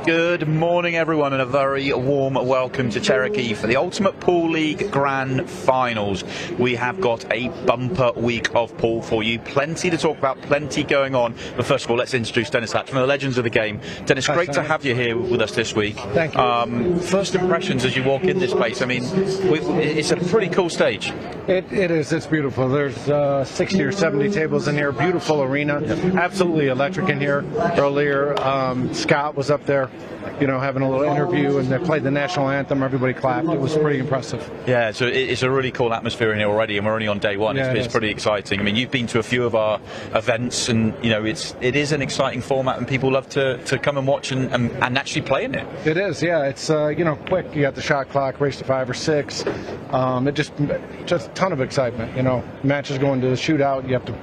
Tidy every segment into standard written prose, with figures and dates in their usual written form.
Good morning, everyone, and a very warm welcome to Cherokee for the Ultimate Pool League Grand Finals. We have got a bumper week of pool for you. Plenty to talk about, plenty going on. But first of all, let's introduce Dennis Hatch, one of the legends of the game. Dennis, great to have you here with us this week. Thank you. First impressions as you walk in this place. I mean, it's a pretty cool stage. It is. It's beautiful. There's 60 or 70 tables in here. Beautiful arena. Yep. Absolutely electric in here. Earlier, Scott was up there, having a little interview, and they played the national anthem. Everybody clapped. It was pretty impressive. Yeah, so it's a really cool atmosphere in here already, and we're only on day one. Yeah, it's pretty exciting. I mean, you've been to a few of our events, and it is an exciting format, and people love to come and watch and actually play in it. It is, yeah. It's quick. You got the shot clock, race to 5 or 6. It just a ton of excitement. Matches going to the shootout. You have to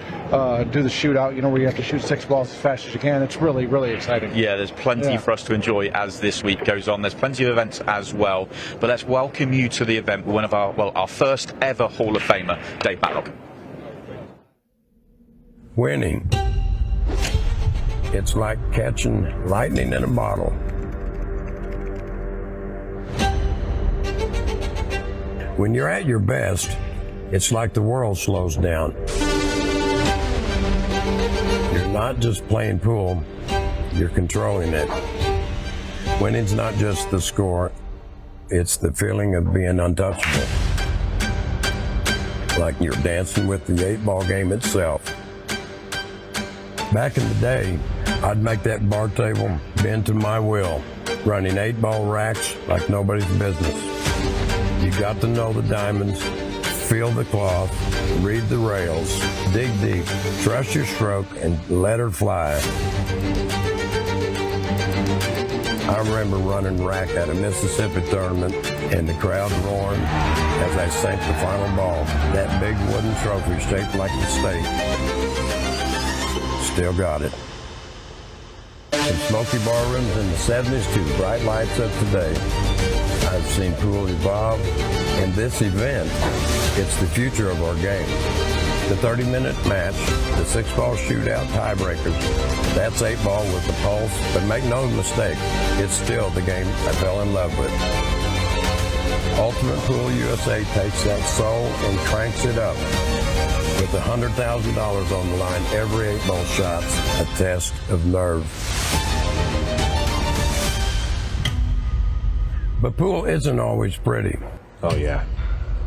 do the shootout. Where you have to shoot 6 balls as fast as you can. It's really, really exciting. Yeah, there's plenty for us to enjoy as this week goes on. There's plenty of events as well. But let's welcome you to the event with one of our first ever Hall of Famer, Dave Matlock. Winning. It's like catching lightning in a bottle. When you're at your best, it's like the world slows down. You're not just playing pool, you're controlling it. Winning's not just the score, it's the feeling of being untouchable. Like you're dancing with the 8-ball game itself. Back in the day, I'd make that bar table bend to my will, running 8-ball racks like nobody's business. You got to know the diamonds, feel the cloth, read the rails, dig deep, trust your stroke, and let her fly. I remember running rack at a Mississippi tournament and the crowd roaring as I sank the final ball. That big wooden trophy shaped like a steak. Still got it. From smoky bar rooms in the 70s to bright lights of today, I've seen pool evolve, and this event, it's the future of our game. The 30-minute match, the 6-ball shootout tiebreakers, that's 8-ball with the pulse, but make no mistake, it's still the game I fell in love with. Ultimate Pool USA takes that soul and cranks it up. With $100,000 on the line, every 8-ball shot's a test of nerve. But pool isn't always pretty. Oh, yeah.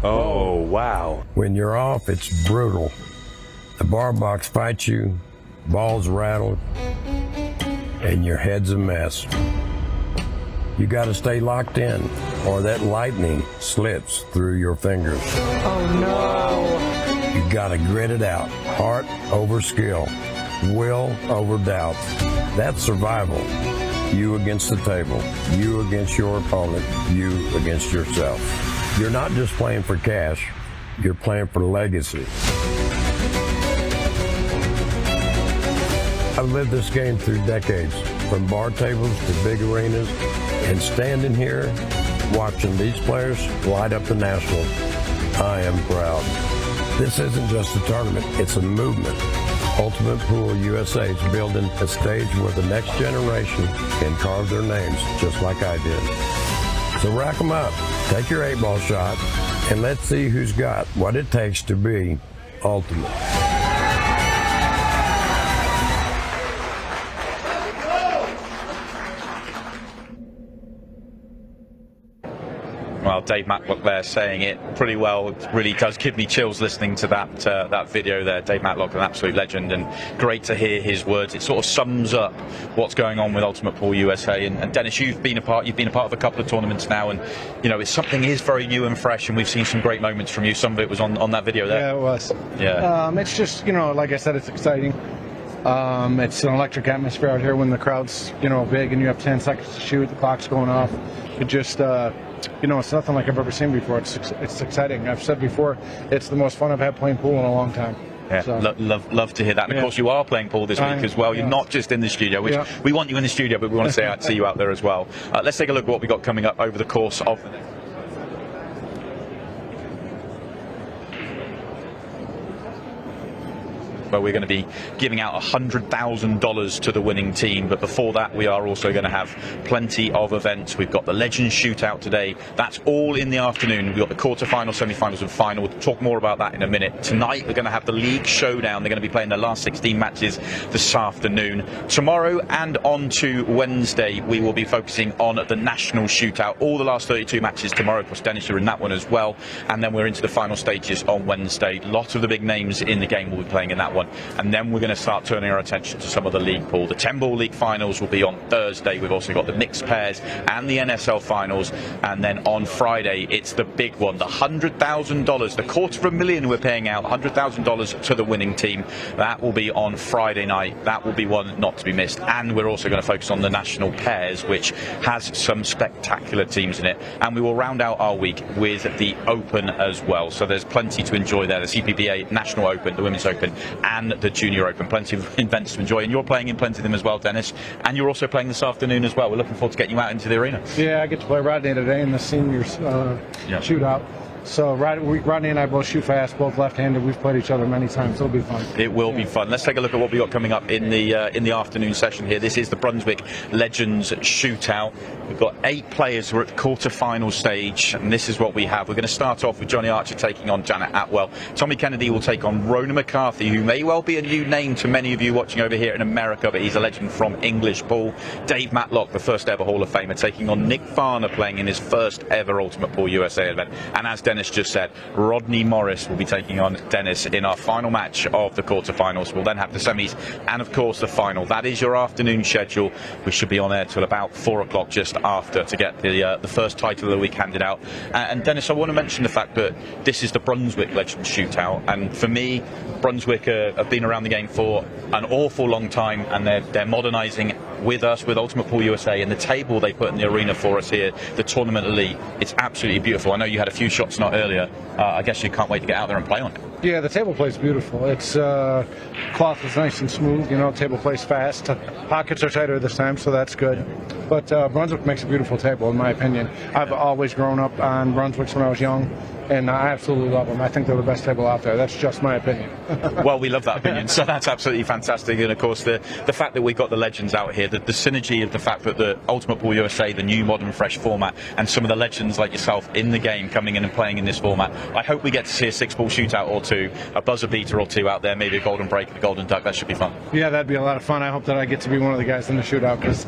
Oh, wow. When you're off, it's brutal. The bar box fights you, balls rattle, and your head's a mess. You got to stay locked in, or that lightning slips through your fingers. Oh, no. You got to grit it out. Heart over skill, will over doubt. That's survival. You against the table, you against your opponent, you against yourself. You're not just playing for cash, you're playing for legacy. I've lived this game through decades, from bar tables to big arenas, and standing here, watching these players light up the Nationals, I am proud. This isn't just a tournament, it's a movement. Ultimate Pool USA is building a stage where the next generation can carve their names just like I did. So rack them up, take your 8-ball shot, and let's see who's got what it takes to be ultimate. Well, Dave Matlock there saying it pretty well. It really does give me chills listening to that video there. Dave Matlock, an absolute legend, and great to hear his words. It sort of sums up what's going on with Ultimate Pool USA. And Dennis, you've been a part of a couple of tournaments now, and it's something is very new and fresh, and we've seen some great moments from you. Some of it was on that video there. Yeah, it was. Yeah. It's just like I said, it's exciting. It's an electric atmosphere out here when the crowd's big and you have 10 seconds to shoot. The clock's going off. It just it's nothing like I've ever seen before. It's exciting. I've said before, it's the most fun I've had playing pool in a long time. Yeah, so. love to hear that. And of course, you are playing pool this week as well. You're not just in the studio, which we want you in the studio, but we want to see you out there as well. Let's take a look at what we got coming up over the course of the next. where we're going to be giving out $100,000 to the winning team. But before that, we are also going to have plenty of events. We've got the Legends Shootout today. That's all in the afternoon. We've got the quarterfinals, semi-finals and final. We'll talk more about that in a minute. Tonight, we're going to have the League Showdown. They're going to be playing their last 16 matches this afternoon. Tomorrow and on to Wednesday, we will be focusing on the National Shootout. All the last 32 matches tomorrow, plus Dennis, you're in that one as well. And then we're into the final stages on Wednesday. Lots of the big names in the game will be playing in that one. And then we're going to start turning our attention to some of the league pool. The 10-ball league finals will be on Thursday. We've also got the mixed pairs and the NSL finals. And then on Friday, it's the big one, the $100,000, the $250,000 we're paying out, $100,000 to the winning team. That will be on Friday night. That will be one not to be missed. And we're also going to focus on the national pairs, which has some spectacular teams in it. And we will round out our week with the Open as well. So there's plenty to enjoy there. The CPBA National Open, the Women's Open, and the Junior Open. Plenty of events to enjoy. And you're playing in plenty of them as well, Dennis. And you're also playing this afternoon as well. We're looking forward to getting you out into the arena. Yeah, I get to play Rodney today in the seniors shootout. So Rodney and I both shoot fast, both left-handed. We've played each other many times. It'll be fun. It will be fun. Let's take a look at what we got coming up in the afternoon session here. This is the Brunswick Legends Shootout. We've got 8 players who are at the quarter-final stage, and this is what we have. We're going to start off with Johnny Archer taking on Janet Atwell. Tommy Kennedy will take on Ronan McCarthy, who may well be a new name to many of you watching over here in America, but he's a legend from English pool. Dave Matlock, the first ever Hall of Famer, taking on Nick Varner, playing in his first ever Ultimate Pool USA event. And as Dennis just said, Rodney Morris will be taking on Dennis in our final match of the quarterfinals. We'll then have the semis and of course the final. That is your afternoon schedule. We should be on air till about 4 o'clock just after to get the first title of the week handed out. And Dennis, I want to mention the fact that this is the Brunswick Legends Shootout, and for me, Brunswick have been around the game for an awful long time, and they're modernising with us, with Ultimate Pool USA, and the table they put in the arena for us here, the Tournament Elite. It's absolutely beautiful. I know you had a few shots not earlier. I guess you can't wait to get out there and play on it. Yeah, the table play's beautiful. It's cloth is nice and smooth. You know, table plays fast. Pockets are tighter this time, so that's good. But Brunswick makes a beautiful table, in my opinion. I've always grown up on Brunswicks when I was young, and I absolutely love them. I think they're the best table out there. That's just my opinion. Well, we love that opinion, so that's absolutely fantastic. And of course, the fact that we've got the legends out here, the synergy of the fact that the Ultimate Pool USA, the new modern fresh format, and some of the legends like yourself in the game coming in and playing in this format, I hope we get to see a 6-ball shootout or two, a buzzer beater or two out there, maybe a golden break and a golden duck. That should be fun. Yeah, that'd be a lot of fun. I hope that I get to be one of the guys in the shootout, because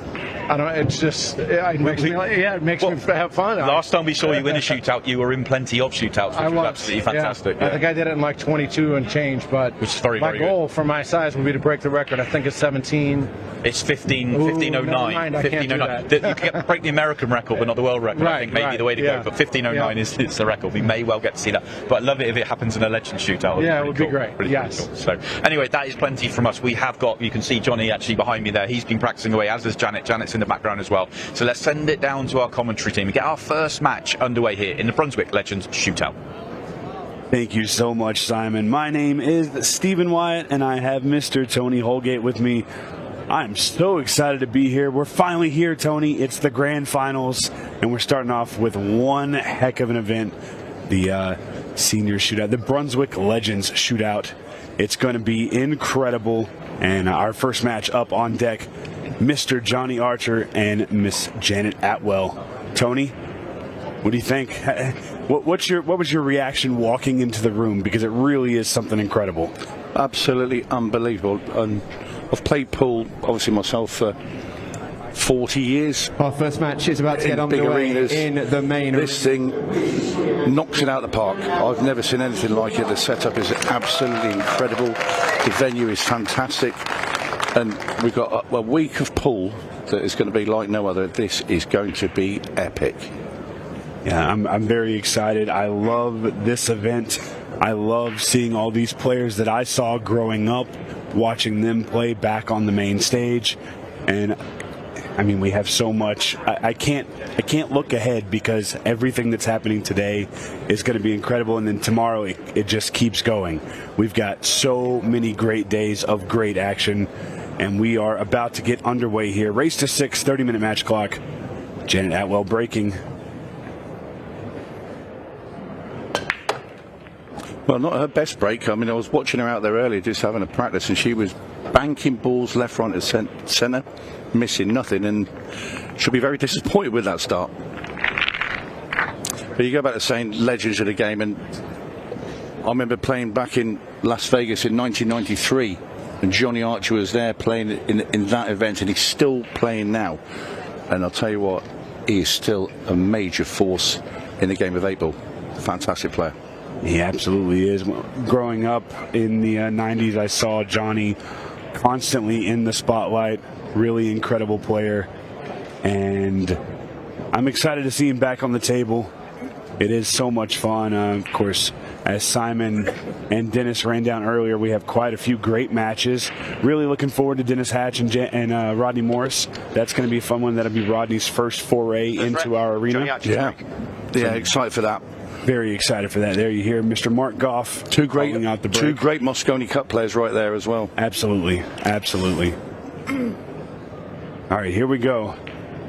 I don't. It's just it makes me have fun. Last time we saw you in a shootout, you were in plenty of shootouts, which was absolutely fantastic. Yeah. I think I did it in like 22 and change, but which is very my goal for my size would be to break the record. I think it's 17. It's 1509. 1509. You can break the American record, but not the world record. I think maybe the way to go. But 1509 is the record. We may well get to see that. But I'd love it if it happens in a legend shootout. Yeah, it would be great. Yes. Cool. So anyway, that is plenty from us. We have got, you can see Johnny actually behind me there. He's been practicing away, as has Janet. Janet's in the background as well. So let's send it down to our commentary team and get our first match underway here in the Brunswick Legends Shootout. Thank you so much, Simon. My name is Stephen Wyatt, and I have Mr. Tony Holgate with me. I'm so excited to be here. We're finally here, Tony. It's the grand finals, and we're starting off with one heck of an event, the senior shootout, the Brunswick Legends Shootout. It's going to be incredible, and our first match up on deck, Mr. Johnny Archer and Miss Janet Atwell. Tony, what do you think? What was your reaction walking into the room? Because it really is something incredible. Absolutely unbelievable. And I've played pool, obviously myself, for 40 years. Our first match is about to get underway in the main. This thing knocks it out of the park. I've never seen anything like it. The setup is absolutely incredible. The venue is fantastic. And we've got a week of pool that is going to be like no other. This is going to be epic. Yeah, I'm very excited. I love this event. I love seeing all these players that I saw growing up, watching them play back on the main stage. And I mean, we have so much. I can't look ahead, because everything that's happening today is going to be incredible, and then tomorrow it just keeps going. We've got so many great days of great action, and we are about to get underway here. Race to 6, 30-minute match clock. Janet Atwell breaking. Well, not her best break. I mean, I was watching her out there earlier just having a practice, and she was banking balls left, right, and centre, missing nothing, and she'll be very disappointed with that start. But you go back to saying legends of the game, and I remember playing back in Las Vegas in 1993, and Johnny Archer was there playing in that event, and he's still playing now. And I'll tell you what, he is still a major force in the game of 8-ball. Fantastic player. He absolutely is. Growing up in the 90s, I saw Johnny constantly in the spotlight. Really incredible player. And I'm excited to see him back on the table. It is so much fun. Of course, as Simon and Dennis ran down earlier, we have quite a few great matches. Really looking forward to Dennis Hatch and Rodney Morris. That's going to be a fun one. That'll be Rodney's first foray into our arena. Yeah, excited for that. Very excited for that. There you hear Mr. Mark Goff. Two great Moscone Cup players right there as well. Absolutely, absolutely. All right, here we go.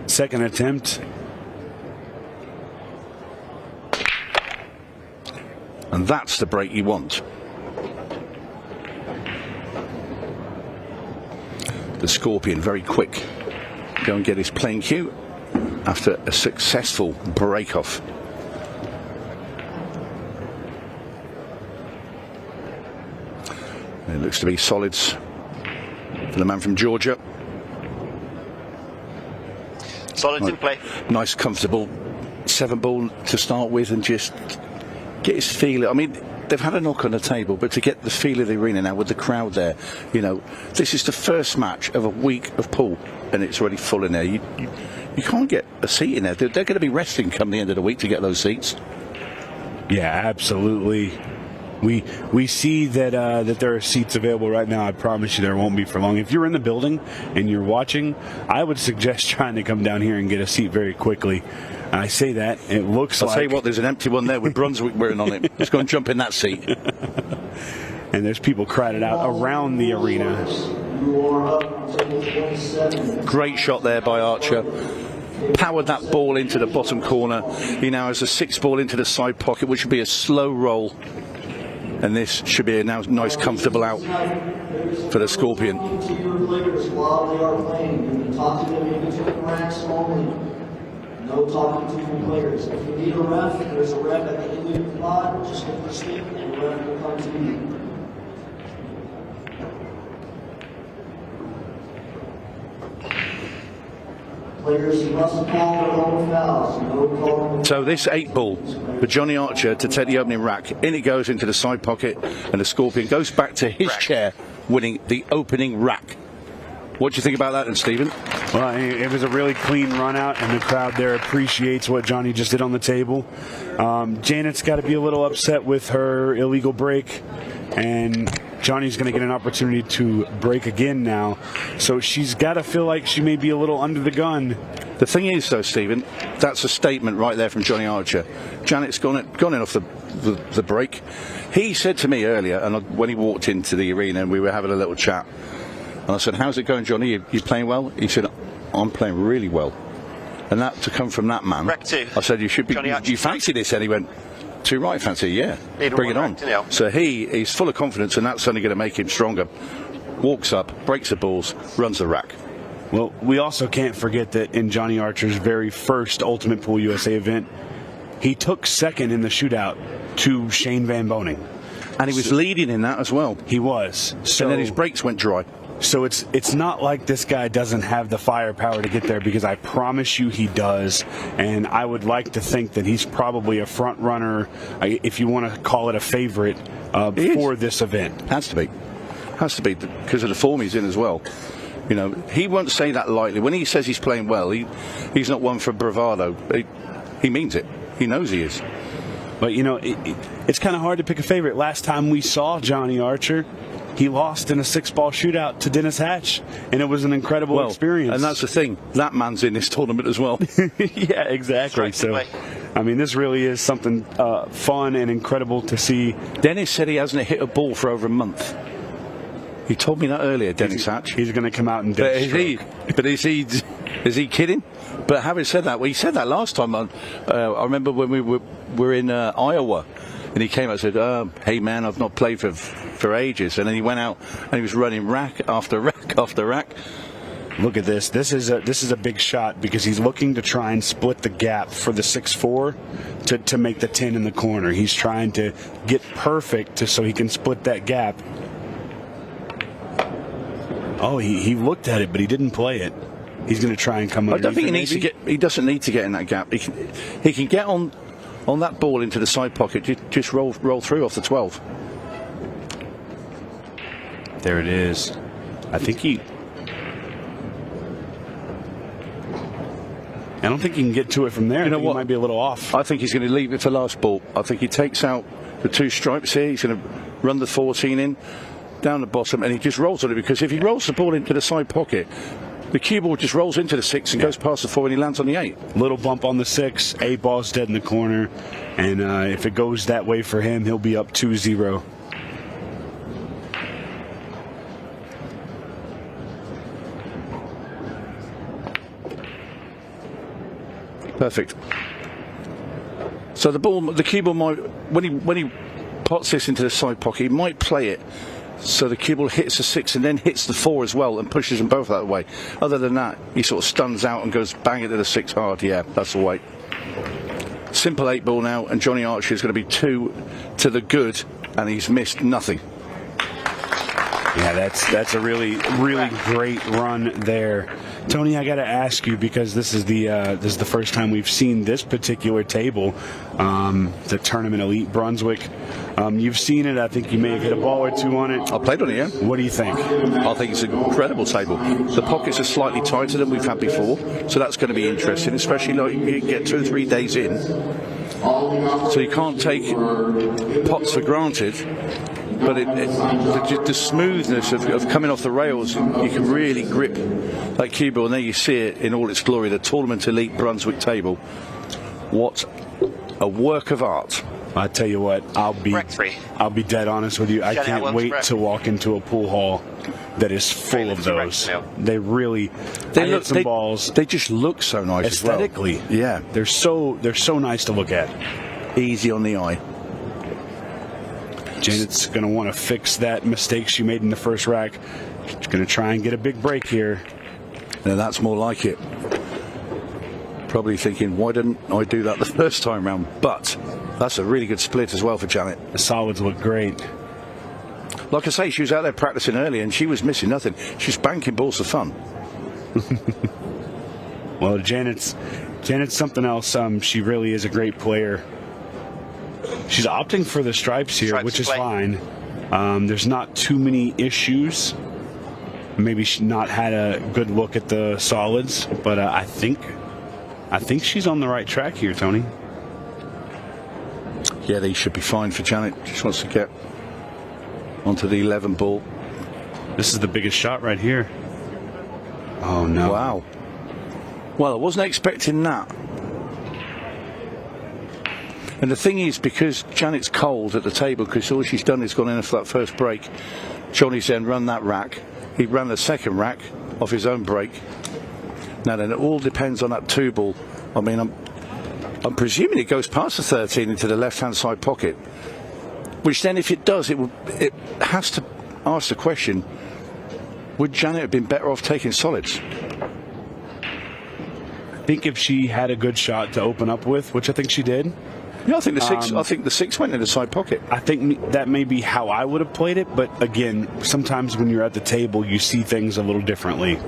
Second attempt. And that's the break you want. The Scorpion, very quick. Go and get his playing cue after a successful break-off. It looks to be solids for the man from Georgia. Solids in play. Nice, comfortable 7-ball to start with, and just get his feel. I mean, they've had a knock on the table, but to get the feel of the arena now with the crowd there, you know, this is the first match of a week of pool, and it's already full in there. You can't get a seat in there. They're going to be resting come the end of the week to get those seats. Yeah, absolutely. We see that that there are seats available right now. I promise you there won't be for long. If you're in the building and you're watching, I would suggest trying to come down here and get a seat very quickly. I say that, it looks like... I'll tell you what, there's an empty one there with Brunswick wearing on it. Let's go and jump in that seat. And there's people crowded out around the arena. Great shot there by Archer. Powered that ball into the bottom corner. He now has a 6-ball into the side pocket, which would be a slow roll. And this should be a now nice, comfortable out for the Scorpion. No talking to your players. If you need a ref, there's a ref at the end of the pod. Just look for Steve, and the ref will come to you. Players must call their own fouls. No calling. So this 8-ball for Johnny Archer to take the opening rack. In it goes into the side pocket, and the Scorpion goes back to his chair, winning the opening rack. What do you think about that then, Stephen? Well, it was a really clean run out, and the crowd there appreciates what Johnny just did on the table. Janet's got to be a little upset with her illegal break, and Johnny's going to get an opportunity to break again now. So she's got to feel like she may be a little under the gun. The thing is, though, Stephen, that's a statement right there from Johnny Archer. Janet's gone in off the break. He said to me earlier, and when he walked into the arena and we were having a little chat, and I said, "How's it going, Johnny? You playing well?" He said, "I'm playing really well." And that to come from that man, I said, "You should be. You fancy this?" And he went, "Too right, fancy, yeah. Bring it on." So he's full of confidence, and that's only going to make him stronger. Walks up, breaks the balls, runs the rack. Well, we also can't forget that in Johnny Archer's very first Ultimate Pool USA event, he took second in the shootout to Shane Van Boning. And he was leading in that as well. He was. And then his brakes went dry. So it's not like this guy doesn't have the firepower to get there, because I promise you he does. And I would like to think that he's probably a front runner, if you want to call it a favorite, for this event. Has to be because of the form he's in as well. You know, he won't say that lightly. When he says he's playing well, he's not one for bravado. He means it. He knows he is. But, you know, it's kind of hard to pick a favorite. Last time we saw Johnny Archer, he lost in a 6-ball shootout to Dennis Hatch, and it was an incredible experience. And that's the thing. That man's in this tournament as well. Yeah, exactly. So, I mean, this really is something fun and incredible to see. Dennis said he hasn't hit a ball for over a month. He told me that earlier, Dennis Hatch. He's going to come out and is he kidding? But having said that, he said that last time. I remember when we were in Iowa. And he came out and said, hey man, I've not played for ages. And then he went out and he was running rack after rack after rack. Look at this. This is a big shot because he's looking to try and split the gap for the 6-4 to make the 10 in the corner. He's trying to get perfect so he can split that gap. Oh, he looked at it, but he didn't play it. He's going to try and come. I don't think he needs to get. He doesn't need to get in that gap. He can get on that ball into the side pocket. Just roll through off the 12. There it is. I don't think he can get to it from there. You know what? He might be a little off. I think he's going to leave it for last ball. I think he takes out the 2 stripes here. He's going to run the 14 in down the bottom, and he just rolls on it, because if he rolls the ball into the side pocket, the cue ball just rolls into the 6 and goes past the 4, and he lands on the 8. Little bump on the 6. 8 ball's dead in the corner, and if it goes that way for him, he'll be up 2-0. Perfect. So the cue ball might, when he pots this into the side pocket, he might play it so the cue ball hits the 6 and then hits the 4 as well and pushes them both that way. Other than that, he sort of stuns out and goes bang into the 6 hard. Yeah, that's the way. Simple 8 ball now, and Johnny Archer is going to be 2 to the good, and he's missed nothing. Yeah, that's a really great run there. Tony, I got to ask you, because this is the first time we've seen this particular table, the Tournament Elite Brunswick. You've seen it. I think you may have hit a ball or 2 on it. I played on it, yeah. What do you think? I think it's an incredible table. The pockets are slightly tighter than we've had before, so that's going to be interesting, especially like you get 2 or 3 days in. So you can't take pots for granted. But the smoothness of coming off the rails, you can really grip that cue ball, and there you see it in all its glory, the Tournament Elite Brunswick table. What a work of art. I tell you what, I'll be dead honest with you. I can't wait to walk into a pool hall that is full of those. They look some balls. They just look so nice aesthetically. As well. Yeah, they're so nice to look at. Easy on the eye. Janet's going to want to fix that mistake she made in the first rack. She's going to try and get a big break here. Now that's more like it. Probably thinking, why didn't I do that the first time round? But that's a really good split as well for Janet. The solids look great. Like I say, she was out there practicing early and she was missing nothing. She's banking balls for fun. Well, Janet's something else. She really is a great player. She's opting for the stripes here, which is fine. There's not too many issues. Maybe she's not had a good look at the solids, but I think she's on the right track here, Tony. Yeah, they should be fine for Janet. Just wants to get onto the 11 ball. This is the biggest shot right here. Oh, no. Wow. Well, I wasn't expecting that. And the thing is, because Janet's cold at the table, because all she's done is gone in for that first break, Johnny's then run that rack. He ran the second rack off his own break. Now then, it all depends on that 2 ball. I mean, I'm presuming it goes past the 13 into the left-hand side pocket, which then, if it does, it has to ask the question, would Janet have been better off taking solids? I think if she had a good shot to open up with, which I think she did. Yeah, I think the 6 went in the side pocket. I think that may be how I would have played it, but again, sometimes when you're at the table, you see things a little differently.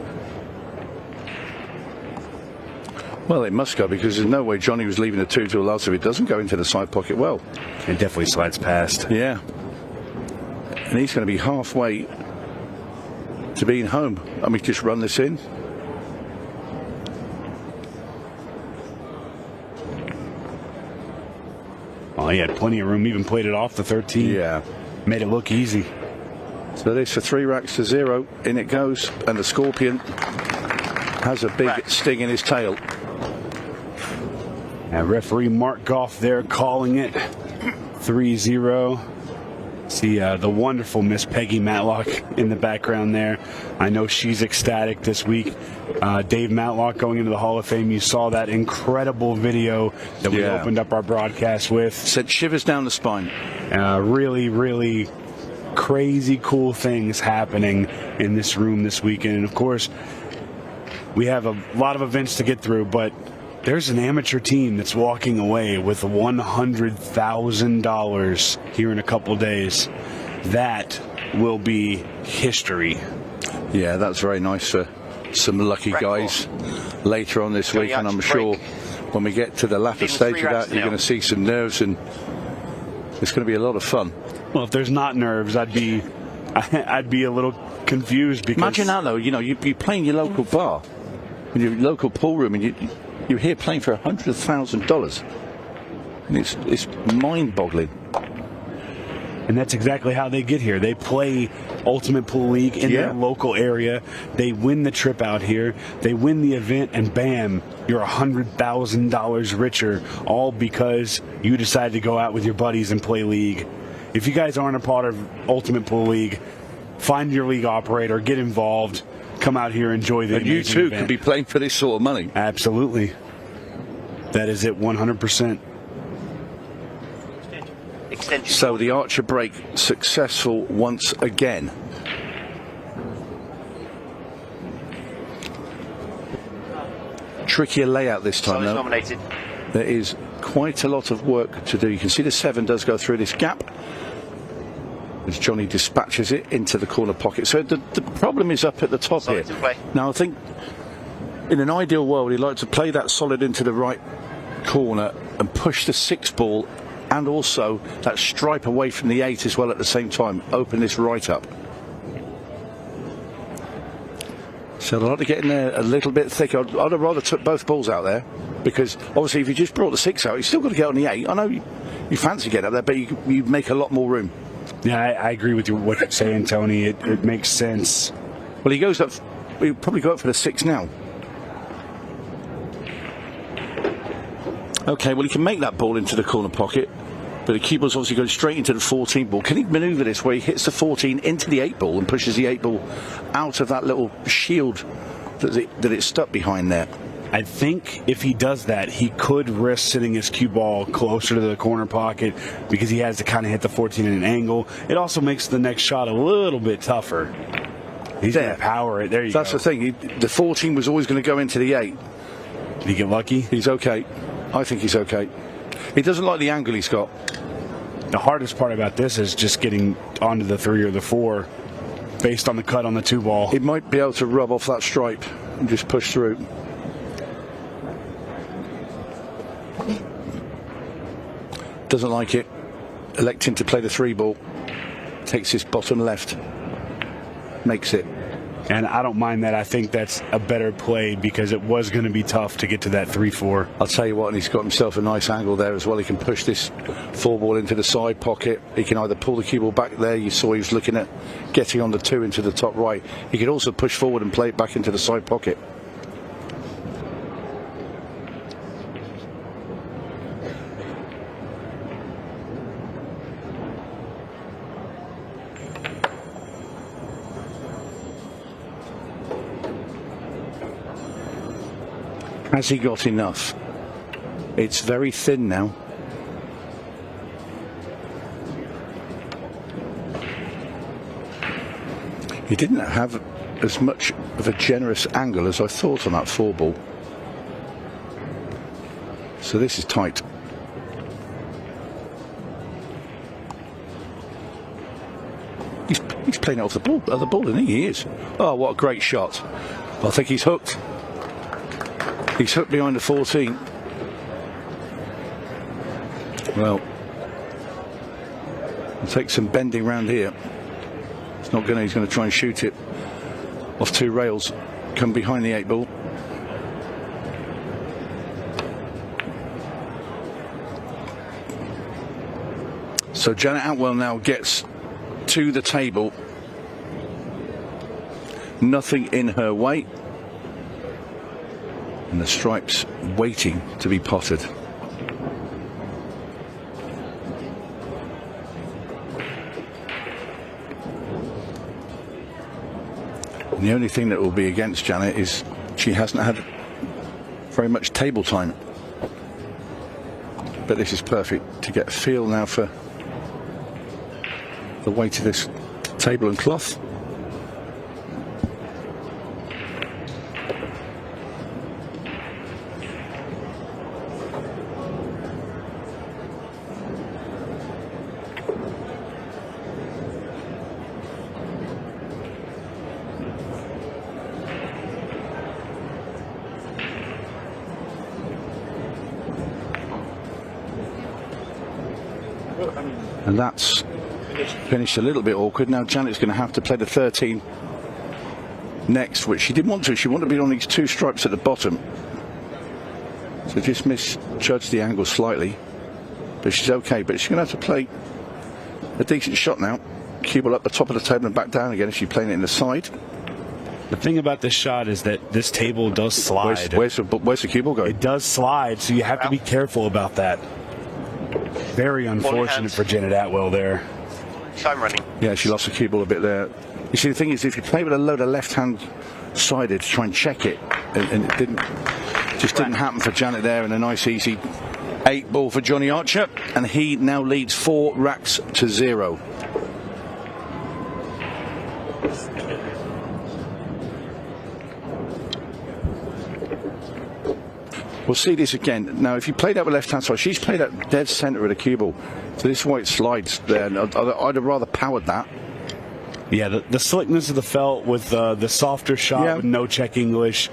Well, it must go, because there's no way Johnny was leaving a 2 to allow, so it doesn't go into the side pocket well. It definitely slides past. Yeah. And he's going to be halfway to being home. I mean, just run this in. Well, he had plenty of room, even played it off the 13. Yeah. Made it look easy. So this for 3 racks to 0. In it goes. And the Scorpion has a big sting in his tail. And referee Mark Goff there calling it 3-0. See the wonderful Miss Peggy Matlock in the background there. I know she's ecstatic this week. Dave Matlock going into the Hall of Fame. You saw that incredible video that we opened up our broadcast with. Sent shivers down the spine. Really, really crazy cool things happening in this room this weekend. And of course, we have a lot of events to get through, but there's an amateur team that's walking away with $100,000 here in a couple days. That will be history. Yeah, that's very nice for some lucky guys later on this week, and I'm sure when we get to the latter stage of that, you're going to see some nerves, and it's going to be a lot of fun. Well, if there's not nerves, I'd be a little confused. Because imagine that, though. You know, you play in your local bar, in your local pool room, and you're here playing for $100,000, and it's mind-boggling. And that's exactly how they get here. They play Ultimate Pool League in their local area. They win the trip out here. They win the event, and bam, you're $100,000 richer, all because you decided to go out with your buddies and play league. If you guys aren't a part of Ultimate Pool League, find your league operator, get involved, come out here, enjoy the event. And you too could be playing for this sort of money. Absolutely. That is it, 100%. So the Archer break successful once again. Trickier layout this time, though. Nominated. There is quite a lot of work to do. You can see the 7 does go through this gap as Johnny dispatches it into the corner pocket. So the problem is up at the top here. Now, I think in an ideal world, he'd like to play that solid into the right corner and push the 6 ball and also that stripe away from the 8 as well at the same time. Open this right up. So I'd like to get in there a little bit thicker. I'd have rather took both balls out there, because obviously if you just brought the 6 out, you still got to get on the 8. I know you fancy getting up there, but you make a lot more room. Yeah, I agree with you what you're saying, Tony. It makes sense. Well, he goes up. He'll probably go up for the 6 now. Okay, well, he can make that ball into the corner pocket, but the cue ball's obviously going straight into the 14 ball. Can he manoeuvre this where he hits the 14 into the 8 ball and pushes the 8 ball out of that little shield that it's stuck behind there? I think if he does that, he could risk sitting his cue ball closer to the corner pocket because he has to kind of hit the 14 at an angle. It also makes the next shot a little bit tougher. He's going to power it. There you go. That's the thing. The 14 was always going to go into the 8. Did he get lucky? He's okay. I think he's okay. He doesn't like the angle he's got. The hardest part about this is just getting onto the 3 or the 4 based on the cut on the 2 ball. He might be able to rub off that stripe and just push through. Doesn't like it. Electing to play the 3 ball. Takes his bottom left. Makes it. And I don't mind that. I think that's a better play because it was going to be tough to get to that 3-4. I'll tell you what, and he's got himself a nice angle there as well. He can push this 4 ball into the side pocket. He can either pull the cue ball back there. You saw he was looking at getting on the 2 into the top right. He could also push forward and play it back into the side pocket. Has he got enough? It's very thin now. He didn't have as much of a generous angle as I thought on that 4 ball. So this is tight. He's playing it off the ball, isn't he? He is. Oh, what a great shot. I think he's hooked. He's hooked behind the 14. Well, he'll take some bending round here. It's not going to. He's going to try and shoot it off 2 rails. Come behind the 8 ball. So Janet Atwell now gets to the table. Nothing in her way. And the stripe's waiting to be potted. The only thing that will be against Janet is she hasn't had very much table time. But this is perfect to get a feel now for the weight of this table and cloth. And that's finished a little bit awkward. Now Janet's going to have to play the 13 next, which she didn't want to. She wanted to be on these two stripes at the bottom. So just misjudged the angle slightly. But she's okay. But she's going to have to play a decent shot now. Cue ball up the top of the table and back down again if she's playing it in the side. The thing about this shot is that this table does slide. Where's the cue ball going? It does slide, so you have to be careful about that. Very unfortunate for Janet Atwell there. Time running. Yeah, she lost the cue ball a bit there. You see, the thing is, if you play with a load of left-hand sided to try and check it, and it didn't happen for Janet there, and a nice easy 8 ball for Johnny Archer, and he now leads 4 racks to 0. We'll see this again. Now, if you played out with left-hand side, she's played at dead centre of the cue ball. So this is why it slides there. And I'd have rather powered that. Yeah, the slickness of the felt with the softer shot with no check English,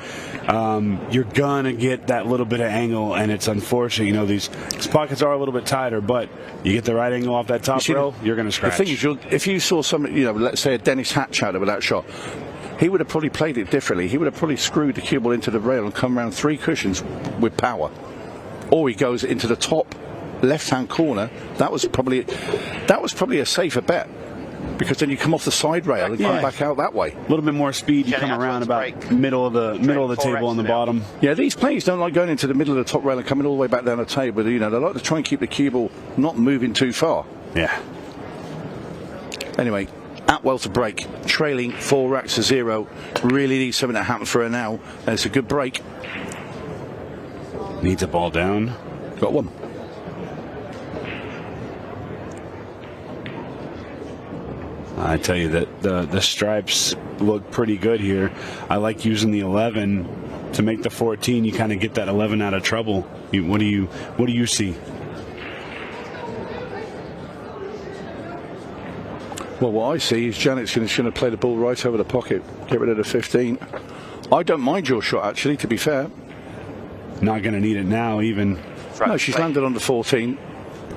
you're going to get that little bit of angle, and it's unfortunate. You know, these pockets are a little bit tighter, but you get the right angle off that top rail, you're going to scratch. The thing is, if you saw somebody, you know, let's say a Dennis Hatch out there with that shot, he would have probably played it differently. He would have probably screwed the cue ball into the rail and come around 3 cushions with power. Or he goes into the top left-hand corner. That was probably a safer bet, because then you come off the side rail and come back out that way. A little bit more speed. You come around about middle of the table on the bottom. Yeah, these players don't like going into the middle of the top rail and coming all the way back down the table. You know, they like to try and keep the cue ball not moving too far. Yeah. Anyway, Atwell to break, trailing 4 racks to 0. Really needs something to happen for her now, and it's a good break. Needs a ball down. Got one. I tell you that the stripes look pretty good here. I like using the 11 to make the 14. You kind of get that 11 out of trouble. What do you see? Well, what I see is Janet's going to play the ball right over the pocket, get rid of the 15. I don't mind your shot, actually, to be fair. Not going to need it now, even. No, she's landed on the 14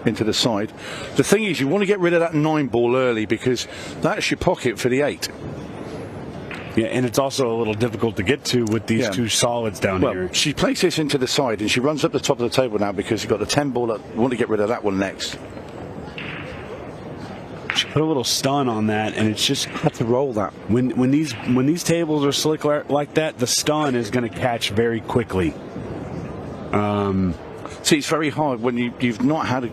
into the side. The thing is, you want to get rid of that 9 ball early, because that's your pocket for the 8. Yeah, and it's also a little difficult to get to with these two solids down here. She plays this into the side, and she runs up the top of the table now because you've got the 10 ball up. You want to get rid of that one next. She put a little stun on that, and it's just have to roll that. When these tables are slick like that, the stun is going to catch very quickly. See, it's very hard when you've not had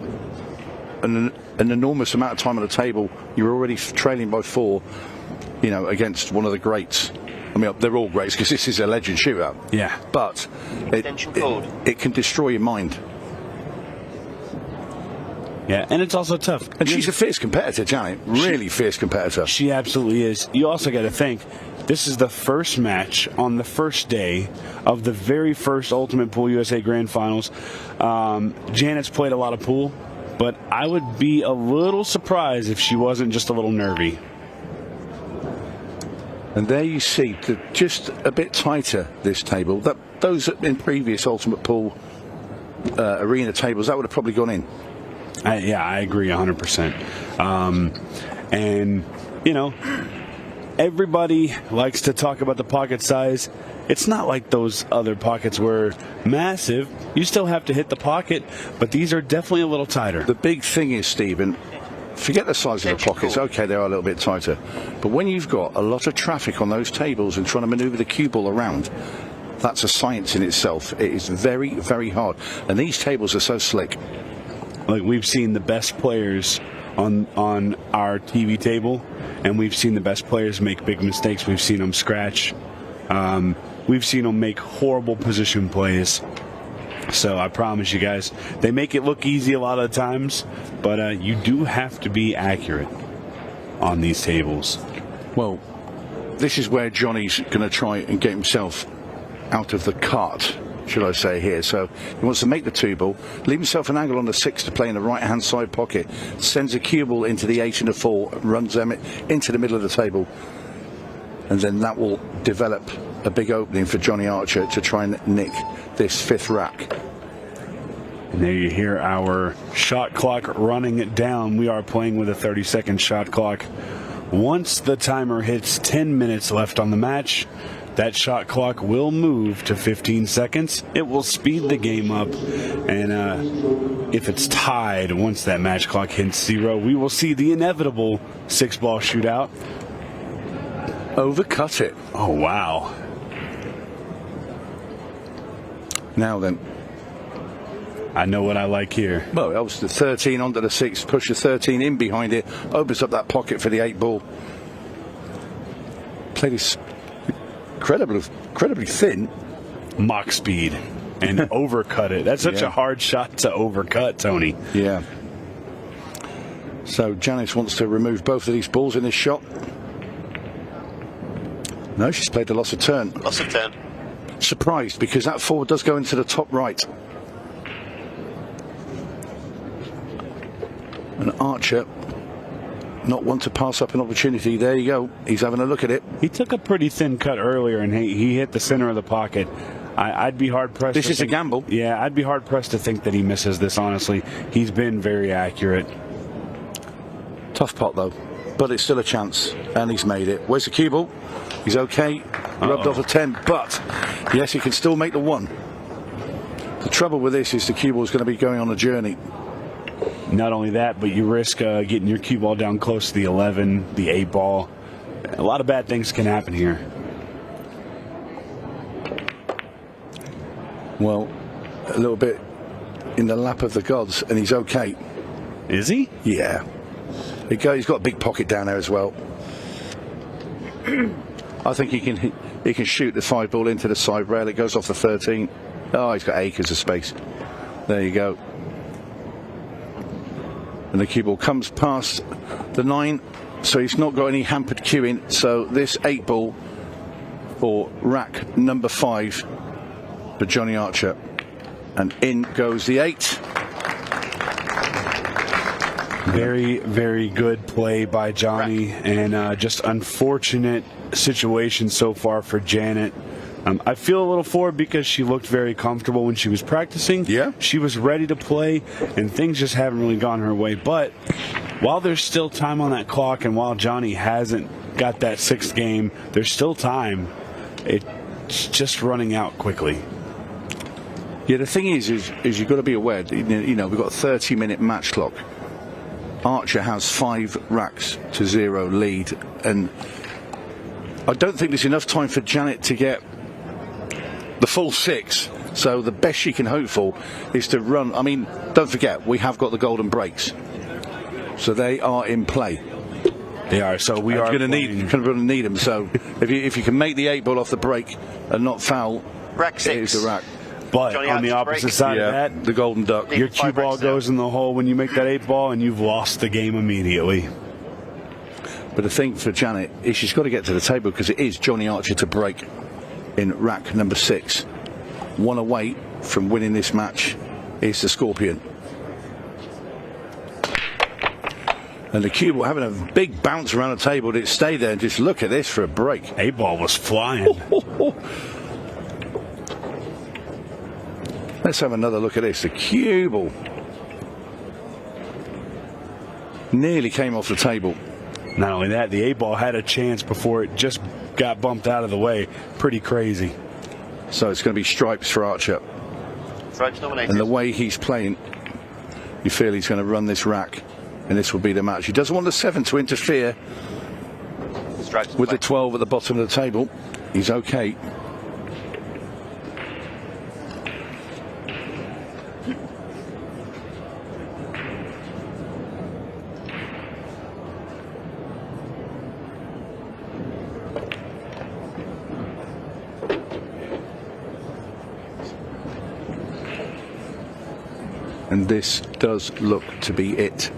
an enormous amount of time on the table. You're already trailing by 4, you know, against one of the greats. I mean, they're all greats because this is a legend shootout. Yeah, but it can destroy your mind. Yeah, and it's also tough. And she's a fierce competitor, Janet. Really fierce competitor. She absolutely is. You also got to think, this is the first match on the first day of the very first Ultimate Pool USA Grand Finals. Janet's played a lot of pool, but I would be a little surprised if she wasn't just a little nervy. And there you see, just a bit tighter, this table. Those in previous Ultimate Pool arena tables, that would have probably gone in. Yeah, I agree 100%. And, you know, everybody likes to talk about the pocket size. It's not like those other pockets were massive. You still have to hit the pocket, but these are definitely a little tighter. The big thing is, Stephen, forget the size of the pockets. Okay, they are a little bit tighter. But when you've got a lot of traffic on those tables and trying to maneuver the cue ball around, that's a science in itself. It is very, very hard. And these tables are so slick. Like, we've seen the best players on our TV table, and we've seen the best players make big mistakes. We've seen them scratch. We've seen them make horrible position plays. So I promise you guys, they make it look easy a lot of the times, but you do have to be accurate on these tables. Well, this is where Johnny's going to try and get himself out of the cart, should I say here. So he wants to make the 2-ball, leave himself an angle on the 6 to play in the right-hand side pocket, sends a cue ball into the 8 and the 4, runs them into the middle of the table, and then that will develop a big opening for Johnny Archer to try and nick this 5th rack. And there you hear our shot clock running it down. We are playing with a 30-second shot clock. Once the timer hits 10 minutes left on the match, that shot clock will move to 15 seconds. It will speed the game up, and if it's tied, once that match clock hits 0, we will see the inevitable 6-ball shootout. Overcut it. Oh, wow. Now then. I know what I like here. Well, it helps the 13 onto the 6, push the 13 in behind it, opens up that pocket for the 8-ball. Play this incredibly thin. Mock speed and overcut it. That's such a hard shot to overcut, Tony. Yeah. So Janice wants to remove both of these balls in this shot. No, she's played the loss of turn. Loss of turn. Surprised, because that 4 does go into the top right. And Archer, not one to pass up an opportunity. There you go. He's having a look at it. He took a pretty thin cut earlier, and he hit the center of the pocket. I'd be hard-pressed. This is a gamble. Yeah, I'd be hard-pressed to think that he misses this, honestly. He's been very accurate. Tough pot, though. But it's still a chance. And he's made it. Where's the cue ball? He's okay. Rubbed off a 10. But, yes, he can still make the 1. The trouble with this is the cue ball is going to be going on a journey. Not only that, but you risk getting your cue ball down close to the 11, the 8 ball. A lot of bad things can happen here. Well, a little bit in the lap of the gods, and he's okay. Is he? Yeah. He's got a big pocket down there as well. I think he can shoot the 5 ball into the side rail. It goes off the 13. Oh, he's got acres of space. There you go. And the cue ball comes past the 9, so he's not got any hampered cueing. So this 8 ball for rack number 5 for Johnny Archer. And in goes the 8. Very, very good play by Johnny, and just unfortunate situation so far for Janet. I feel a little for her because she looked very comfortable when she was practicing. Yeah. She was ready to play, and things just haven't really gone her way. But while there's still time on that clock, and while Johnny hasn't got that 6th game, there's still time. It's just running out quickly. Yeah, the thing is you've got to be aware, we've got a 30-minute match clock. Archer has 5 racks to 0 lead, and I don't think there's enough time for Janet to get the full 6. So the best she can hope for is to run. I mean, don't forget, we have got the golden breaks, so they are in play. They are. So we are going to need them. So if you can make the 8 ball off the break and not foul, rack 6 it is the rack. But Johnny on the opposite side of that, the golden duck. Your cue ball goes in the hole when you make that 8 ball, and you've lost the game immediately. But the thing for Janet is she's got to get to the table, because it is Johnny Archer to break in rack number 6. 1 away from winning this match is the Scorpion. And the cue ball having a big bounce around the table. Did it stay there and just look at this for a break? 8 ball was flying. Let's have another look at this. The cue ball nearly came off the table. Not only that, the 8 ball had a chance before it just got bumped out of the way. Pretty crazy. So it's going to be stripes for Archer. Stripes nominated. And the way he's playing, you feel he's going to run this rack, and this will be the match. He doesn't want the 7 to interfere Stripes with the 12 at the bottom of the table. He's okay. and this does look to be it.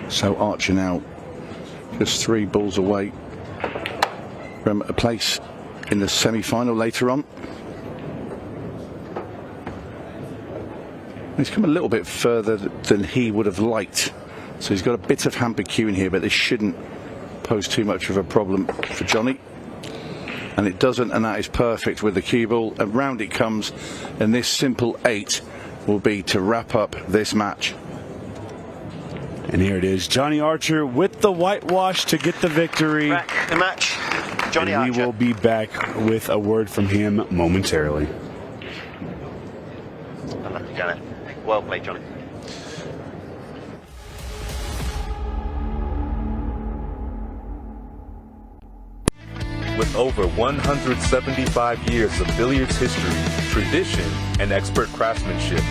So Archer now just 3 balls away from a place in the semi-final later on. He's come a little bit further than he would have liked, so he's got a bit of hampered cueing here, but this shouldn't pose too much of a problem for Johnny. And it doesn't, and that is perfect with the cue ball, and round it comes, and this simple 8 will be to wrap up this match. And here it is, Johnny Archer with the whitewash to get the victory. Back the match, Johnny and Archer. we will be back with a word from him momentarily. Johnny. Well played, Johnny. With over 175 years of billiards history, tradition, and expert craftsmanship,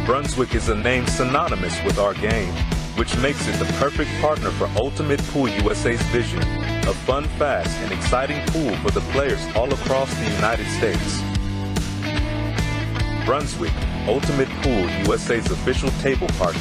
Brunswick is a name synonymous with our game, which makes it the perfect partner for Ultimate Pool USA's vision, a fun, fast, and exciting pool for the players all across the United States. Brunswick, Ultimate Pool USA's official table partner.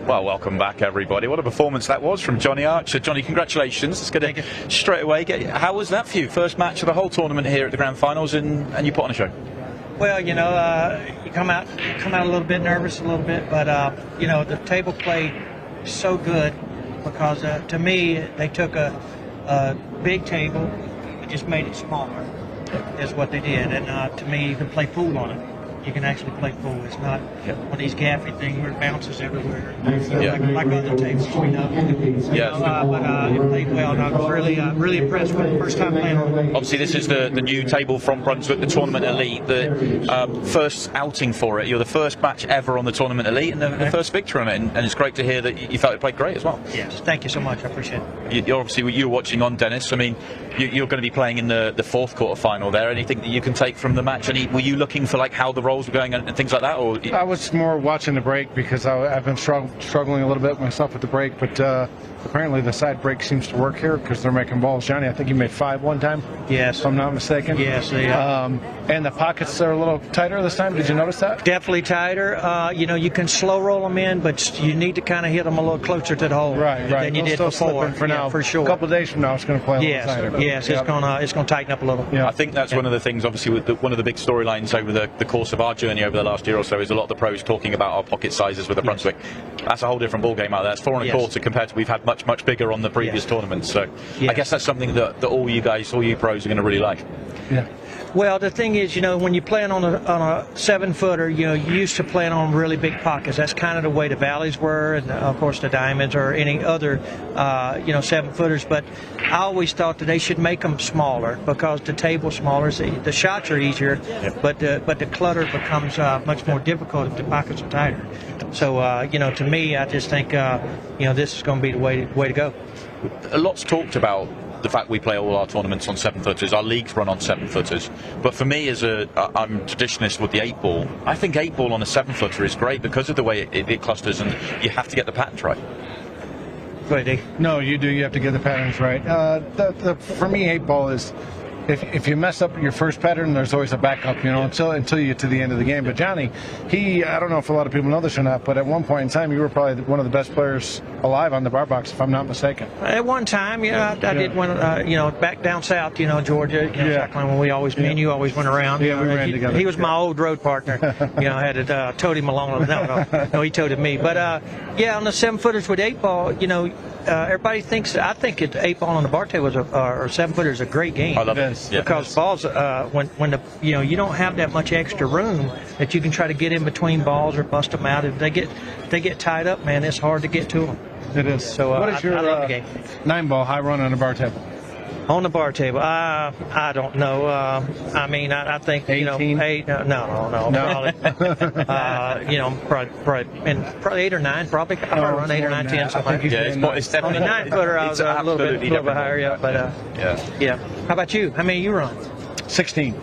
Well, welcome back, everybody. What a performance that was from Johnny Archer. Johnny, congratulations. Let's get it straight away. How was that for you? First match of the whole tournament here at the Grand Finals, and you put on a show. Well, you know, you come out a little bit nervous, a little bit, but you know, the table play is so good because to me they took a big table and just made it smaller. Is what they did, and to me, you can play pool on it. You can actually play pool. It's not one of these gaffy things where it bounces everywhere, like other tables, we know. But it played well, and I was really impressed with the first time playing on it. Obviously, this is the new table from Brunswick, the Tournament Elite, the first outing for it. You're the first match ever on the Tournament Elite, and the first victory on it, and it's great to hear that you felt it played great as well. Yes, thank you so much. I appreciate it. You're obviously, you were watching on, Dennis. I mean, you're going to be playing in the fourth quarter final there. Anything that you can take from the match? Were you looking for like how the rolls were going and things like that? Or I was more watching the break because I've been struggling a little bit myself with the break, but apparently the side break seems to work here because they're making balls. Johnny, I think you made 5 one time. Yes, if I'm not mistaken. Yes, and the pockets are a little tighter this time. Did you notice that? Definitely tighter. You know, you can slow roll them in, but you need to kind of hit them a little closer to the hole than you did before. For now, for sure. A couple of days from now, it's going to play a little tighter. Yes, it's going to tighten up a little. I think that's one of the things. Obviously, with one of the big storylines over the course of our journey over the last year or so is a lot of the pros talking about our pocket sizes with the Brunswick. That's a whole different ball game out there. It's 4 1/4 compared to we've had much bigger on the previous tournaments. So I guess that's something that all you guys, all you pros, are going to really like. Yeah. Well, the thing is, when you're playing on a 7-footer, you're used to playing on really big pockets. That's kind of the way the valleys were, and of course the diamonds or any other, 7-footers. But I always thought that they should make them smaller because the table's smaller. So the shots are easier, but the clutter becomes much more difficult if the pockets are tighter. So, to me, I just think, this is going to be the way to go. A lot's talked about the fact we play all our tournaments on 7-footers, our leagues run on 7-footers. But for me, I'm traditionalist with the 8-ball. I think 8-ball on a 7-footer is great because of the way it clusters, and you have to get the patterns right. Go ahead, Dave. No, you do. You have to get the patterns right. For me, 8-ball is if you mess up your first pattern, there's always a backup, until you get to the end of the game. But Johnny, I don't know if a lot of people know this or not, but at one point in time, you were probably one of the best players alive on the bar box, if I'm not mistaken. At one time, I did one, back down south, Georgia, when me and you always went around. Yeah, we ran together. He was my old road partner. I had to tote him along. No, he toted me. But, on the 7-footers with 8-ball, everybody thinks, I think 8-ball on the bar table or 7-footer is a great game. I love it. Because balls, when you don't have that much extra room that you can try to get in between balls or bust them out. If they get tied up, man, it's hard to get to them. It is. So what is your I love the game. 9-ball high run on the probably On the bar table, I don't know. I think 18? Probably 8 or 9. Probably run 8 or 9, 10. Something like that. It's definitely on the 9-footer. I was a little bit higher, yeah. How about you? How many you run? 16.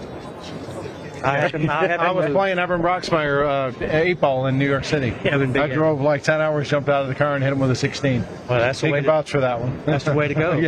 I was playing Evan Broxmeyer 8-ball in New York City. Yeah, I drove like 10 hours, jumped out of the car, and hit him with a 16. Well, that's the way to vouch for that one. That's the way to go.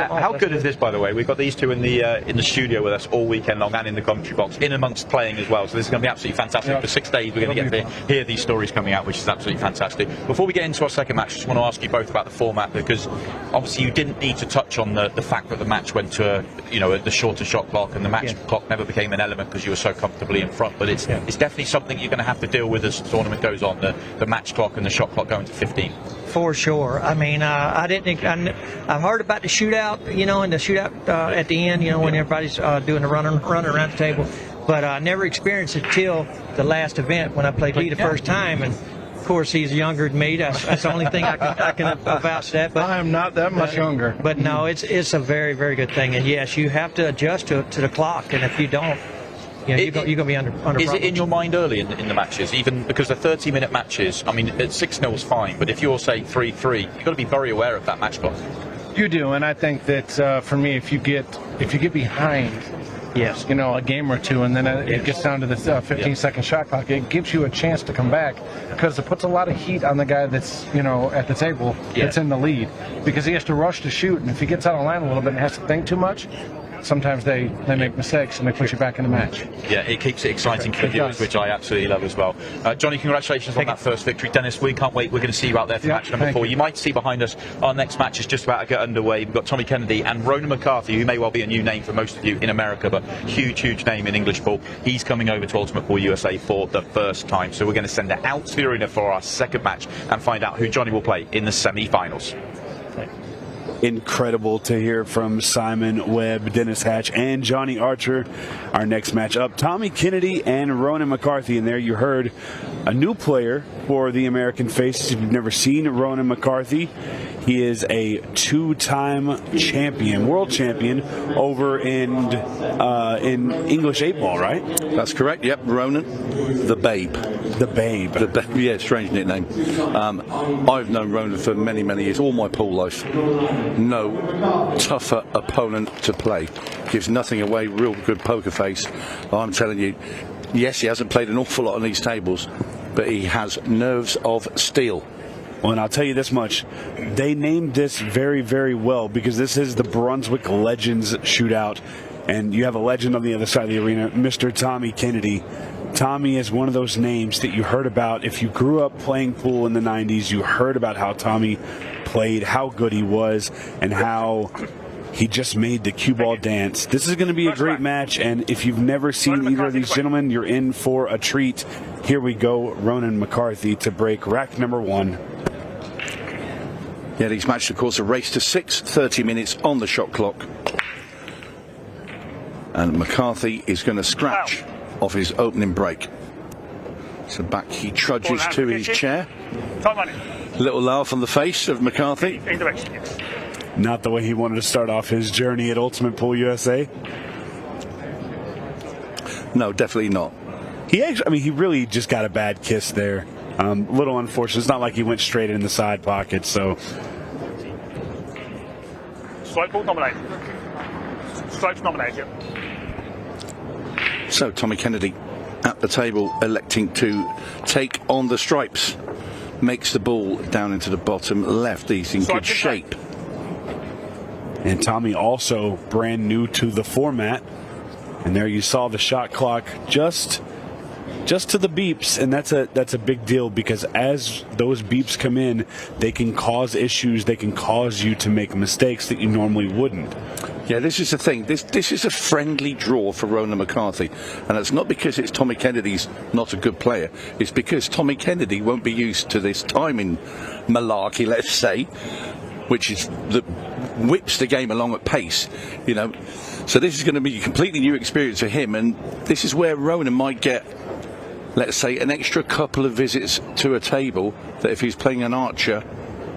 How good is this, by the way? We've got these two in the studio with us all weekend long and in the commentary box, in amongst playing as well. So this is going to be absolutely fantastic. For 6 days, we're going to get to hear these stories coming out, which is absolutely fantastic. Before we get into our second match, I just want to ask you both about the format, because obviously you didn't need to touch on the fact that the match went to the shorter shot clock, and the match clock never became an element because you were so comfortably in front. But it's definitely something you're going to have to deal with as the tournament goes on, the match clock and the shot clock going to 15. For sure. I mean, I've heard about the shootout, and the shootout at the end, when everybody's doing the running around the table. But I never experienced it till the last event when I played Lee the first time. And of course, he's younger than me. That's the only thing I can vouch that. But I am not that much younger. But no, it's a very, very good thing. And yes, you have to adjust to the clock. And if you don't, you're going to be under Is problems. it in your mind early in the matches, even because the 30-minute matches, I mean, at 6-0 is fine, but if you're, say, 3-3, you've got to be very aware of that match clock. You do, and I think that for me, if you get behind, a game or two, and then it gets down to the 15-second shot clock, it gives you a chance to come back, because it puts a lot of heat on the guy that's at the table that's in the lead, because he has to rush to shoot, and if he gets out of line a little bit and has to think too much, sometimes they make mistakes and they put you back in the match. Yeah, it keeps it exciting for viewers, which I absolutely love as well. Johnny, congratulations on that first victory. Dennis, we can't wait. We're going to see you out there for match number 4. You might see behind us our next match is just about to get underway. We've got Tommy Kennedy and Ronan McCarthy, who may well be a new name for most of you in America, but huge name in English ball. He's coming over to Ultimate Pool USA for the first time. So we're going to send it out to the arena for our second match and find out who Johnny will play in the semi-finals. Incredible to hear from Simon Webb, Dennis Hatch, and Johnny Archer. Our next match up, Tommy Kennedy and Ronan McCarthy. And there you heard a new player for the American Faces. If you've never seen Ronan McCarthy, he is a 2-time champion, world champion over in English 8-ball, right? That's correct. Yep, Ronan, the Babe. The Babe. Yeah, strange nickname. I've known Ronan for many years, all my pool life. No tougher opponent to play. Gives nothing away, real good poker face. I'm telling you, yes, he hasn't played an awful lot on these tables, but he has nerves of steel. Well, and I'll tell you this much. They named this very well, because this is the Brunswick Legends Shootout, and you have a legend on the other side of the arena, Mr. Tommy Kennedy. Tommy is one of those names that you heard about. If you grew up playing pool in the 90s, you heard about how Tommy played, how good he was, and how he just made the cue ball dance. This is going to be a great match, and if you've never seen either of these gentlemen, you're in for a treat. Here we go, Ronan McCarthy to break rack number 1. Yeah, these matches, of course, a race to 6, 30 minutes on the shot clock. And McCarthy is going to scratch off his opening break. So back he trudges to his chair. Little laugh on the face of McCarthy. Not the way he wanted to start off his journey at Ultimate Pool USA. No, definitely not. He really just got a bad kiss there. Little unfortunate. It's not like he went straight in the side pocket, so. Strike ball nominated. Strikes nominated. So Tommy Kennedy at the table electing to take on the stripes. Makes the ball down into the bottom left. He's in good shape. And Tommy also brand new to the format. And there you saw the shot clock just to the beeps, and that's a big deal, because as those beeps come in, they can cause issues. They can cause you to make mistakes that you normally wouldn't. Yeah, this is the thing. This is a friendly draw for Ronan McCarthy, and it's not because it's Tommy Kennedy's not a good player. It's because Tommy Kennedy won't be used to this timing malarkey, let's say, which is that whips the game along at pace, you know. So this is going to be a completely new experience for him, and this is where Ronan might get, let's say, an extra couple of visits to a table that if he's playing an archer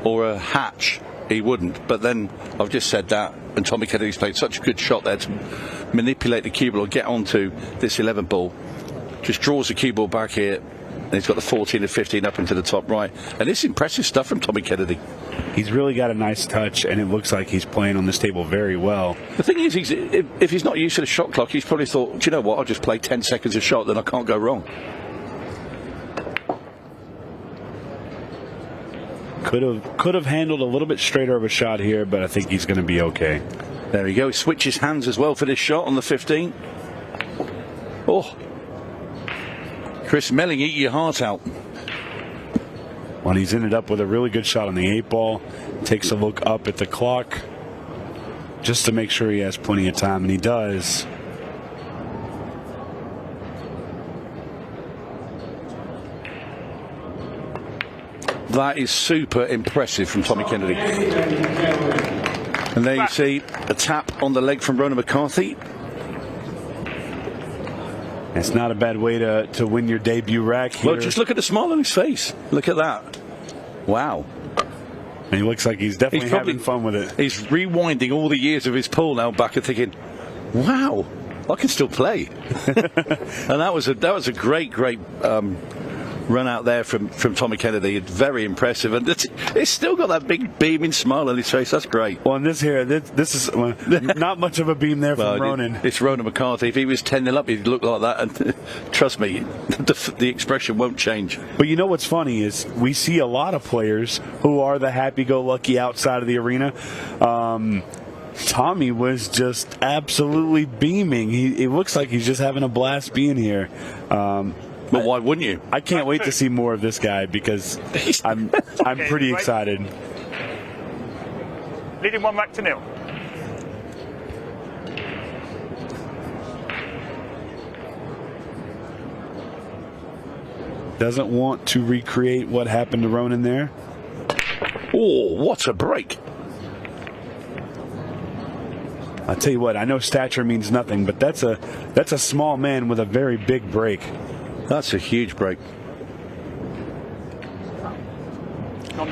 or a hatch, he wouldn't. But then I've just said that, and Tommy Kennedy's played such a good shot there to manipulate the cue ball or get onto this 11 ball. Just draws the cue ball back here, and he's got the 14 and 15 up into the top right. And it's impressive stuff from Tommy Kennedy. He's really got a nice touch, and it looks like he's playing on this table very well. The thing is, if he's not used to the shot clock, he's probably thought, do you know what, I'll just play 10 seconds of shot, then I can't go wrong. Could have handled a little bit straighter of a shot here, but I think he's going to be okay. There we go. He switches hands as well for this shot on the 15. Oh. Chris Melling, eat your heart out. Well, he's ended up with a really good shot on the 8 ball. Takes a look up at the clock just to make sure he has plenty of time, and he does. That is super impressive from Tommy Kennedy. And there you see a tap on the leg from Ronan McCarthy. It's not a bad way to win your debut rack here. Well, just look at the smile on his face. Look at that. Wow. And he looks like he's definitely having fun with it. He's rewinding all the years of his pool now back and thinking, wow, I can still play. And that was a great run out there from Tommy Kennedy. Very impressive, and it's still got that big beaming smile on his face. That's great. Well, and this is not much of a beam there from Ronan. It's Ronan McCarthy. If he was 10-0 up, he'd look like that, and trust me, the expression won't change. But you know what's funny is we see a lot of players who are the happy-go-lucky outside of the arena. Tommy was just absolutely beaming. It looks like he's just having a blast being here. But why wouldn't you? I can't wait to see more of this guy, because I'm pretty excited. Leading 1 rack to 0. Doesn't want to recreate what happened to Ronan there. Oh, what a break. I'll tell you what, I know stature means nothing, but that's a small man with a very big break. That's a huge break.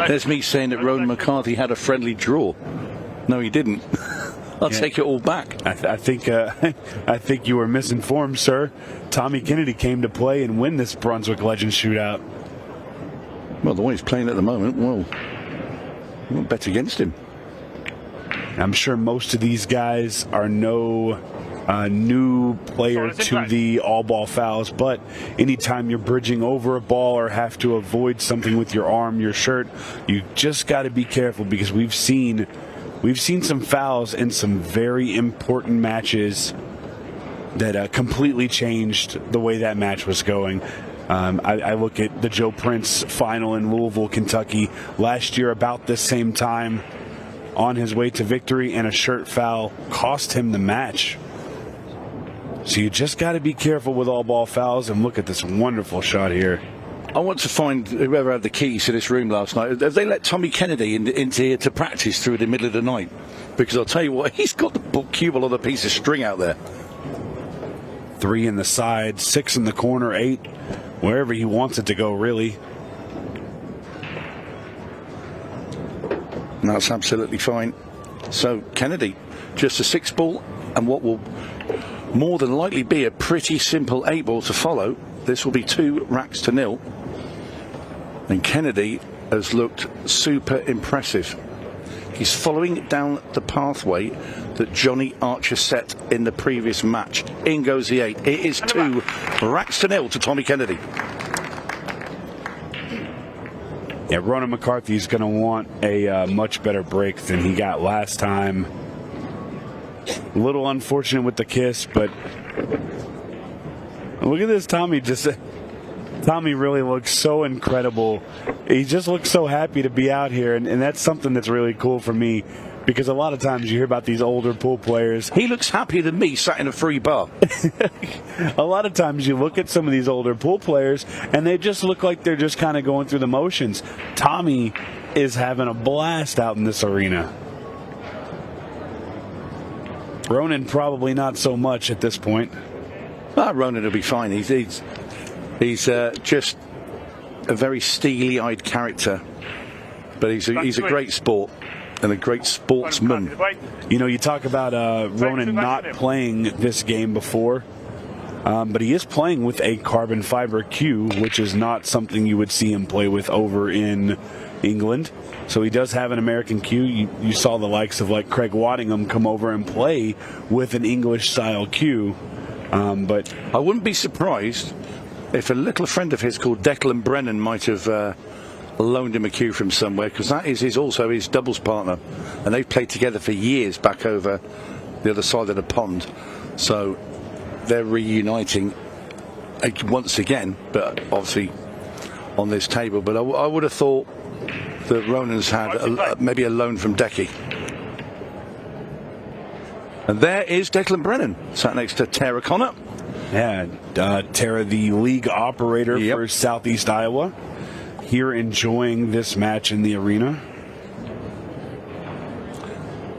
There's me saying that Ronan McCarthy had a friendly draw. No, he didn't. I'll take it all back. I think you were misinformed, sir. Tommy Kennedy came to play and win this Brunswick Legends Shootout. Well, the way he's playing at the moment, well, I won't bet against him. I'm sure most of these guys are no new player to the all-ball fouls, but anytime you're bridging over a ball or have to avoid something with your arm, your shirt, you just got to be careful, because we've seen some fouls in some very important matches that completely changed the way that match was going. I look at the Joe Prince final in Louisville, Kentucky last year about this same time, on his way to victory, and a shirt foul cost him the match. So you just got to be careful with all ball fouls, and look at this wonderful shot here. I want to find whoever had the keys to this room last night. Have they let Tommy Kennedy into here to practice through the middle of the night? Because I'll tell you what, he's got the cue ball on a piece of string out there. 3 in the side, 6 in the corner, 8 wherever he wants it to go, really. And that's absolutely fine. So Kennedy, just a 6-ball, and what will more than likely be a pretty simple 8-ball to follow. This will be 2 racks to 0. And Kennedy has looked super impressive. He's following down the pathway that Johnny Archer set in the previous match. In goes the 8. It is 2 racks to 0 to Tommy Kennedy. Yeah, Ronan McCarthy's going to want a much better break than he got last time. A little unfortunate with the kiss, but look at this Tommy. Tommy really looks so incredible. He just looks so happy to be out here, and that's something that's really cool for me, because a lot of times you hear about these older pool players. He looks happier than me sat in a free bar. A lot of times you look at some of these older pool players, and they just look like they're just kind of going through the motions. Tommy is having a blast out in this arena. Ronan probably not so much at this point. Ronan will be fine. He's just a very steely-eyed character, but he's a great sport and a great sportsman. You know, you talk about Ronan not playing this game before, but he is playing with a carbon fiber cue, which is not something you would see him play with over in England. So he does have an American cue. You saw the likes of like Craig Waddingham come over and play with an English-style cue. But I wouldn't be surprised if a little friend of his called Declan Brennan might have loaned him a cue from somewhere, because that is also his doubles partner, and they've played together for years back over the other side of the pond. So they're reuniting once again, but obviously on this table. But I would have thought that Ronan's had maybe a loan from Decky. And there is Declan Brennan, sat next to Tara Connor. Yeah, Tara, the league operator for Southeast Iowa, here enjoying this match in the arena.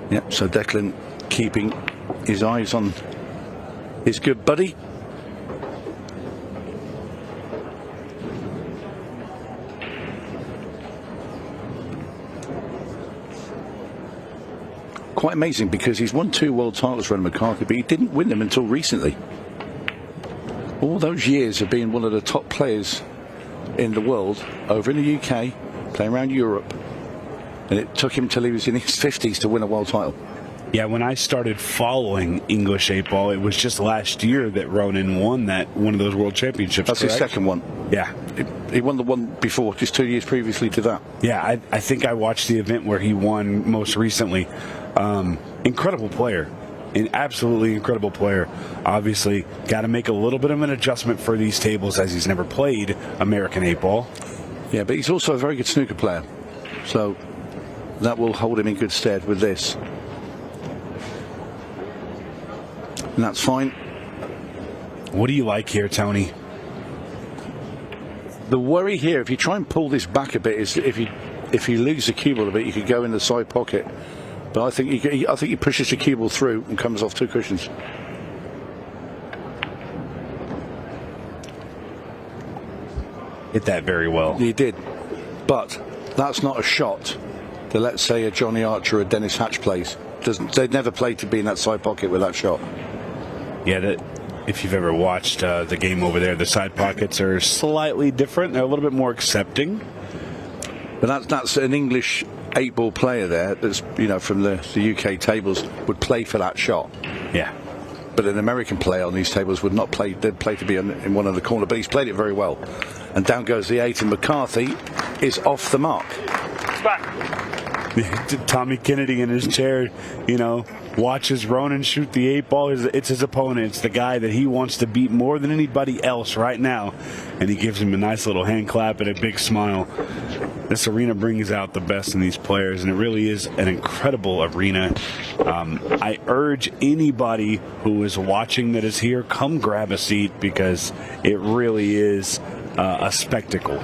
Yep, so Declan keeping his eyes on his good buddy. Quite amazing, because he's won 2 world titles, Ronan McCarthy, but he didn't win them until recently. All those years of being one of the top players in the world over in the UK, playing around Europe, and it took him till he was in his 50s to win a world title. Yeah, when I started following English 8-ball, it was just last year that Ronan won one of those world championships. That's correct? His second one. Yeah. He won the one before, just 2 years previously to that. Yeah, I think I watched the event where he won most recently. Incredible player. An absolutely incredible player. Obviously, got to make a little bit of an adjustment for these tables, as he's never played American 8-ball. Yeah, but he's also a very good snooker player. So that will hold him in good stead with this. And that's fine. What do you like here, Tony? The worry here, if you try and pull this back a bit, is if you lose the cue ball a bit, you could go in the side pocket. But I think he pushes the cue ball through and comes off 2 cushions. Hit that very well. He did. But that's not a shot that, let's say, a Johnny Archer or a Dennis Hatch plays. They'd never played to be in that side pocket with that shot. Yeah, if you've ever watched the game over there, the side pockets are slightly different. They're a little bit more accepting. But that's an English 8-ball player there that's, you know, from the UK tables would play for that shot. Yeah. But an American player on these tables would not play. They'd play to be in one of the corner. But he's played it very well. And down goes the 8, and McCarthy is off the mark. It's back. Tommy Kennedy in his chair, you know, watches Ronan shoot the 8-ball. It's his opponent. It's the guy that he wants to beat more than anybody else right now. And he gives him a nice little hand clap and a big smile. This arena brings out the best in these players, and it really is an incredible arena. I urge anybody who is watching that is here, come grab a seat, because it really is a spectacle.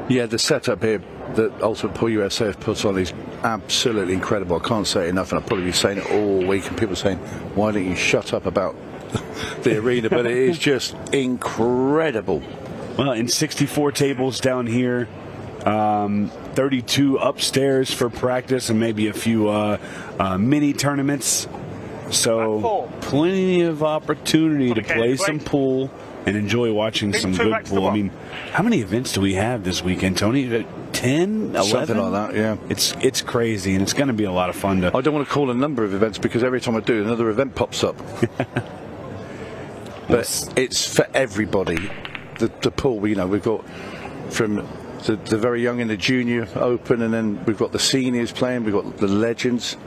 Yeah, the setup here that Ultimate Pool USA have put on is absolutely incredible. I can't say it enough, and I'll probably be saying it all week, and people saying, why don't you shut up about the arena, but it is just incredible. Well, in 64 tables down here, 32 upstairs for practice, and maybe a few mini tournaments. So plenty of opportunity to play some pool and enjoy watching some good pool. I mean, how many events do we have this weekend, Tony? 10, 11? Something like that, yeah. It's crazy, and it's going to be a lot of fun. I don't want to call a number of events because every time I do, another event pops up. But it's for everybody. The pool, you know, we've got from the very young in the junior open, and then we've got the seniors playing, we've got the legends.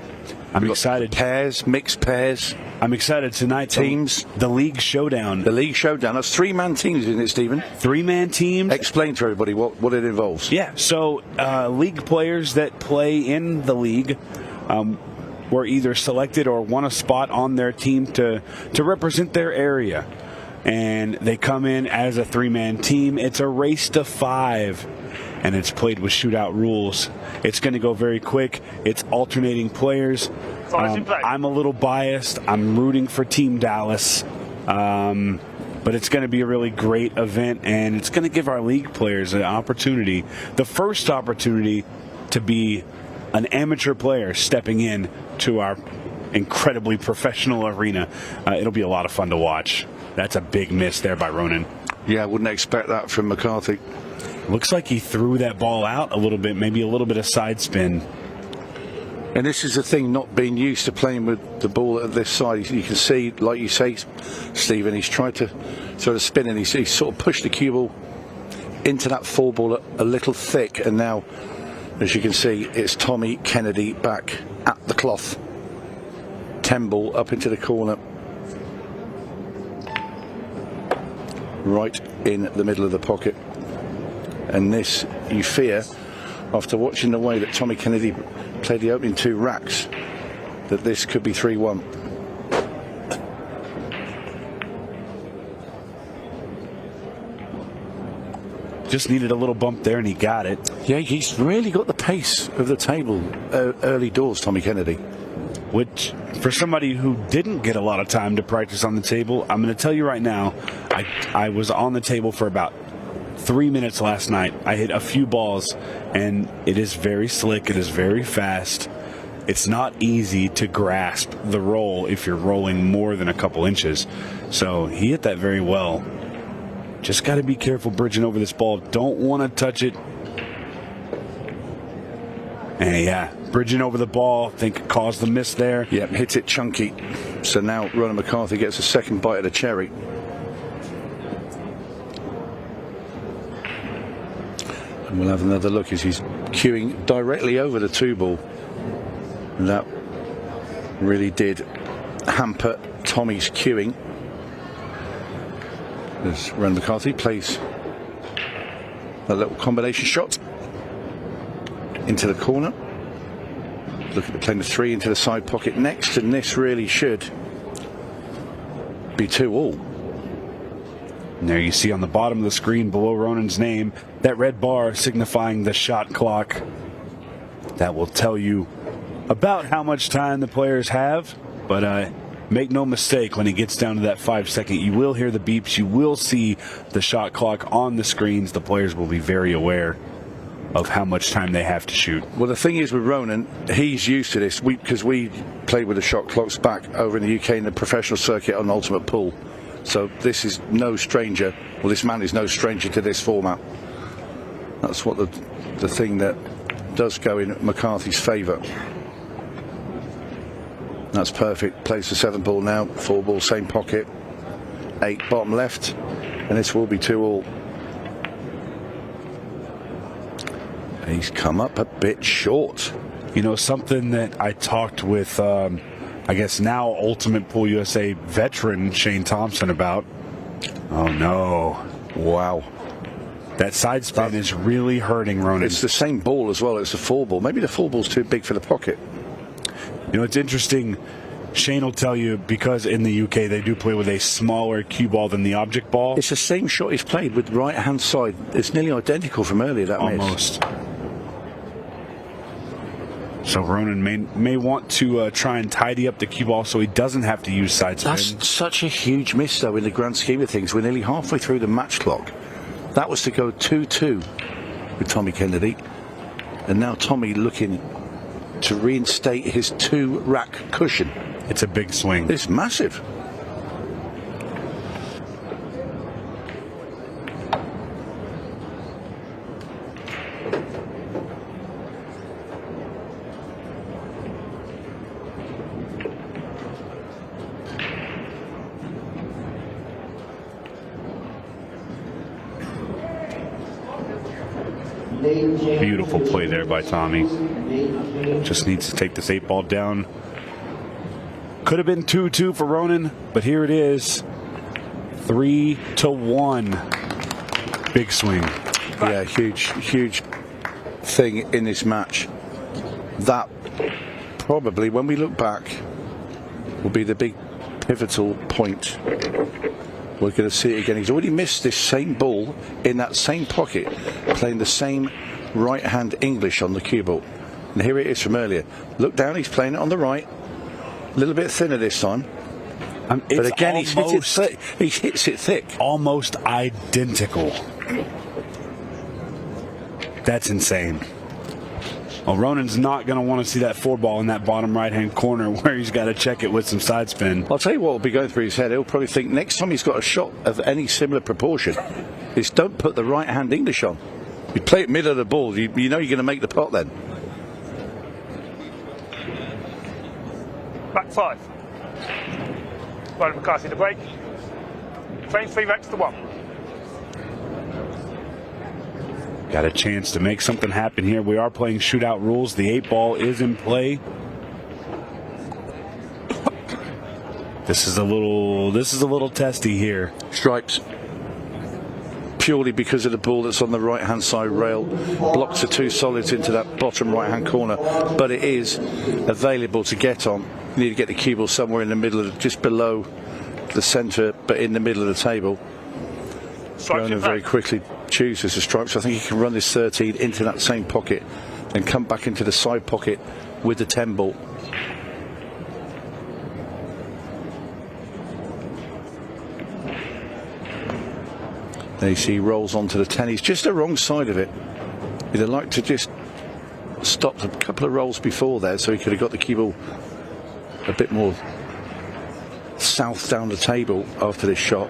I'm excited. Pairs, mixed pairs. I'm excited tonight. Teams. The League Showdown. The League Showdown. That's 3-man teams, isn't it, Stephen? 3-man teams. Explain to everybody what it involves. Yeah, so league players that play in the league were either selected or won a spot on their team to represent their area. And they come in as a 3-man team. It's a race to 5. And it's played with shootout rules. It's going to go very quick. It's alternating players. I'm a little biased. I'm rooting for Team Dallas. But it's going to be a really great event, and it's going to give our league players an opportunity, the first opportunity to be an amateur player stepping in to our incredibly professional arena. It'll be a lot of fun to watch. That's a big miss there by Ronan. Yeah, I wouldn't expect that from McCarthy. Looks like he threw that ball out a little bit, maybe a little bit of side spin. And this is the thing, not being used to playing with the ball at this side. You can see, like you say, Stephen, he's tried to sort of spin, and he's sort of pushed the cue ball into that 4 ball a little thick. And now, as you can see, it's Tommy Kennedy back at the cloth. 10 ball up into the corner. Right in the middle of the pocket. And this, you fear, after watching the way that Tommy Kennedy played the opening 2 racks, that this could be 3-1. Just needed a little bump there, and he got it. Yeah, he's really got the pace of the table early doors, Tommy Kennedy. Which, for somebody who didn't get a lot of time to practice on the table, I'm going to tell you right now, I was on the table for about 3 minutes last night. I hit a few balls, and it is very slick. It is very fast. It's not easy to grasp the roll if you're rolling more than a couple inches. So he hit that very well. Just got to be careful bridging over this ball. Don't want to touch it. And yeah, bridging over the ball, I think it caused the miss there. Yep, hits it chunky. So now Ronan McCarthy gets a second bite of the cherry. And we'll have another look as he's cueing directly over the 2 ball. And that really did hamper Tommy's cueing. As Ronan McCarthy plays a little combination shot into the corner. Look at the playing the 3 into the side pocket next, and this really should be 2-all. And there you see on the bottom of the screen below Ronan's name, that red bar signifying the shot clock. That will tell you about how much time the players have, but make no mistake, when it gets down to that 5-second, you will hear the beeps, you will see the shot clock on the screens. The players will be very aware of how much time they have to shoot. Well, the thing is with Ronan, he's used to this, because we played with the shot clocks back over in the UK in the professional circuit on Ultimate Pool. So this is no stranger, well, this man is no stranger to this format. That's what the thing that does go in McCarthy's favour. That's perfect. Plays the 7 ball now, 4 ball, same pocket, 8 bottom left, and this will be 2-all. He's come up a bit short. You know, something that I talked with, I guess now Ultimate Pool USA veteran Shane Thompson about. Oh no. Wow. That side spin is really hurting Ronan. It's the same ball as well. It's a 4 ball. Maybe the 4 ball's too big for the pocket. You know, it's interesting. Shane will tell you, because in the UK they do play with a smaller cue ball than the object ball. It's the same shot he's played with the right hand side. It's nearly identical from earlier, that almost miss. So Ronan may want to try and tidy up the cue ball so he doesn't have to use side spin. That's such a huge miss, though, in the grand scheme of things. We're nearly halfway through the match clock. That was to go 2-2 with Tommy Kennedy. And now Tommy looking to reinstate his 2-rack cushion. It's a big swing. It's massive. Beautiful play there by Tommy. Just needs to take this 8-ball down. Could have been 2-2 for Ronan, but here it is. 3-1. Big swing. Yeah, huge thing in this match. That probably, when we look back, will be the big pivotal point. We're going to see it again. He's already missed this same ball in that same pocket, playing the same right-hand English on the cue ball. And here it is from earlier. Look down, he's playing it on the right. A little bit thinner this time. But again, he hits it thick. Almost identical. That's insane. Well, Ronan's not going to want to see that 4-ball in that bottom right-hand corner where he's got to check it with some side spin. I'll tell you what will be going through his head. He'll probably think next time he's got a shot of any similar proportion is don't put the right-hand English on. You play it middle of the ball, you know you're going to make the pot then. Back 5. Ronan McCarthy to break. Frame 3 racks to 1. Got a chance to make something happen here. We are playing shootout rules. The 8-ball is in play. This is a little testy here. Stripes. Purely because of the ball that's on the right hand side rail. Blocks the 2 solids into that bottom right hand corner. But it is available to get on. You need to get the cue ball somewhere in the middle, just below the centre, but in the middle of the table. Ronan very quickly chooses the strike, so I think he can run this 13 into that same pocket and come back into the side pocket with the 10 ball. There you see he rolls onto the 10. He's just the wrong side of it. He'd have liked to just stop a couple of rolls before there so he could have got the cue ball a bit more south down the table after this shot.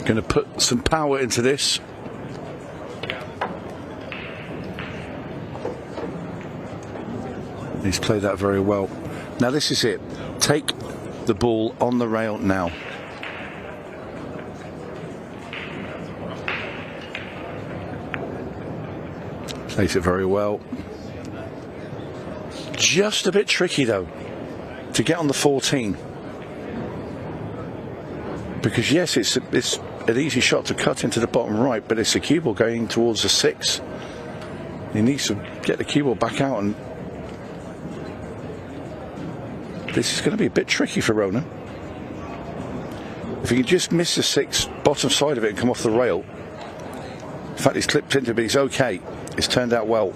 Going to put some power into this. He's played that very well. Now this is it. Take the ball on the rail now. Plays it very well. Just a bit tricky though to get on the 14. Because yes, it's an easy shot to cut into the bottom right, but it's a cue ball going towards the 6. He needs to get the cue ball back out, and this is going to be a bit tricky for Ronan. If he can just miss the 6 bottom side of it and come off the rail. In fact, he's clipped into it, but he's okay. It's turned out well.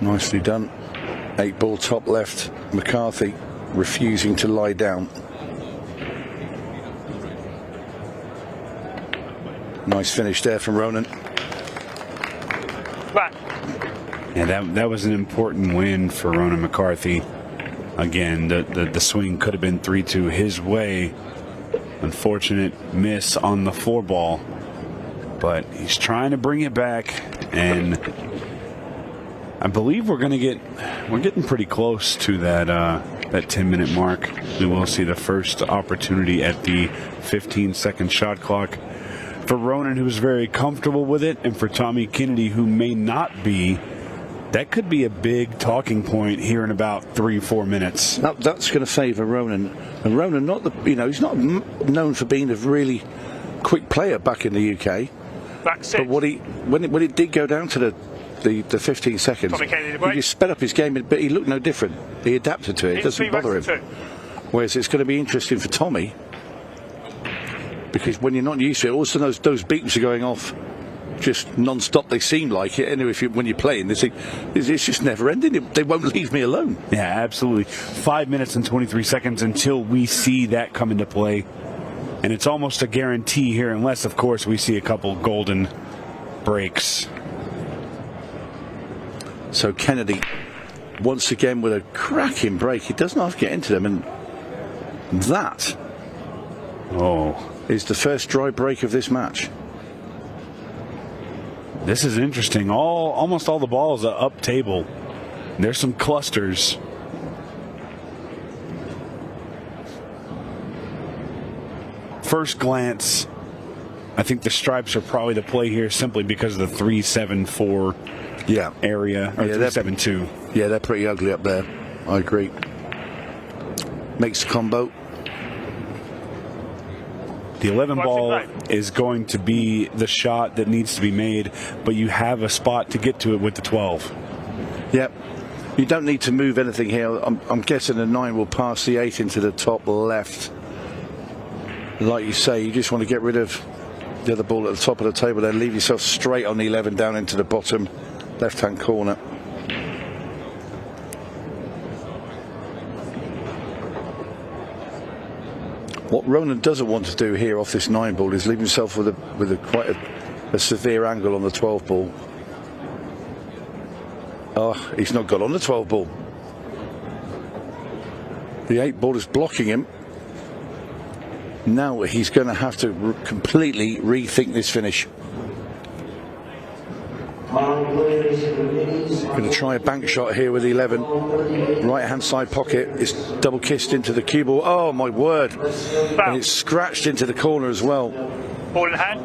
Nicely done. 8-ball top left. McCarthy refusing to lie down. Nice finish there from Ronan. Back. Yeah, that was an important win for Ronan McCarthy. Again, the swing could have been 3-2 his way. Unfortunate miss on the 4-ball, but he's trying to bring it back, and I believe we're getting pretty close to that 10-minute mark. We will see the first opportunity at the 15-second shot clock for Ronan, who's very comfortable with it, and for Tommy Kennedy, who may not be. That could be a big talking point here in about 3-4 minutes. That's going to favour Ronan. And Ronan, he's not known for being a really quick player back in the UK. Back 6. But when it did go down to the 15 seconds, Tommy Kennedy to break. he just sped up his game, but he looked no different. He adapted to it. It doesn't bother him. 2. Whereas it's going to be interesting for Tommy, because when you're not used to it, also those beeps are going off just non-stop. They seem like it. Anyway, when you're playing, it's just never ending. They won't leave me alone. Yeah, absolutely. 5 minutes and 23 seconds until we see that come into play. And it's almost a guarantee here, unless, of course, we see a couple golden breaks. So Kennedy, once again with a cracking break, he doesn't have to get into them, and that is the first dry break of this match. This is interesting. Almost all the balls are up table. There's some clusters. First glance, I think the stripes are probably the play here simply because of the 3-7-4 area, or 3-7-2. Yeah, they're pretty ugly up there. I agree. Makes the combo. The 11 ball is going to be the shot that needs to be made, but you have a spot to get to it with the 12. Yep. You don't need to move anything here. I'm guessing the 9 will pass the 8 into the top left. Like you say, you just want to get rid of the other ball at the top of the table, then leave yourself straight on the 11 down into the bottom left-hand corner. What Ronan doesn't want to do here off this 9 ball is leave himself with quite a severe angle on the 12 ball. Oh, he's not got on the 12 ball. The 8 ball is blocking him. Now he's going to have to completely rethink this finish. Going to try a bank shot here with the 11. Right hand side pocket. It's double kissed into the cue ball. Oh my word. And it's scratched into the corner as well. Ball in hand.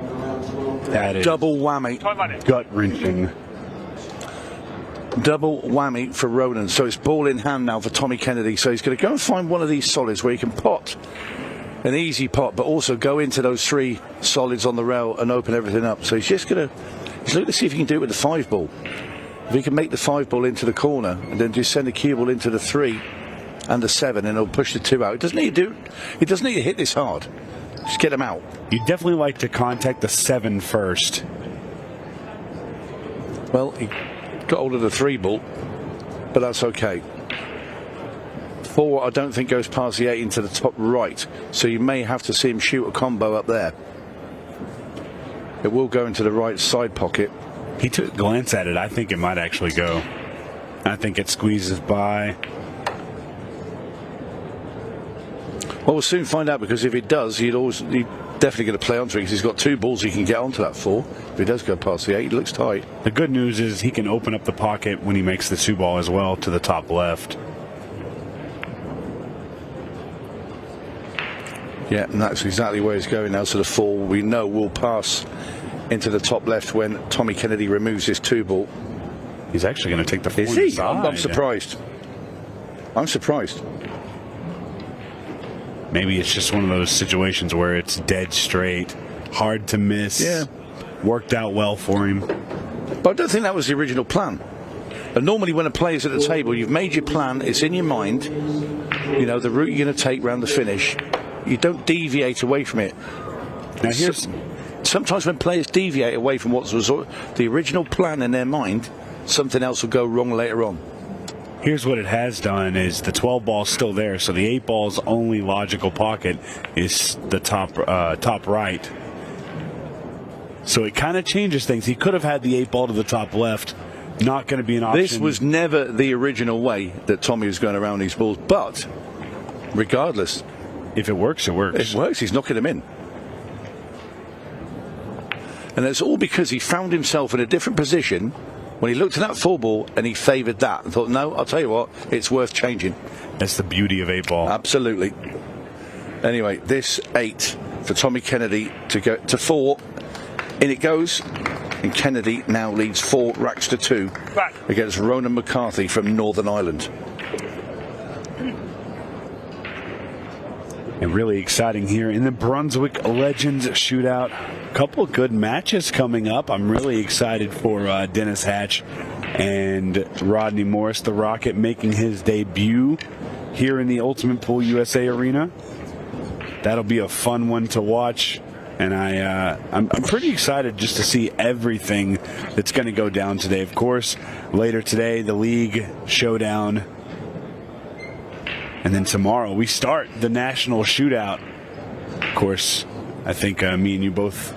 That is double whammy. Gut wrenching. Double whammy for Ronan. So it's ball in hand now for Tommy Kennedy. So he's going to go and find one of these solids where he can pot an easy pot, but also go into those 3 solids on the rail and open everything up. So he's just going to look to see if he can do it with the 5 ball. If he can make the 5 ball into the corner and then just send the cue ball into the 3 and the 7, and he'll push the 2 out. He doesn't need to hit this hard. Just get them out. You definitely like to contact the 7 first. Well, he got hold of the 3 ball, but that's okay. 4, I don't think, goes past the 8 into the top right, so you may have to see him shoot a combo up there. It will go into the right side pocket. He took a glance at it. I think it might actually go. I think it squeezes by. Well, we'll soon find out, because if it does, he's definitely going to play onto it, because he's got 2 balls he can get onto that 4. If he does go past the 8, it looks tight. The good news is he can open up the pocket when he makes the 2 ball as well to the top left. Yeah, and that's exactly where he's going now. So the 4 we know will pass into the top left when Tommy Kennedy removes his 2 ball. He's actually going to take the 4 Is he? I'm surprised. I'm surprised. Maybe it's just one of those situations where it's dead straight, hard to miss. Yeah. Worked out well for him. But I don't think that was the original plan. And normally when a player's at the table, you've made your plan, it's in your mind, you know, the route you're going to take round the finish. You don't deviate away from it. Now here's sometimes when players deviate away from what was the original plan in their mind, something else will go wrong later on. Here's what it has done is the 12 ball's still there, so the 8 ball's only logical pocket is the top right. So it kind of changes things. He could have had the 8 ball to the top left. Not going to be an option. This was never the original way that Tommy was going around these balls, but regardless, if it works, it works. It works. He's knocking them in. And it's all because he found himself in a different position when he looked at that 4 ball and he favoured that and thought, no, I'll tell you what, it's worth changing. That's the beauty of 8 ball. Absolutely. Anyway, this 8 for Tommy Kennedy to go to 4. In it goes. And Kennedy now leads 4 racks to 2 against Ronan McCarthy from Northern Ireland. And really exciting here in the Brunswick Legends Shootout. A couple of good matches coming up. I'm really excited for Dennis Hatch and Rodney Morris, the Rocket, making his debut here in the Ultimate Pool USA Arena. That'll be a fun one to watch. And I'm pretty excited just to see everything that's going to go down today. Of course, later today, the League Showdown. And then tomorrow, we start the National Shootout. Of course, I think me and you both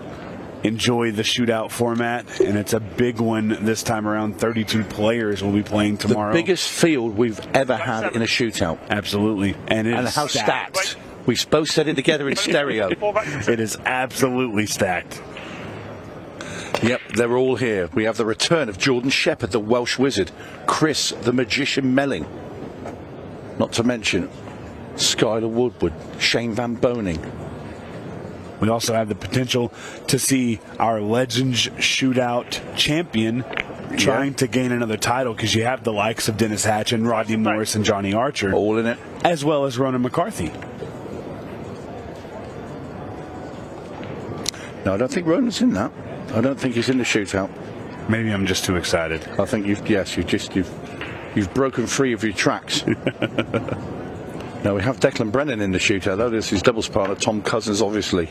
enjoy the shootout format, and it's a big one this time around. 32 players will be playing tomorrow. The biggest field we've ever had in a shootout. Absolutely. And how stacked. We both said it together in stereo. It is absolutely stacked. Yep, they're all here. We have the return of Jordan Shepherd, the Welsh Wizard, Chris, the Magician Melling, not to mention Skylar Woodward, Shane Van Boning. We also have the potential to see our Legends Shootout champion trying to gain another title, because you have the likes of Dennis Hatch and Rodney Morris and Johnny Archer. All in it. As well as Ronan McCarthy. No, I don't think Ronan's in that. I don't think he's in the shootout. Maybe I'm just too excited. I think you've broken free of your tracks. Now we have Declan Brennan in the shootout, though. This is doubles partner Tom Cousins, obviously.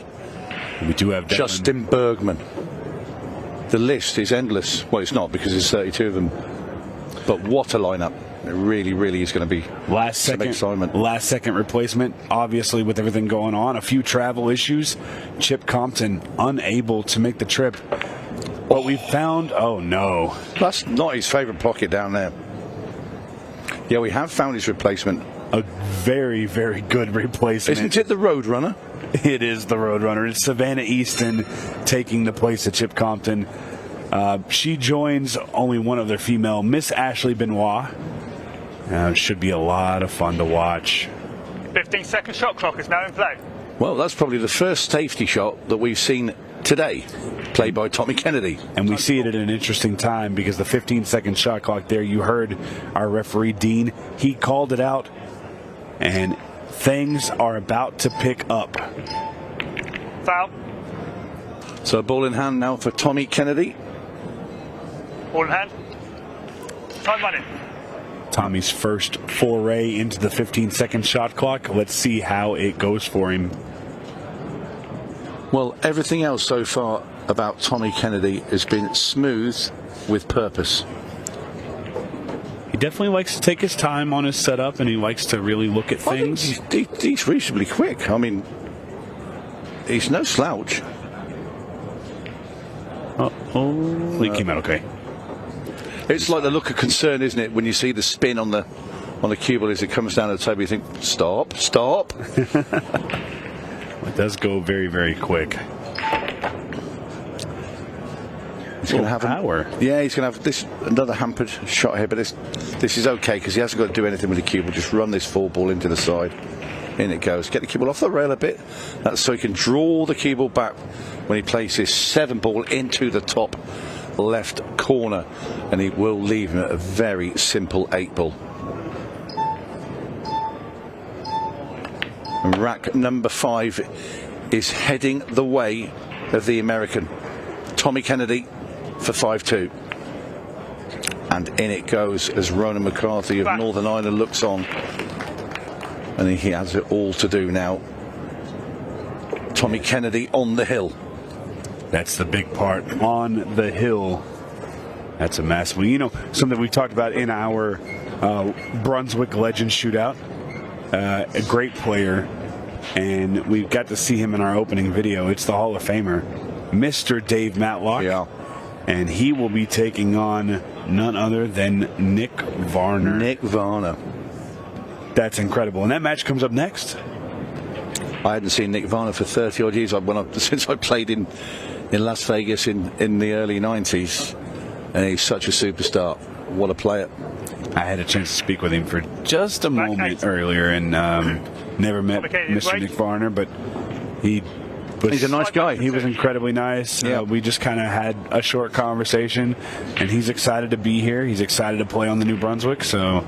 We do have Declan. Justin Bergman. The list is endless. Well, it's not, because there's 32 of them. But what a lineup! It really, really is going to be some excitement. Last second replacement, obviously, with everything going on. A few travel issues. Chip Compton unable to make the trip. But we found, oh no, that's not his favourite pocket down there. Yeah, we have found his replacement. A very, very good replacement. Isn't it the Roadrunner? It is the Roadrunner. It's Savannah Easton taking the place of Chip Compton. She joins only one other female, Miss Ashley Benoit. It should be a lot of fun to watch. 15-second shot clock is now in play. Well, that's probably the first safety shot that we've seen today, played by Tommy Kennedy. And we see it at an interesting time, because the 15-second shot clock there, you heard our referee, Dean, he called it out, and things are about to pick up. Foul. So ball in hand now for Tommy Kennedy. Ball in hand. Time running. Tommy's first foray into the 15-second shot clock. Let's see how it goes for him. Well, everything else so far about Tommy Kennedy has been smooth with purpose. He definitely likes to take his time on his setup, and he likes to really look at things. He's reasonably quick. I mean, he's no slouch. He came out okay. It's like the look of concern, isn't it, when you see the spin on the cue ball as it comes down the table. You think, stop. It does go very, very quick. He's going to have power. Yeah, he's going to have another hampered shot here, but this is okay, because he hasn't got to do anything with the cue ball. Just run this four ball into the side. In it goes. Get the cue ball off the rail a bit. That's so he can draw the cue ball back when he places 7 ball into the top left corner, and he will leave him at a very simple 8 ball. And rack number 5 is heading the way of the American Tommy Kennedy for 5-2, and in it goes as Ronan McCarthy of Northern Ireland looks on, and he has it all to do now. Tommy Kennedy on the hill. That's the big part, on the hill. That's a massive. You know, something we talked about in our Brunswick Legends Shootout. A great player, and we've got to see him in our opening video. It's the Hall of Famer, Mr. Dave Matlock. Yeah. And he will be taking on none other than Nick Varner. Nick Varner. That's incredible. And that match comes up next. I hadn't seen Nick Varner for 30 odd years since I played in Las Vegas in the early 90s, and he's such a superstar. What a player. I had a chance to speak with him for just a moment earlier, and never met Mr. Nick Varner, but he's a nice guy. He was incredibly nice. Yeah. We just kind of had a short conversation, and he's excited to be here. He's excited to play on the New Brunswick, so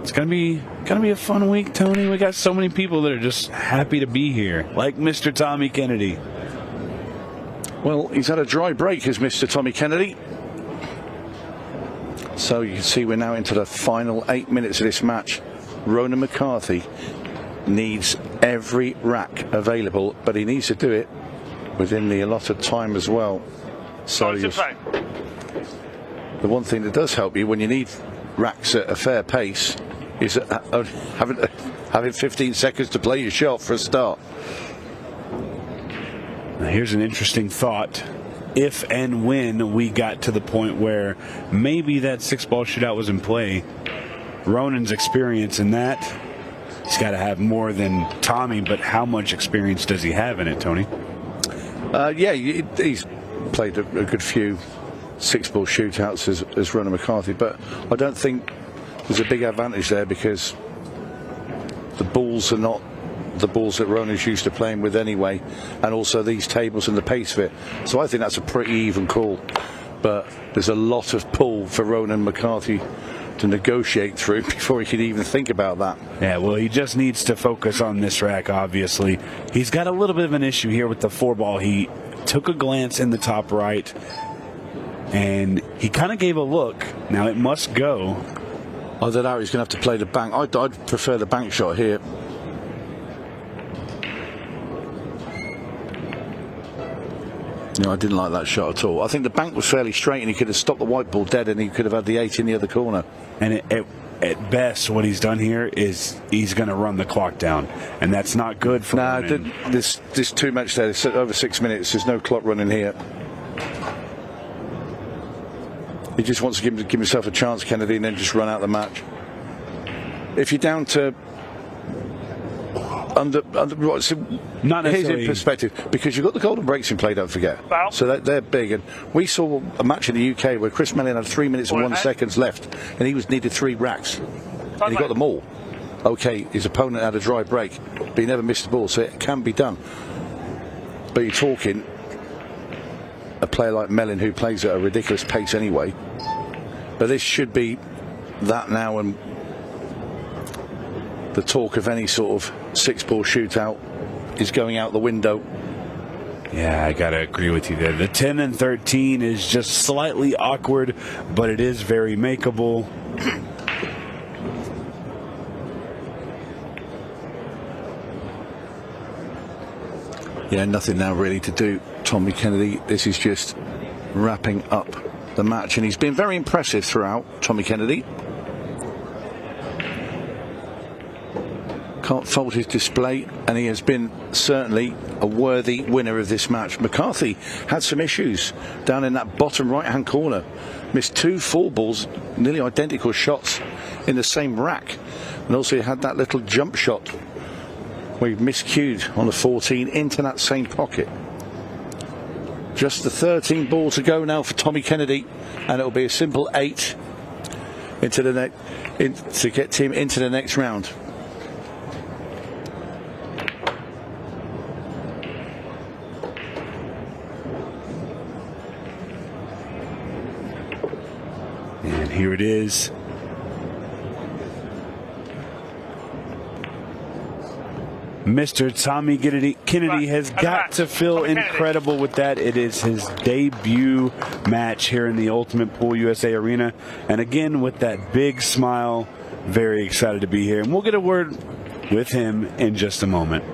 it's gonna be Gonna be a fun week, Tony. We got so many people that are just happy to be here, like Mr. Tommy Kennedy. Well, he's had a dry break, has Mr. Tommy Kennedy. So you can see we're now into the final 8 minutes of this match. Ronan McCarthy needs every rack available, but he needs to do it within the allotted time as well. So the one thing that does help you when you need racks at a fair pace is having 15 seconds to play your shot for a start. Now here's an interesting thought. If and when we got to the point where maybe that 6-ball shootout was in play, Ronan's experience in that, he's got to have more than Tommy, but how much experience does he have in it, Tony? Yeah, he's played a good few 6-ball shootouts as Ronan McCarthy, but I don't think there's a big advantage there because the balls are not the balls that Ronan's used to playing with anyway, and also these tables and the pace of it. So I think that's a pretty even call, but there's a lot of pull for Ronan McCarthy to negotiate through before he can even think about that. Yeah, well, he just needs to focus on this rack, obviously. He's got a little bit of an issue here with the 4-ball. He took a glance in the top right, and he kind of gave a look. Now it must go. I don't know, he's going to have to play the bank. I'd prefer the bank shot here. No, I didn't like that shot at all. I think the bank was fairly straight and he could have stopped the white ball dead and he could have had the 8 in the other corner. And at best, what he's done here is he's going to run the clock down, and that's not good for him. There's too much there. It's over 6 minutes. There's no clock running here. He just wants to give himself a chance, Kennedy, and then just run out the match. If you're down to under not necessarily. Here's in perspective, because you've got the golden breaks in play, don't forget. So they're big, and we saw a match in the UK where Chris Mellon had 3 minutes and 1 second left, and he needed 3 racks, and he got them all. Okay, his opponent had a dry break, but he never missed the ball, so it can be done. But you're talking a player like Mellon who plays at a ridiculous pace anyway. But this should be that now, and the talk of any sort of 6-ball shootout is going out the window. Yeah, I gotta agree with you there. The 10 and 13 is just slightly awkward, but it is very makeable. Yeah, nothing now really to do, Tommy Kennedy. This is just wrapping up the match, and he's been very impressive throughout, Tommy Kennedy. Can't fault his display, and he has been certainly a worthy winner of this match. McCarthy had some issues down in that bottom right hand corner, missed 2 4-balls, nearly identical shots in the same rack, and also he had that little jump shot where he miscued on the 14 into that same pocket. Just the 13 ball to go now for Tommy Kennedy, and it'll be a simple 8 into the to get him into the next round. And here it is. Mr. Tommy Kennedy has got to feel incredible with that. It is his debut match here in the Ultimate Pool USA Arena. And again, with that big smile, very excited to be here. And we'll get a word with him in just a moment.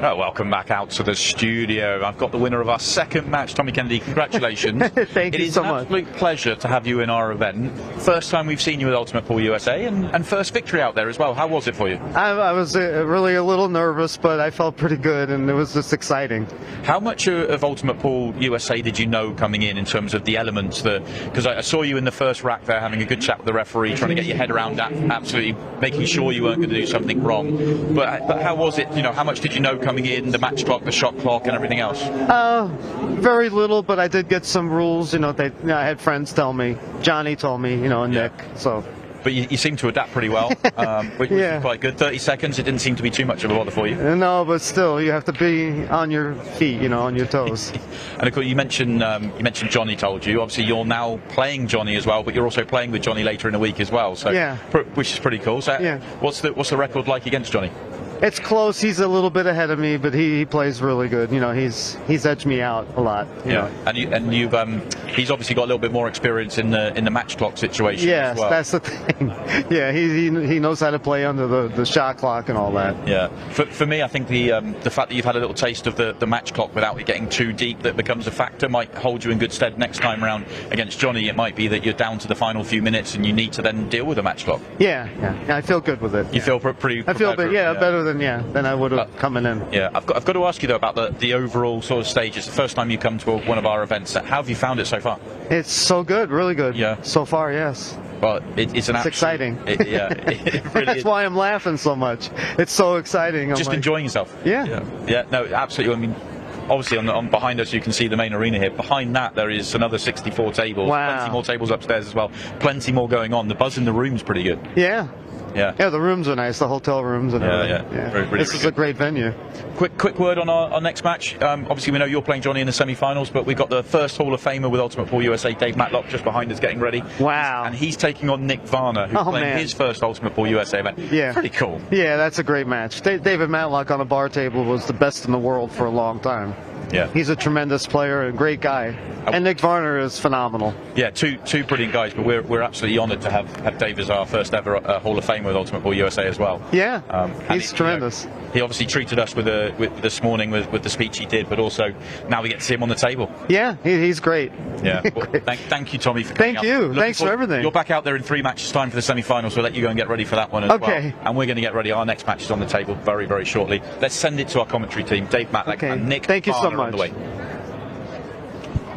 Oh, welcome back out to the studio. I've got the winner of our second match, Tommy Kennedy. Congratulations. Thank you so much. It is an absolute pleasure to have you in our event. First time we've seen you with Ultimate Pool USA, and first victory out there as well. How was it for you? I was really a little nervous, but I felt pretty good, and it was just exciting. How much of Ultimate Pool USA did you know coming in terms of the elements? Because I saw you in the first rack there having a good chat with the referee, trying to get your head around that, absolutely making sure you weren't going to do something wrong. But how was it? How much did you know coming in, the match clock, the shot clock, and everything else? Very little, but I did get some rules. I had friends tell me. Johnny told me, and Nick. So. But you seem to adapt pretty well, which is quite good. 30 seconds, it didn't seem to be too much of a bother for you. No, but still, you have to be on your feet, on your toes. And of course, you mentioned Johnny told you. Obviously, you're now playing Johnny as well, but you're also playing with Johnny later in the week as well. So, which is pretty cool. So, what's the record like against Johnny? It's close. He's a little bit ahead of me, but he plays really good. He's edged me out a lot. And you've he's obviously got a little bit more experience in the match clock situation. Yes, as well. That's the thing. Yeah, he knows how to play under the shot clock and all that. Yeah. For me, I think the fact that you've had a little taste of the match clock without it getting too deep that becomes a factor might hold you in good stead next time around against Johnny. It might be that you're down to the final few minutes and you need to then deal with the match clock. Yeah. I feel good with it. You feel pretty. I feel better than I would have coming in. Yeah, I've got to ask you though about the overall sort of stage. It's the first time you come to one of our events. How have you found it so far? It's so good, really good. Yeah. So far, yes. Well, it's exciting. It really That's why I'm laughing so much. It's so exciting. Just enjoying yourself. Yeah. No, absolutely. I mean, obviously on behind us you can see the main arena here. Behind that there is another 64 tables. Wow. Plenty more tables upstairs as well. Plenty more going on. The buzz in the room's pretty good. Yeah. Yeah, the rooms are nice. The hotel rooms and everything. Really this is a great venue. Quick word on our next match. Obviously, we know you're playing Johnny in the semi-finals, but we've got the first Hall of Famer with Ultimate Pool USA, Dave Matlock, just behind us getting ready. Wow. And he's taking on Nick Varner, who's playing his first Ultimate Pool USA event. Yeah. Pretty cool. Yeah, that's a great match. David Matlock on a bar table was the best in the world for a long time. Yeah. He's a tremendous player and a great guy. And Nick Varner is phenomenal. Yeah, two brilliant guys, but we're absolutely honoured to have Dave as our first ever Hall of Fame with Ultimate Pool USA as well. Yeah, he's tremendous. He obviously treated us with this morning with the speech he did, but also now we get to see him on the table. Yeah, he's great. Yeah, well, thank you, Tommy, for coming Thank you. Thanks for everything. You're back out there in 3 matches time for the semi-finals. We'll let you go and get ready for that one as well. And we're going to get ready. Our next match is on the table very, very shortly. Let's send it to our commentary team, Dave Matlock and Nick Thank you so much. On the way.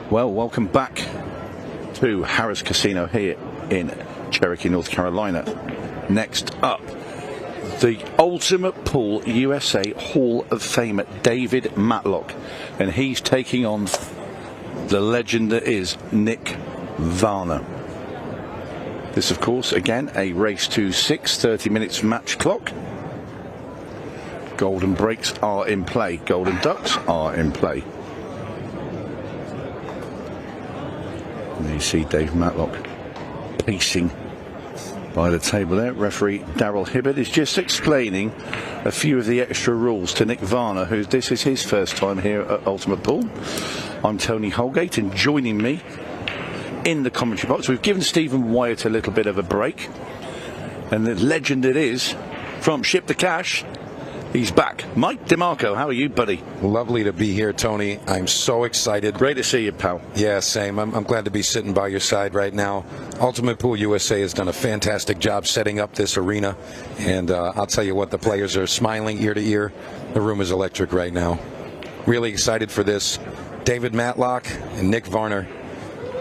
Well, welcome back to Harrah's Casino here in Cherokee, North Carolina. Next up, the Ultimate Pool USA Hall of Famer, David Matlock. And he's taking on the legend that is Nick Varner. This, of course, again, a race to 6, 30 minutes match clock. Golden breaks are in play. Golden ducks are in play. And you see Dave Matlock pacing by the table there. Referee Daryl Hibbert is just explaining a few of the extra rules to Nick Varner, who this is his first time here at Ultimate Pool. I'm Tony Holgate, and joining me in the commentary box, we've given Stephen Wyatt a little bit of a break, and the legend it is from Ship to Cash. He's back. Mike DeMarco, how are you, buddy? Lovely to be here, Tony. I'm so excited. Great to see you, pal. Yeah, same. I'm glad to be sitting by your side right now. Ultimate Pool USA has done a fantastic job setting up this arena, and I'll tell you what, the players are smiling ear to ear. The room is electric right now. Really excited for this. David Matlock and Nick Varner.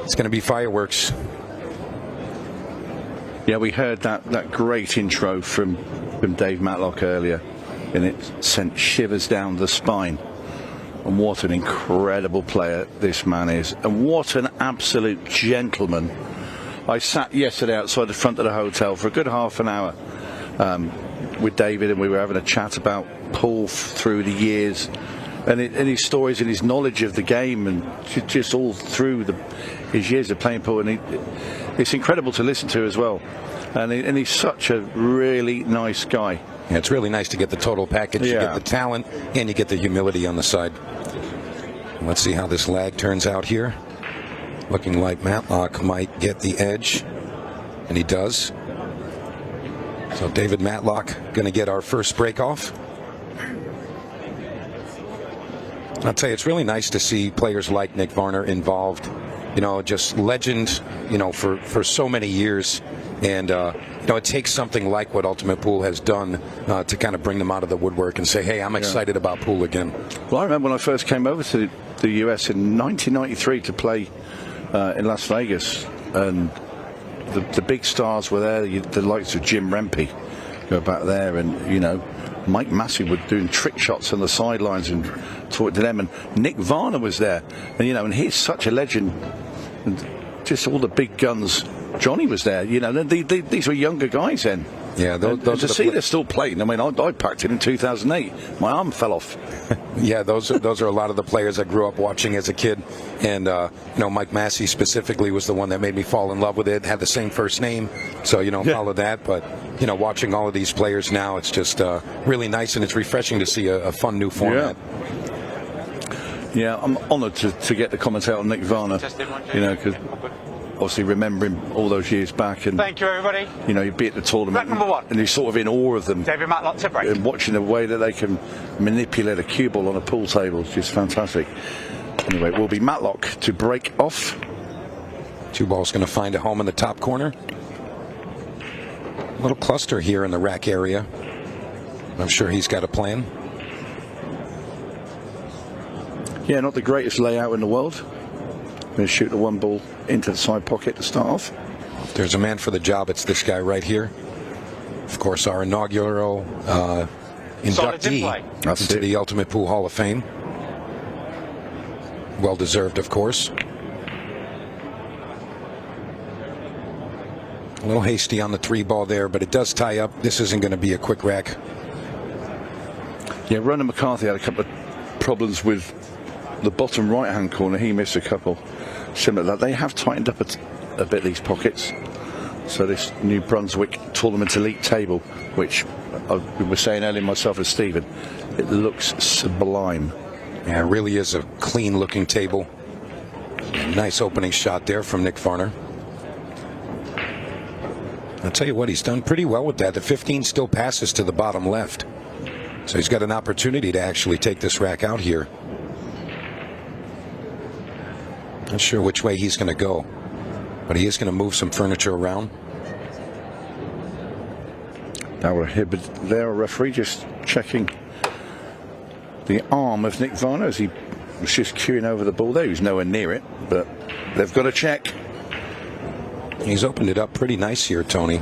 It's going to be fireworks. Yeah, we heard that great intro from Dave Matlock earlier, and it sent shivers down the spine. And what an incredible player this man is, and what an absolute gentleman. I sat yesterday outside the front of the hotel for a good half an hour with David, and we were having a chat about pool through the years, and his stories and his knowledge of the game, and just all through his years of playing pool. And it's incredible to listen to as well. And he's such a really nice guy. Yeah, it's really nice to get the total package. You get the talent and you get the humility on the side. Let's see how this lag turns out here. Looking like Matlock might get the edge, and he does. So David Matlock going to get our first break off. I'll tell you, it's really nice to see players like Nick Varner involved. You know, just legend, you know, for so many years. And, you know, it takes something like what Ultimate Pool has done to kind of bring them out of the woodwork and say, hey, I'm excited about pool again. Well, I remember when I first came over to the US in 1993 to play in Las Vegas, and the big stars were there, the likes of Jim Rempe go back there, and, you know, Mike Massey were doing trick shots on the sidelines and talking to them, and Nick Varner was there, and, you know, and he's such a legend, and just all the big guns. Johnny was there, you know. These were younger guys then. Yeah, those to see they're still playing. I mean, I packed it in 2008. My arm fell off. Yeah, those are a lot of the players I grew up watching as a kid, and you know, Mike Massey specifically was the one that made me fall in love with it. Had the same first name, so you know, followed that. But you know, watching all of these players now, it's just really nice, and it's refreshing to see a fun new format. Yeah, I'm honoured to get the commentator on Nick Varner. You know, because obviously remember him all those years back, and Thank you, everybody. you know, he'd be at the tournament, Number 1. and he's sort of in awe of them. David Matlock to break. And watching the way that they can manipulate a cue ball on a pool table is just fantastic. Anyway, it will be Matlock to break off. Two balls going to find a home in the top corner. A little cluster here in the rack area. I'm sure he's got a plan. Yeah, not the greatest layout in the world. Going to shoot the one ball into the side pocket to start off. If there's a man for the job, it's this guy right here. Of course, our inaugural inductee into the Ultimate Pool Hall of Fame. Well deserved, of course. A little hasty on the 3-ball there, but it does tie up. This isn't going to be a quick rack. Yeah, Ronan McCarthy had a couple of problems with the bottom right-hand corner. He missed a couple similar to that. They have tightened up a bit these pockets. So this new Brunswick Tournament Elite table, which we were saying earlier, myself and Stephen, it looks sublime. Yeah, it really is a clean-looking table. Nice opening shot there from Nick Varner. I'll tell you what, he's done pretty well with that. The 15 still passes to the bottom left. So he's got an opportunity to actually take this rack out here. Not sure which way he's going to go, but he is going to move some furniture around. Now we're here, but there, a referee just checking the arm of Nick Varner as he was just cueing over the ball there. He was nowhere near it, but they've got to check. He's opened it up pretty nice here, Tony.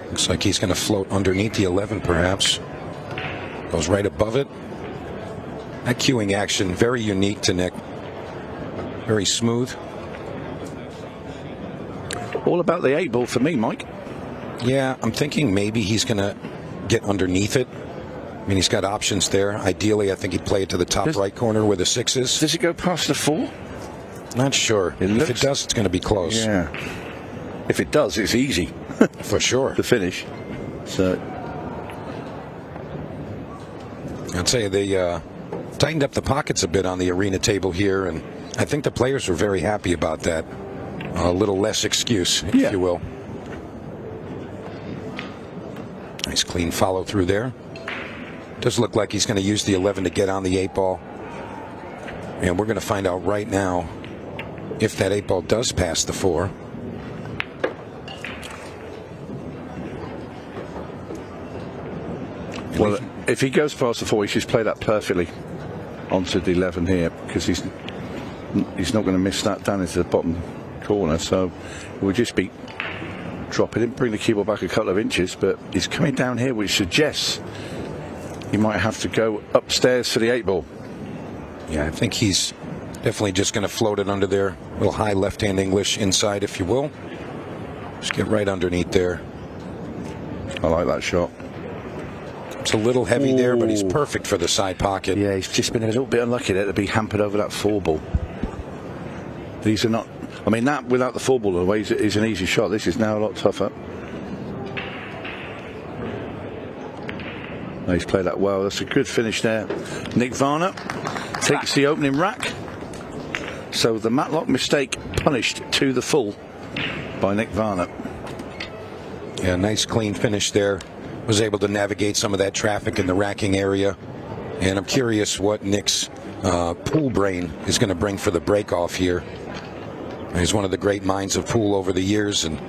Looks like he's going to float underneath the 11, perhaps. Goes right above it. That cueing action, very unique to Nick. Very smooth. All about the 8-ball for me, Mike. Yeah, I'm thinking maybe he's going to get underneath it. I mean, he's got options there. Ideally, I think he'd play it to the top right corner where the 6 is. Does it go past the 4? Not sure. If it does, it's going to be close. Yeah. If it does, it's easy. For sure. To finish. So I'll tell you, they tightened up the pockets a bit on the arena table here, and I think the players were very happy about that. A little less excuse, if you will. Nice clean follow through there. Does look like he's going to use the 11 to get on the 8-ball. And we're going to find out right now if that 8-ball does pass the 4. Well, if he goes past the 4, he should play that perfectly onto the 11 here, because he's not going to miss that down into the bottom corner. So it would just be dropping it, bring the cue ball back a couple of inches, but he's coming down here, which suggests he might have to go upstairs for the 8-ball. Yeah, I think he's definitely just going to float it under there. A little high left-hand English inside, if you will. Just get right underneath there. I like that shot. It's a little heavy there, but he's perfect for the side pocket. Yeah, he's just been a little bit unlucky there to be hampered over that 4-ball. These are not, I mean, that without the 4-ball away is an easy shot. This is now a lot tougher. No, he's played that well. That's a good finish there. Nick Varner takes the opening rack. So the Matlock mistake punished to the full by Nick Varner. Yeah, nice clean finish there. Was able to navigate some of that traffic in the racking area. And I'm curious what Nick's pool brain is going to bring for the break-off here. He's one of the great minds of pool over the years, and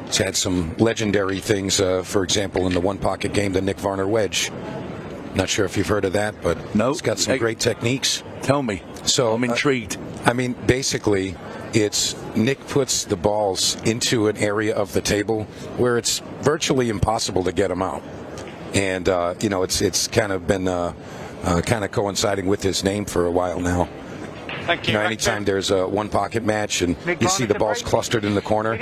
he's had some legendary things, for example, in the one-pocket game, the Nick Varner wedge. Not sure if you've heard of that, but he's got some great techniques. Tell me. So I'm intrigued. I mean, basically, it's Nick puts the balls into an area of the table where it's virtually impossible to get them out. And, you know, it's kind of been kind of coinciding with his name for a while now. Thank you. You know, anytime there's a one-pocket match and you see the balls clustered in the corner,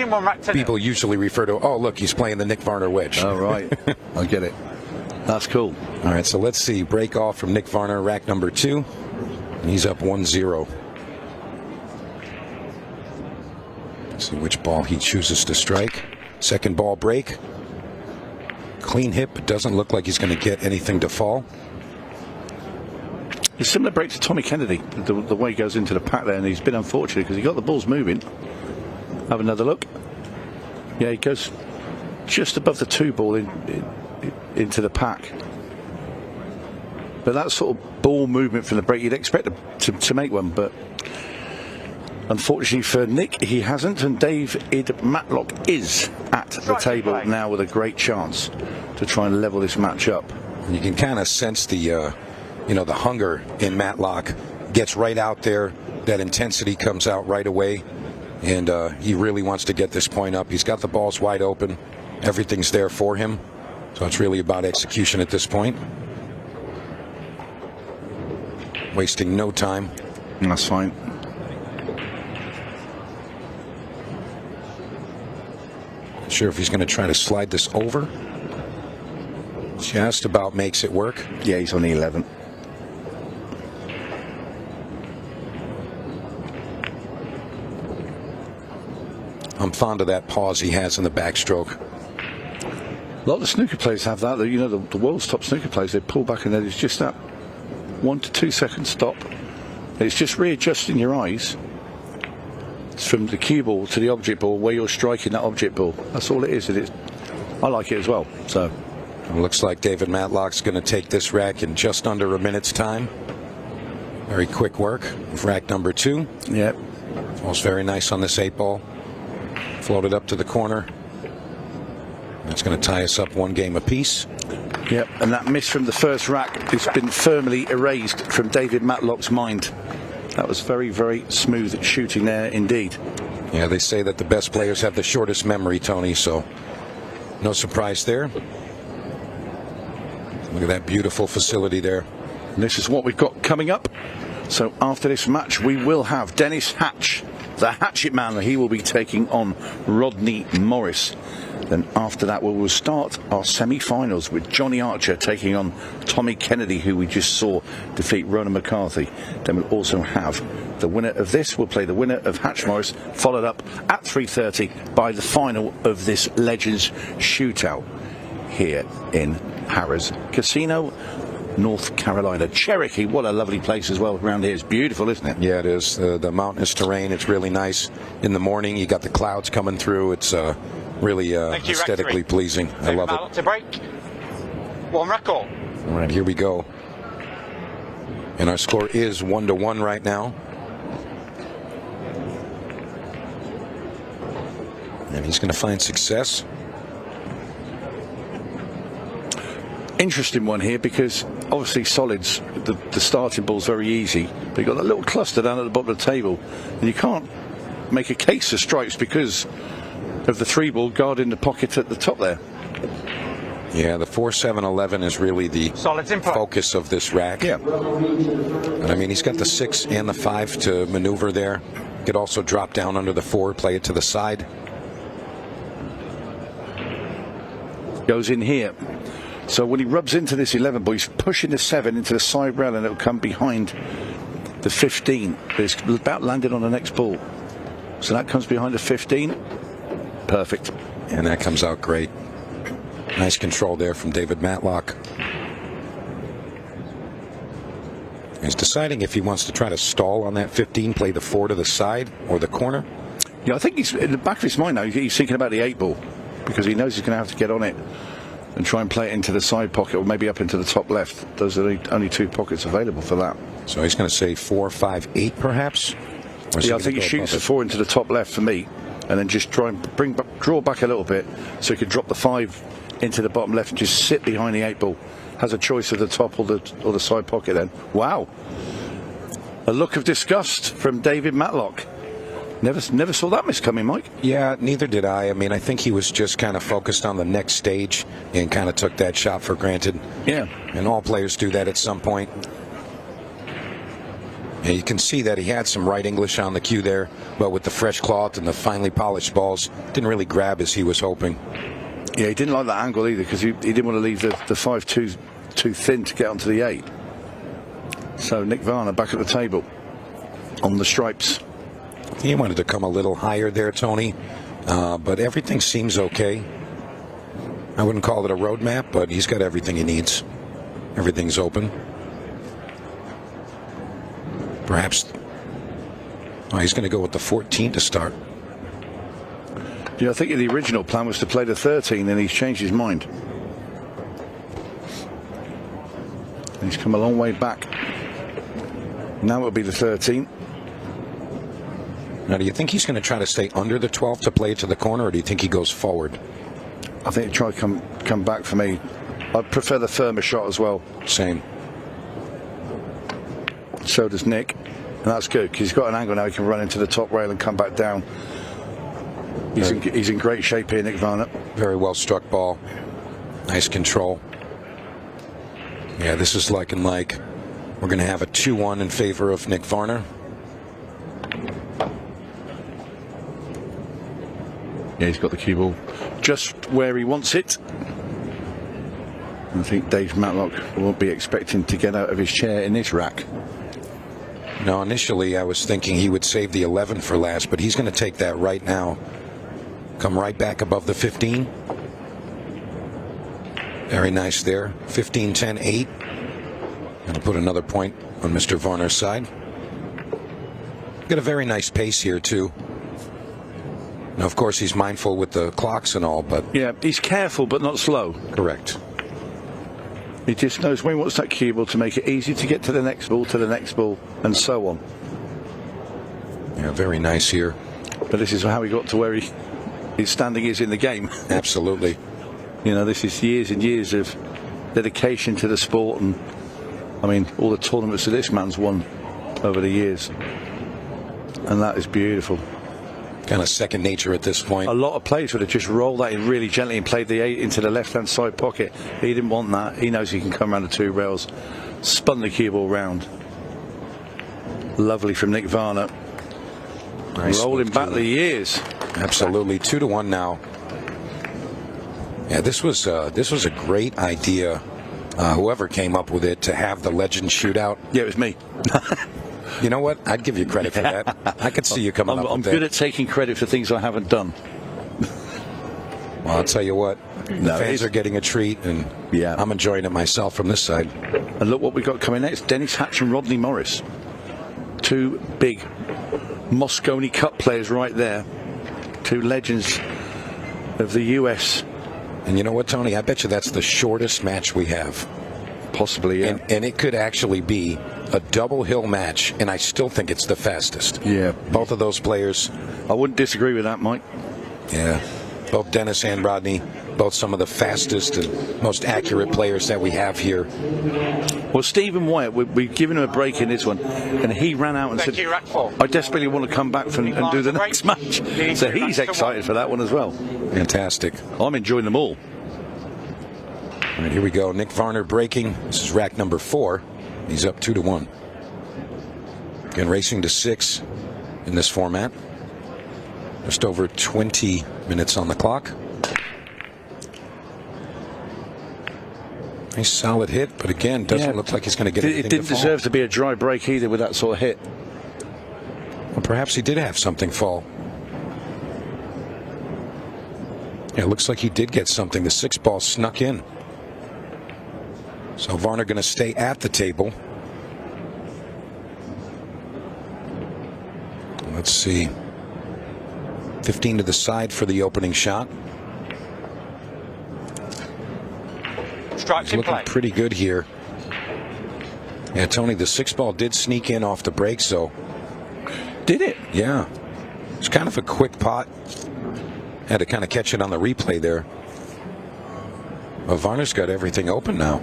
people usually refer to, oh, look, he's playing the Nick Varner wedge. Oh, right. I get it. That's cool. All right, so let's see. Break off from Nick Varner, rack number 2. And he's up 1-0. Let's see which ball he chooses to strike. Second ball break. Clean hit, but doesn't look like he's going to get anything to fall. A similar break to Tommy Kennedy, the way he goes into the pack there, and he's been unfortunate because he got the balls moving. Have another look. Yeah, he goes just above the 2 ball into the pack. But that sort of ball movement from the break, you'd expect him to make one, but unfortunately for Nick, he hasn't, and David Matlock is at the table now with a great chance to try and level this match up. You can kind of sense the, you know, the hunger in Matlock. Gets right out there. That intensity comes out right away, and he really wants to get this point up. He's got the balls wide open. Everything's there for him. So it's really about execution at this point. Wasting no time. That's fine. Not sure if he's going to try to slide this over. Just about makes it work. Yeah, he's on the 11. I'm fond of that pause he has in the backstroke. A lot of snooker players have that. You know, the world's top snooker players, they pull back and then it's just that 1 to 2 second stop. It's just readjusting your eyes. It's from the cue ball to the object ball where you're striking that object ball. That's all it is. I like it as well. So it looks like David Matlock's going to take this rack in just under a minute's time. Very quick work of rack number 2. Yep. Falls very nice on this 8 ball. Floated up to the corner. That's going to tie us up 1 game apiece. Yep, and that miss from the first rack has been firmly erased from David Matlock's mind. That was very, very smooth shooting there indeed. Yeah, they say that the best players have the shortest memory, Tony, so no surprise there. Look at that beautiful facility there. And this is what we've got coming up. So after this match, we will have Dennis Hatch, the Hatchet Man. He will be taking on Rodney Morris. Then after that, we will start our semi-finals with Johnny Archer taking on Tommy Kennedy, who we just saw defeat Ronan McCarthy. Then we'll also have the winner of this will play the winner of Hatch Morris, followed up at 3:30 by the final of this Legends Shootout here in Harrah's Casino, North Carolina. Cherokee, what a lovely place as well around here. It's beautiful, isn't it? Yeah, it is. The mountainous terrain, it's really nice. In the morning, you got the clouds coming through. It's really aesthetically pleasing. I love it. To break. 1 record. All right, here we go. And our score is 1-1 right now. And he's going to find success. Interesting one here because obviously solids, the starting ball's very easy, but you've got that little cluster down at the bottom of the table, and you can't make a case for strikes because of the 3 ball guarding the pocket at the top there. Yeah, the 4-7-11 is really the focus of this rack. Yeah. And I mean, he's got the 6 and the 5 to maneuver there. Could also drop down under the 4, play it to the side. Goes in here. So when he rubs into this 11 ball, he's pushing the 7 into the side rail, and it'll come behind the 15. But it's about landed on the next ball. So that comes behind the 15. Perfect. And that comes out great. Nice control there from David Matlock. He's deciding if he wants to try to stall on that 15, play the 4 to the side or the corner. Yeah, I think he's in the back of his mind now. He's thinking about the 8 ball because he knows he's going to have to get on it and try and play it into the side pocket or maybe up into the top left. Those are the only 2 pockets available for that. So he's going to say 4, 5, 8 perhaps? Yeah, I think he shoots the 4 into the top left for me, and then just try and draw back a little bit so he can drop the 5 into the bottom left and just sit behind the 8 ball. Has a choice of the top or the side pocket then. Wow. A look of disgust from David Matlock. Never saw that miss coming, Mike. Yeah, neither did I. I mean, I think he was just kind of focused on the next stage and kind of took that shot for granted. Yeah. And all players do that at some point. And you can see that he had some right English on the cue there, but with the fresh cloth and the finely polished balls, didn't really grab as he was hoping. Yeah, he didn't like that angle either because he didn't want to leave the 5 too thin to get onto the 8. So Nick Varner back at the table on the stripes. He wanted to come a little higher there, Tony, but everything seems okay. I wouldn't call it a roadmap, but he's got everything he needs. Everything's open. Perhaps he's going to go with the 14 to start. Yeah, I think the original plan was to play the 13, and he's changed his mind. And he's come a long way back. Now it'll be the 13. Now, do you think he's going to try to stay under the 12 to play to the corner, or do you think he goes forward? I think he'll try to come back for me. I'd prefer the firmer shot as well. Same. So does Nick. And that's good, because he's got an angle now. He can run into the top rail and come back down. He's in great shape here, Nick Varner. Very well struck ball. Nice control. Yeah, this is looking like we're going to have a 2-1 in favor of Nick Varner. Yeah, he's got the cue ball just where he wants it. I think Dave Matlock won't be expecting to get out of his chair in this rack. No, initially I was thinking he would save the 11 for last, but he's going to take that right now. Come right back above the 15. Very nice there. 15, 10, 8. And put another point on Mr. Varner's side. Got a very nice pace here, too. Now, of course, he's mindful with the clocks and all, but... Yeah, he's careful but not slow. Correct. He just knows when he wants that cue ball to make it easy to get to the next ball, and so on. Yeah, very nice here. But this is how he got to where his standing is in the game. Absolutely. You know, this is years and years of dedication to the sport, and I mean, all the tournaments that this man's won over the years. And that is beautiful. Kind of second nature at this point. A lot of players would have just rolled that in really gently and played the 8 into the left-hand side pocket. He didn't want that. He knows he can come around the 2 rails. Spun the cue ball round. Lovely from Nick Varner. Nice. Rolling back the years. Absolutely. 2-1 now. Yeah, this was a great idea. Whoever came up with it, to have the Legends Shootout. Yeah, it was me. You know what? I'd give you credit for that. I could see you coming up with that. I'm good at taking credit for things I haven't done. Well, I'll tell you what. The fans are getting a treat, and yeah, I'm enjoying it myself from this side. And look what we've got coming next. Dennis Hatch and Rodney Morris. 2 big Moscone Cup players right there. 2 legends of the US. And you know what, Tony? I bet you that's the shortest match we have. Possibly, yeah. And it could actually be a double hill match, and I still think it's the fastest. Yeah. Both of those players. I wouldn't disagree with that, Mike. Yeah. Both Dennis and Rodney, both some of the fastest and most accurate players that we have here. Well, Stephen Wyatt, we've given him a break in this one, and he ran out and said, I desperately want to come back and do the next match. So he's excited for that one as well. Fantastic. I'm enjoying them all. All right, here we go. Nick Varner breaking. This is rack number 4. He's up 2-1. Again, racing to 6 in this format. Just over 20 minutes on the clock. Nice solid hit, but again, doesn't look like he's going to get anything. It didn't deserve to be a dry break either with that sort of hit. Well, perhaps he did have something fall. Yeah, it looks like he did get something. The 6 ball snuck in. So Varner going to stay at the table. Let's see. 15 to the side for the opening shot. Stripes in looking play. pretty good here. Yeah, Tony, the 6 ball did sneak in off the break, so. Did it? Yeah. It's kind of a quick pot. Had to kind of catch it on the replay there. Well, Varner's got everything open now.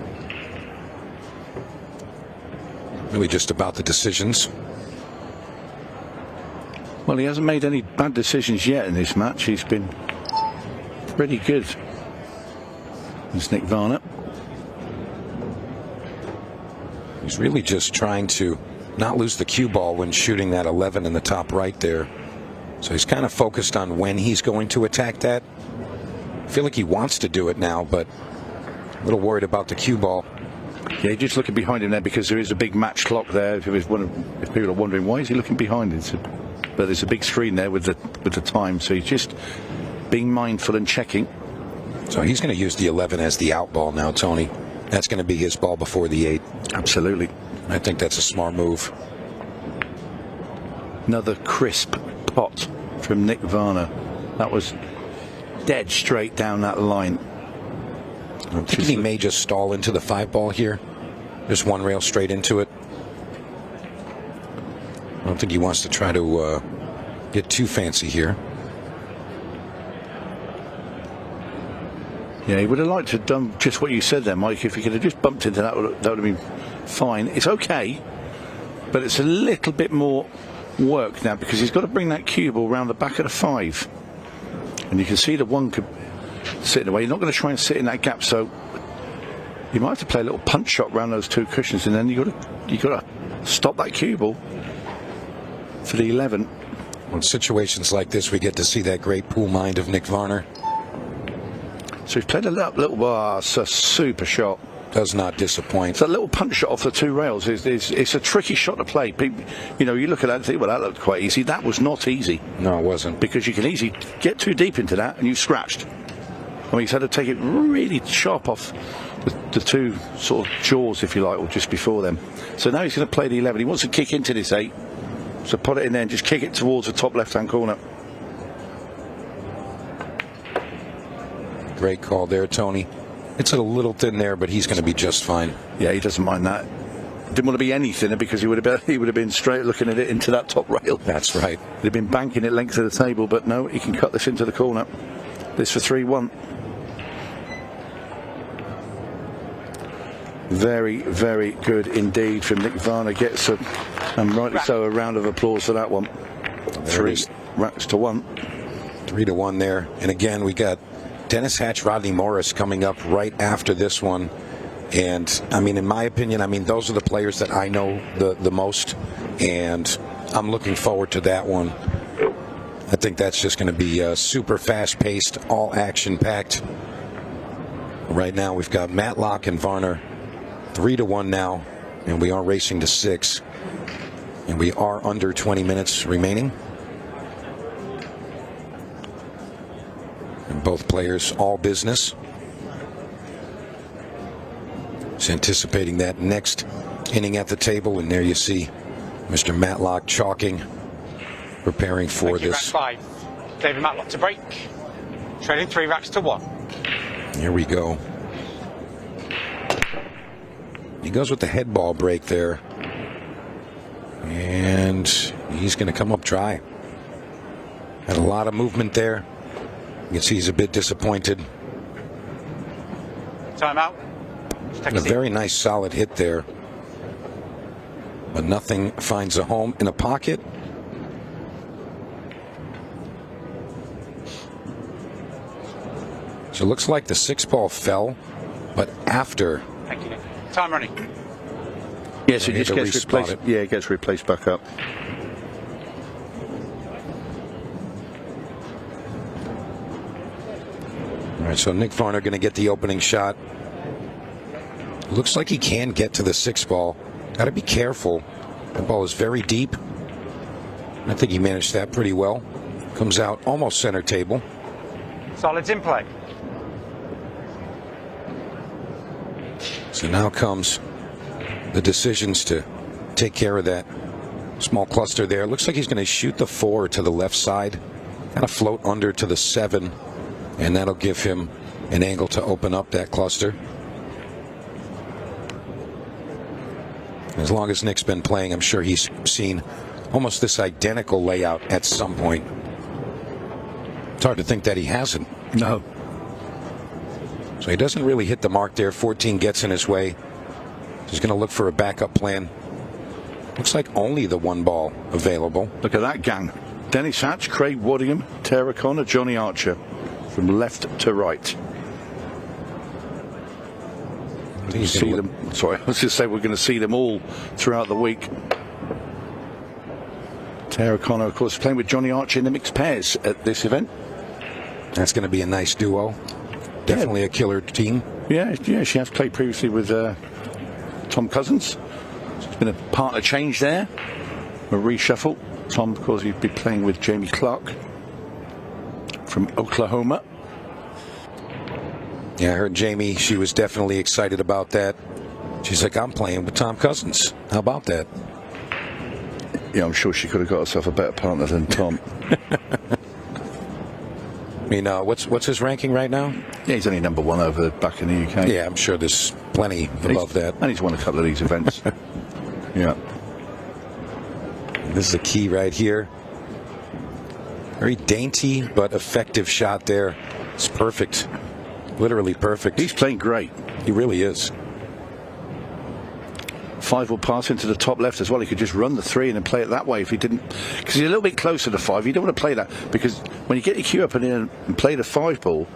Really just about the decisions. Well, he hasn't made any bad decisions yet in this match. He's been pretty good. It's Nick Varner. He's really just trying to not lose the cue ball when shooting that 11 in the top right there. So he's kind of focused on when he's going to attack that. I feel like he wants to do it now, but a little worried about the cue ball. Yeah, just looking behind him there because there is a big match clock there. If people are wondering why is he looking behind it, but there's a big screen there with the time. So he's just being mindful and checking. So he's going to use the 11 as the out ball now, Tony. That's going to be his ball before the 8. Absolutely. I think that's a smart move. Another crisp pot from Nick Varner. That was dead straight down that line. I'm thinking he may just stall into the 5 ball here. Just one rail straight into it. I don't think he wants to try to get too fancy here. Yeah, he would have liked to have done just what you said there, Mike. If he could have just bumped into that, that would have been fine. It's okay, but it's a little bit more work now because he's got to bring that cue ball around the back of the 5. And you can see the 1 could sit in the way. You're not going to try and sit in that gap, so you might have to play a little punch shot around those 2 cushions, and then you got to stop that cue ball for the 11. Well, in situations like this, we get to see that great pool mind of Nick Varner. So he's played a little bar. It's a super shot. Does not disappoint. That little punch shot off the 2 rails it's a tricky shot to play. People, you look at that and think, well, that looked quite easy. That was not easy. No, it wasn't. Because you can easily get too deep into that and you scratched. I mean, he's had to take it really sharp off the 2 sort of jaws, if you like, or just before them. So now he's going to play the 11. He wants to kick into this 8. So put it in there and just kick it towards the top left-hand corner. Great call there, Tony. It's a little thin there, but he's going to be just fine. Yeah, he doesn't mind that. Didn't want to be any thinner because he would have been straight looking at it into that top rail. That's right. He'd have been banking it length of the table, but no, he can cut this into the corner. This for 3-1. Very, very good indeed from Nick Varner. Gets and rightly so, a round of applause for that one. 3 racks to 1. 3-1 there. And again, we got Dennis Hatch, Rodney Morris coming up right after this one. And I mean, in my opinion, those are the players that I know the most, and I'm looking forward to that one. I think that's just going to be super fast-paced, all action-packed. Right now, we've got Matlock and Varner 3-1 now, and we are racing to 6, and we are under 20 minutes remaining. And both players all business. Just anticipating that next inning at the table, and there you see Mr. Matlock chalking, preparing for this. Rack 5. David Matlock to break. Trading 3 racks to 1. Here we go. He goes with the head ball break there, and he's going to come up dry. Had a lot of movement there. You can see he's a bit disappointed. Timeout. A very nice solid hit there, but nothing finds a home in a pocket. So it looks like the 6 ball fell, but after. Thank you. Time running. Yes, it just gets replaced. Yeah, it gets replaced back up. All right, so Nick Varner going to get the opening shot. Looks like he can get to the 6 ball. Got to be careful. The ball is very deep. I think he managed that pretty well. Comes out almost center table. Solids in play. So now comes the decisions to take care of that small cluster there. Looks like he's going to shoot the 4 to the left side, kind of float under to the 7, and that'll give him an angle to open up that cluster. As long as Nick's been playing, I'm sure he's seen almost this identical layout at some point. It's hard to think that he hasn't. No. So he doesn't really hit the mark there. 14 gets in his way. He's going to look for a backup plan. Looks like only the one ball available. Look at that gang. Dennis Hatch, Craig Woodingham, Tara Connor, Johnny Archer. From left to right. See them. Sorry, I was just saying we're going to see them all throughout the week. Tara Connor, of course, playing with Johnny Archer in the mixed pairs at this event. That's going to be a nice duo. Definitely a killer team. Yeah, she has played previously with Tom Cousins. There's been a partner change there, a reshuffle. Tom, of course, he'd be playing with Jamie Clark from Oklahoma. Yeah, I heard Jamie, she was definitely excited about that. She's like, I'm playing with Tom Cousins. How about that? Yeah, I'm sure she could have got herself a better partner than Tom. I mean, what's his ranking right now? Yeah, he's only number 1 over back in the UK. Yeah, I'm sure there's plenty above that. And he's won a couple of these events. Yeah. This is the key right here. Very dainty but effective shot there. It's perfect. Literally perfect. He's playing great. He really is. 5 will pass into the top left as well. He could just run the 3 and then play it that way if he didn't. Because he's a little bit closer to 5. You don't want to play that because when you get your cue up and in and play the 5 ball,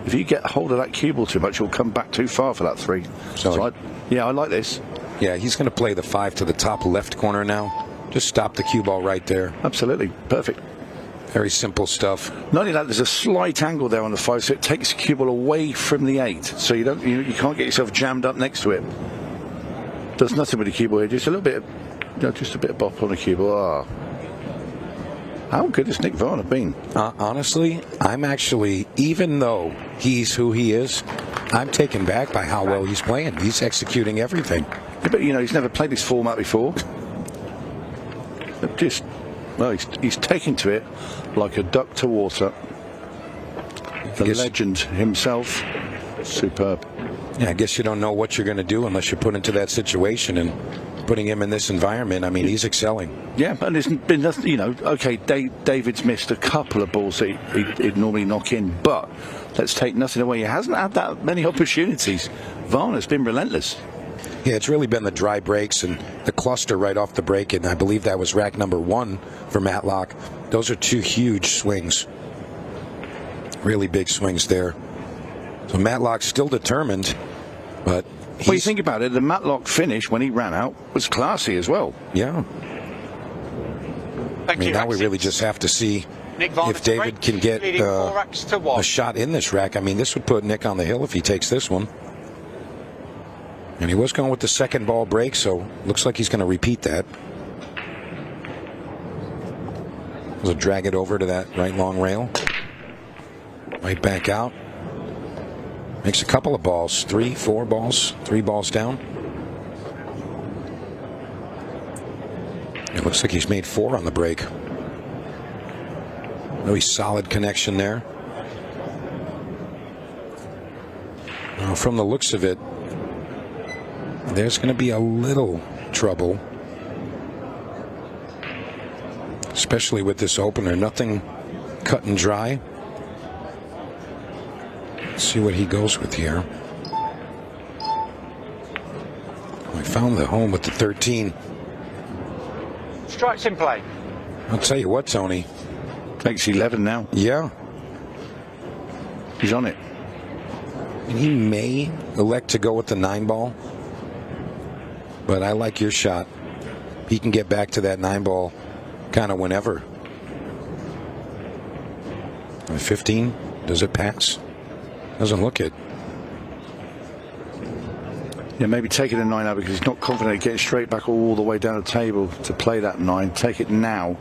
if you get hold of that cue ball too much, you'll come back too far for that 3. So I like this. Yeah, he's going to play the 5 to the top left corner now. Just stop the cue ball right there. Absolutely. Perfect. Very simple stuff. Not only that, there's a slight angle there on the 5, so it takes the cue ball away from the 8. So you can't get yourself jammed up next to it. Does nothing with the cue ball here. Just a little bit, just a bit of bop on the cue ball. How good has Nick Varner been? Honestly, I'm actually, even though he's who he is, I'm taken back by how well he's playing. He's executing everything. Yeah, but he's never played this format before. He's taken to it like a duck to water. The legend himself, superb. Yeah, I guess you don't know what you're going to do unless you're put into that situation, and putting him in this environment, I mean, he's excelling. Yeah, and there's been nothing, okay, David's missed a couple of balls that he'd normally knock in, but let's take nothing away. He hasn't had that many opportunities. Varner's been relentless. Yeah, it's really been the dry breaks and the cluster right off the break, and I believe that was rack number 1 for Matlock. Those are 2 huge swings. Really big swings there. So Matlock's still determined, but well, you think about it, the Matlock finish when he ran out was classy as well. Yeah. Now we really just have to see if David can get a shot in this rack. I mean, this would put Nick on the hill if he takes this one. And he was going with the second ball break, so looks like he's going to repeat that. He'll drag it over to that right long rail. Right back out. Makes a couple of balls. 3 balls down. It looks like he's made 4 on the break. Really solid connection there. Now, from the looks of it, there's going to be a little trouble, especially with this opener. Nothing cut and dry. Let's see what he goes with here. We found the home with the 13. Strikes in play. I'll tell you what, Tony. Takes 11 now. Yeah. He's on it. And he may elect to go with the 9 ball. But I like your shot. He can get back to that 9 ball kind of whenever. 15, does it pass? Doesn't look it. Yeah, maybe take it a 9 now because he's not confident getting straight back all the way down the table to play that 9. Take it now.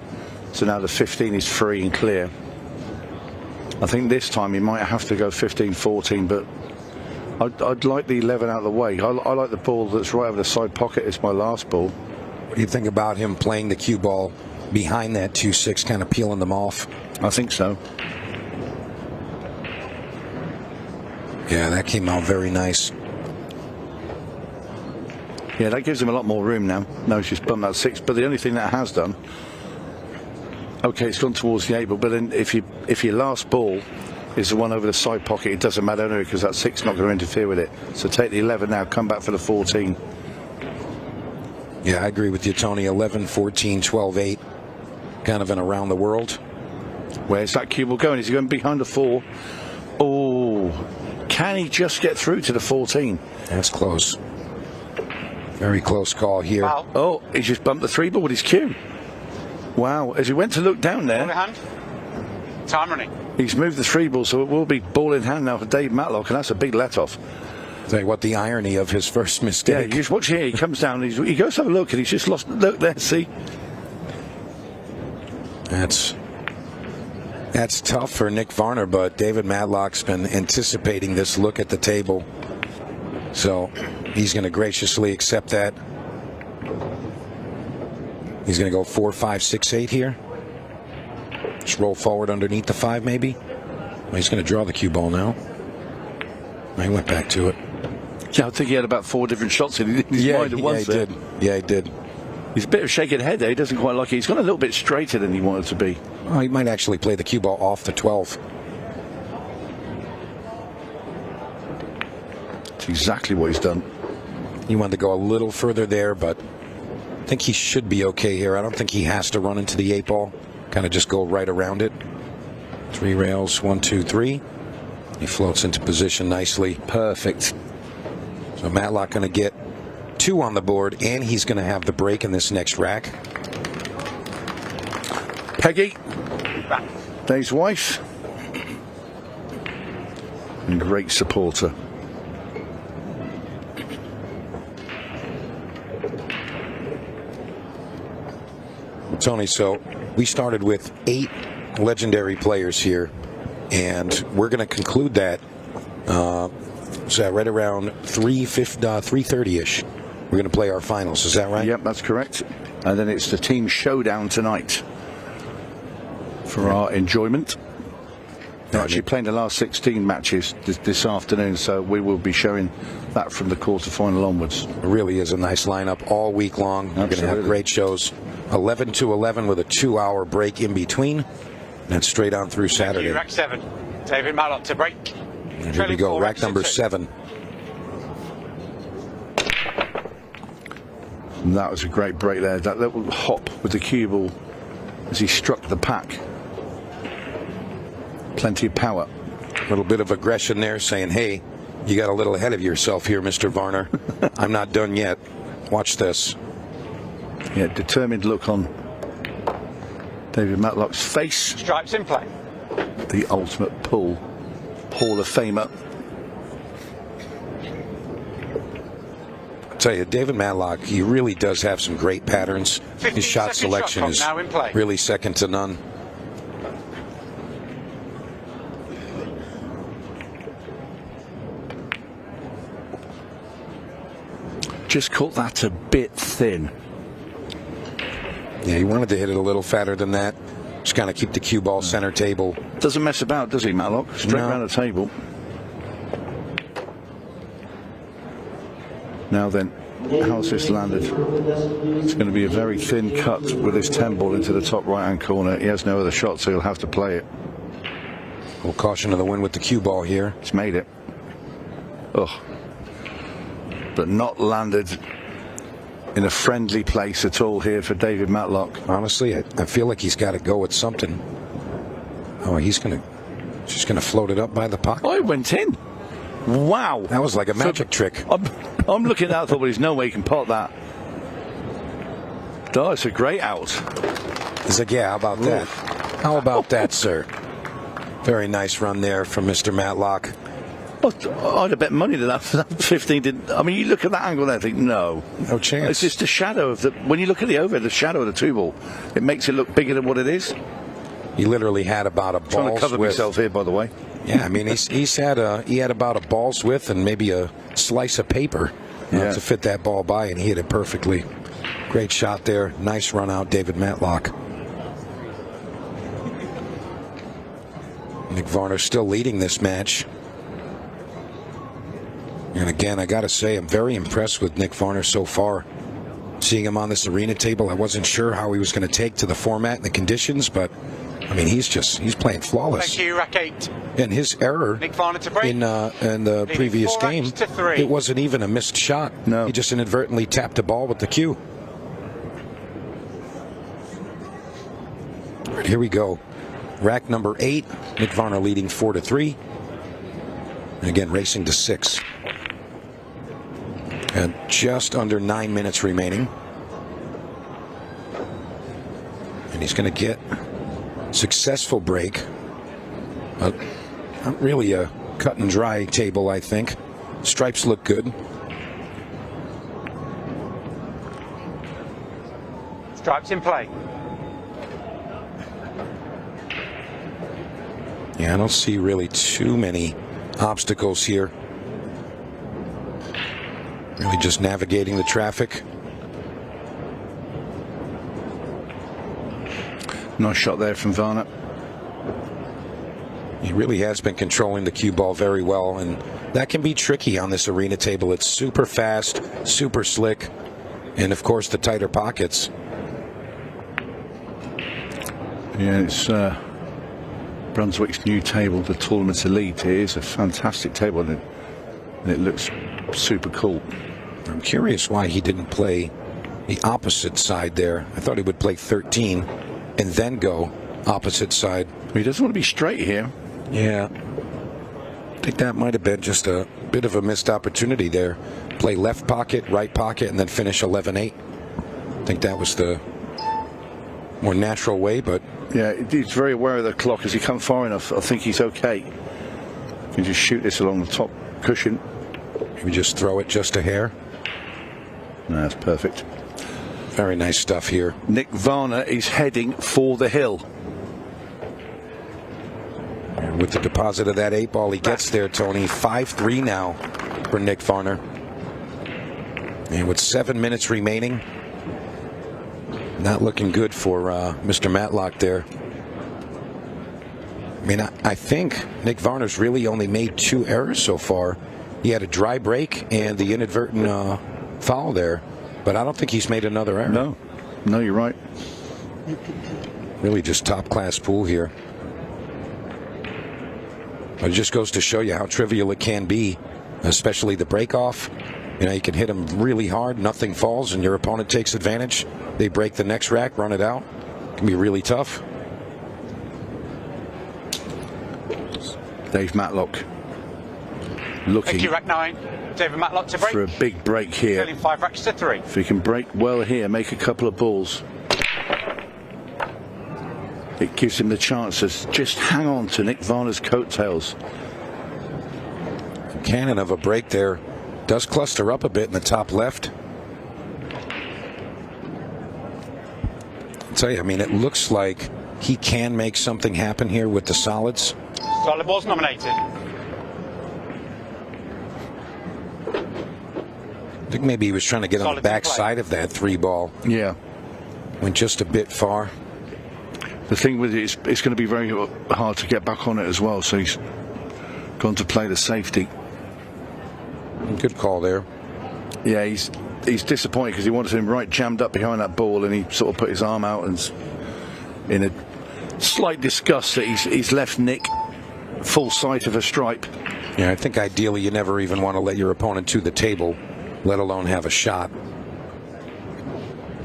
So now the 15 is free and clear. I think this time he might have to go 15-14, but I'd like the 11 out of the way. I like the ball that's right over the side pocket. It's my last ball. What do you think about him playing the cue ball behind that 2-6, kind of peeling them off? I think so. Yeah, that came out very nice. Yeah, that gives him a lot more room now. No, she's bumped that 6, but the only thing that has done, okay, it's gone towards the 8, but then if your last ball is the one over the side pocket, it doesn't matter anyway, because that 6 is not going to interfere with it. So take the 11 now, come back for the 14. Yeah, I agree with you, Tony. 11, 14, 12, 8. Kind of an around the world. Where's that cue ball going? Is he going behind the 4? Oh, can he just get through to the 14? That's close. Very close call here. Wow. Oh, he just bumped the 3 ball with his cue. Wow, as he went to look down there, hand. Time running. he's moved the 3 ball, so it will be ball in hand now for Dave Matlock, and that's a big let-off. Tell you what, the irony of his first mistake. Yeah, you just watch here, he comes down, he goes to have a look, and he's just lost. Look there, see? That's tough for Nick Varner, but David Matlock's been anticipating this look at the table. So he's going to graciously accept that. He's going to go 4, 5, 6, 8 here. Just roll forward underneath the 5, maybe. Well, he's going to draw the cue ball now. He went back to it. Yeah, I think he had about 4 different shots in his mind at once. Yeah, he did. Yeah, he did. He's a bit of shaking head there. He doesn't quite like it. He's gone a little bit straighter than he wanted to be. Oh, he might actually play the cue ball off the 12. That's exactly what he's done. He wanted to go a little further there, but I think he should be okay here. I don't think he has to run into the 8 ball. Kind of just go right around it. 3 rails, 1, 2, 3. He floats into position nicely. Perfect. So Matlock going to get 2 on the board, and he's going to have the break in this next rack. Peggy, Dave's wife, and great supporter. Tony, so we started with 8 legendary players here, and we're going to conclude that so right around 3:30ish. We're going to play our finals. Is that right? Yep, that's correct. And then it's the team showdown tonight for our enjoyment. They're actually playing the last 16 matches this afternoon, so we will be showing that from the quarterfinal onwards. It really is a nice lineup all week long. We're going to have great shows. 11 to 11 with a 2-hour break in between. And then straight on through Saturday. Rack 7. David Matlock to break. And here we go, rack number 7. And that was a great break there. That little hop with the cue ball as he struck the pack. Plenty of power. A little bit of aggression there, saying, hey, you got a little ahead of yourself here, Mr. Varner. I'm not done yet. Watch this. Yeah, determined look on David Matlock's face. Stripes in play. The ultimate pull. Hall of Famer. I tell you, David Matlock, he really does have some great patterns. His shot selection is really second to none. Just caught that a bit thin. Yeah, he wanted to hit it a little fatter than that. Just kind of keep the cue ball center table. Doesn't mess about, does he, Matlock? Straight around the table. Now then, how's this landed? It's going to be a very thin cut with his 10 ball into the top right-hand corner. He has no other shot, so he'll have to play it. Well, caution to the wind with the cue ball here. It's made it. Ugh. But not landed in a friendly place at all here for David Matlock. Honestly, I feel like he's got to go with something. Oh, he's just going to float it up by the pocket. Oh, it went in. Wow. That was like a magic trick. I'm looking at that, I thought, well, there's no way he can pot that. Oh, it's a great out. He's like, yeah, how about that? How about that, sir? Very nice run there from Mr. Matlock. I'd have bet money that 15 didn't. I mean, you look at that angle there and think, no chance. It's just the shadow of the. When you look at the overhead, the shadow of the 2 ball, it makes it look bigger than what it is. He literally had about a ball's trying to cover width. myself here, by the way. Yeah, I mean, he had about a ball's width and maybe a slice of paper to fit that ball by, and he hit it perfectly. Great shot there. Nice run out, David Matlock. Nick Varner still leading this match. And again, I got to say, I'm very impressed with Nick Varner so far. Seeing him on this arena table, I wasn't sure how he was going to take to the format and the conditions, but I mean, he's playing flawless. Thank you, rack 8. And his error Nick Varner to break. in the previous game, it wasn't even a missed shot. No. He just inadvertently tapped the ball with the cue. All right, here we go. Rack number 8. Nick Varner leading 4-3. And again, racing to 6. And just under 9 minutes remaining. And he's going to get successful break. Not really a cut and dry table, I think. Stripes look good. Stripes in play. Yeah, I don't see really too many obstacles here. Really just navigating the traffic. Nice shot there from Varner. He really has been controlling the cue ball very well, and that can be tricky on this arena table. It's super fast, super slick, and of course the tighter pockets. Yeah, it's Brunswick's new table, the Tournament Elite. It is a fantastic table, and it looks super cool. I'm curious why he didn't play the opposite side there. I thought he would play 13 and then go opposite side. He doesn't want to be straight here. Yeah. I think that might have been just a bit of a missed opportunity there. Play left pocket, right pocket, and then finish 11-8. I think that was the more natural way, but... Yeah, he's very aware of the clock. As he comes far enough, I think he's okay. You can just shoot this along the top cushion. Maybe just throw it just a hair. No, that's perfect. Very nice stuff here. Nick Varner is heading for the hill. And with the deposit of that 8 ball, he gets there, Tony. 5-3 now for Nick Varner. And with 7 minutes remaining, not looking good for Mr. Matlock there. I mean, I think Nick Varner's really only made 2 errors so far. He had a dry break and the inadvertent foul there, but I don't think he's made another error. No, you're right. Really just top-class pool here. But it just goes to show you how trivial it can be, especially the break-off. You know, you can hit them really hard, nothing falls, and your opponent takes advantage. They break the next rack, run it out. It can be really tough. Dave Matlock looking Thank you, rack 9. David Matlock to break. for a big break here. Trailing 5 racks to 3. If he can break well here, make a couple of balls, it gives him the chance to just hang on to Nick Varner's coattails. Cannon of a break there. Does cluster up a bit in the top left. I'll tell you, I mean, it looks like he can make something happen here with the solids. Solid balls nominated. I think maybe he was trying to get on the back side of that 3 ball. Yeah. Went just a bit far. The thing with it is it's going to be very hard to get back on it as well, so he's gone to play the safety. Good call there. Yeah, he's disappointed because he wanted him right jammed up behind that ball, and he sort of put his arm out and in a slight disgust that he's left Nick full sight of a stripe. Yeah, I think ideally you never even want to let your opponent to the table, let alone have a shot.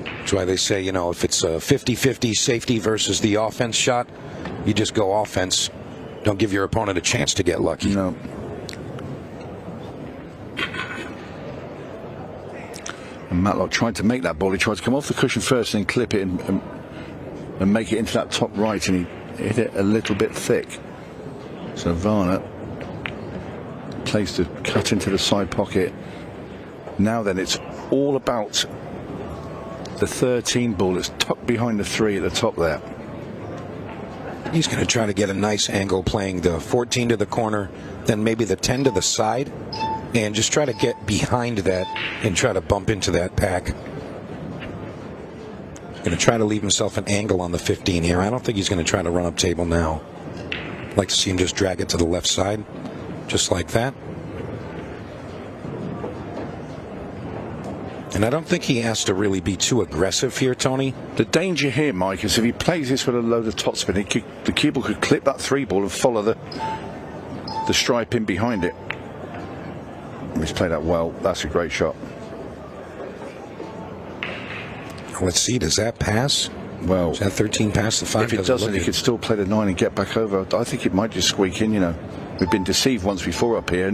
That's why they say, you know, if it's a 50-50 safety versus the offense shot, you just go offense. Don't give your opponent a chance to get lucky. No. And Matlock tried to make that ball. He tried to come off the cushion first and then clip it and make it into that top right, and he hit it a little bit thick. So Varner plays to cut into the side pocket. Now then, it's all about the 13 ball that's tucked behind the 3 at the top there. He's going to try to get a nice angle playing the 14 to the corner, then maybe the 10 to the side, and just try to get behind that and try to bump into that pack. He's going to try to leave himself an angle on the 15 here. I don't think he's going to try to run up table now. I'd like to see him just drag it to the left side, just like that. And I don't think he has to really be too aggressive here, Tony. The danger here, Mike, is if he plays this with a load of topspin, the cue ball could clip that 3 ball and follow the stripe in behind it. He's played that well. That's a great shot. Let's see, does that pass? Well, is that 13 past the 5? If it doesn't, he could still play the 9 and get back over. I think it might just squeak in, you know. We've been deceived once before up here.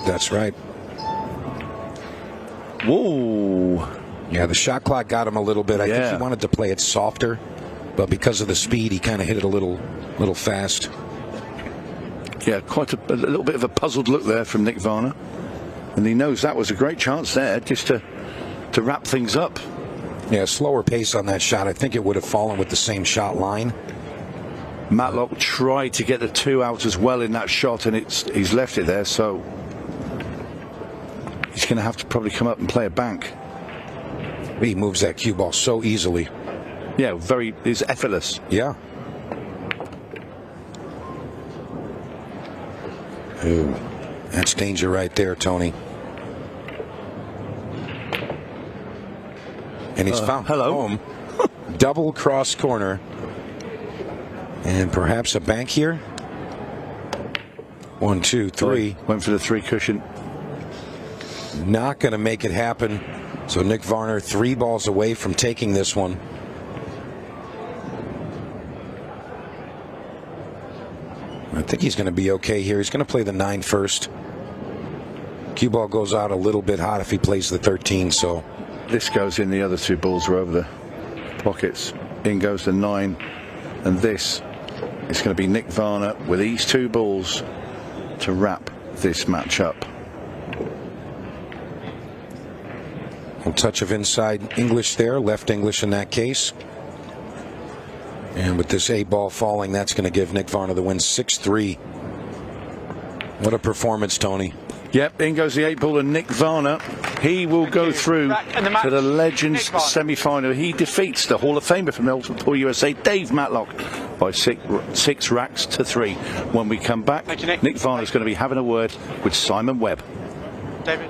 That's right. Whoa. Yeah, the shot clock got him a little bit. I think he wanted to play it softer, but because of the speed, he kind of hit it a little fast. Yeah, quite a little bit of a puzzled look there from Nick Varner. And he knows that was a great chance there just to wrap things up. Yeah, slower pace on that shot. I think it would have fallen with the same shot line. Matlock tried to get the 2 out as well in that shot, and he's left it there, so he's going to have to probably come up and play a bank. He moves that cue ball so easily. Yeah, it's effortless. Yeah. Ooh, that's danger right there, Tony. And he's found home. Double cross corner. And perhaps a bank here. 1, 2, 3. Went for the 3 cushion. Not going to make it happen. So Nick Varner 3 balls away from taking this one. I think he's going to be okay here. He's going to play the 9 first. Cue ball goes out a little bit hot if he plays the 13. So this goes in. The other 2 balls are over the pockets. In goes the 9, and this is going to be Nick Varner with these 2 balls to wrap this match up. A touch of inside English there, left English in that case. And with this 8 ball falling, that's going to give Nick Varner the win 6-3. What a performance, Tony. Yep, in goes the 8 ball, and Nick Varner, he will go through to the Legends semi-final. He defeats the Hall of Famer from Ultimate Pool USA, Dave Matlock, by 6 racks to 3. When we come back, Nick Varner is going to be having a word with Simon Webb. David.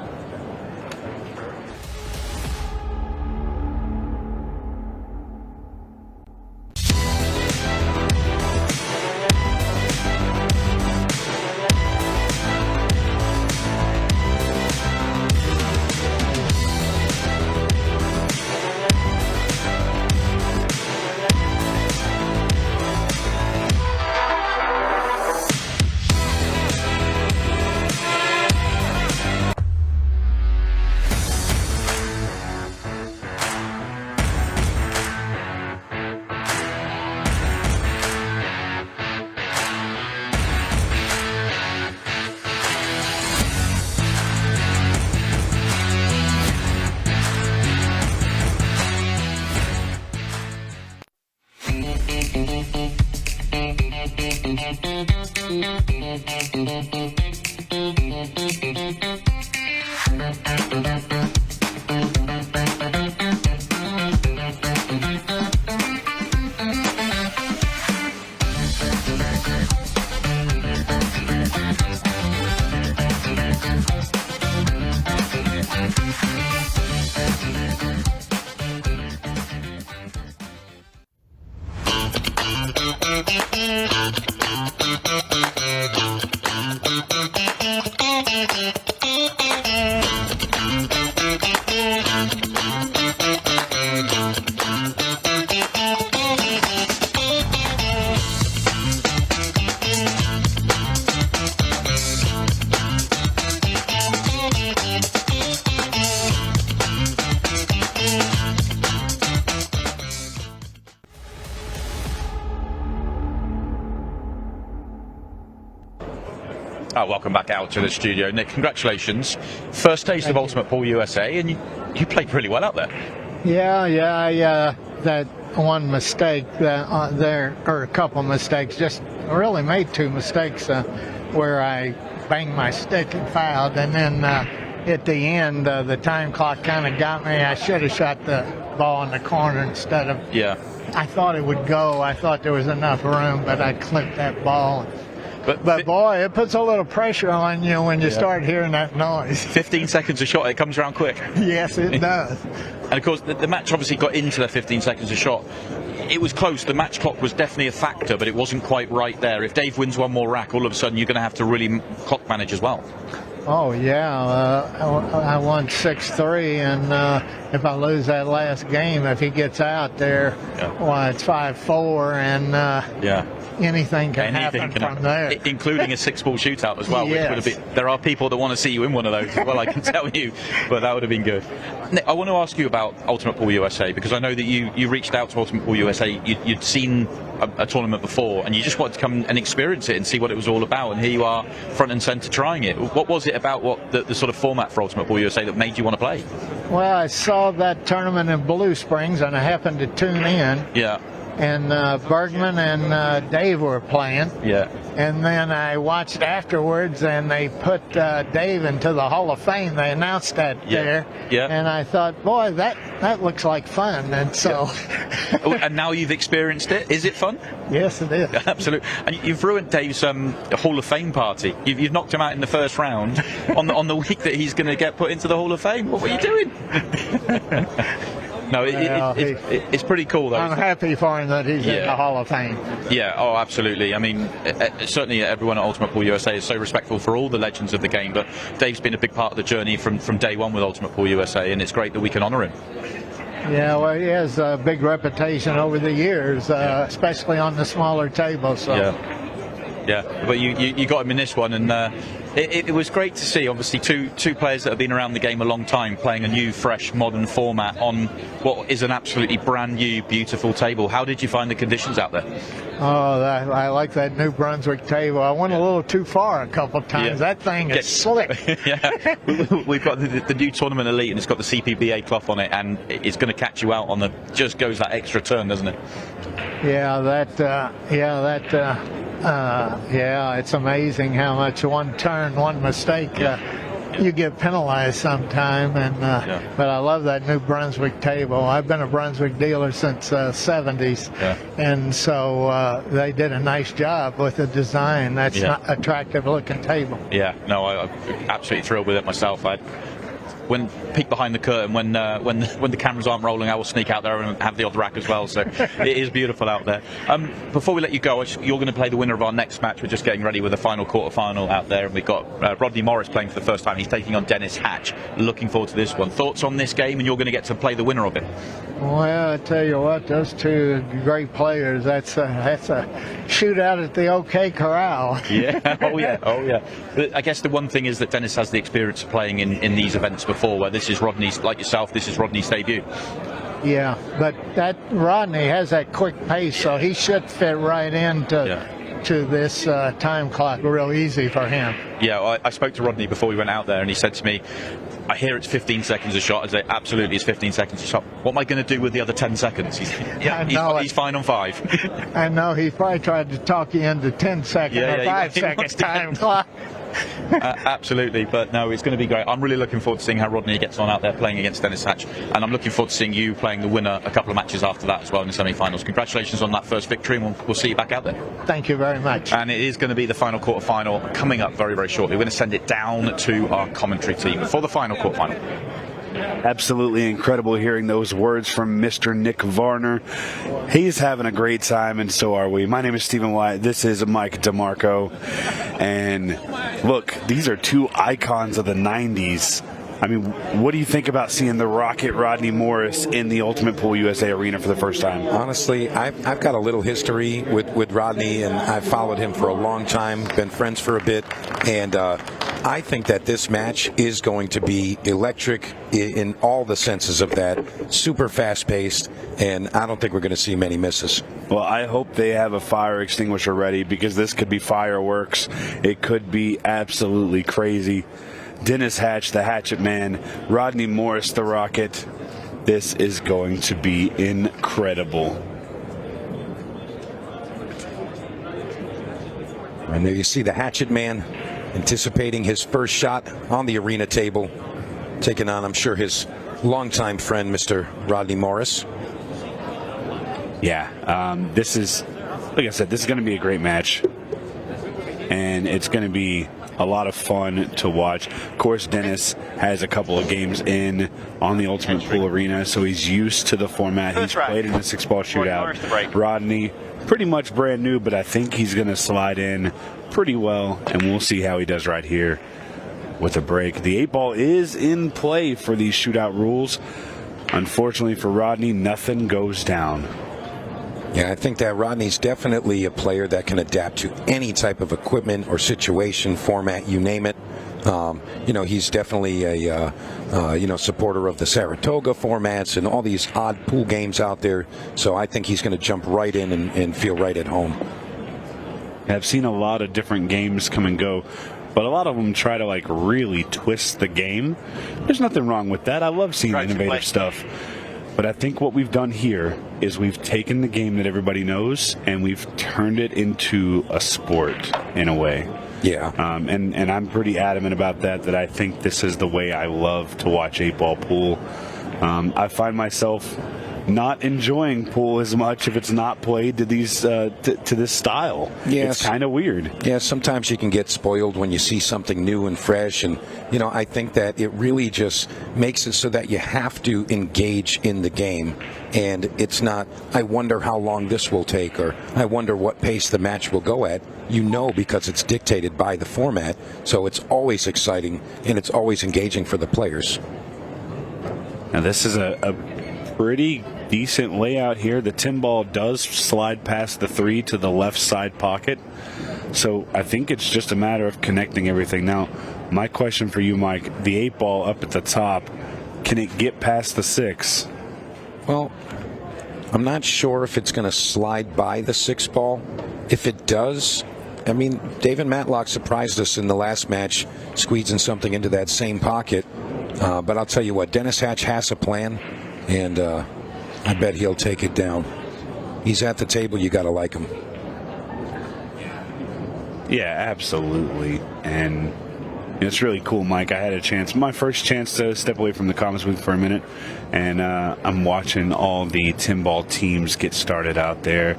Welcome back out to the studio. Nick, congratulations. First taste of Ultimate Pool USA, and you played really well out there. Yeah, that one mistake, there are a couple mistakes, just really made 2 mistakes where I banged my stick and fouled, and then at the end, the time clock kind of got me. I should have shot the ball in the corner instead of... Yeah. I thought it would go. I thought there was enough room, but I clipped that ball. But boy, it puts a little pressure on you when you start hearing that noise. 15 seconds a shot, it comes around quick. Yes, it does. And of course, the match obviously got into the 15 seconds a shot. It was close. The match clock was definitely a factor, but it wasn't quite right there. If Dave wins one more rack, all of a sudden you're going to have to really clock manage as well. Oh, yeah. I won 6-3, and if I lose that last game, if he gets out there, well, it's 5-4, and anything can happen from there. Including a 6-ball shootout as well, Yes. which would have been, there are people that want to see you in one of those as well, I can tell you, but that would have been good. Nick, I want to ask you about Ultimate Pool USA, because I know that you reached out to Ultimate Pool USA, you'd seen a tournament before, and you just wanted to come and experience it and see what it was all about, and here you are front and centre trying it. What was it about the sort of format for Ultimate Pool USA that made you want to play? Well, I saw that tournament in Blue Springs, and I happened to tune in. Yeah. And Bergman and Dave were playing. Yeah. And then I watched afterwards, and they put Dave into the Hall of Fame. They announced that there. Yeah. And I thought, boy, that looks like fun. And so. And now you've experienced it. Is it fun? Yes, it is. Absolutely. And you've ruined Dave's Hall of Fame party. You've knocked him out in the first round on the week that he's going to get put into the Hall of Fame. What were you doing? No, it's pretty cool, though. I'm happy for him that he's in the Hall of Fame. Yeah, oh, absolutely. I mean, certainly everyone at Ultimate Pool USA is so respectful for all the legends of the game, but Dave's been a big part of the journey from day one with Ultimate Pool USA, and it's great that we can honour him. Yeah, well, he has a big reputation over the years, especially on the smaller tables. So. Yeah, but you got him in this one, and it was great to see, obviously, two players that have been around the game a long time playing a new, fresh, modern format on what is an absolutely brand new, beautiful table. How did you find the conditions out there? Oh, I like that New Brunswick table. I went a little too far a couple of times. That thing is slick. Yeah, we've got the new Tournament Elite, and it's got the CPBA cloth on it, and it's going to catch you out on the, just goes that extra turn, doesn't it? Yeah, it's amazing how much one turn, one mistake, you get penalized sometime. And but I love that New Brunswick table. I've been a Brunswick dealer since '70s, and so they did a nice job with the design. That's an attractive looking table. Yeah, no, I'm absolutely thrilled with it myself. When peek behind the curtain, when the cameras aren't rolling, I will sneak out there and have the odd rack as well. So it is beautiful out there. Before we let you go, you're going to play the winner of our next match. We're just getting ready with the final quarter-final out there, and we've got Rodney Morris playing for the first time. He's taking on Dennis Hatch. Looking forward to this one. Thoughts on this game, and you're going to get to play the winner of it? Well, I tell you what, those two great players. That's a shootout at the OK Corral. Yeah, oh yeah. But I guess the one thing is that Dennis has the experience of playing in these events before, where this is Rodney's, like yourself, this is Rodney's debut. Yeah, but that Rodney has that quick pace, so he should fit right into to this time clock real easy for him. Yeah, I spoke to Rodney before we went out there, and he said to me, I hear it's 15 seconds a shot. I say, absolutely, it's 15 seconds a shot. What am I going to do with the other 10 seconds? He's fine on 5. I know, he probably tried to talk you into 10-second or 5-second time clock. Absolutely, but no, it's going to be great. I'm really looking forward to seeing how Rodney gets on out there playing against Dennis Hatch, and I'm looking forward to seeing you playing the winner a couple of matches after that as well in the semi-finals. Congratulations on that first victory, and we'll see you back out there. Thank you very much. And it is going to be the final quarter-final coming up very, very shortly. We're going to send it down to our commentary team for the final quarter-final. Absolutely incredible hearing those words from Mr. Nick Varner. He's having a great time, and so are we. My name is Stephen Wyatt. This is Mike DeMarco. And look, these are two icons of the 90s. I mean, what do you think about seeing the Rocket Rodney Morris in the Ultimate Pool USA arena for the first time? Honestly, I've got a little history with Rodney, and I've followed him for a long time, been friends for a bit, and I think that this match is going to be electric in all the senses of that, super fast-paced, and I don't think we're going to see many misses. Well, I hope they have a fire extinguisher ready, because this could be fireworks. It could be absolutely crazy. Dennis Hatch, the Hatchet Man, Rodney Morris, the Rocket. This is going to be incredible. And there you see the Hatchet Man anticipating his first shot on the arena table, taking on, I'm sure, his longtime friend, Mr. Rodney Morris. Yeah, this is, like I said, this is going to be a great match. and it's going to be a lot of fun to watch. Of course, Dennis has a couple of games in on the Ultimate Pool Arena, so he's used to the format. He's played in the 6-ball shootout. Rodney, pretty much brand new, but I think he's going to slide in pretty well, and we'll see how he does right here with a break. The 8-ball is in play for these shootout rules. Unfortunately for Rodney, nothing goes down. Yeah, I think that Rodney's definitely a player that can adapt to any type of equipment or situation, format, you name it. You know, he's definitely a supporter of the Saratoga formats and all these odd pool games out there. So I think he's going to jump right in and feel right at home. I've seen a lot of different games come and go, but a lot of them try to like really twist the game. There's nothing wrong with that. I love seeing innovative stuff. But I think what we've done here is we've taken the game that everybody knows and we've turned it into a sport in a way. Yeah. And I'm pretty adamant about that I think this is the way I love to watch 8-ball pool. I find myself not enjoying pool as much if it's not played to these to this style. Yes. It's kind of weird. Yeah, sometimes you can get spoiled when you see something new and fresh, and you know, I think that it really just makes it so that you have to engage in the game, and it's not, I wonder how long this will take, or I wonder what pace the match will go at. You know, because it's dictated by the format, so it's always exciting and it's always engaging for the players. Now this is a pretty decent layout here. The 10-ball does slide past the 3 to the left side pocket. So I think it's just a matter of connecting everything. Now, my question for you, Mike, the 8-ball up at the top, can it get past the 6? Well, I'm not sure if it's going to slide by the 6-ball. If it does, I mean, David Matlock surprised us in the last match, squeezing something into that same pocket. But I'll tell you what, Dennis Hatch has a plan, and I bet he'll take it down. He's at the table. You got to like him. Yeah, absolutely. And it's really cool, Mike. I had a chance, my first chance to step away from the comments booth for a minute, and I'm watching all the 10-ball teams get started out there.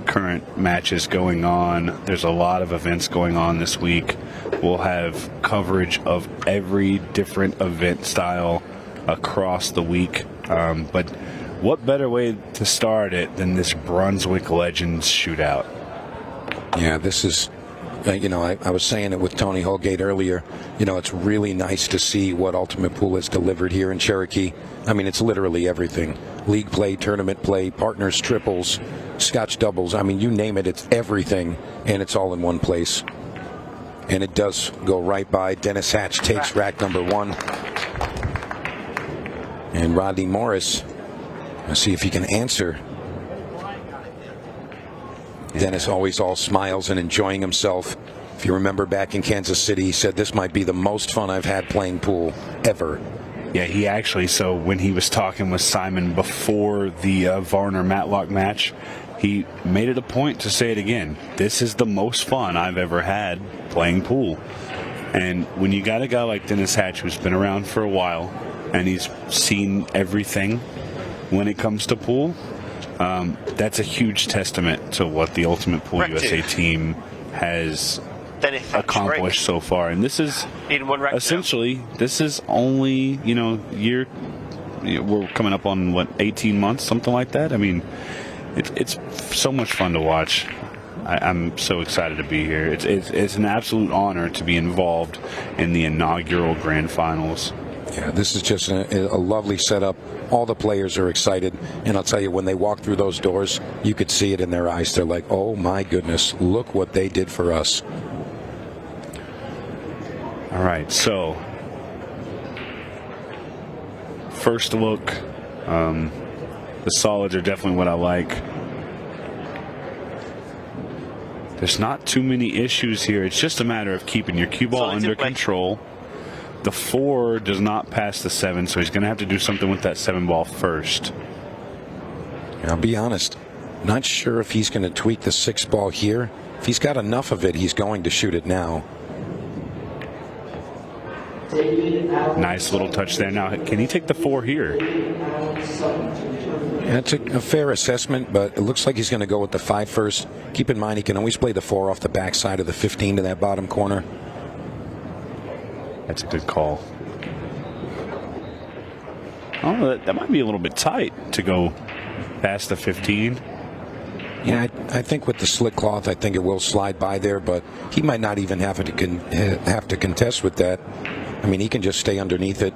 Current matches going on. There's a lot of events going on this week. We'll have coverage of every different event style across the week. But what better way to start it than this Brunswick Legends Shootout? Yeah, this is, I was saying it with Tony Holgate earlier. You know, it's really nice to see what Ultimate Pool has delivered here in Cherokee. I mean, it's literally everything. League play, tournament play, partners, triples, Scotch doubles. I mean, you name it, it's everything, and it's all in one place. And it does go right by. Dennis Hatch takes rack number 1. And Rodney Morris, let's see if he can answer. Dennis always all smiles and enjoying himself. If you remember back in Kansas City, he said, this might be the most fun I've had playing pool ever. Yeah, he actually, so when he was talking with Simon before the Varner Matlock match, he made it a point to say it again. This is the most fun I've ever had playing pool. And when you got a guy like Dennis Hatch, who's been around for a while, and he's seen everything when it comes to pool, that's a huge testament to what the Ultimate Pool USA team has accomplished so far. And this is essentially, this is only, we're coming up on what, 18 months, something like that. I mean, it's so much fun to watch. I'm so excited to be here. It's an absolute honor to be involved in the inaugural grand finals. Yeah, this is just a lovely setup. All the players are excited, and I'll tell you, when they walk through those doors, you could see it in their eyes. They're like, oh my goodness, look what they did for us. All right, so first look, the solids are definitely what I like. There's not too many issues here. It's just a matter of keeping your cue ball under control. The 4 does not pass the 7, so he's going to have to do something with that 7 ball first. I'll be honest, not sure if he's going to tweak the 6 ball here. If he's got enough of it, he's going to shoot it now. Nice little touch there. Now, can he take the 4 here? That's a fair assessment, but it looks like he's going to go with the 5 first. Keep in mind, he can always play the 4 off the backside of the 15 to that bottom corner. That's a good call. Oh, that might be a little bit tight to go past the 15. Yeah, I think with the slick cloth, I think it will slide by there, but he might not even have to contest with that. I mean, he can just stay underneath it,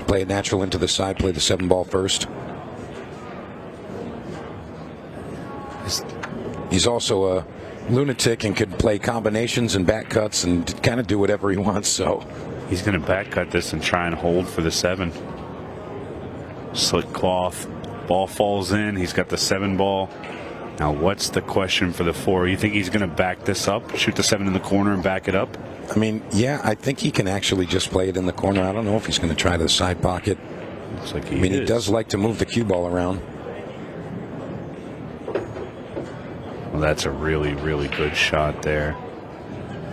play it natural into the side, play the 7 ball first. He's also a lunatic and could play combinations and back cuts and kind of do whatever he wants. So he's going to back cut this and try and hold for the 7. Slick cloth, ball falls in. He's got the 7 ball. Now, what's the question for the 4? You think he's going to back this up, shoot the 7 in the corner and back it up? I mean, yeah, I think he can actually just play it in the corner. I don't know if he's going to try the side pocket. Looks like he does like to move the cue ball around. Well, that's a really, really good shot there.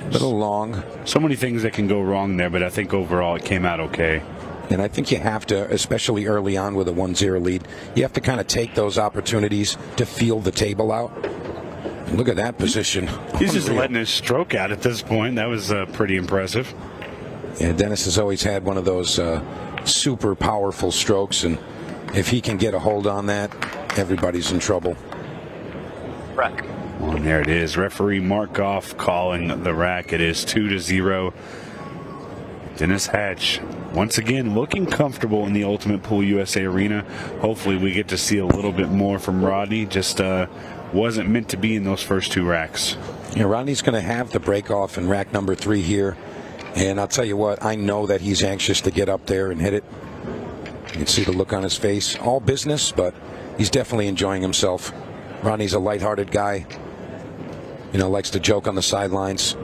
A little long. So many things that can go wrong there, but I think overall it came out okay. And I think you have to, especially early on with a 1-0 lead, you have to kind of take those opportunities to feel the table out. And look at that position. He's just letting his stroke out at this point. That was pretty impressive. Yeah, Dennis has always had one of those super powerful strokes, and if he can get a hold on that, everybody's in trouble. Rack. Well, and there it is. Referee Markoff calling the rack. It is 2-0. Dennis Hatch once again looking comfortable in the Ultimate Pool USA arena. Hopefully we get to see a little bit more from Rodney. Just wasn't meant to be in those first 2 racks. Yeah, Rodney's going to have the break off in rack number 3 here. And I'll tell you what, I know that he's anxious to get up there and hit it. You can see the look on his face. All business, but he's definitely enjoying himself. Rodney's a lighthearted guy. You know, likes to joke on the sidelines.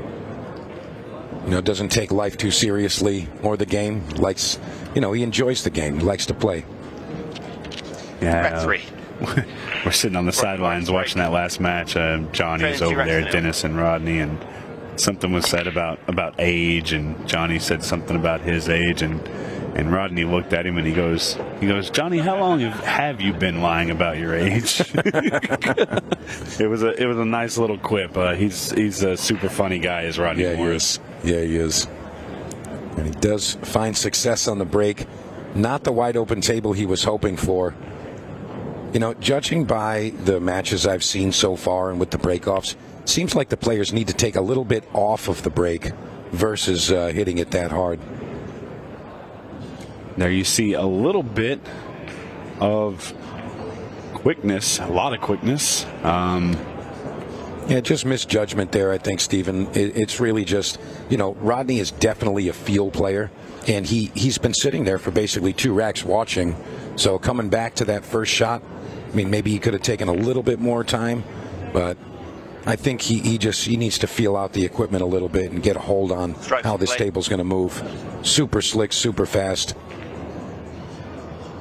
You know, doesn't take life too seriously or the game. Likes, you know, he enjoys the game. He likes to play. Yeah. 3. We're sitting on the sidelines watching that last match. Johnny's over there, Dennis and Rodney, and something was said about age, and Johnny said something about his age, and Rodney looked at him and he goes, Johnny, how long have you been lying about your age? It was a nice little quip. He's a super funny guy, is Rodney. Yeah, he is. Yeah, he is. And he does find success on the break. Not the wide open table he was hoping for. You know, judging by the matches I've seen so far and with the breakoffs, seems like the players need to take a little bit off of the break versus hitting it that hard. There you see a little bit of quickness, a lot of quickness. Yeah, just misjudgment there, I think, Stephen. It's really just, you know, Rodney is definitely a field player, and he's been sitting there for basically 2 racks watching. So coming back to that first shot, I mean, maybe he could have taken a little bit more time, but I think he needs to feel out the equipment a little bit and get a hold on how this table's going to move. Super slick, super fast.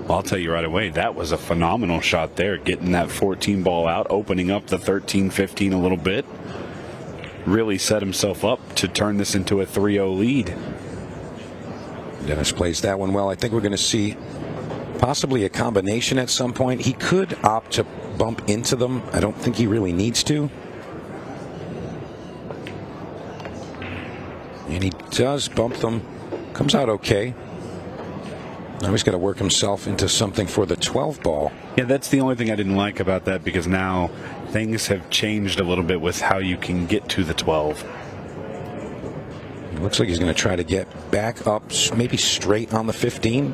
Well, I'll tell you right away, that was a phenomenal shot there, getting that 14 ball out, opening up the 13-15 a little bit. Really set himself up to turn this into a 3-0 lead. Dennis plays that one well. I think we're going to see possibly a combination at some point. He could opt to bump into them. I don't think he really needs to. And he does bump them. Comes out okay. Now he's got to work himself into something for the 12 ball. Yeah, that's the only thing I didn't like about that, because now things have changed a little bit with how you can get to the 12. It looks like he's going to try to get back up, maybe straight on the 15.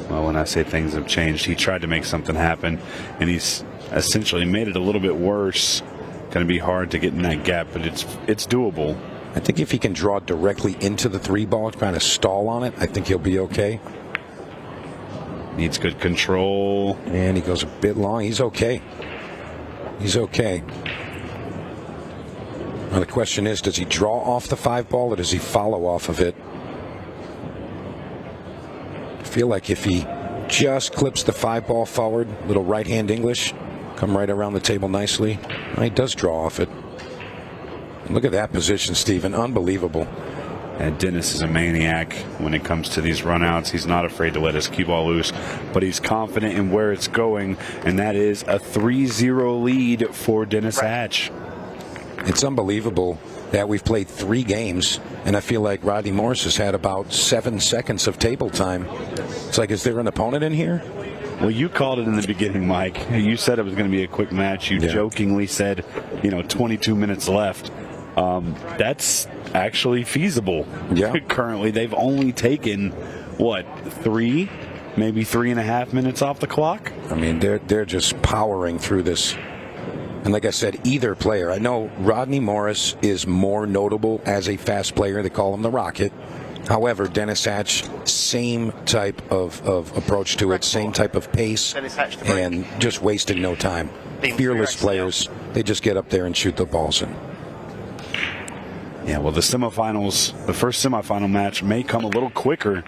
Well, when I say things have changed, he tried to make something happen, and he's essentially made it a little bit worse. Going to be hard to get in that gap, but it's doable. I think if he can draw directly into the 3 ball, kind of stall on it, I think he'll be okay. Needs good control. And he goes a bit long. He's okay. He's okay. Now the question is, does he draw off the 5 ball or does he follow off of it? I feel like if he just clips the 5 ball forward, little right hand English, come right around the table nicely. Well, he does draw off it. Look at that position, Stephen. Unbelievable. And Dennis is a maniac when it comes to these runouts. He's not afraid to let his cue ball loose, but he's confident in where it's going, and that is a 3-0 lead for Dennis Hatch. It's unbelievable that we've played 3 games, and I feel like Rodney Morris has had about 7 seconds of table time. It's like, is there an opponent in here? Well, you called it in the beginning, Mike. You said it was going to be a quick match. You jokingly said, 22 minutes left. That's actually feasible. Yeah. Currently, they've only taken, 3, maybe 3.5 minutes off the clock? I mean, they're just powering through this. And like I said, either player. I know Rodney Morris is more notable as a fast player. They call him the Rocket. However, Dennis Hatch, same type of approach to it, same type of pace, and just wasting no time. Fearless players. They just get up there and shoot the balls in. Yeah, well, the semifinals, the first semifinal match may come a little quicker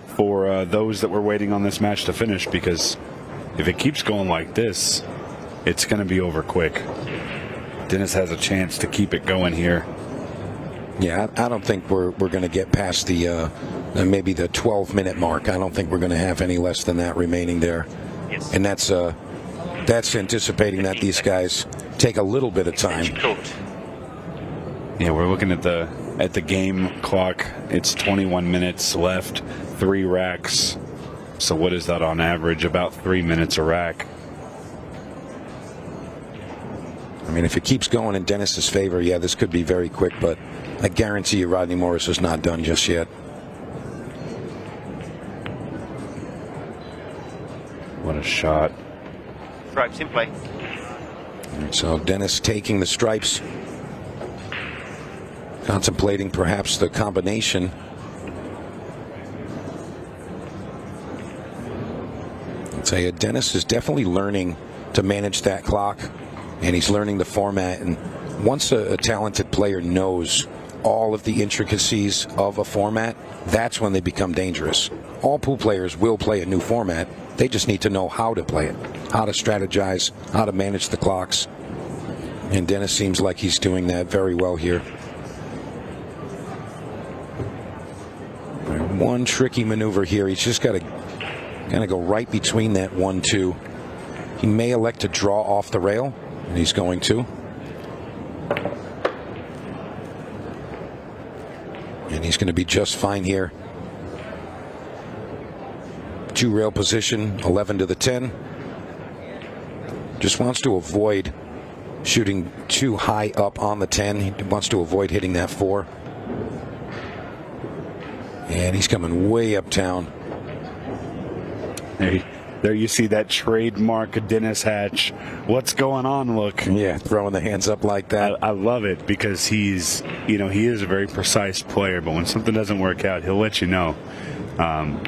for those that were waiting on this match to finish, because if it keeps going like this, it's going to be over quick. Dennis has a chance to keep it going here. Yeah, I don't think we're going to get past the maybe the 12-minute mark. I don't think we're going to have any less than that remaining there. Yes. And that's anticipating that these guys take a little bit of time. Yeah, we're looking at the game clock. It's 21 minutes left, 3 racks. So what is that on average? About 3 minutes a rack. I mean, if it keeps going in Dennis's favor, yeah, this could be very quick, but I guarantee you Rodney Morris is not done just yet. What a shot. Stripes in play. So Dennis taking the stripes, contemplating perhaps the combination. I'd say Dennis is definitely learning to manage that clock, and he's learning the format. And once a talented player knows all of the intricacies of a format, that's when they become dangerous. All pool players will play a new format. They just need to know how to play it, how to strategize, how to manage the clocks. And Dennis seems like he's doing that very well here. One tricky maneuver here. He's just got to kind of go right between that 1-2. He may elect to draw off the rail, and he's going to. And he's going to be just fine here. 2 rail position, 11 to the 10. Just wants to avoid shooting too high up on the 10. He wants to avoid hitting that 4. And he's coming way uptown. There you see that trademark Dennis Hatch. What's going on? Look. Yeah, throwing the hands up like that. I love it, because he is a very precise player, but when something doesn't work out, he'll let you know.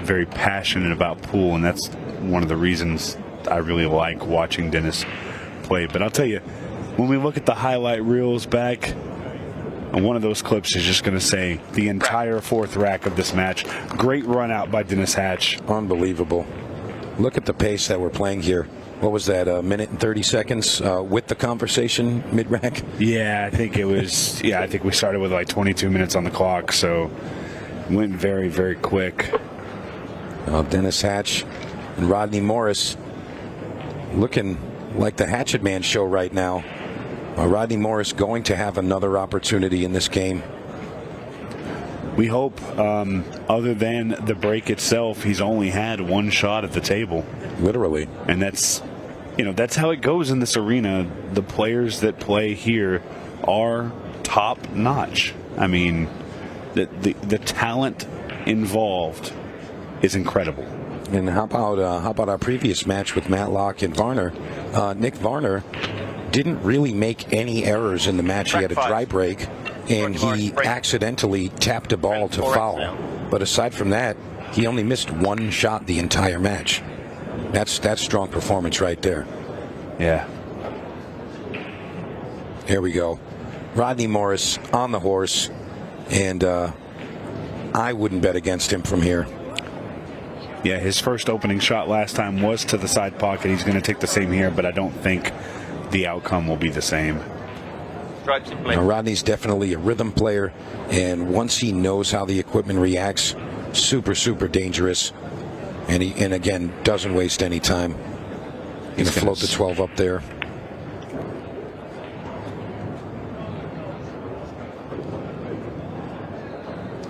Very passionate about pool, and that's one of the reasons I really like watching Dennis play. But I'll tell you, when we look at the highlight reels back, and one of those clips is just going to say the entire 4th rack of this match. Great run out by Dennis Hatch. Unbelievable. Look at the pace that we're playing here. What was that, a minute and 30 seconds with the conversation mid-rack? Yeah, I think it was. Yeah, I think we started with like 22 minutes on the clock, so it went very, very quick. Dennis Hatch and Rodney Morris looking like the Hatchet Man show right now. Rodney Morris going to have another opportunity in this game. We hope, other than the break itself, he's only had 1 shot at the table. Literally. And that's how it goes in this arena. The players that play here are top notch. I mean, the talent involved is incredible. And how about our previous match with Matlock and Varner? Nick Varner didn't really make any errors in the match. He had a dry break, and he accidentally tapped a ball to foul. But aside from that, he only missed 1 shot the entire match. That's strong performance right there. Yeah. Here we go. Rodney Morris on the horse, and I wouldn't bet against him from here. Yeah, his first opening shot last time was to the side pocket. He's going to take the same here, but I don't think the outcome will be the same. Stripes in play. Now, Rodney's definitely a rhythm player, and once he knows how the equipment reacts, super, super dangerous. And again, doesn't waste any time. He's going to float the 12 up there.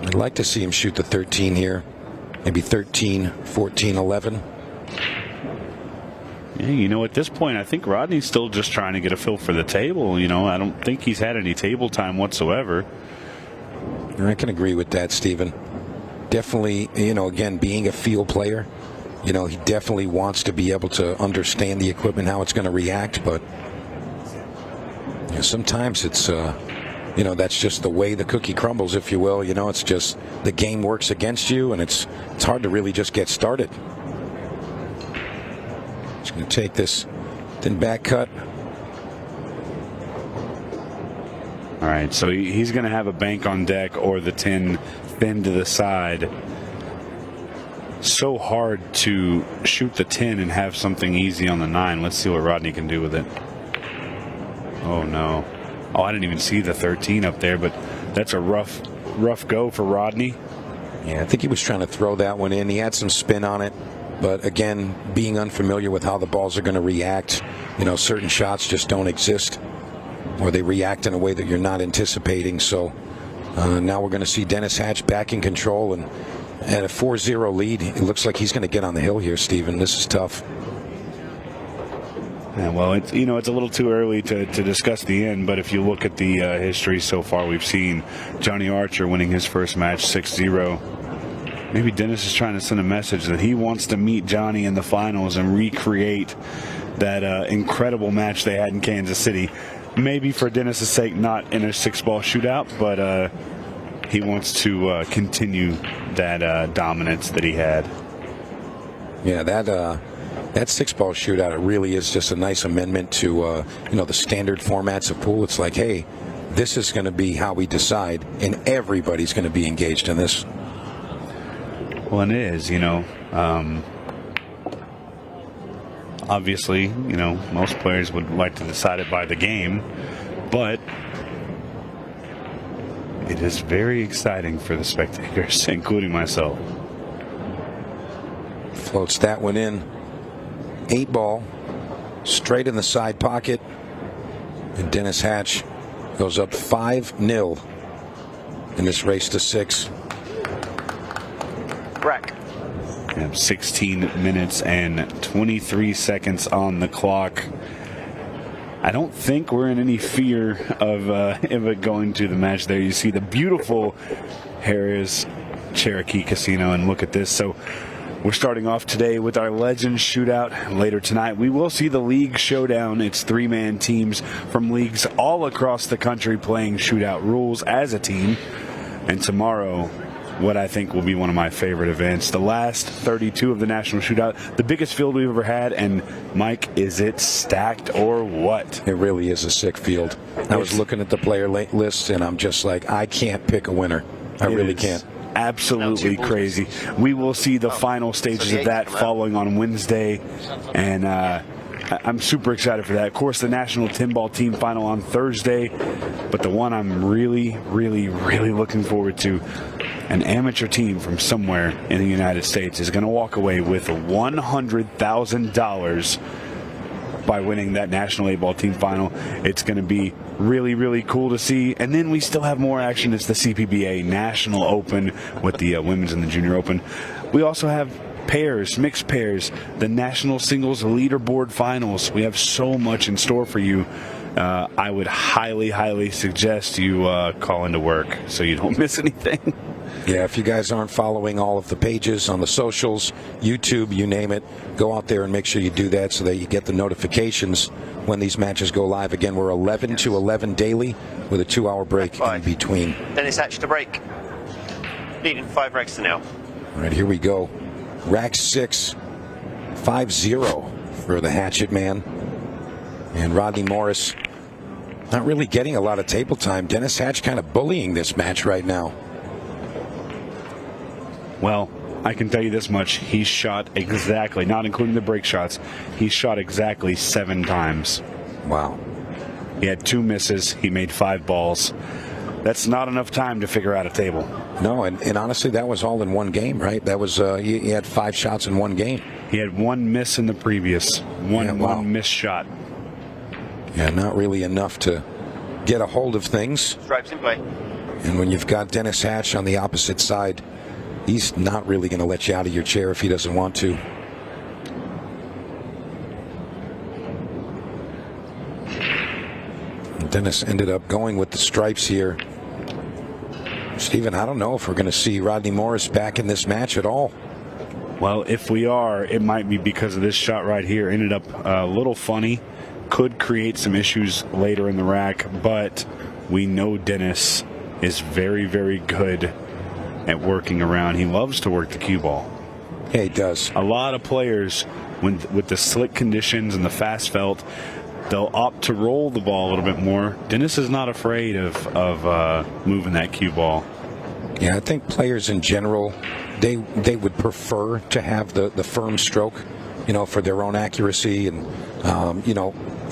I'd like to see him shoot the 13 here. Maybe 13, 14, 11. Yeah, you know, at this point, I think Rodney's still just trying to get a feel for the table. You know, I don't think he's had any table time whatsoever. I can agree with that, Stephen. Definitely, you know, again, being a field player, you know, he definitely wants to be able to understand the equipment, how it's going to react. But you know, sometimes it's, you know, that's just the way the cookie crumbles, if you will. You know, it's just the game works against you, and it's hard to really just get started. Just going to take this thin back cut. All right, so he's going to have a bank on deck or the 10 thin to the side. So hard to shoot the 10 and have something easy on the 9. Let's see what Rodney can do with it. Oh, no. Oh, I didn't even see the 13 up there, but that's a rough go for Rodney. Yeah, I think he was trying to throw that one in. He had some spin on it. But again, being unfamiliar with how the balls are going to react, you know, certain shots just don't exist, or they react in a way that you're not anticipating. So now we're going to see Dennis Hatch back in control, and at a 4-0 lead, it looks like he's going to get on the hill here, Stephen. This is tough. Yeah, well, it's, you know, it's a little too early to discuss the end, but if you look at the history so far, we've seen Johnny Archer winning his first match 6-0. Maybe Dennis is trying to send a message that he wants to meet Johnny in the finals and recreate that incredible match they had in Kansas City. Maybe for Dennis's sake, not in a 6-ball shootout, but he wants to continue that dominance that he had. Yeah, that 6-ball shootout, it really is just a nice amendment to you know, the standard formats of pool. It's like, hey, this is going to be how we decide, and everybody's going to be engaged in this. Well, it is, you know. Obviously, you know, most players would like to decide it by the game, but it is very exciting for the spectators, including myself. Floats that one in. 8-ball, straight in the side pocket, and Dennis Hatch goes up 5-0 in this race to 6. Rack. 16 minutes and 23 seconds on the clock. I don't think we're in any fear of it going to the match there. You see the beautiful Harrah's Cherokee Casino, and look at this. So we're starting off today with our Legends Shootout. Later tonight, we will see the League Showdown. It's 3-man teams from leagues all across the country playing shootout rules as a team. And tomorrow, what I think will be one of my favorite events, the last 32 of the National Shootout, the biggest field we've ever had. And Mike, is it stacked or what? It really is a sick field. I was looking at the player list, and I'm just like, I can't pick a winner. I really can't. Absolutely crazy. We will see the final stages of that following on Wednesday, and I'm super excited for that. Of course, the National 10-ball team final on Thursday, but the one I'm really, really, really looking forward to, an amateur team from somewhere in the United States is going to walk away with $100,000 by winning that National 8-ball team final. It's going to be really, really cool to see. And then we still have more action. It's the CPBA National Open with the women's and the junior open. We also have pairs, mixed pairs, the National Singles Leaderboard Finals. We have so much in store for you. I would highly, highly suggest you call into work so you don't miss anything. Yeah, if you guys aren't following all of the pages on the socials, YouTube, you name it, go out there and make sure you do that so that you get the notifications when these matches go live. Again, we're 11 to 11 daily with a 2-hour break in between. Dennis Hatch to break. Leading 5 racks to nil. All right, here we go. Rack 6, 5-0 for the Hatchet Man. And Rodney Morris not really getting a lot of table time. Dennis Hatch kind of bullying this match right now. Well, I can tell you this much. He shot exactly, not including the break shots, he shot exactly 7 times. Wow. He had 2 misses. He made 5 balls. That's not enough time to figure out a table. No, and honestly, that was all in one game, right? That was he had 5 shots in one game. He had 1 miss in the previous, one missed shot. Yeah, not really enough to get a hold of things. Stripes in play. And when you've got Dennis Hatch on the opposite side, he's not really going to let you out of your chair if he doesn't want to. And Dennis ended up going with the stripes here. Stephen, I don't know if we're going to see Rodney Morris back in this match at all. Well, if we are, it might be because of this shot right here. Ended up a little funny. Could create some issues later in the rack, but we know Dennis is very, very good at working around. He loves to work the cue ball. Yeah, he does. A lot of players, with the slick conditions and the fast felt, they'll opt to roll the ball a little bit more. Dennis is not afraid of moving that cue ball. Yeah, I think players in general, they would prefer to have the firm stroke, for their own accuracy. And,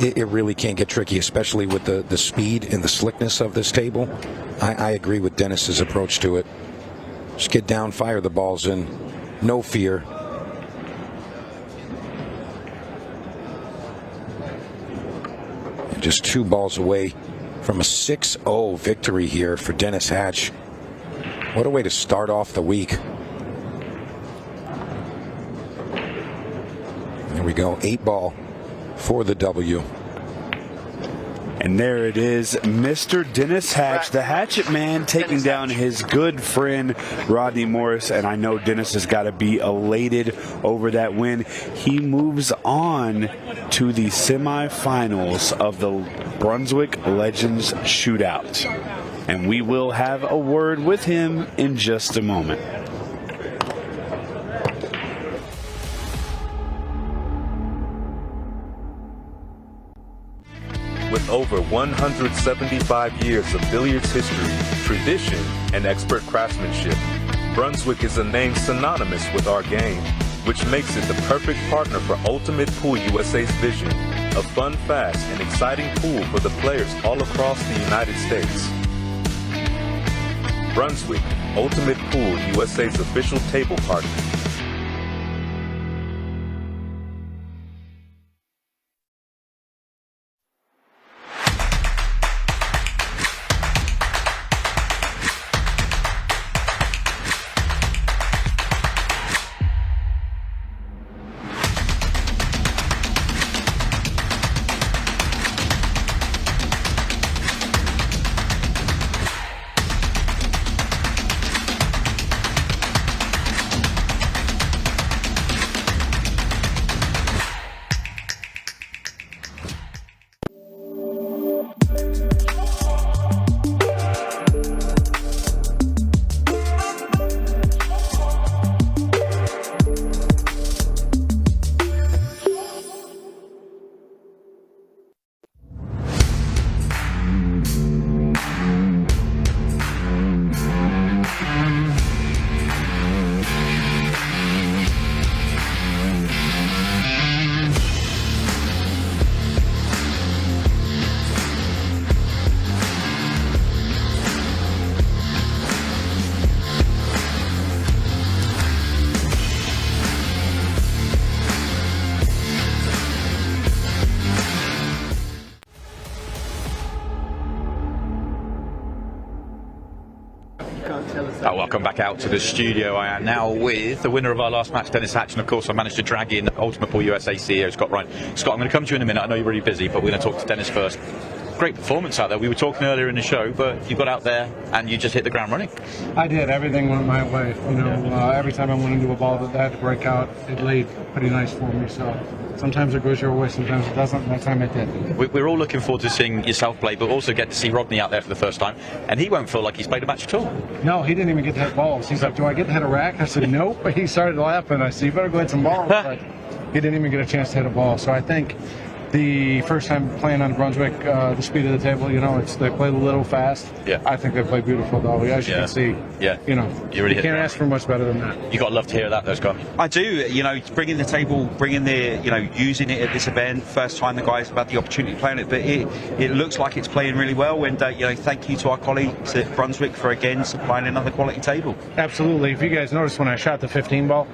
it really can get tricky, especially with the speed and the slickness of this table. I agree with Dennis's approach to it. Just get down, fire the balls in, no fear. And just 2 balls away from a 6-0 victory here for Dennis Hatch. What a way to start off the week. There we go, 8 ball for the W. And there it is, Mr. Dennis Hatch, the Hatchet Man, taking down his good friend Rodney Morris. And I know Dennis has got to be elated over that win. He moves on to the semifinals of the Brunswick Legends Shootout. And we will have a word with him in just a moment. With over 175 years of billiards history, tradition, and expert craftsmanship, Brunswick is a name synonymous with our game, which makes it the perfect partner for Ultimate Pool USA's vision, a fun, fast, and exciting pool for the players all across the United States. Brunswick, Ultimate Pool USA's official table partner. Welcome back out to the studio. I am now with the winner of our last match, Dennis Hatch, and of course I managed to drag in Ultimate Pool USA CEO Scott Ryan. Scott, I'm going to come to you in a minute. I know you're really busy, but we're going to talk to Dennis first. Great performance out there. We were talking earlier in the show, but you got out there and you just hit the ground running. I did. Everything went my way. Every time I went into a ball that had to break out, it laid pretty nice for me. So sometimes it goes your way, sometimes it doesn't. That time it did. We're all looking forward to seeing yourself play, but also get to see Rodney out there for the first time, and he won't feel like he's played a match at all. No, he didn't even get to hit balls. He's like, "Do I get to hit a rack?" I said, "Nope." He started laughing. I said, "You better go hit some balls." But he didn't even get a chance to hit a ball. So I think the first time playing on Brunswick, the speed of the table, you know, they play a little fast. Yeah. I think they play beautiful, though. As you can see, you know, you really can't ask for much better than that. You got to love to hear that, though, Scott. I do. You know, bringing the table, bringing the, you know, using it at this event. First time the guys have had the opportunity to play on it, but it looks like it's playing really well. And you know, thank you to our colleagues at Brunswick for again supplying another quality table. Absolutely. If you guys noticed when I shot the 15 ball,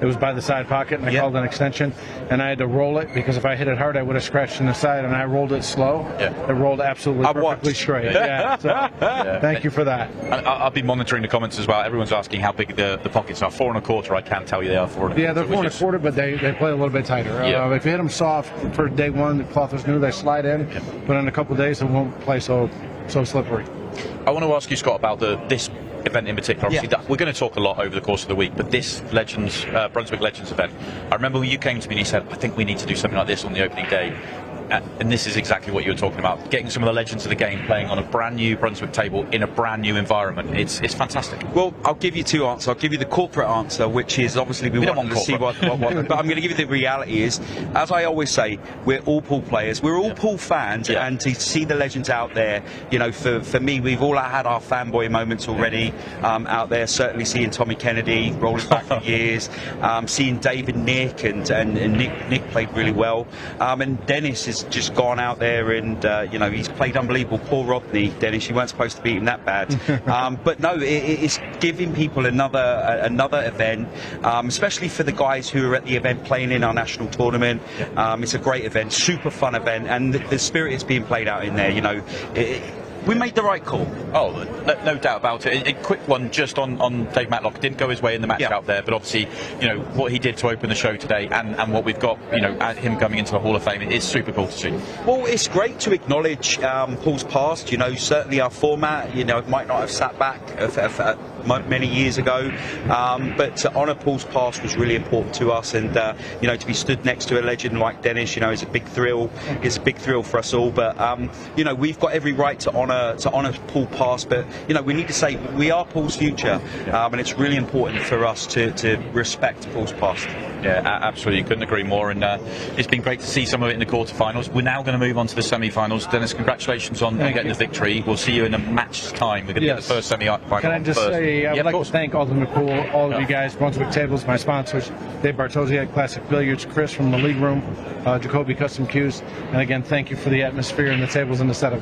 it was by the side pocket, and I called an extension, and I had to roll it because if I hit it hard, I would have scratched in the side, and I rolled it slow. It rolled absolutely perfectly straight. Thank you for that. I've been monitoring the comments as well. Everyone's asking how big the pockets are. 4 1/4. I can tell you they are 4 1/4. Yeah, they're 4 1/4, but they play a little bit tighter. If you hit them soft for day one, the cloth is new, they slide in, but in a couple of days, it won't play so slippery. I want to ask you, Scott, about this event in particular. Obviously, we're going to talk a lot over the course of the week, but this Brunswick Legends event, I remember when you came to me and you said, I think we need to do something like this on the opening day. And this is exactly what you were talking about, getting some of the legends of the game playing on a brand new Brunswick table in a brand new environment. It's fantastic. Well, I'll give you two answers. I'll give you the corporate answer, which is obviously we want to see what but I'm going to give you the reality is, as I always say, we're all pool players, we're all pool fans, and to see the legends out there, you know, for me, we've all had our fanboy moments already out there. Certainly seeing Tommy Kennedy rolling back the years, seeing David, Nick, and Nick played really well, and Dennis is just gone out there and you know, he's played unbelievable. Poor Rodney, Dennis, you weren't supposed to beat him that bad. But no, it's giving people another event, especially for the guys who are at the event playing in our national tournament. It's a great event, super fun event, and the spirit is being played out in there. You know, we made the right call. Oh, no doubt about it. A quick one just on Dave Matlock. Didn't go his way in the match out there, but obviously, you know, what he did to open the show today and what we've got, you know, him coming into the Hall of Fame, it's super cool to see. Well, it's great to acknowledge Paul's past. You know, certainly our format, you know, might not have sat back many years ago, but to honour Paul's past was really important to us, and you know, to be stood next to a legend like Dennis, you know, is a big thrill. It's a big thrill for us all. But you know, we've got every right to honour Paul past, but you know, we need to say we are Paul's future, and it's really important for us to respect Paul's past. Yeah, absolutely. Couldn't agree more. And it's been great to see some of it in the quarterfinals. We're now going to move on to the semi-finals. Dennis, congratulations on getting the victory. We'll see you in a match's time. We're going to get the first semi-final. Can I just say, I would like to thank Ultimate Pool, all of you guys, Brunswick Tables, my sponsors, Dave Bartosiak at Classic Billiards, Chris from the League Room, Jacoby Custom Cues, and again, thank you for the atmosphere and the tables and the setup.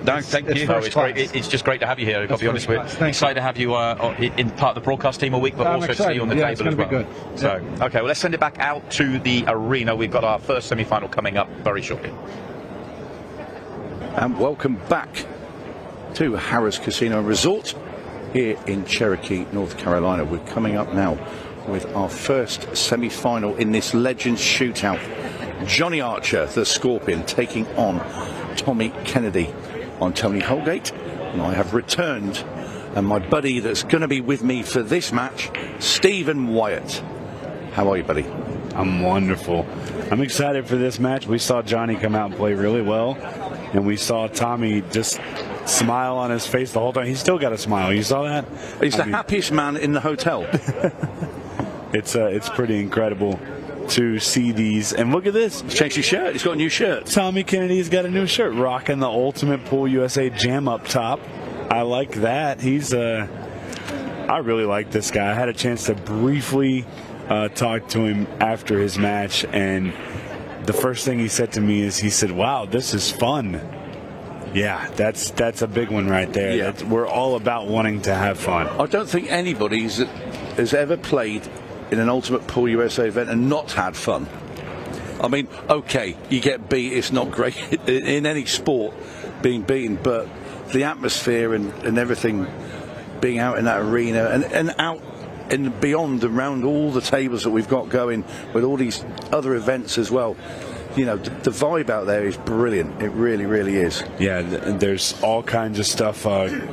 Thank you. It's great. It's just great to have you here. I've got to be honest with you. Excited to have you in part of the broadcast team all week, but also to see you on the table as well. Good. So, okay, well, let's send it back out to the arena. We've got our first semi-final coming up very shortly. And welcome back to Harrah's Casino and Resort here in Cherokee, North Carolina. We're coming up now with our first semi-final in this Legends Shootout. Johnny Archer, the Scorpion, taking on Tommy Kennedy. I'm Tony Holgate, and I have returned, and my buddy that's going to be with me for this match, Stephen Wyatt. How are you, buddy? I'm wonderful. I'm excited for this match. We saw Johnny come out and play really well, and we saw Tommy just smile on his face the whole time. He's still got a smile. You saw that? He's the happiest man in the hotel. It's pretty incredible to see these. And look at this. He's changed his shirt. He's got a new shirt. Tommy Kennedy's got a new shirt, rocking the Ultimate Pool USA jam up top. I like that. I really like this guy. I had a chance to briefly talk to him after his match, and the first thing he said to me is, he said, wow, this is fun. Yeah, that's a big one right there. Yeah. We're all about wanting to have fun. I don't think anybody has ever played in an Ultimate Pool USA event and not had fun. I mean, okay, you get beat, it's not great in any sport being beaten, but the atmosphere and everything, being out in that arena and out and beyond, around all the tables that we've got going with all these other events as well. You know, the vibe out there is brilliant. It really, really is. Yeah, there's all kinds of stuff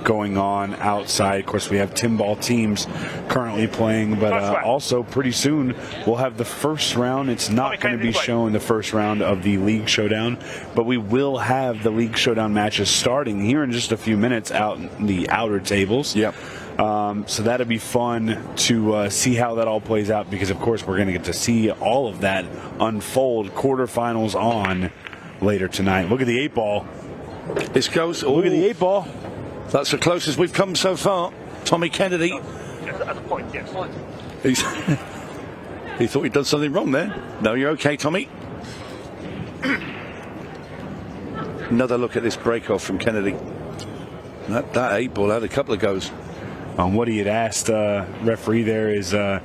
going on outside. Of course, we have Timball teams currently playing, but also pretty soon we'll have the first round. It's not going to be shown the first round of the League Showdown, but we will have the League Showdown matches starting here in just a few minutes out in the outer tables. Yep. So that'll be fun to see how that all plays out, because of course we're going to get to see all of that unfold. Quarterfinals on later tonight. Look at the 8-ball. This goes. Look at the 8-ball. That's the closest we've come so far. Tommy Kennedy. Yes, at a point, yes. He thought he'd done something wrong there. No, you're okay, Tommy. Another look at this break off from Kennedy. That 8-ball had a couple of goes. What he had asked referee there is the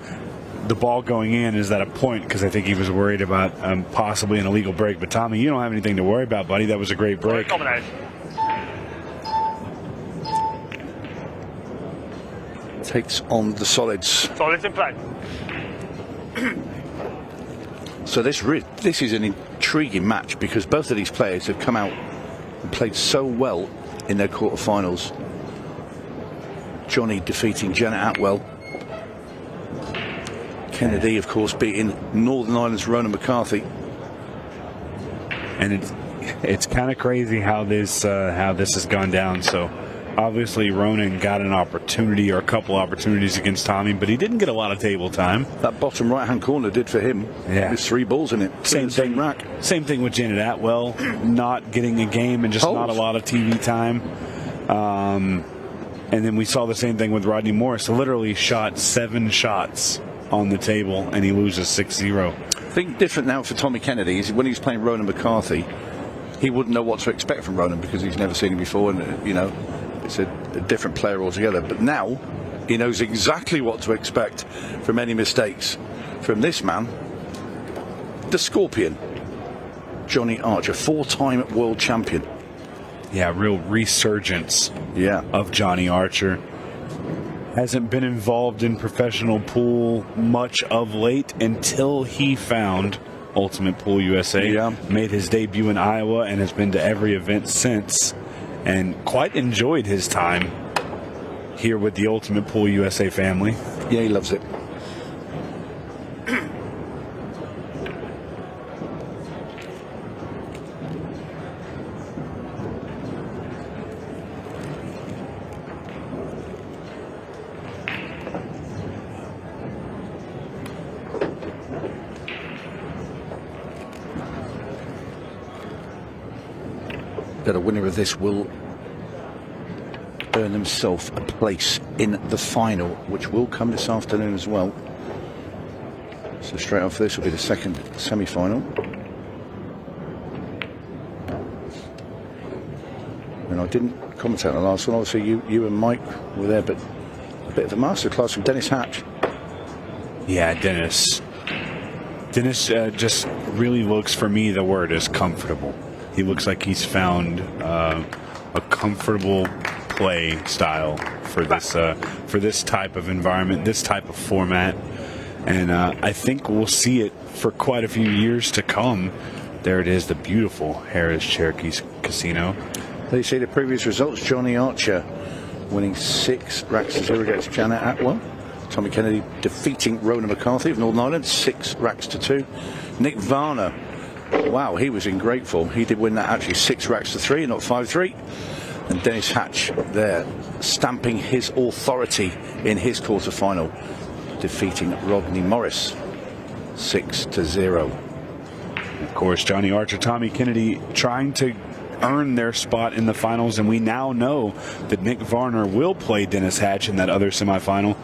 ball going in, is that a point? Because I think he was worried about possibly an illegal break. But Tommy, you don't have anything to worry about, buddy. That was a great break. Takes on the solids. Solids in play. So this is an intriguing match, because both of these players have come out and played so well in their quarterfinals. Johnny defeating Janet Atwell. Kennedy, of course, beating Northern Ireland's Ronan McCarthy. And it's kind of crazy how this has gone down. So obviously Ronan got an opportunity, or a couple opportunities against Tommy, but he didn't get a lot of table time. That bottom right-hand corner did for him. Yeah. There's 3 balls in it. Same rack. Same thing with Janet Atwell, not getting a game and just not a lot of TV time. And then we saw the same thing with Rodney Morris. Literally shot 7 shots on the table, and he loses 6-0. I think different now for Tommy Kennedy is when he's playing Ronan McCarthy, he wouldn't know what to expect from Ronan, because he's never seen him before, and you know, it's a different player altogether. But now he knows exactly what to expect from any mistakes from this man, the Scorpion, Johnny Archer, 4-time world champion. Yeah, real resurgence of Johnny Archer. Hasn't been involved in professional pool much of late until he found Ultimate Pool USA. Made his debut in Iowa and has been to every event since, and quite enjoyed his time here with the Ultimate Pool USA family. Yeah, he loves it. That a winner of this will earn himself a place in the final, which will come this afternoon as well. So straight off this will be the second semi-final. And I didn't commentate on the last one. Obviously you and Mike were there, but a bit of a masterclass from Dennis Hatch. Yeah, Dennis just really looks, for me, the word is comfortable. He looks like he's found a comfortable play style for this type of environment, this type of format, and I think we'll see it for quite a few years to come. There it is, the beautiful Harrah's Cherokee Casino. There you see the previous results. Johnny Archer winning 6 racks to 0 against Janet Atwell. Tommy Kennedy defeating Ronan McCarthy of Northern Ireland, 6 racks to 2. Nick Varner, wow, he was in great form. He did win that actually 6 racks to 3, not 5-3. And Dennis Hatch there stamping his authority in his quarter-final, defeating Rodney Morris 6-0. Of course, Johnny Archer, Tommy Kennedy trying to earn their spot in the finals, and we now know that Nick Varner will play Dennis Hatch in that other semifinal.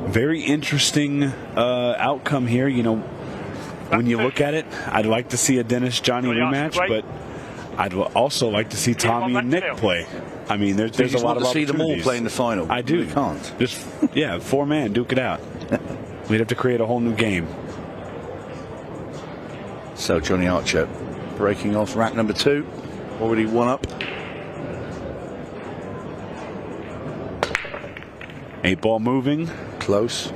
Very interesting outcome here. You know, when you look at it, I'd like to see a Dennis-Johnny rematch, but I'd also like to see Tommy and Nick play. I mean, there's a lot of opportunities. See them all play in the final. I do. We can't. Just 4-man, duke it out. We'd have to create a whole new game. So Johnny Archer breaking off rack number 2, already 1 up. 8-ball moving. Close.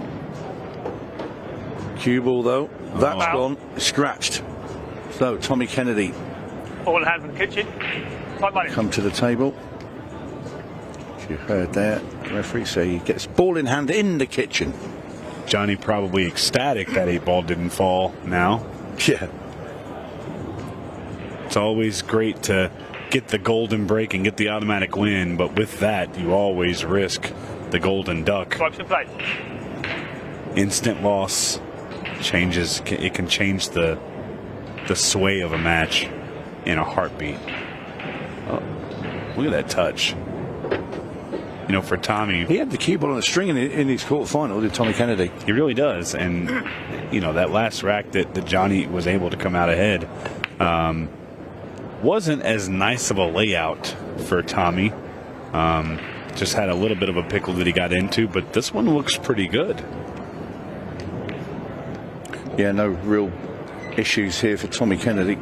Cue ball though. That's gone. Scratched. So Tommy Kennedy. Ball in hand from the kitchen. Come to the table. As you heard there, the referee say he gets ball in hand in the kitchen. Johnny probably ecstatic that 8-ball didn't fall now. Yeah. It's always great to get the golden break and get the automatic win, but with that, you always risk the golden duck. Stripes in play. Instant loss changes. It can change the sway of a match in a heartbeat. Oh, look at that touch. You know, for Tommy, he had the cue ball on a string in his quarterfinal. Did Tommy Kennedy? He really does, and you know that last rack that Johnny was able to come out ahead wasn't as nice of a layout for Tommy. Just had a little bit of a pickle that he got into, but this one looks pretty good. Yeah, no real issues here for Tommy Kennedy.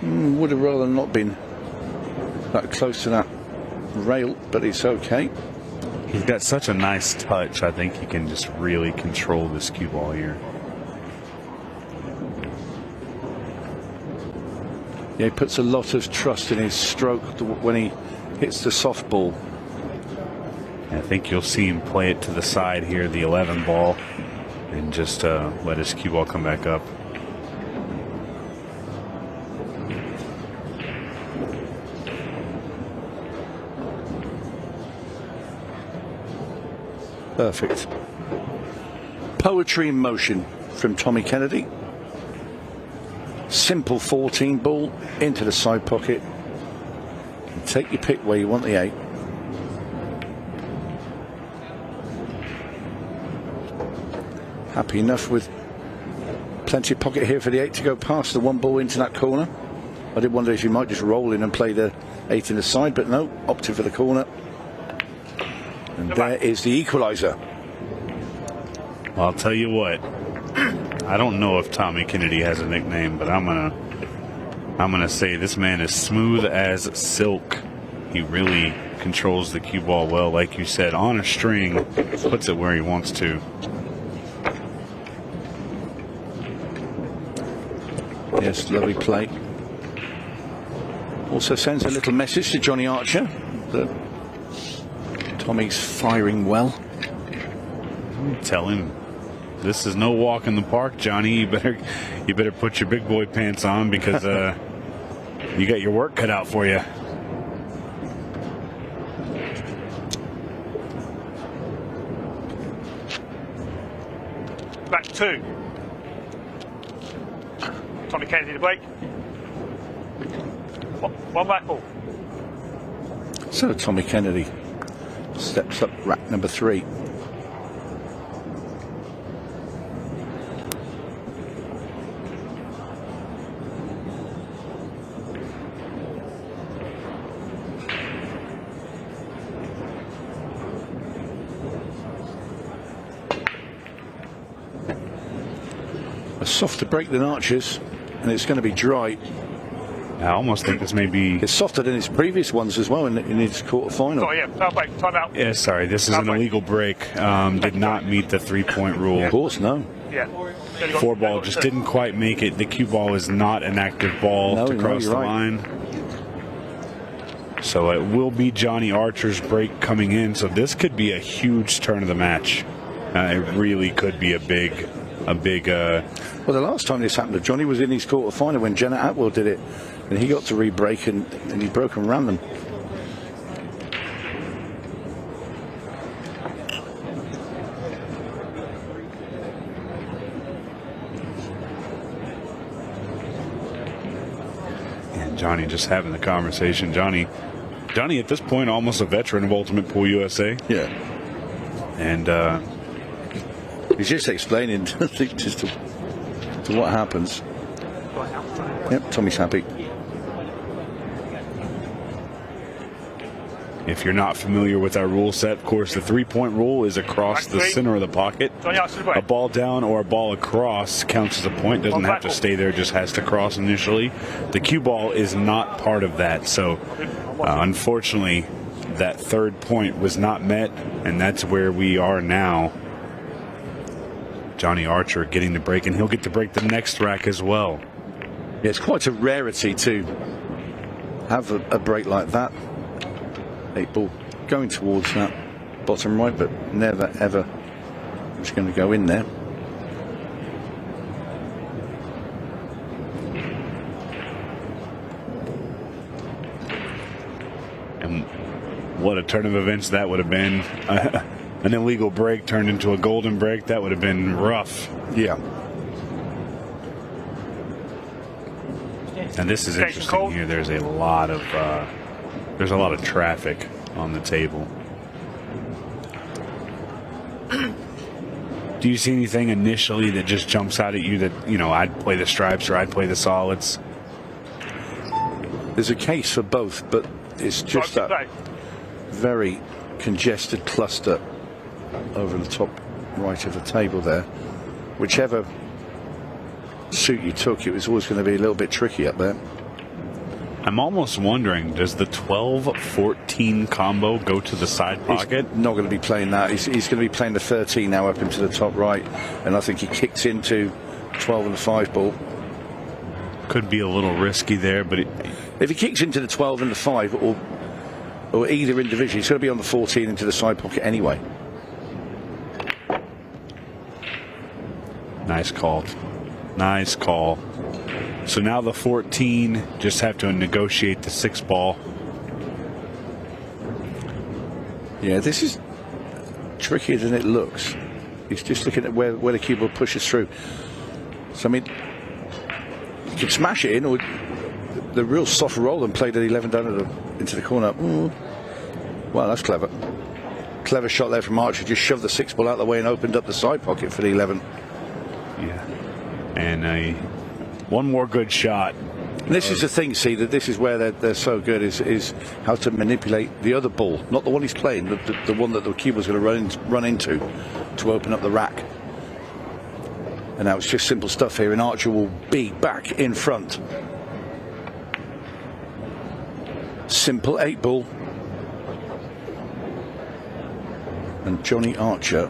Would have rather not been that close to that rail, but it's okay. He's got such a nice touch. I think he can just really control this cue ball here. Yeah, he puts a lot of trust in his stroke when he hits the softball. I think you'll see him play it to the side here, the 11 ball, and just let his cue ball come back up. Perfect. Poetry in motion from Tommy Kennedy. Simple 14 ball into the side pocket. And take your pick where you want the 8. Happy enough with plenty of pocket here for the 8 to go past the 1 ball into that corner. I did wonder if he might just roll in and play the 8 in the side, but no, opted for the corner. And there is the equalizer. I'll tell you what, I don't know if Tommy Kennedy has a nickname, but I'm gonna say this man is smooth as silk. He really controls the cue ball well, like you said, on a string, puts it where he wants to. Yes, lovely play. Also sends a little message to Johnny Archer that Tommy's firing well. Tell him this is no walk in the park, Johnny. You better put your big boy pants on, because you got your work cut out for you. Back 2. Tommy Kennedy to break. One back ball. So Tommy Kennedy steps up rack number 3. A softer break than Archer's, and it's going to be dry. I almost think this may be... It's softer than his previous ones as well in his quarter-final. Oh, yeah, foul break, time out. Yeah, sorry, this is an illegal break. Did not meet the 3-point rule. Of course, no. Yeah. 4 ball just didn't quite make it. The cue ball is not an active ball to cross the line. So it will be Johnny Archer's break coming in. So this could be a huge turn of the match. It really could be a big. Well, the last time this happened to Johnny was in his quarter-final when Jenna Atwell did it, and he got to re-break and he broke and ran them. And Johnny just having the conversation. Johnny at this point almost a veteran of Ultimate Pool USA. Yeah. And he's just explaining just to what happens. Yep, Tommy's happy. If you're not familiar with our rule set, of course, the 3-point rule is across the center of the pocket. A ball down or a ball across counts as a point. Doesn't have to stay there, just has to cross initially. The cue ball is not part of that. So, unfortunately, that 3rd point was not met, and that's where we are now. Johnny Archer getting the break, and he'll get to break the next rack as well. Yeah, it's quite a rarity to have a break like that. 8 ball going towards that bottom right, but never ever was going to go in there. What a turn of events that would have been. An illegal break turned into a golden break. That would have been rough. Yeah. And this is interesting here. There's a lot of traffic on the table. Do you see anything initially that just jumps out at you that, you know, I'd play the stripes or I'd play the solids? There's a case for both, but it's just that very congested cluster over the top right of the table there. Whichever suit you took, it was always going to be a little bit tricky up there. I'm almost wondering, does the 12-14 combo go to the side pocket? He's not going to be playing that. He's going to be playing the 13 now up into the top right, and I think he kicks into 12 and the 5 ball. Could be a little risky there, but if he kicks into the 12 and the 5, or either individually, he's going to be on the 14 into the side pocket anyway. Nice call. Nice call. So now the 14 just have to negotiate the 6 ball. Yeah, this is trickier than it looks. He's just looking at where the cue ball pushes through. So, I mean, you can smash it in, or the real soft roll and play the 11 down into the corner. Well, that's clever. Clever shot there from Archer. Just shoved the 6 ball out of the way and opened up the side pocket for the 11. Yeah. And one more good shot. And this is the thing, see, that this is where they're so good, is how to manipulate the other ball, not the one he's playing, the one that the cue ball's going to run into to open up the rack. And now it's just simple stuff here, and Archer will be back in front. Simple 8 ball. And Johnny Archer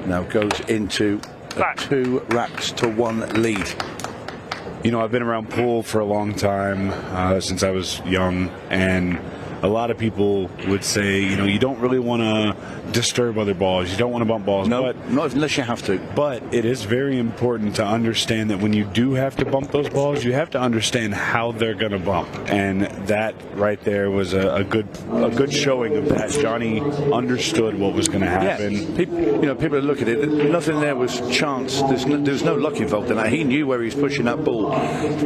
now goes into a 2 racks to 1 lead. You know, I've been around pool for a long time, since I was young, and a lot of people would say, you know, you don't really want to disturb other balls. You don't want to bump balls. No, not unless you have to. But it is very important to understand that when you do have to bump those balls, you have to understand how they're going to bump. And that right there was a good showing of that. Johnny understood what was going to happen. Yeah. People look at it. Nothing there was chance. There's no luck involved in that. He knew where he was pushing that ball.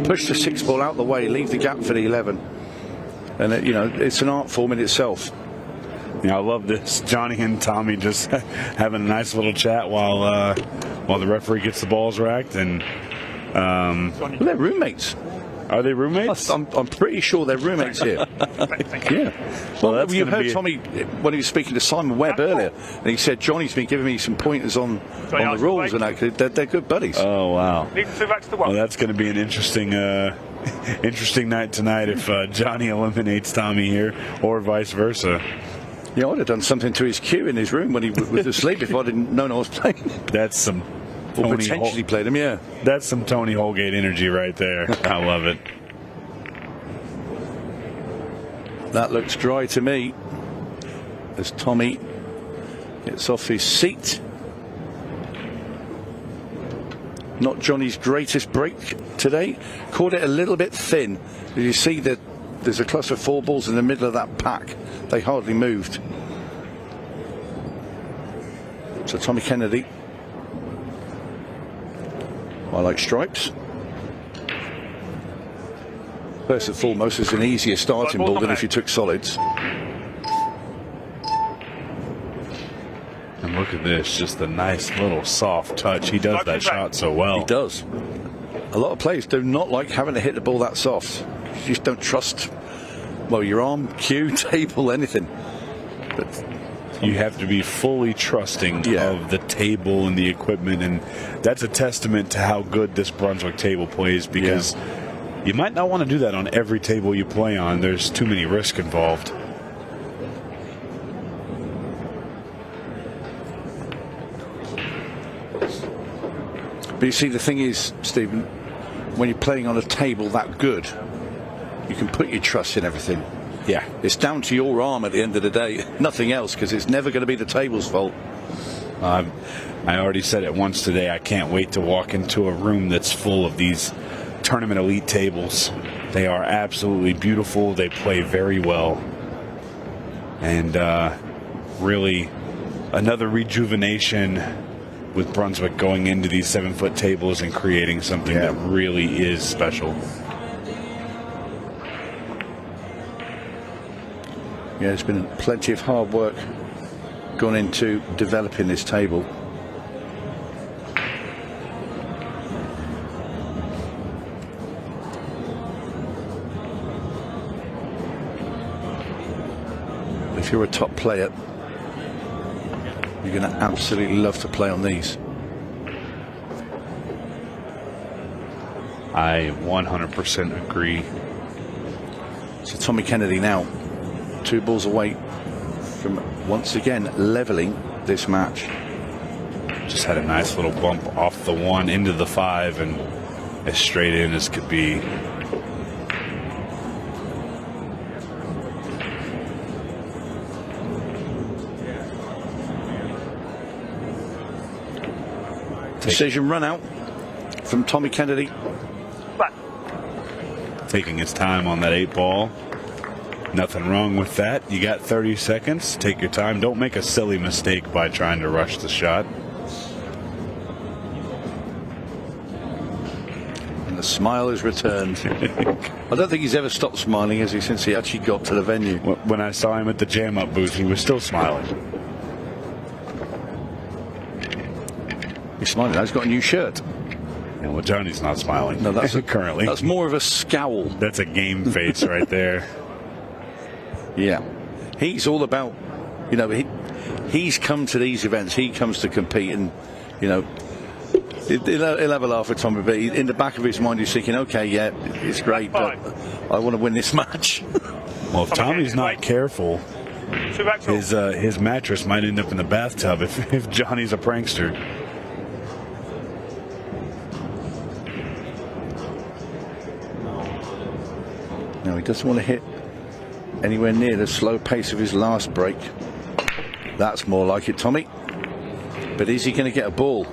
Push the 6 ball out the way, leave the gap for the 11. And, it's an art form in itself. Yeah, I love this. Johnny and Tommy just having a nice little chat while the referee gets the balls racked. And well, they're roommates. Are they roommates? I'm pretty sure they're roommates here. Yeah. Well, you heard Tommy when he was speaking to Simon Webb earlier, and he said Johnny's been giving me some pointers on the rules, and they're good buddies. Oh wow! Well, that's going to be an interesting night tonight if Johnny eliminates Tommy here, or vice versa. Yeah, I'd have done something to his cue in his room when he was asleep if I didn't know I was playing. That's some. Or potentially played him, yeah. That's some Tony Holgate energy right there. I love it. That looks dry to me as Tommy gets off his seat. Not Johnny's greatest break today. Caught it a little bit thin. You see that there's a cluster of 4 balls in the middle of that pack. They hardly moved. So Tommy Kennedy, I like stripes. First and foremost, it's an easier starting ball than if you took solids. And look at this, just a nice little soft touch. He does that shot so well. He does. A lot of players do not like having to hit the ball that soft. You just don't trust, well, your arm, cue, table, anything. But you have to be fully trusting of the table and the equipment, and that's a testament to how good this Brunswick table plays, because you might not want to do that on every table you play on. There's too many risks involved. But you see, the thing is, Stephen, when you're playing on a table that good, you can put your trust in everything. Yeah, it's down to your arm at the end of the day, nothing else, because it's never going to be the table's fault. I already said it once today. I can't wait to walk into a room that's full of these tournament elite tables. They are absolutely beautiful. They play very well. And really another rejuvenation with Brunswick going into these 7-foot tables and creating something that really is special. Yeah, there's been plenty of hard work gone into developing this table. If you're a top player, you're going to absolutely love to play on these. I 100% agree. So Tommy Kennedy now 2 balls away from once again leveling this match. Just had a nice little bump off the 1 into the 5 and as straight in as could be. Decision run out from Tommy Kennedy. Taking his time on that 8 ball. Nothing wrong with that. You got 30 seconds. Take your time. Don't make a silly mistake by trying to rush the shot. And the smile is returned. I don't think he's ever stopped smiling, has he, since he actually got to the venue. When I saw him at the jam-up booth, he was still smiling. He's smiling now. He's got a new shirt. Yeah, well, Johnny's not smiling. No, that's currently. That's more of a scowl. That's a game face right there. Yeah, he's all about, you know, he's come to these events. He comes to compete, and you know, he'll have a laugh with Tommy. But in the back of his mind, he's thinking, okay, yeah, it's great, but I want to win this match. Well, if Tommy's not careful, his mattress might end up in the bathtub if Johnny's a prankster. No, he doesn't want to hit anywhere near the slow pace of his last break. That's more like it, Tommy. But is he going to get a ball?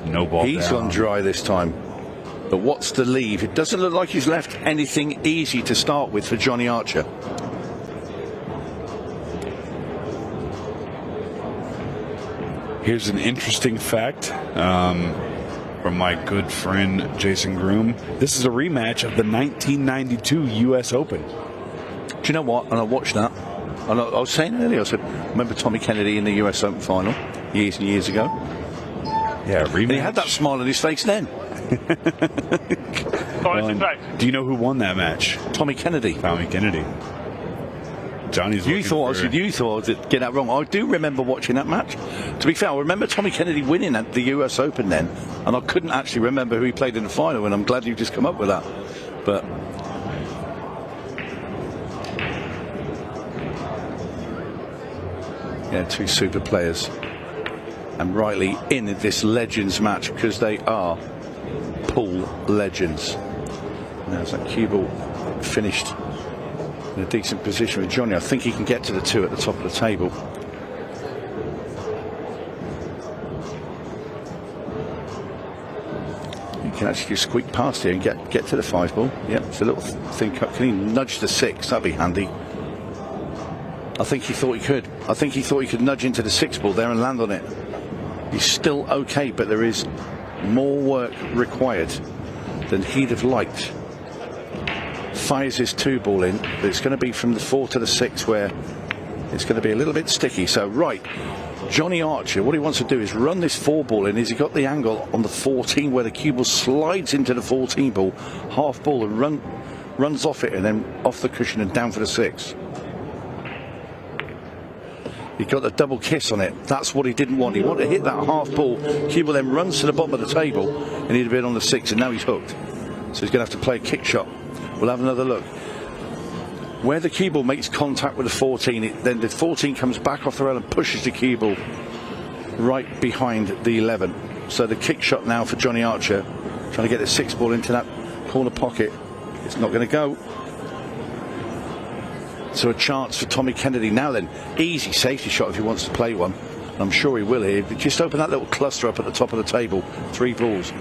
No ball. He's gone dry this time. But what's the leave? It doesn't look like he's left anything easy to start with for Johnny Archer. Here's an interesting fact from my good friend Jason Groom. This is a rematch of the 1992 U.S. Open. Do you know what? And I watched that. And I was saying earlier, I said, remember Tommy Kennedy in the US Open final years and years ago? Yeah, rematch. And he had that smile on his face then. Do you know who won that match? Tommy Kennedy. Tommy Kennedy. Johnny's. You thought I was getting that wrong. I do remember watching that match. To be fair, I remember Tommy Kennedy winning at the US Open then, and I couldn't actually remember who he played in the final. And I'm glad you've just come up with that. But yeah, 2 super players, and rightly in this Legends match because they are pool legends. Now, as that cue ball finished in a decent position with Johnny, I think he can get to the 2 at the top of the table. He can actually squeak past here and get to the 5 ball. Yep, it's a little thin cut. Can he nudge the 6? That'd be handy. I think he thought he could. I think he thought he could nudge into the 6 ball there and land on it. He's still okay, but there is more work required than he'd have liked. Fires his 2 ball in, but it's going to be from the 4 to the 6 where it's going to be a little bit sticky. So, right, Johnny Archer, what he wants to do is run this 4 ball in. He's got the angle on the 14 where the cue ball slides into the 14 ball, half ball, and runs off it and then off the cushion and down for the 6. He got a double kiss on it. That's what he didn't want. He wanted to hit that half ball. Cue ball then runs to the bottom of the table, and he'd have been on the 6, and now he's hooked. So he's going to have to play a kick shot. We'll have another look. Where the cue ball makes contact with the 14, then the 14 comes back off the rail and pushes the cue ball right behind the 11. So the kick shot now for Johnny Archer, trying to get the 6 ball into that corner pocket. It's not going to go. So a chance for Tommy Kennedy now then. Easy safety shot if he wants to play one. I'm sure he will here. Just open that little cluster up at the top of the table. 3 balls.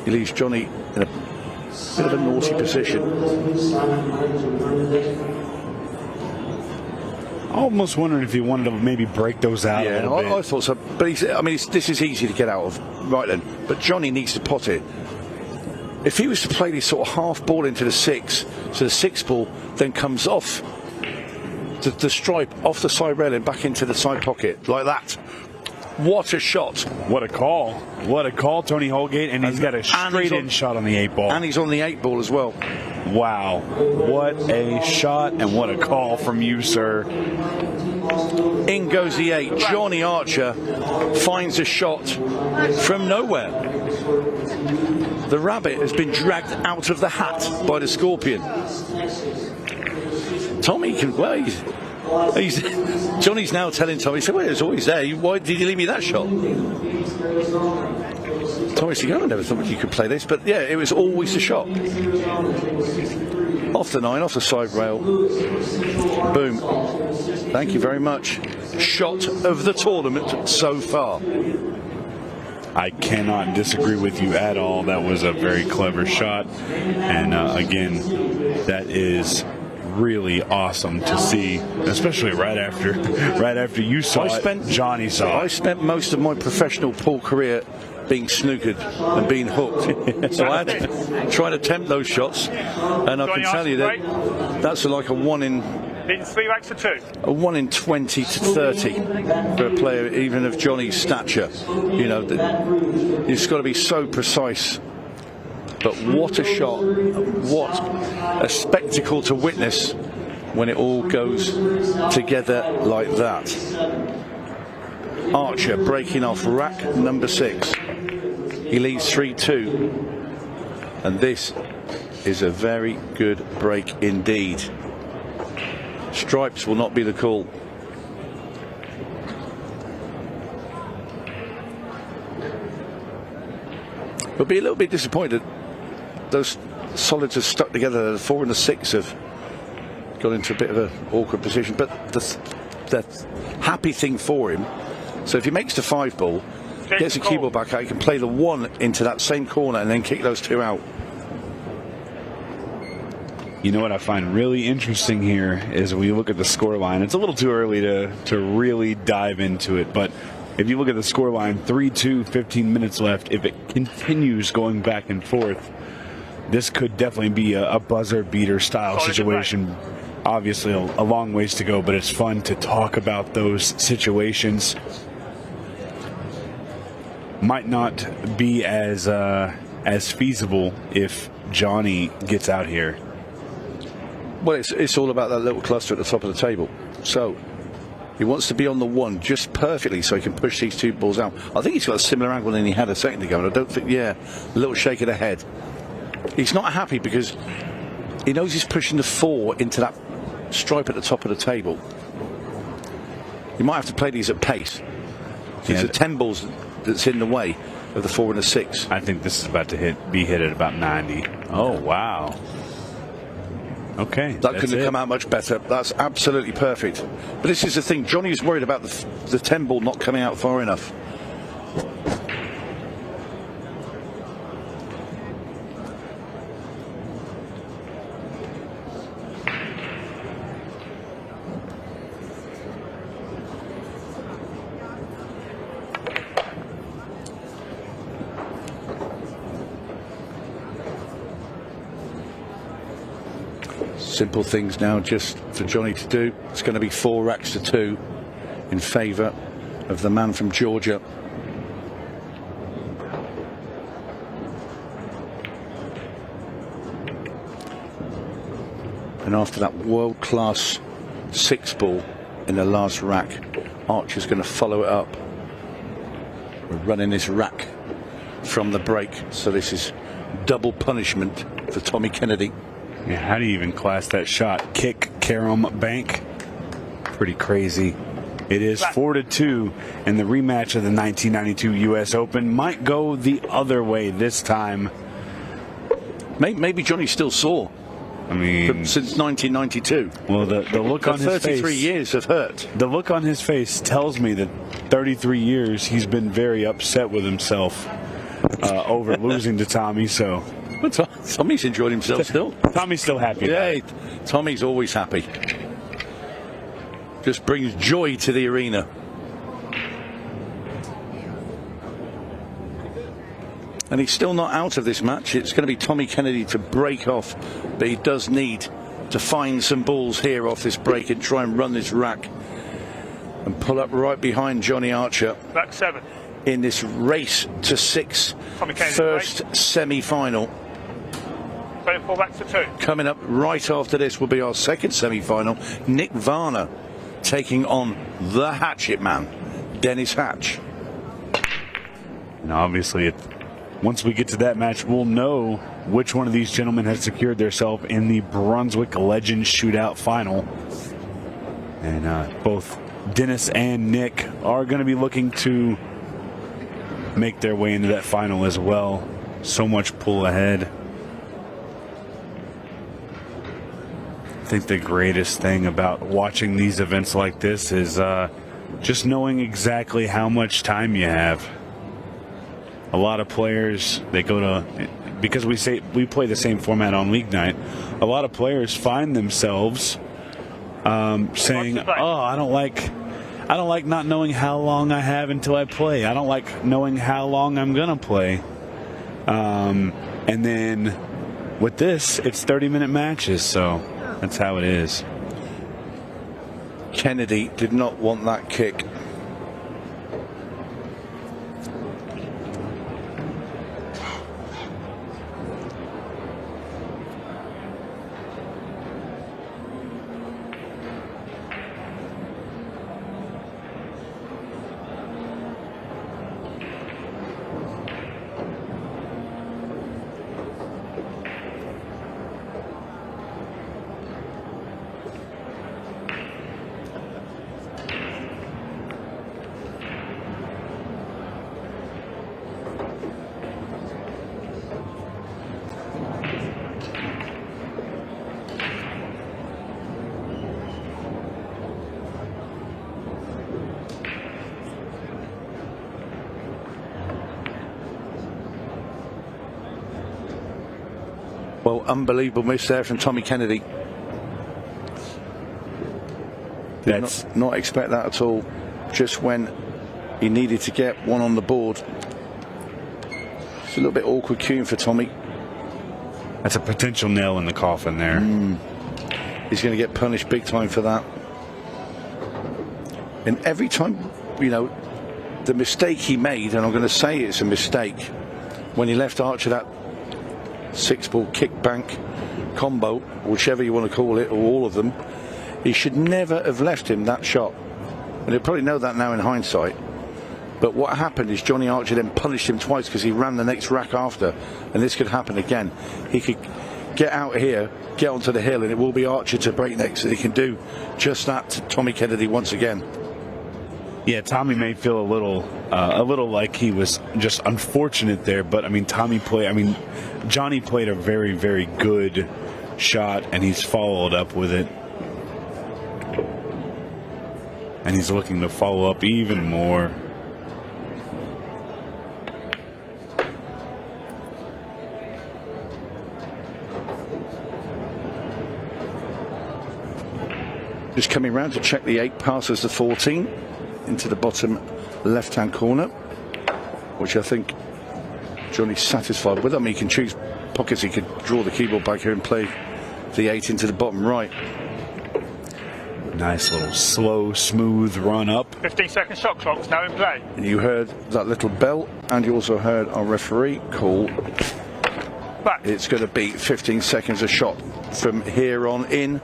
He leaves Johnny in a Bit of a naughty position. I almost wondered if he wanted to maybe break those out a little bit. I thought so. But this is easy to get out of right then. But Johnny needs to pot it. If he was to play this sort of half ball into the 6, so the 6 ball then comes off the stripe, off the side rail and back into the side pocket, like that. What a shot. What a call. What a call, Tony Holgate. And he's got a straight-in shot on the 8 ball. And he's on the 8 ball as well. Wow. What a shot and what a call from you, sir. In goes the 8. Johnny Archer finds a shot from nowhere. The rabbit has been dragged out of the hat by the scorpion. Tommy can wait. Johnny's now telling Tommy, he said, well, it's always there. Why did you leave me that shot? Tommy said, I never thought you could play this. But yeah, it was always the shot. Off the 9, off the side rail. Boom. Thank you very much. Shot of the tournament so far. I cannot disagree with you at all. That was a very clever shot. And again, that is really awesome to see, especially right after you saw it, Johnny saw it. I spent most of my professional pool career being snookered and being hooked. So I had to try to tempt those shots. And I can tell you that that's like a 1 in... Leading 3 racks to 2. A 1 in 20 to 30 for a player even of Johnny's stature. You know, it's got to be so precise. But what a shot, what a spectacle to witness when it all goes together like that. Archer breaking off rack number 6. He leads 3-2. And this is a very good break indeed. Stripes will not be the call. We'll be a little bit disappointed. Those solids are stuck together. The 4 and the 6 have got into a bit of an awkward position. But the happy thing for him, so if he makes the 5 ball, gets the cue ball back out, he can play the 1 into that same corner and then kick those 2 out. You know what I find really interesting here is when you look at the scoreline, it's a little too early to really dive into it, but if you look at the scoreline, 3-2, 15 minutes left, if it continues going back and forth, this could definitely be a buzzer beater style situation. Obviously a long ways to go, but it's fun to talk about those situations. Might not be as feasible if Johnny gets out here. Well, it's all about that little cluster at the top of the table. So he wants to be on the 1 just perfectly so he can push these 2 balls out. I think he's got a similar angle than he had a second ago, and I don't think, a little shake of the head. He's not happy because he knows he's pushing the 4 into that stripe at the top of the table. You might have to play these at pace. It's the 10 balls that's in the way of the 4 and the 6. I think this is about to be hit at about 90. Oh, wow. Okay. That couldn't have come out much better. That's absolutely perfect. But this is the thing. Johnny's worried about the 10 ball not coming out far enough. Simple things now just for Johnny to do. It's going to be 4 racks to 2 in favour of the man from Georgia. And after that world-class 6 ball in the last rack, Archer's going to follow it up. We're running this rack from the break, so this is double punishment for Tommy Kennedy. Yeah, how do you even class that shot? Kick, carom, bank. Pretty crazy. It is 4-2, and the rematch of the 1992 U.S. Open might go the other way this time. Maybe Johnny's still sore. I mean, since 1992. Well, the look on his face. 33 years have hurt. The look on his face tells me that 33 years he's been very upset with himself over losing to Tommy. So But Tommy's enjoyed himself still. Tommy's still happy. Yeah, Tommy's always happy. Just brings joy to the arena. And he's still not out of this match. It's going to be Tommy Kennedy to break off, but he does need to find some balls here off this break and try and run this rack and pull up right behind Johnny Archer. Rack 7. In this race to 6, first semi-final. 24 back to 2. Coming up right after this will be our second semi-final. Nick Varner taking on the Hatchet Man, Dennis Hatch. And obviously, once we get to that match, we'll know which one of these gentlemen has secured themselves in the Brunswick Legends Shootout final. And both Dennis and Nick are going to be looking to make their way into that final as well. So much pull ahead. I think the greatest thing about watching these events like this is just knowing exactly how much time you have. A lot of players, they go to, because we play the same format on league night, a lot of players find themselves saying, oh, I don't like not knowing how long I have until I play. I don't like knowing how long I'm going to play. And then with this, it's 30-minute matches, so that's how it is. Kennedy did not want that kick. Well, unbelievable miss there from Tommy Kennedy. Did not expect that at all. Just when he needed to get one on the board. It's a little bit awkward cueing for Tommy. That's a potential nail in the coffin there. He's going to get punished big time for that. And every time, you know, the mistake he made, and I'm going to say it's a mistake, when he left Archer that 6-ball kick bank combo, whichever you want to call it, or all of them, he should never have left him that shot. And he'll probably know that now in hindsight. But what happened is Johnny Archer then punished him twice because he ran the next rack after, and this could happen again. He could get out here, get onto the hill, and it will be Archer to break next, and he can do just that to Tommy Kennedy once again. Yeah, Tommy may feel a little like he was just unfortunate there, but I mean, Johnny played a very, very good shot, and he's followed up with it. And he's looking to follow up even more. Just coming round to check the 8, passes the 14 into the bottom left-hand corner, which I think Johnny's satisfied with. I mean, he can choose pockets. He could draw the keyboard back here and play the 8 into the bottom right. Nice little slow, smooth run up. 15-second shot clock's now in play. And you heard that little bell, and you also heard our referee call. Back. It's going to be 15 seconds a shot from here on in.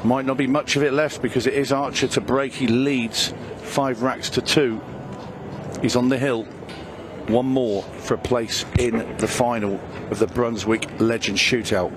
Might not be much of it left because it is Archer to break. He leads 5 racks to 2. He's on the hill. One more for a place in the final of the Brunswick Legends Shootout.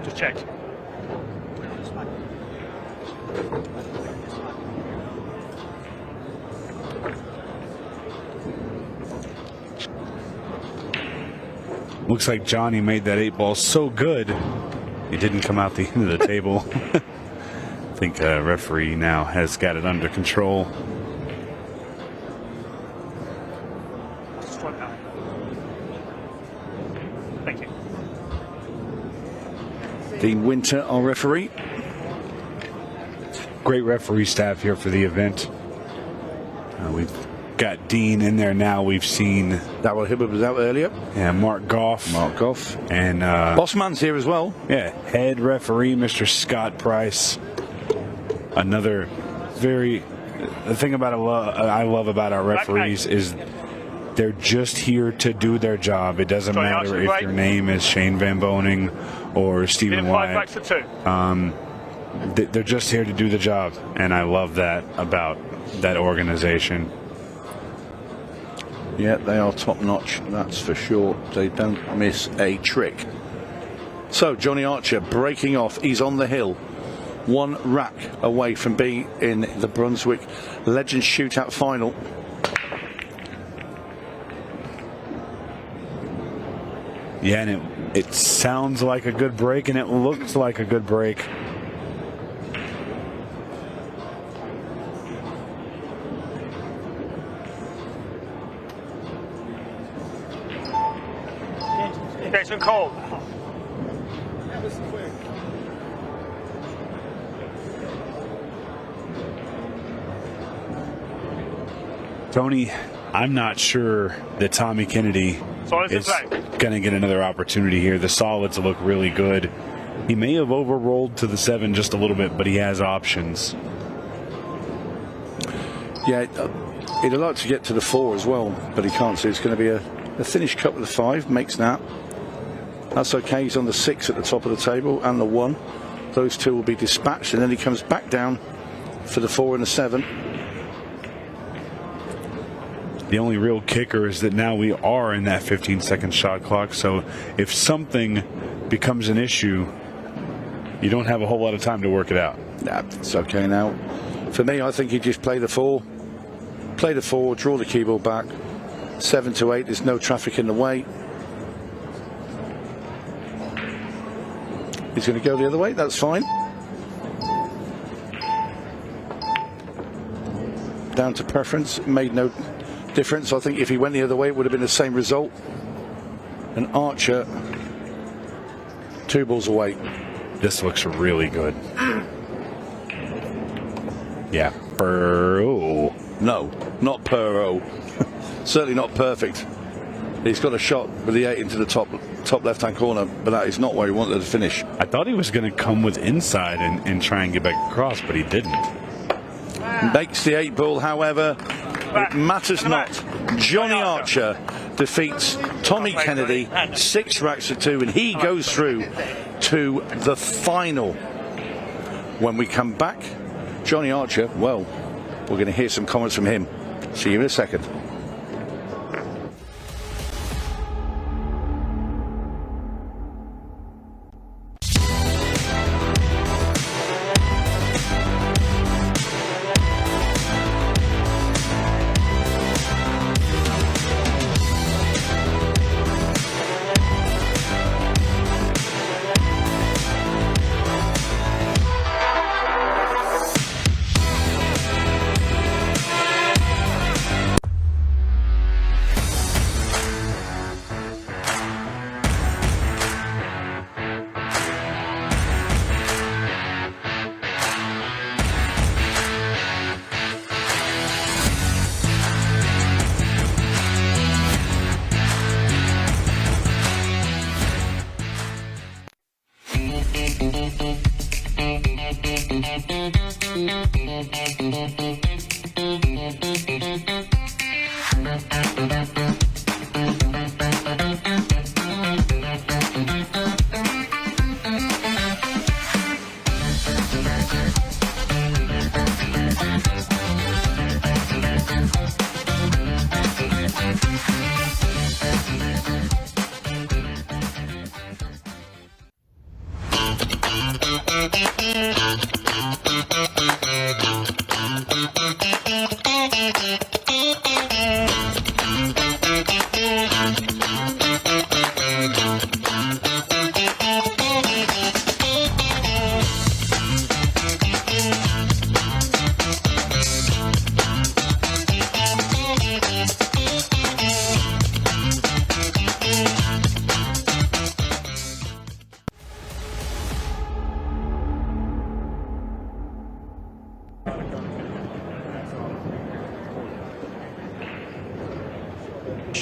Just checked. Looks like Johnny made that 8-ball so good, it didn't come out the end of the table. I think referee now has got it under control. Thank you. Dean Winter, our referee. Great referee staff here for the event. We've got Dean in there now. We've seen Darryl Hibbert was out earlier. Yeah, Mark Goff. And Bossman's here as well. Yeah, head referee, Mr. Scott Price. Another the thing about I love about our referees is they're just here to do their job. It doesn't matter if your name is Shane Van Boning or Stephen Wyatt. They're just here to do the job, and I love that about that organization. Yeah, they are top notch, that's for sure. They don't miss a trick. So Johnny Archer breaking off. He's on the hill, one rack away from being in the Brunswick Legends Shootout final. Yeah, and it sounds like a good break, and it looks like a good break. Jason Cole. Tony, I'm not sure that Tommy Kennedy is going to get another opportunity here. The solids look really good. He may have overrolled to the 7 just a little bit, but he has options. Yeah, he'd like to get to the 4 as well, but he can't. So it's going to be a thinnish cut with the 5, makes that. That's okay. He's on the 6 at the top of the table and the 1. Those two will be dispatched, and then he comes back down for the 4 and the 7. The only real kicker is that now we are in that 15-second shot clock. So if something becomes an issue, you don't have a whole lot of time to work it out. Nah, it's okay now. For me, I think you just play the 4. Play the 4, draw the cue ball back. 7 to 8, there's no traffic in the way. He's going to go the other way, that's fine. Down to preference, made no difference. I think if he went the other way, it would have been the same result. And Archer, 2 balls away. This looks really good. Yeah, Burrow. No, not Burrow. Certainly not perfect. He's got a shot with the 8 into the top left-hand corner, but that is not where he wanted to finish. I thought he was going to come with inside and try and get back across, but he didn't. Makes the 8 ball, however. It matters not. Johnny Archer defeats Tommy Kennedy 6 racks to 2, and he goes through to the final. When we come back, Johnny Archer, well, we're going to hear some comments from him. See you in a second.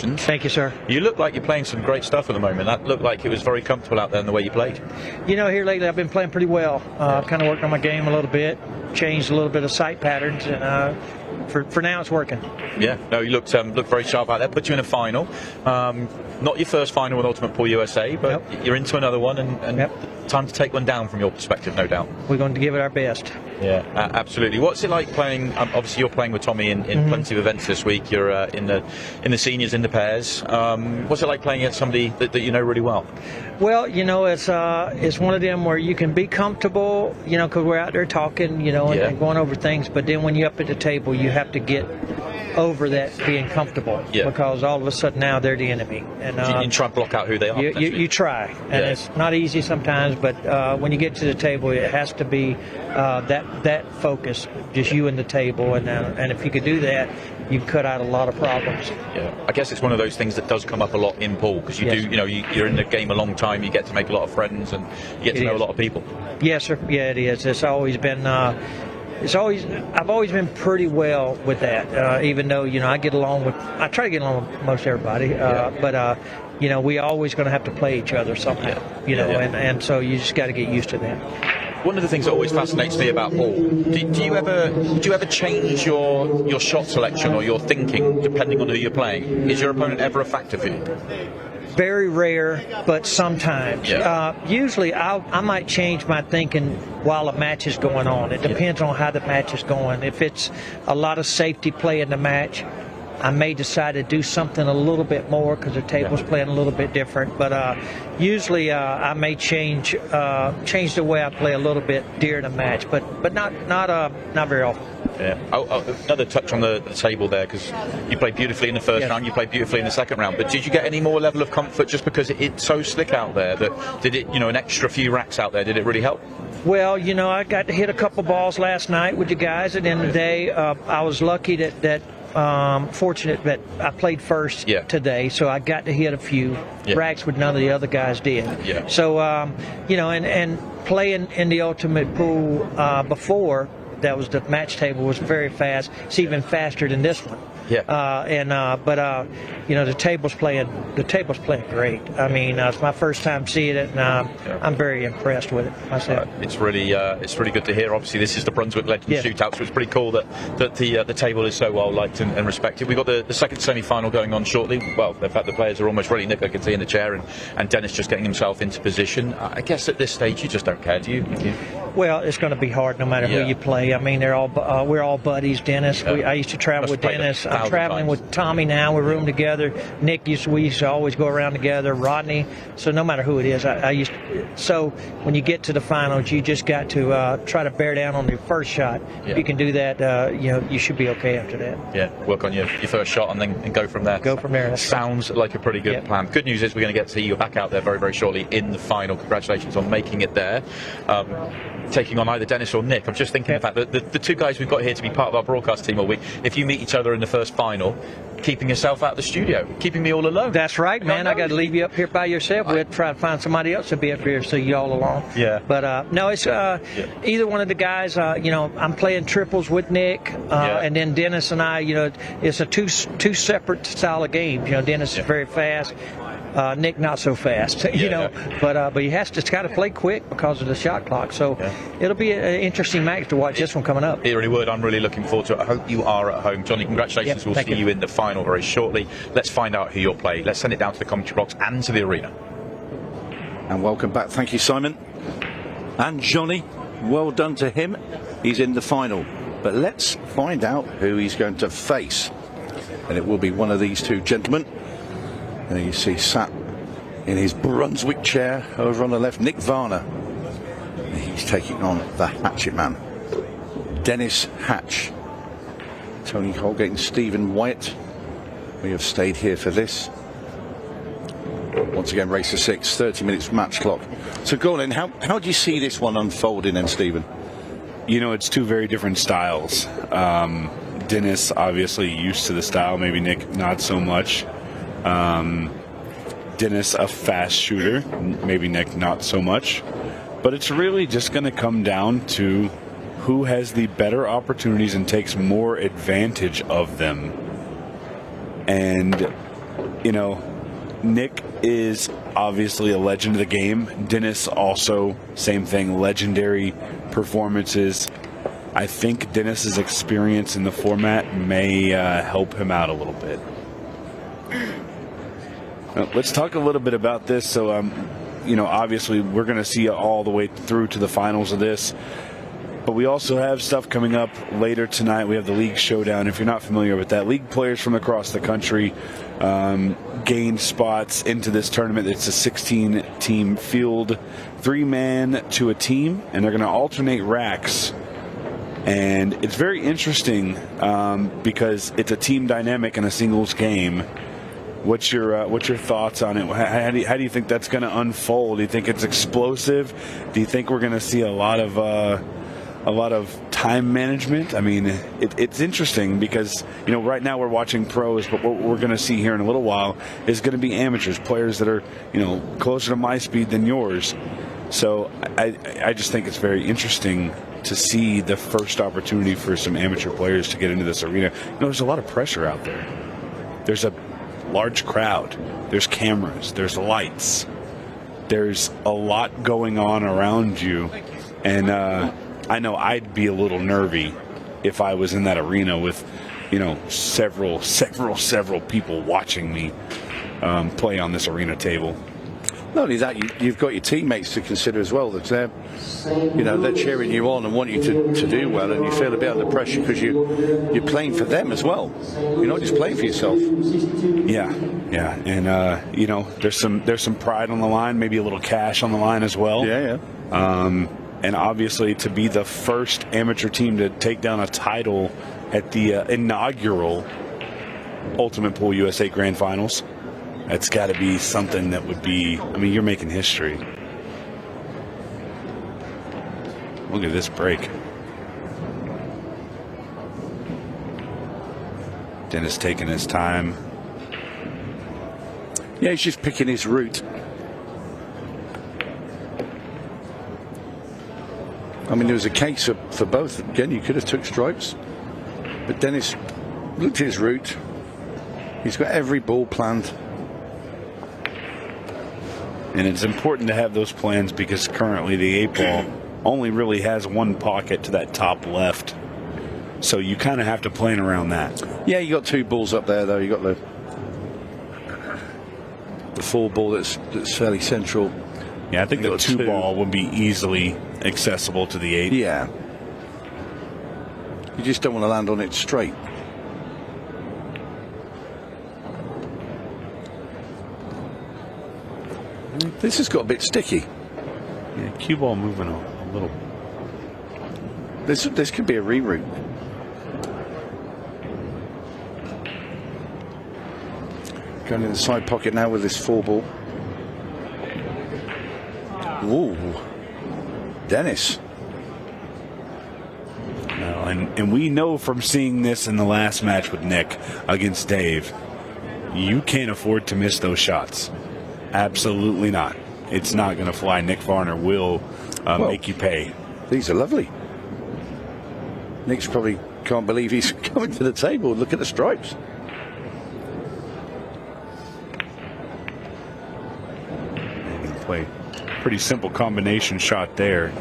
congratulations. Thank you, sir. You look like you're playing some great stuff at the moment. That looked like it was very comfortable out there in the way you played. You know, here lately I've been playing pretty well. Kind of worked on my game a little bit, changed a little bit of sight patterns, and for now it's working. Yeah, no, you looked very sharp out there. Put you in a final. Not your first final with Ultimate Pool USA, but you're into another one, and time to take one down from your perspective, no doubt. We're going to give it our best. Yeah, absolutely. What's it like playing? Obviously, you're playing with Tommy in plenty of events this week. You're in the seniors, in the pairs. What's it like playing against somebody that you know really well? Well, you know, it's one of them where you can be comfortable, you know, because we're out there talking, you know, and going over things. But then when you're up at the table, you have to get over that being comfortable, because all of a sudden now they're the enemy, and you try and block out who they are. You try, and it's not easy sometimes, but when you get to the table, it has to be that focus, just you and the table, and if you could do that, you cut out a lot of problems. Yeah, I guess it's one of those things that does come up a lot in pool, because you do, you know, you're in the game a long time, you get to make a lot of friends, and you get to know a lot of people. Yes, sir. Yeah, it is. It's always been. I've always been pretty well with that, even though, you know, I try to get along with most everybody, but you know, we always going to have to play each other somehow, you know, and so you just got to get used to that. One of the things that always fascinates me about pool, do you ever change your shot selection or your thinking depending on who you're playing? Is your opponent ever a factor for you? Very rare, but sometimes. Usually I might change my thinking while a match is going on. It depends on how the match is going. If it's a lot of safety play in the match, I may decide to do something a little bit more because the table's playing a little bit different. But usually I may change the way I play a little bit during the match, but not very often. Yeah. Another touch on the table there, because you played beautifully in the first round, you played beautifully in the second round. But did you get any more level of comfort just because it's so slick out there? Did it, you know, an extra few racks out there? Did it really help? Well, you know, I got to hit a couple balls last night with you guys. At the end of the day, I was lucky that fortunate that I played first today, so I got to hit a few racks with none of the other guys did. So, you know, and playing in the Ultimate Pool before, that was the match table, was very fast. It's even faster than this one. But you know, the table's playing great. I mean, it's my first time seeing it, and I'm very impressed with it myself. It's really good to hear. Obviously, this is the Brunswick Legends Shootout, so it's pretty cool that the table is so well liked and respected. We've got the second semi-final going on shortly. Well, in fact, the players are almost ready. Nick, I can see in the chair, and Dennis just getting himself into position. I guess at this stage, you just don't care, do you? Well, it's going to be hard no matter who you play. I mean, we're all buddies. Dennis, I used to travel with Dennis. I'm traveling with Tommy now. We room together. Nick we used to always go around together. Rodney. So no matter who it is, so when you get to the finals, you just got to try to bear down on your first shot. If you can do that, you know, you should be okay after that. Yeah, work on your first shot and go from there. Go from there. Sounds like a pretty good plan. Good news is we're going to get to see you back out there very, very shortly in the final. Congratulations on making it there. Taking on either Dennis or Nick. I'm just thinking the fact that the two guys we've got here to be part of our broadcast team all week, if you meet each other in the first final, keeping yourself out of the studio, keeping me all alone. That's right, man. I got to leave you up here by yourself. We'll try to find somebody else to be up here so you all along. But no, it's either one of the guys. You know, I'm playing triples with Nick, and then Dennis and I. You know, it's a two separate style of games. You know, Dennis is very fast. Nick not so fast, you know, but he has to kind of play quick because of the shot clock. So it'll be an interesting match to watch. This one coming up. It really would. I'm really looking forward to it. I hope you are at home, Johnny. Congratulations. We'll see you in the final very shortly. Let's find out who you'll play. Let's send it down to the commentary box and to the arena. And welcome back. Thank you, Simon. And Johnny, well done to him. He's in the final. But let's find out who he's going to face. And it will be one of these two gentlemen. And you see sat in his Brunswick chair over on the left, Nick Varner. He's taking on the Hatchet Man, Dennis Hatch. Tony Holgate and Stephen Wyatt. We have stayed here for this. Once again, race to 6, 30 minutes match clock. So go on in, how do you see this one unfolding then, Stephen? You know, it's two very different styles. Dennis obviously used to the style, maybe Nick not so much. Dennis a fast shooter, maybe Nick not so much. But it's really just going to come down to who has the better opportunities and takes more advantage of them. And you know, Nick is obviously a legend of the game. Dennis also, same thing, legendary performances. I think Dennis's experience in the format may help him out a little bit. Let's talk a little bit about this. So, you know, obviously we're going to see all the way through to the finals of this. But we also have stuff coming up later tonight. We have the league showdown. If you're not familiar with that, league players from across the country gain spots into this tournament. It's a 16-team field, 3-man to a team, and they're going to alternate racks. And it's very interesting because it's a team dynamic in a singles game. What's your thoughts on it? How do you think that's going to unfold? Do you think it's explosive? Do you think we're going to see a lot of time management? I mean, it's interesting because, you know, right now we're watching pros, but what we're going to see here in a little while is going to be amateurs, players that are, you know, closer to my speed than yours. So I just think it's very interesting to see the first opportunity for some amateur players to get into this arena. You know, there's a lot of pressure out there. There's a large crowd. There's cameras. There's lights. There's a lot going on around you. And I know I'd be a little nervy if I was in that arena with, you know, several people watching me play on this arena table. Not only that, you've got your teammates to consider as well. That they're, you know, they're cheering you on and want you to do well, and you feel a bit under pressure because you're playing for them as well. You're not just playing for yourself. Yeah, and you know, there's some pride on the line, maybe a little cash on the line as well. Yeah. And obviously, to be the first amateur team to take down a title at the inaugural Ultimate Pool USA Grand Finals. That's got to be something that would be, I mean, you're making history. Look at this break. Dennis taking his time. Yeah, he's just picking his route. I mean, there was a case for both. Again, you could have took stripes. But Dennis looked at his route. He's got every ball planned. And it's important to have those plans because currently the 8-ball only really has one pocket to that top left. So you kind of have to plan around that. Yeah, you got 2 balls up there, though. You got the 4 ball that's fairly central. Yeah, I think the 2-ball would be easily accessible to the 8. Yeah. You just don't want to land on it straight. This has got a bit sticky. Yeah, cue ball moving a little. This could be a reroute. Going in the side pocket now with this 4 ball. Ooh, Dennis. And we know from seeing this in the last match with Nick against Dave, you can't afford to miss those shots. Absolutely not. It's not going to fly. Nick Varner will make you pay. These are lovely. Nick's probably can't believe he's coming to the table. Look at the stripes. Play pretty simple combination shot there.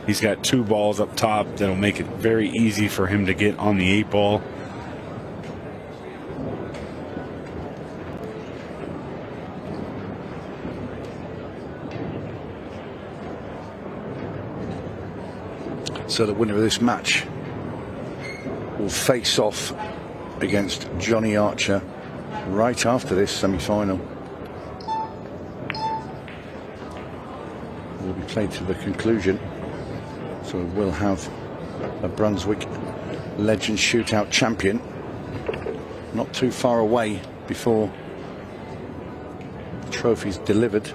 He's got 2 balls up top that'll make it very easy for him to get on the 8-ball. So the winner of this match will face off against Johnny Archer right after this semi-final. Will be played to the conclusion. So we'll have a Brunswick Legends Shootout champion not too far away before the trophy's delivered.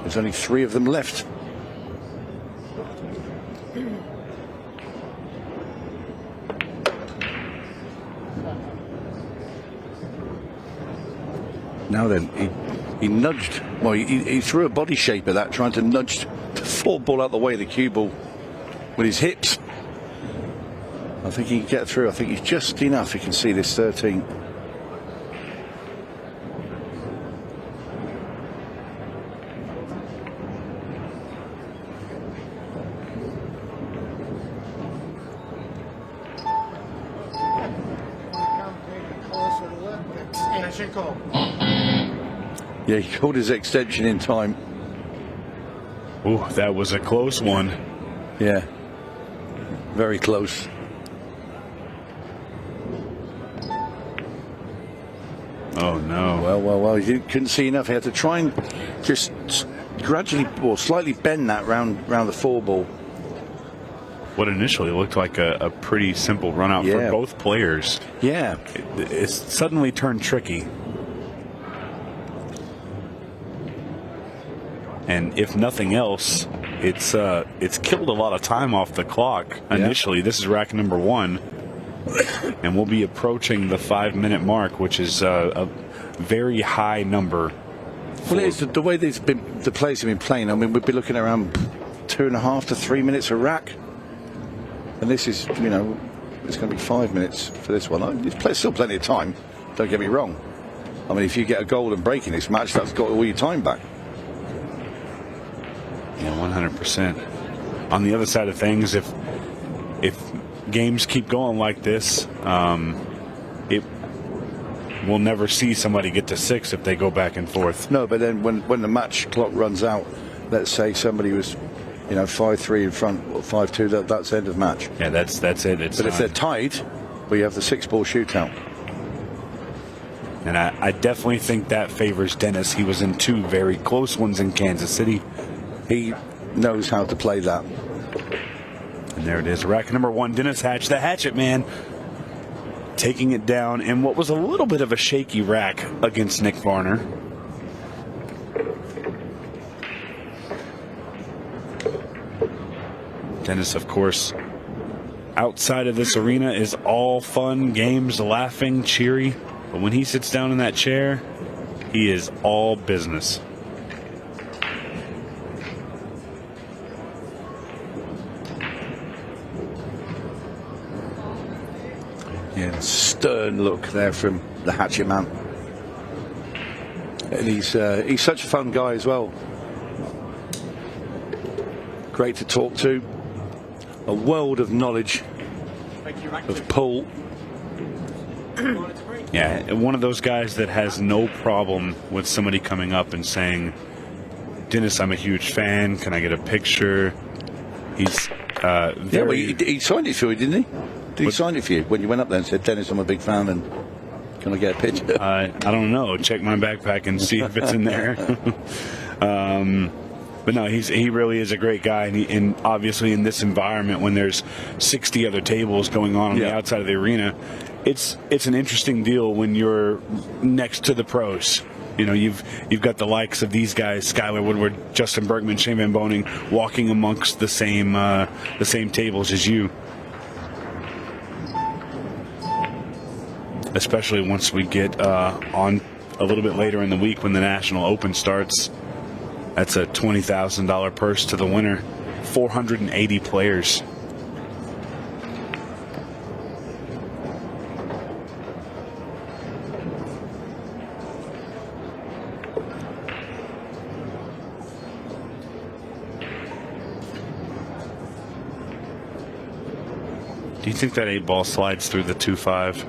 There's only 3 of them left. Now then, he nudged, well, he threw a body shape at that, trying to nudge the 4 ball out the way of the cue ball with his hips. I think he can get through. I think he's just enough. You can see this 13. extension call. Yeah, he called his extension in time. Ooh, that was a close one. Yeah, very close. Oh no. Well, he couldn't see enough. He had to try and just gradually or slightly bend that round the 4-ball. What initially looked like a pretty simple run out for both players. Yeah. It's suddenly turned tricky. And if nothing else, it's killed a lot of time off the clock initially. This is rack number 1. And we'll be approaching the 5-minute mark, which is a very high number. Well, it's the way the players have been playing. I mean, we'd be looking around 2.5 to 3 minutes a rack. And this is, it's going to be 5 minutes for this one. There's still plenty of time, don't get me wrong. I mean, if you get a goal and break in this match, that's got all your time back. Yeah, 100%. On the other side of things, if games keep going like this, we'll never see somebody get to 6 if they go back and forth. No, but then when the match clock runs out, let's say somebody was 5-3 in front or 5-2, that's end of match. Yeah, that's it. But if they're tied, we have the 6-ball shootout. And I definitely think that favors Dennis. He was in 2 very close ones in Kansas City. He knows how to play that. And there it is, rack number 1, Dennis Hatch, the Hatchet Man, taking it down in what was a little bit of a shaky rack against Nick Varner. Dennis, of course, outside of this arena is all fun, games, laughing, cheery. But when he sits down in that chair, he is all business. Yeah, stern look there from the Hatchet Man. And he's such a fun guy as well. Great to talk to. A world of knowledge of pool. Yeah, one of those guys that has no problem with somebody coming up and saying, Dennis, I'm a huge fan. Can I get a picture? He's very... Yeah, well, he signed it for you, didn't he? Did he sign it for you when you went up there and said, Dennis, I'm a big fan and can I get a picture? I don't know. Check my backpack and see if it's in there. But no, he really is a great guy. And obviously in this environment when there's 60 other tables going on the outside of the arena, it's an interesting deal when you're next to the pros. You've got the likes of these guys, Skylar Woodward, Justin Bergman, Shane Van Boning, walking amongst the same tables as you. Especially once we get on a little bit later in the week when the National Open starts. That's a $20,000 purse to the winner. 480 players. Do you think that 8-ball slides through the 2-5?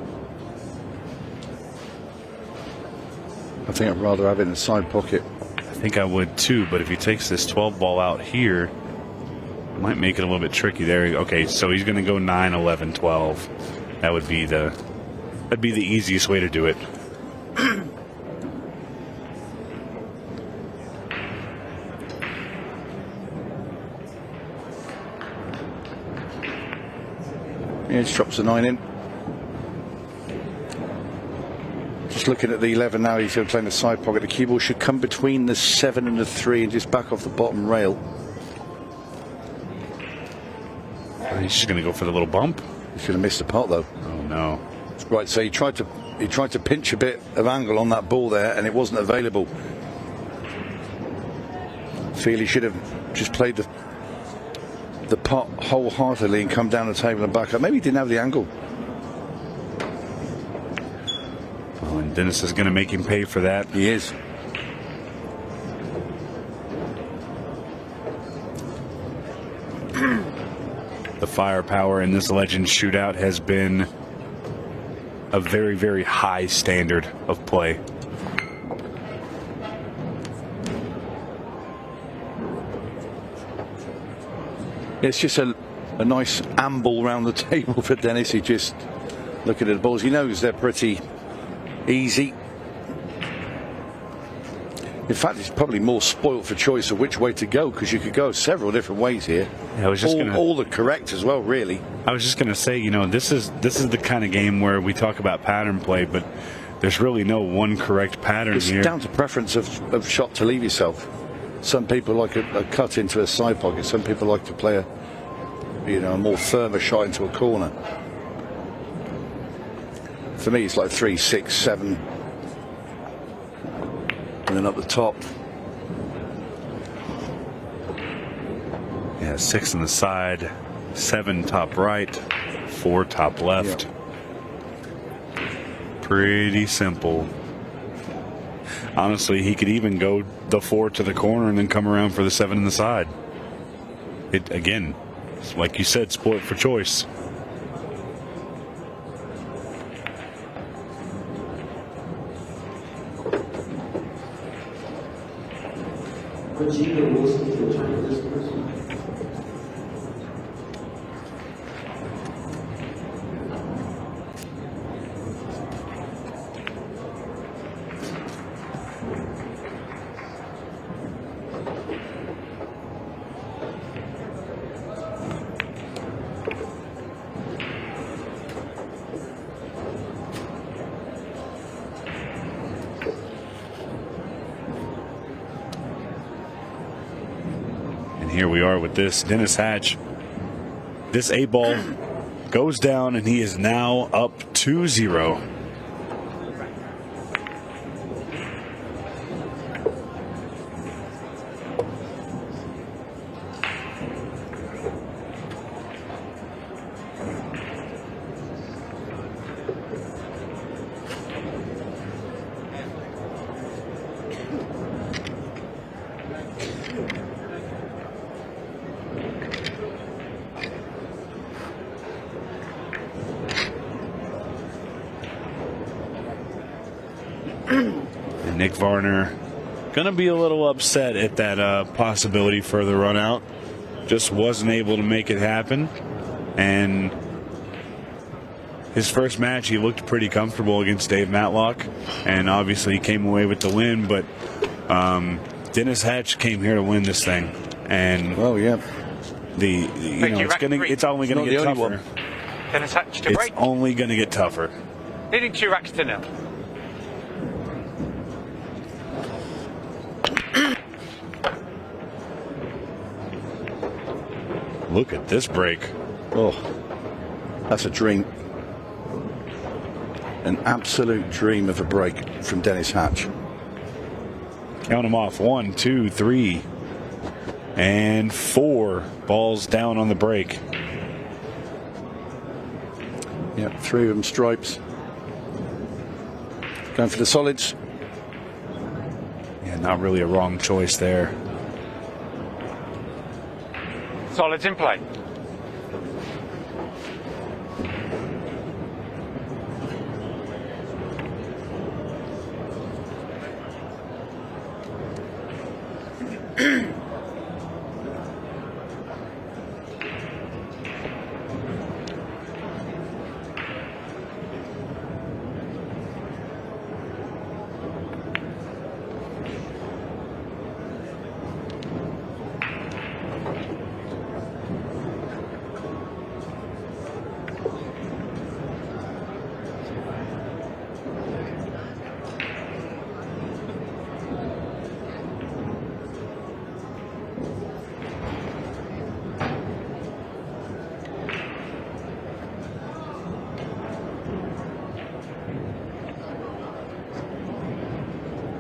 I think I'd rather have it in the side pocket. I think I would too, but if he takes this 12-ball out here, it might make it a little bit tricky there. Okay, so he's going to go 9, 11, 12. That'd be the easiest way to do it. Yeah, just drops the 9 in. Just looking at the 11 now, he's going to play in the side pocket. The cue ball should come between the 7 and the 3 and just back off the bottom rail. He's just going to go for the little bump. He's going to miss the pot though. Oh no! Right, so he tried to pinch a bit of angle on that ball there, and it wasn't available. Feel he should have just played the pot wholeheartedly and come down the table and back up. Maybe he didn't have the angle. Oh, and Dennis is going to make him pay for that. He is. The firepower in this Legends Shootout has been a very, very high standard of play. It's just a nice amble round the table for Dennis. He just looking at the balls. He knows they're pretty easy. In fact, he's probably more spoilt for choice of which way to go, because you could go several different ways here. Yeah, I was just all the correct as well, really. I was just going to say, you know, this is the kind of game where we talk about pattern play, but there's really no one correct pattern it's here. It's down to preference of shot to leave yourself. Some people like a cut into a side pocket. Some people like to play a more firmer shot into a corner. For me, it's like 3, 6, 7. And then up the top. Yeah, 6 on the side, 7 top right, 4 top left. Yeah. Pretty simple. Honestly, he could even go the 4 to the corner and then come around for the 7 in the side. It again, like you said, spoiled for choice. Regina Wilson to return to this person. Here we are with this Dennis Hatch. This 8-ball goes down, and he is now up 2-0. And Nick Varner gonna be a little upset at that possibility for the run out. Just wasn't able to make it happen. And his first match, he looked pretty comfortable against Dave Matlock, and obviously he came away with the win. But Dennis Hatch came here to win this thing, and it's only gonna get tougher. Dennis Hatch to break. It's only gonna get tougher. Leading 2 racks to 0. Look at this break. Oh, that's a dream. An absolute dream of a break from Dennis Hatch. Count them off. 1, 2, 3, and 4 balls down on the break. Yeah, 3 of them stripes. Going for the solids. Yeah, not really a wrong choice there. Solids in play.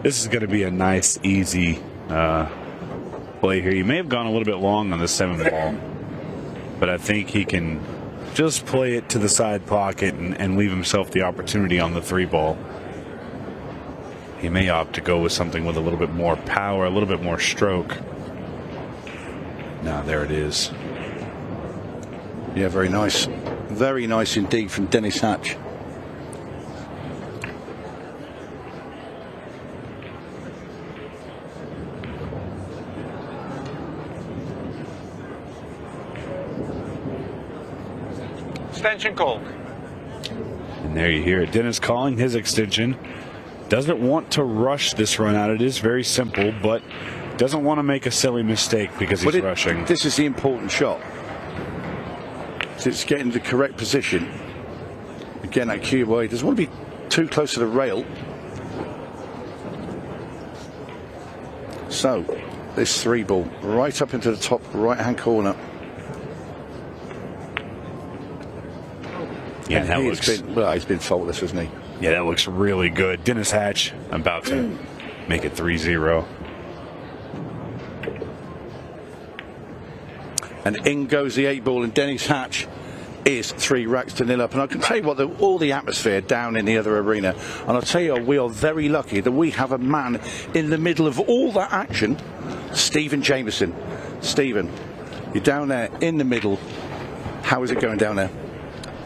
This is going to be a nice, easy play here. He may have gone a little bit long on the 7 ball, but I think he can just play it to the side pocket and leave himself the opportunity on the 3 ball. He may opt to go with something with a little bit more power, a little bit more stroke. Now, there it is. Yeah, very nice. Very nice indeed from Dennis Hatch. Extension call. And there you hear it. Dennis calling his extension. Doesn't want to rush this run out. It is very simple, but doesn't want to make a silly mistake because he's rushing. This is the important shot. So it's getting the correct position. Again, that cue away. Doesn't want to be too close to the rail. So, this 3-ball right up into the top right-hand corner. Yeah, that looks... he's been faultless, hasn't he? Yeah, that looks really good. Dennis Hatch about to make it 3-0. And in goes the 8-ball, and Dennis Hatch is 3 racks to 0 up. And I can tell you what, all the atmosphere down in the other arena. And I'll tell you, we are very lucky that we have a man in the middle of all that action, Stephen Jameson. Stephen, you're down there in the middle. How is it going down there?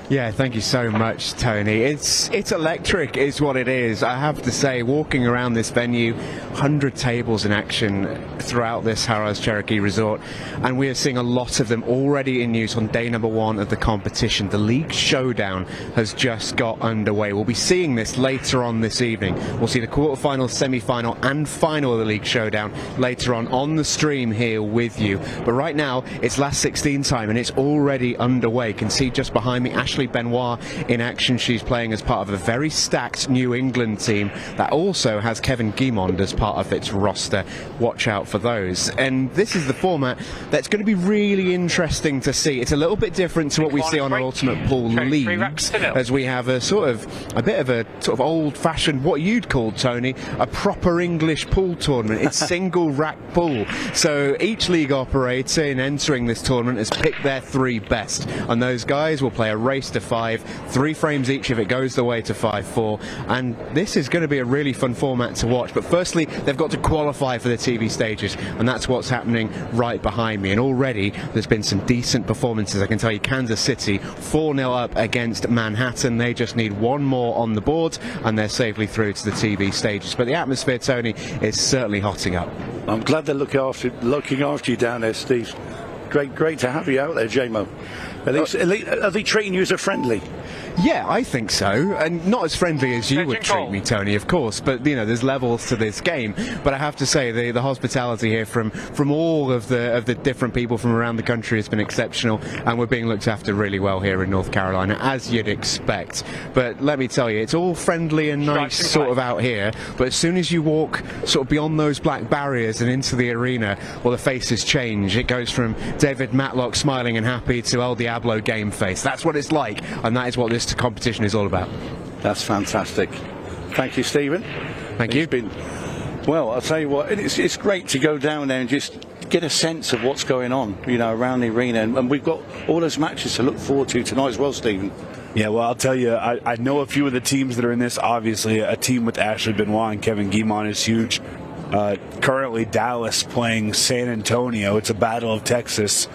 Yeah, thank you so much, Tony. It's electric is what it is. I have to say, walking around this venue, 100 tables in action throughout this Harrah's Cherokee resort, and we are seeing a lot of them already in use on day number 1 of the competition. The League Showdown has just got underway. We'll be seeing this later on this evening. We'll see the quarterfinal, semi-final and final of the League Showdown later on the stream here with you. But right now, it's last 16 time and it's already underway. You can see just behind me, Ashley Benoit in action. She's playing as part of a very stacked New England team that also has Kevin Guimond as part of its roster. Watch out for those. And this is the format that's going to be really interesting to see. It's a little bit different to what we see on our Ultimate Pool leagues, as we have a bit of a old-fashioned, what you'd call, Tony, a proper English pool tournament. It's single rack pool. So each league operator in entering this tournament has picked their 3 best, and those guys will play a race to 5, 3 frames each if it goes the way to 5-4, and this is going to be a really fun format to watch. But firstly, they've got to qualify for the TV stages, and that's what's happening right behind me. And already there's been some decent performances. I can tell you, Kansas City 4-0 up against Manhattan. They just need 1 more on the board and they're safely through to the TV stages. But the atmosphere, Tony, is certainly hotting up. I'm glad they're looking after you down there, Steve. Great to have you out there, JMO. Are they treating you as a friendly? Yeah, I think so, and not as friendly as you would treat me, Tony, of course, but you know, there's levels to this game. But I have to say, the hospitality here from all of the different people from around the country has been exceptional, and we're being looked after really well here in North Carolina, as you'd expect. But let me tell you, it's all friendly and nice sort of out here, but as soon as you walk sort of beyond those black barriers and into the arena, well, the faces change. It goes from David Matlock smiling and happy to El Diablo game face. That's what it's like, and that is what this competition is all about. That's fantastic. Thank you, Stephen. Thank you. Well, I'll tell you what, it's great to go down there and just get a sense of what's going on, you know, around the arena, and we've got all those matches to look forward to tonight as well, Stephen. Yeah, well, I'll tell you, I know a few of the teams that are in this. Obviously, a team with Ashley Benoit and Kevin Guimond is huge. Currently Dallas playing San Antonio. It's a battle of Texas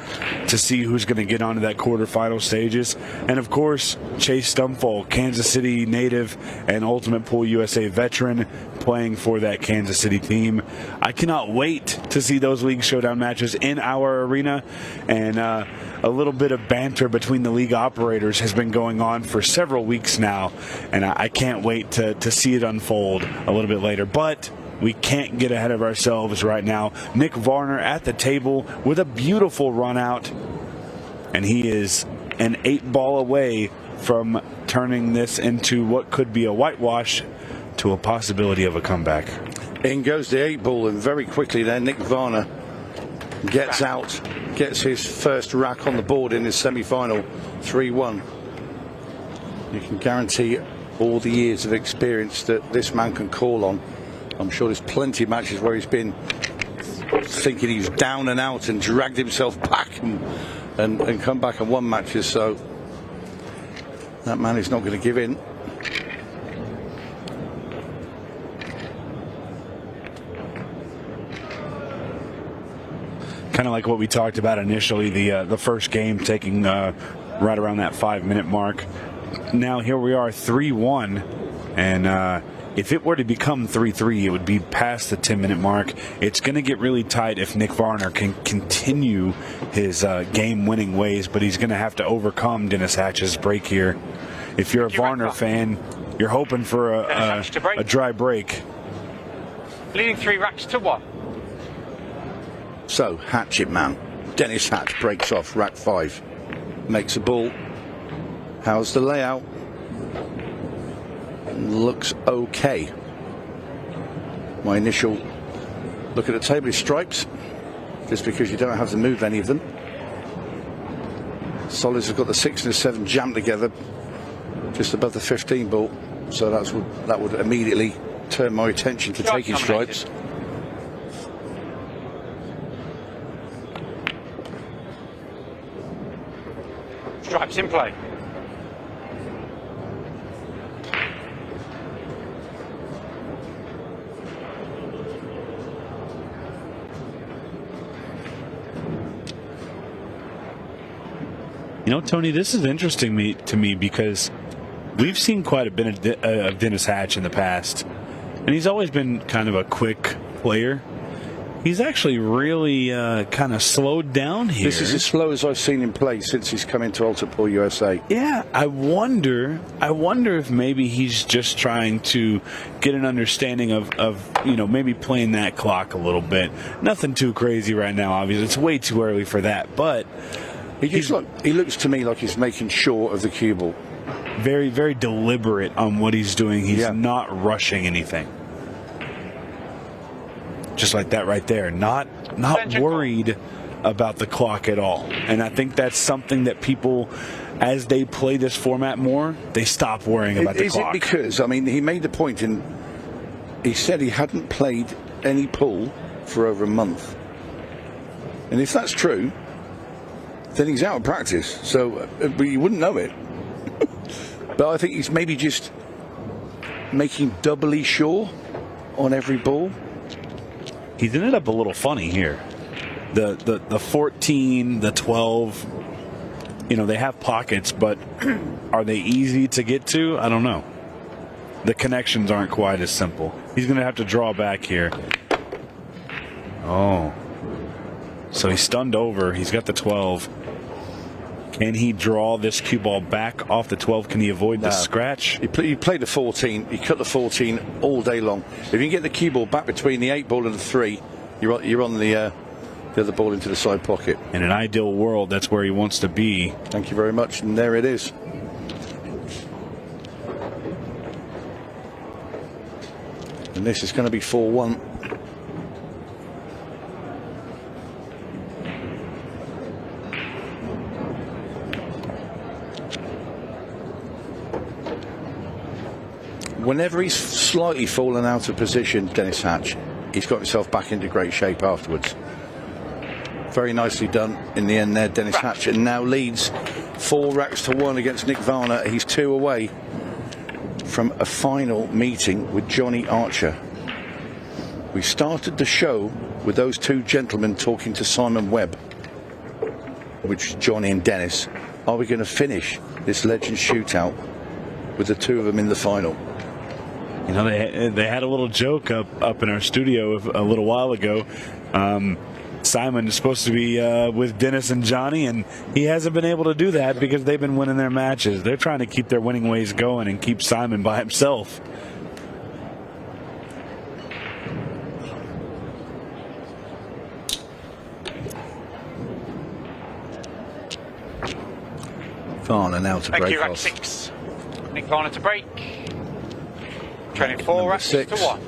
to see who's going to get onto that quarterfinal stages. And of course, Chase Stumfall, Kansas City native and Ultimate Pool USA veteran, playing for that Kansas City team. I cannot wait to see those League Showdown matches in our arena. And a little bit of banter between the league operators has been going on for several weeks now, and I can't wait to see it unfold a little bit later. But we can't get ahead of ourselves right now. Nick Varner at the table with a beautiful run out, and he is an 8-ball away from turning this into what could be a whitewash to a possibility of a comeback. In goes the 8-ball, and very quickly there, Nick Varner gets out, gets his first rack on the board in his semi-final, 3-1. You can guarantee all the years of experience that this man can call on. I'm sure there's plenty of matches where he's been thinking he's down and out and dragged himself back and come back and won matches. So that man is not going to give in. Kind of like what we talked about initially, the first game taking right around that 5-minute mark. Now here we are, 3-1, and if it were to become 3-3, it would be past the 10-minute mark. It's going to get really tight if Nick Varner can continue his game-winning ways, but he's going to have to overcome Dennis Hatch's break here. If you're a Varner fan, you're hoping for a dry break. Leading 3 racks to 1. So, Hatchet Man. Dennis Hatch breaks off rack 5. Makes a ball. How's the layout? Looks okay. My initial look at the table is stripes, just because you don't have to move any of them. Solids have got the 6 and the 7 jammed together just above the 15 ball, so that would immediately turn my attention to taking stripes. Stripes in play. You know, Tony, this is interesting to me because we've seen quite a bit of Dennis Hatch in the past, and he's always been kind of a quick player. He's actually really kind of slowed down here. This is as slow as I've seen him play since he's come into Ultimate Pool USA. Yeah, I wonder if maybe he's just trying to get an understanding of maybe playing that clock a little bit. Nothing too crazy right now, obviously. It's way too early for that, but he looks to me like he's making sure of the cue ball. Very, very deliberate on what he's doing. He's not rushing anything. Just like that right there. Not worried about the clock at all. And I think that's something that people, as they play this format more, they stop worrying about the clock. Is it because, I mean, he made the point he said he hadn't played any pool for over a month. And if that's true, then he's out of practice. So, but you wouldn't know it. But I think he's maybe just making doubly sure on every ball. He's ended up a little funny here. The 14, the 12, they have pockets, but are they easy to get to? I don't know. The connections aren't quite as simple. He's going to have to draw back here. Oh. So he's stunned over. He's got the 12. Can he draw this cue ball back off the 12? Can he avoid the scratch? He played the 14. He cut the 14 all day long. If you can get the cue ball back between the 8 ball and the 3, you're on the other ball into the side pocket. In an ideal world, that's where he wants to be. Thank you very much. And there it is. And this is going to be 4-1. Whenever he's slightly fallen out of position, Dennis Hatch, he's got himself back into great shape afterwards. Very nicely done in the end there, Dennis Hatch, and now leads 4 racks to 1 against Nick Varner. He's 2 away from a final meeting with Johnny Archer. We started the show with those 2 gentlemen talking to Simon Webb, which is Johnny and Dennis. Are we going to finish this Legends Shootout with the 2 of them in the final? They had a little joke up in our studio a little while ago. Simon is supposed to be with Dennis and Johnny, and he hasn't been able to do that because they've been winning their matches. They're trying to keep their winning ways going and keep Simon by himself. Varner now to break rack off. 6. Nick Varner to break. Training 4 racks to 1.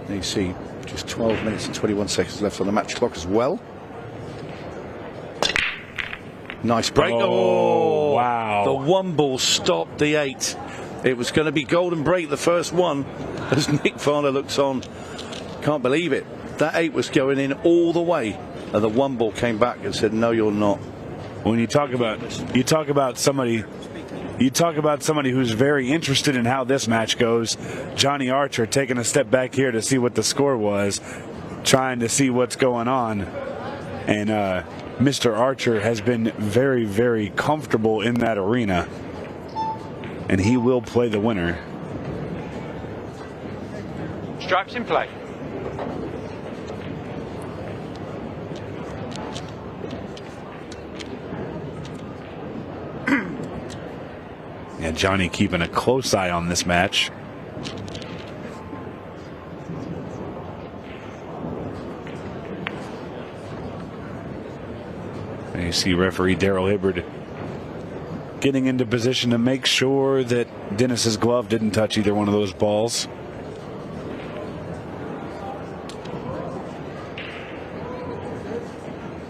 You see just 12 minutes and 21 seconds left on the match clock as well. Nice break. Oh, wow. The 1 ball stopped the 8. It was going to be golden break, the first one, as Nick Varner looks on. Can't believe it. That 8 was going in all the way, and the 1 ball came back and said, no, you're not. When you talk about somebody who's very interested in how this match goes, Johnny Archer taking a step back here to see what the score was, trying to see what's going on. And Mr. Archer has been very, very comfortable in that arena. And he will play the winner. Stripes in play. Yeah, Johnny keeping a close eye on this match. And you see referee Daryl Hibbard getting into position to make sure that Dennis's glove didn't touch either one of those balls.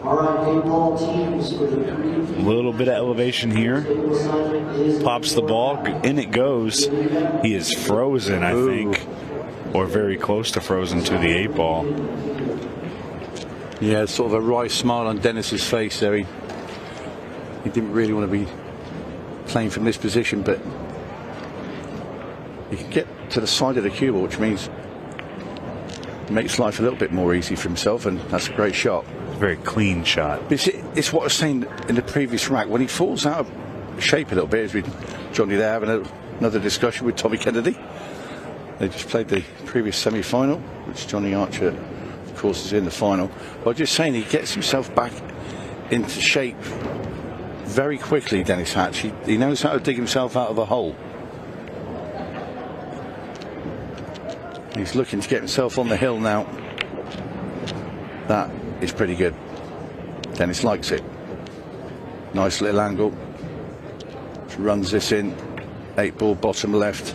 All right, 8 ball teams for the A little bit of elevation here. Pops the ball, in it goes. He is frozen, I think, or very close to frozen to the 8 ball. Yeah, sort of a wry smile on Dennis's face there. He didn't really want to be playing from this position, but he can get to the side of the cue ball, which means it makes life a little bit more easy for himself, and that's a great shot. Very clean shot. It's what I was saying in the previous rack. When he falls out of shape a little bit, as we Johnny there having another discussion with Tommy Kennedy. They just played the previous semi-final, which Johnny Archer, of course, is in the final. But I was just saying he gets himself back into shape very quickly, Dennis Hatch. He knows how to dig himself out of a hole. He's looking to get himself on the hill now. That is pretty good. Dennis likes it. Nice little angle. Runs this in. 8 ball bottom left.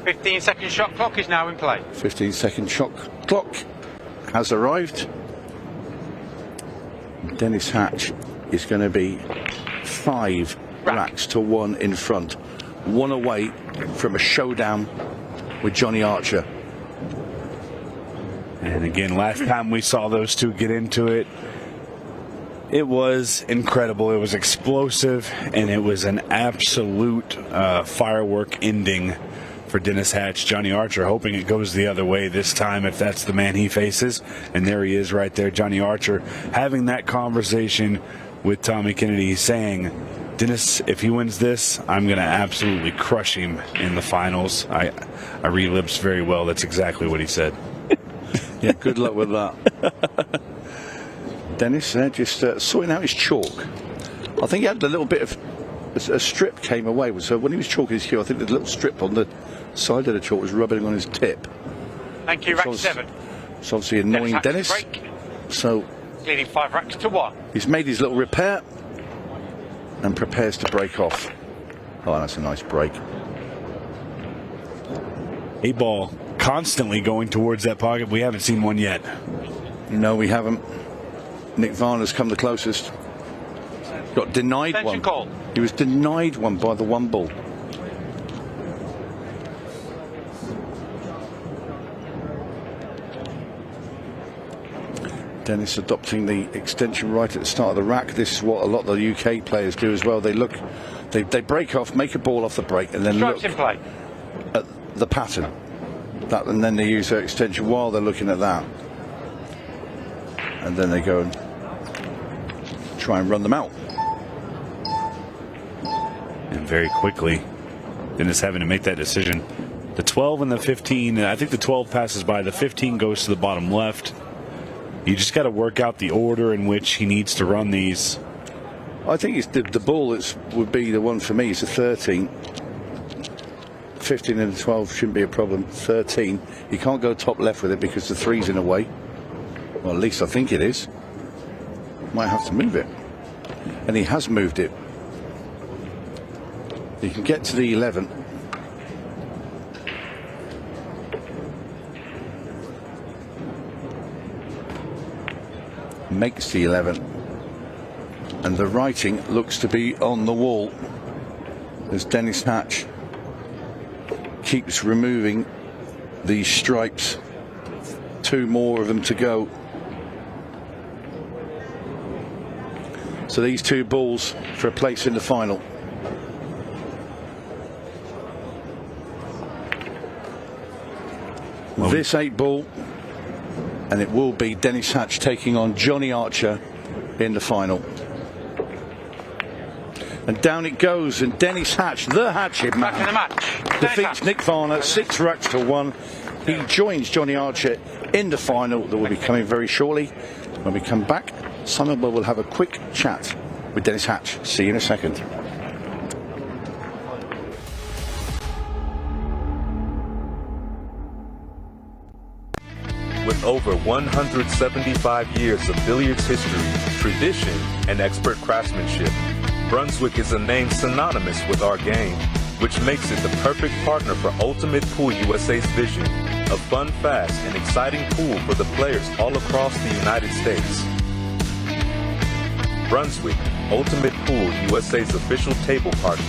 15-second shot clock is now in play. 15-second shot clock has arrived. Dennis Hatch is going to be 5 racks to 1 in front. 1 away from a showdown with Johnny Archer. And again, last time we saw those two get into it, it was incredible. It was explosive, and it was an absolute firework ending for Dennis Hatch. Johnny Archer hoping it goes the other way this time if that's the man he faces. And there he is right there, Johnny Archer, having that conversation with Tommy Kennedy, saying, Dennis, if he wins this, I'm going to absolutely crush him in the finals. I read lips very well. That's exactly what he said. Yeah, good luck with that. Dennis there just sorting out his chalk. I think he had a little bit of a strip came away. So when he was chalking his cue, I think the little strip on the side of the chalk was rubbing on his tip. Thank you, rack 7. It's obviously annoying Dennis. So leading 5 racks to 1. He's made his little repair and prepares to break off. Oh, that's a nice break. 8 ball constantly going towards that pocket. We haven't seen one yet. No, we haven't. Nick Varner's come the closest. Got denied one. Call. He was denied one by the 1 ball. Dennis adopting the extension right at the start of the rack. This is what a lot of the UK players do as well. They look, they break off, make a ball off the break, and then Stripes look in play. at the pattern. And then they use their extension while they're looking at that. And then they go and try and run them out. And very quickly, Dennis having to make that decision. The 12 and the 15, I think the 12 passes by, the 15 goes to the bottom left. You just got to work out the order in which he needs to run these. I think it's the ball that would be the one for me. It's a 13. 15 and the 12 shouldn't be a problem. 13, he can't go top left with it because the 3's in a way. Well, at least I think it is. Might have to move it. And he has moved it. He can get to the 11. Makes the 11. And the writing looks to be on the wall as Dennis Hatch keeps removing these stripes. 2 more of them to go. So these 2 balls for a place in the final. Well, this 8 ball, and it will be Dennis Hatch taking on Johnny Archer in the final. And down it goes, and Dennis Hatch, the Hatchet Man, Back in the match. defeats Nick Varner 6 racks to 1. He joins Johnny Archer in the final that will be coming very shortly. When we come back, Simon will have a quick chat with Dennis Hatch. See you in a second. With over 175 years of billiards history, tradition, and expert craftsmanship, Brunswick is a name synonymous with our game, which makes it the perfect partner for Ultimate Pool USA's vision of fun, fast, and exciting pool for the players all across the United States. Brunswick, Ultimate Pool USA's official table partner.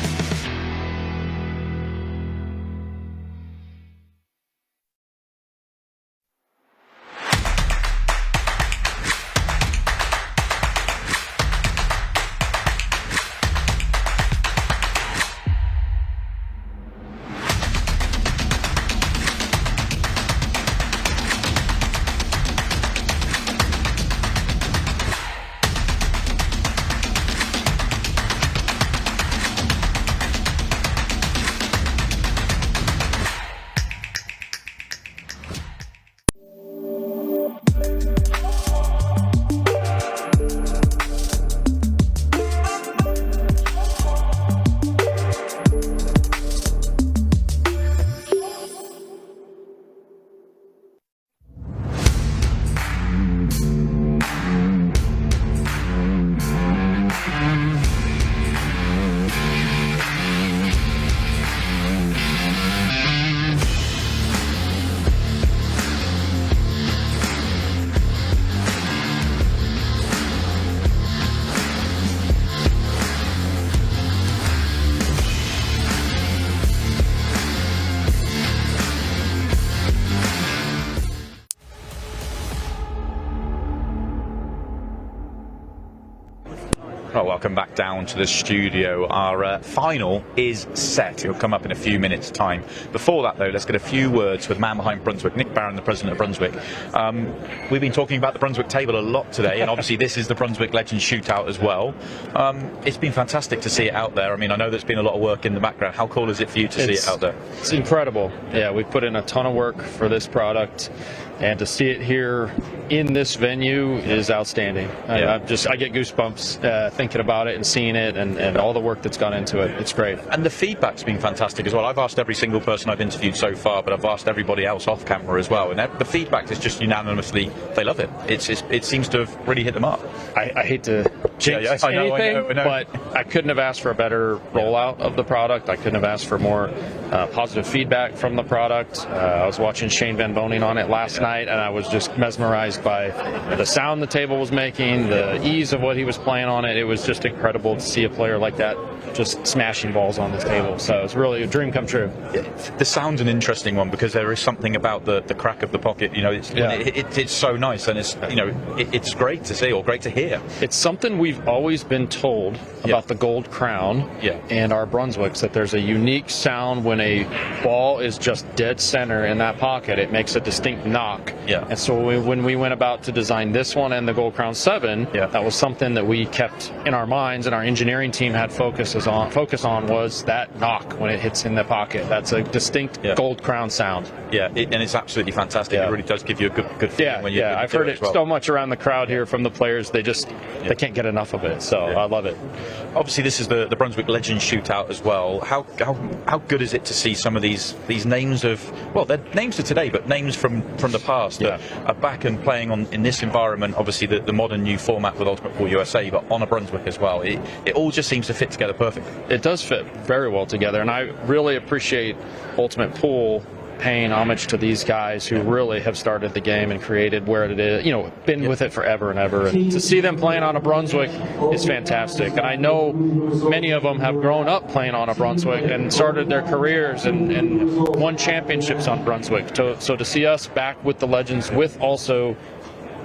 Well, welcome back down to the studio. Our final is set. It'll come up in a few minutes' time. Before that, though, let's get a few words with man behind Brunswick, Nick Barron, the president of Brunswick. We've been talking about the Brunswick table a lot today, and obviously this is the Brunswick Legends Shootout as well. It's been fantastic to see it out there. I mean, I know there's been a lot of work in the background. How cool is it for you to see it out there? It's incredible. Yeah, we've put in a ton of work for this product, and to see it here in this venue is outstanding. Yeah. I get goosebumps thinking about it and seeing it, and all the work that's gone into it. It's great. And the feedback's been fantastic as well. I've asked every single person I've interviewed so far, but I've asked everybody else off camera as well, and the feedback is just unanimously, they love it. It seems to have really hit the mark. I hate to jinx anything, but I couldn't have asked for a better rollout of the product. I couldn't have asked for more positive feedback from the product. I was watching Shane Van Boning on it last night, and I was just mesmerized by the sound the table was making, the ease of what he was playing on it. It was just incredible to see a player like that just smashing balls on the table. So it's really a dream come true. The sound's an interesting one because there is something about the crack of the pocket. It's so nice, and it's great to see or great to hear. It's something we've always been told about the Gold Crown and our Brunswicks, that there's a unique sound when a ball is just dead center in that pocket. It makes a distinct knock. And so when we went about to design this one and the Gold Crown 7, that was something that we kept in our minds, and our engineering team had focus on was that knock when it hits in the pocket. That's a distinct Gold Crown sound. And it's absolutely fantastic. It really does give you a good feeling when you I've heard it so much around the crowd here from the players. They just they can't get enough of it. So I love it. Obviously, this is the Brunswick Legends Shootout as well. How good is it to see some of these names of, well, they're names of today, but names from the past that are back and playing in this environment. Obviously, the modern new format with Ultimate Pool USA, but on a Brunswick as well. It all just seems to fit together perfectly. It does fit very well together, and I really appreciate Ultimate Pool paying homage to these guys who really have started the game and created where it is, been with it forever and ever. And to see them playing on a Brunswick is fantastic. And I know many of them have grown up playing on a Brunswick and started their careers and won championships on Brunswick. So to see us back with the Legends, with also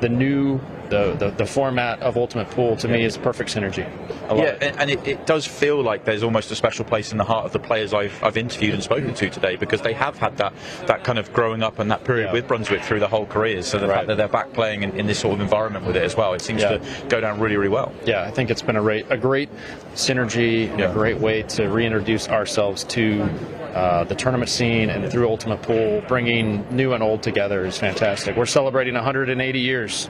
the new the format of Ultimate Pool to me is perfect synergy. I love it. And it does feel like there's almost a special place in the heart of the players I've interviewed and spoken to today, because they have had that kind of growing up and that period with Brunswick through the whole careers. So the fact that they're back playing in this sort of environment with it as well, it seems to go down really, really well. Yeah, I think it's been a great synergy and a great way to reintroduce ourselves to the tournament scene and through Ultimate Pool. Bringing new and old together is fantastic. We're celebrating 180 years,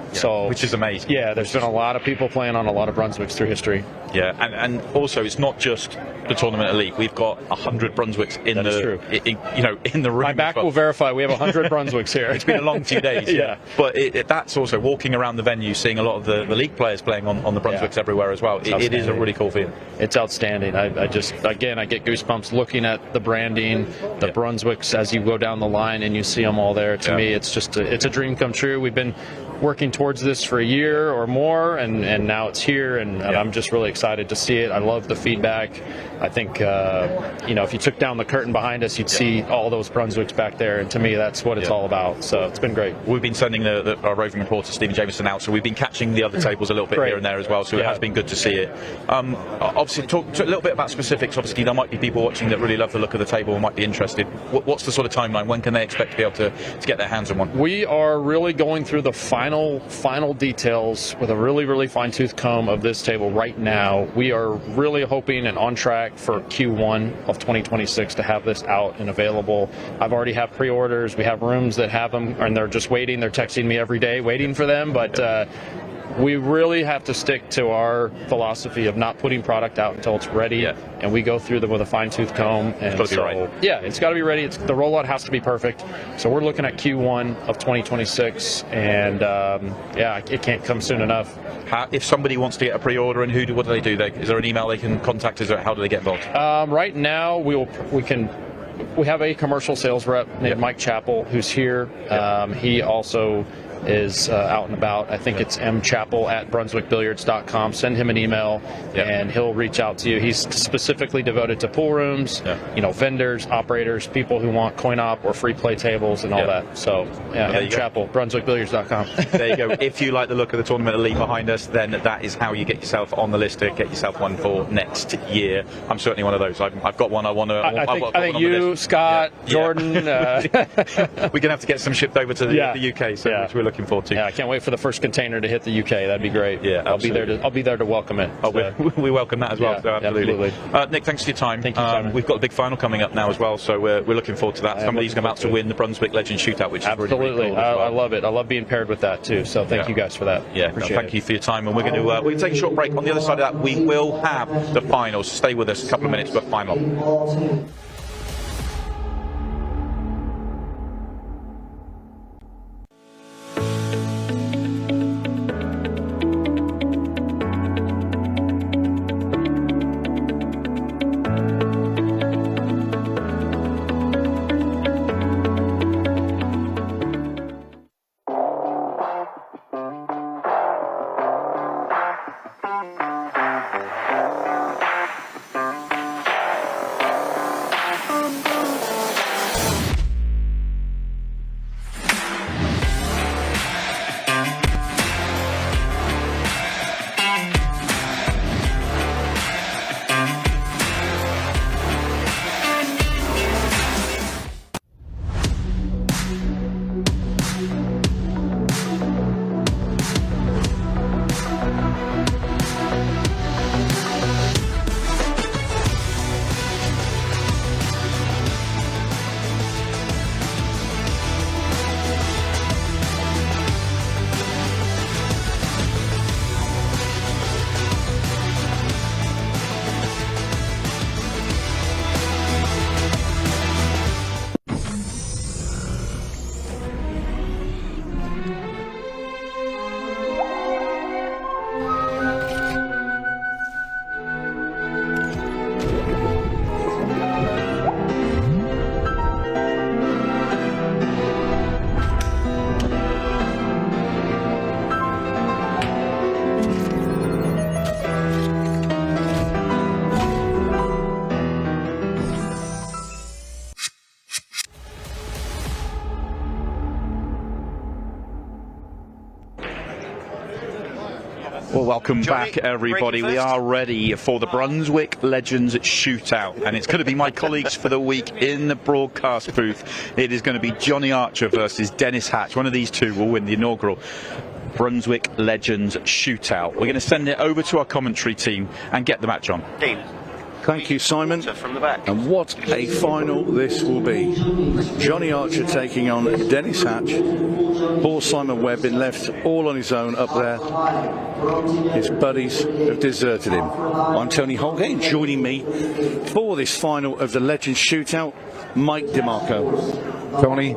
which is amazing. Yeah, there's been a lot of people playing on a lot of Brunswicks through history. Yeah, and also it's not just the tournament elite. We've got 100 Brunswicks in the room. My back will verify we have 100 Brunswicks here. It's been a long few days. But that's also walking around the venue, seeing a lot of the league players playing on the Brunswicks everywhere as well. It is a really cool feeling. It's outstanding. I just, again, I get goosebumps looking at the branding, the Brunswicks as you go down the line and you see them all there. To me, it's just it's a dream come true. We've been working towards this for a year or more, and now it's here, and I'm just really excited to see it. I love the feedback. I think if you took down the curtain behind us, you'd see all those Brunswicks back there, and to me that's what it's all about. So it's been great. We've been sending our roving reporter Stephen Jameson out, so we've been catching the other tables a little bit here and there as well, so it has been good to see it. Obviously, talk a little bit about specifics. Obviously there might be people watching that really love the look of the table and might be interested. What's the sort of timeline? When can they expect to be able to get their hands on one? We are really going through the final details with a really, really fine-tooth comb of this table right now. We are really hoping and on track for Q1 of 2026 to have this out and available. I've already have pre-orders. We have rooms that have them, and they're just waiting. They're texting me every day waiting for them, but we really have to stick to our philosophy of not putting product out until it's ready, and we go through them with a fine-tooth comb. And it's got to be right. Yeah, it's got to be ready. The rollout has to be perfect. So we're looking at Q1 of 2026, and it can't come soon enough. If somebody wants to get a pre-order, and what do they do? Is there an email they can contact us, or how do they get involved? Right now, we have a commercial sales rep named Mike Chappell who's here. He also is out and about. I think it's mchappell@brunswickbilliards.com. Send him an email and he'll reach out to you. He's specifically devoted to pool rooms, vendors, operators, people who want coin op or free play tables and all that. So Chappell, brunswickbilliards.com. There you go. If you like the look of the tournament elite behind us, then that is how you get yourself on the list to get yourself one for next year. I'm certainly one of those. I've got one. I think you, Scott, Jordan. We're gonna have to get some shipped over to the UK, so which we're looking forward to. Yeah, I can't wait for the first container to hit the UK. That'd be great. Yeah, I'll be there to welcome it. We welcome that as well. So absolutely. Nick, thanks for your time. Thank you, Simon. We've got a big final coming up now as well, so we're looking forward to that. Somebody's about to win the Brunswick Legends Shootout, which is really, really cool. I love it. I love being paired with that too. So thank you guys for that. Yeah, thank you for your time. And we're going to take a short break. On the other side of that, we will have the finals. Stay with us a couple of minutes, but final. Well, welcome Johnny, back, everybody. We are ready for the Brunswick Legends Shootout, and it's going to be my colleagues for the week in the broadcast booth. It is going to be Johnny Archer versus Dennis Hatch. One of these two will win the inaugural Brunswick Legends Shootout. We're going to send it over to our commentary team and get the match on. Dean. Thank you, Simon. From the back. And what a final this will be. Johnny Archer taking on Dennis Hatch. Poor Simon Webb been left all on his own up there. His buddies have deserted him. I'm Tony Holgate, and joining me for this final of the Legends Shootout, Mike DeMarco. Tony,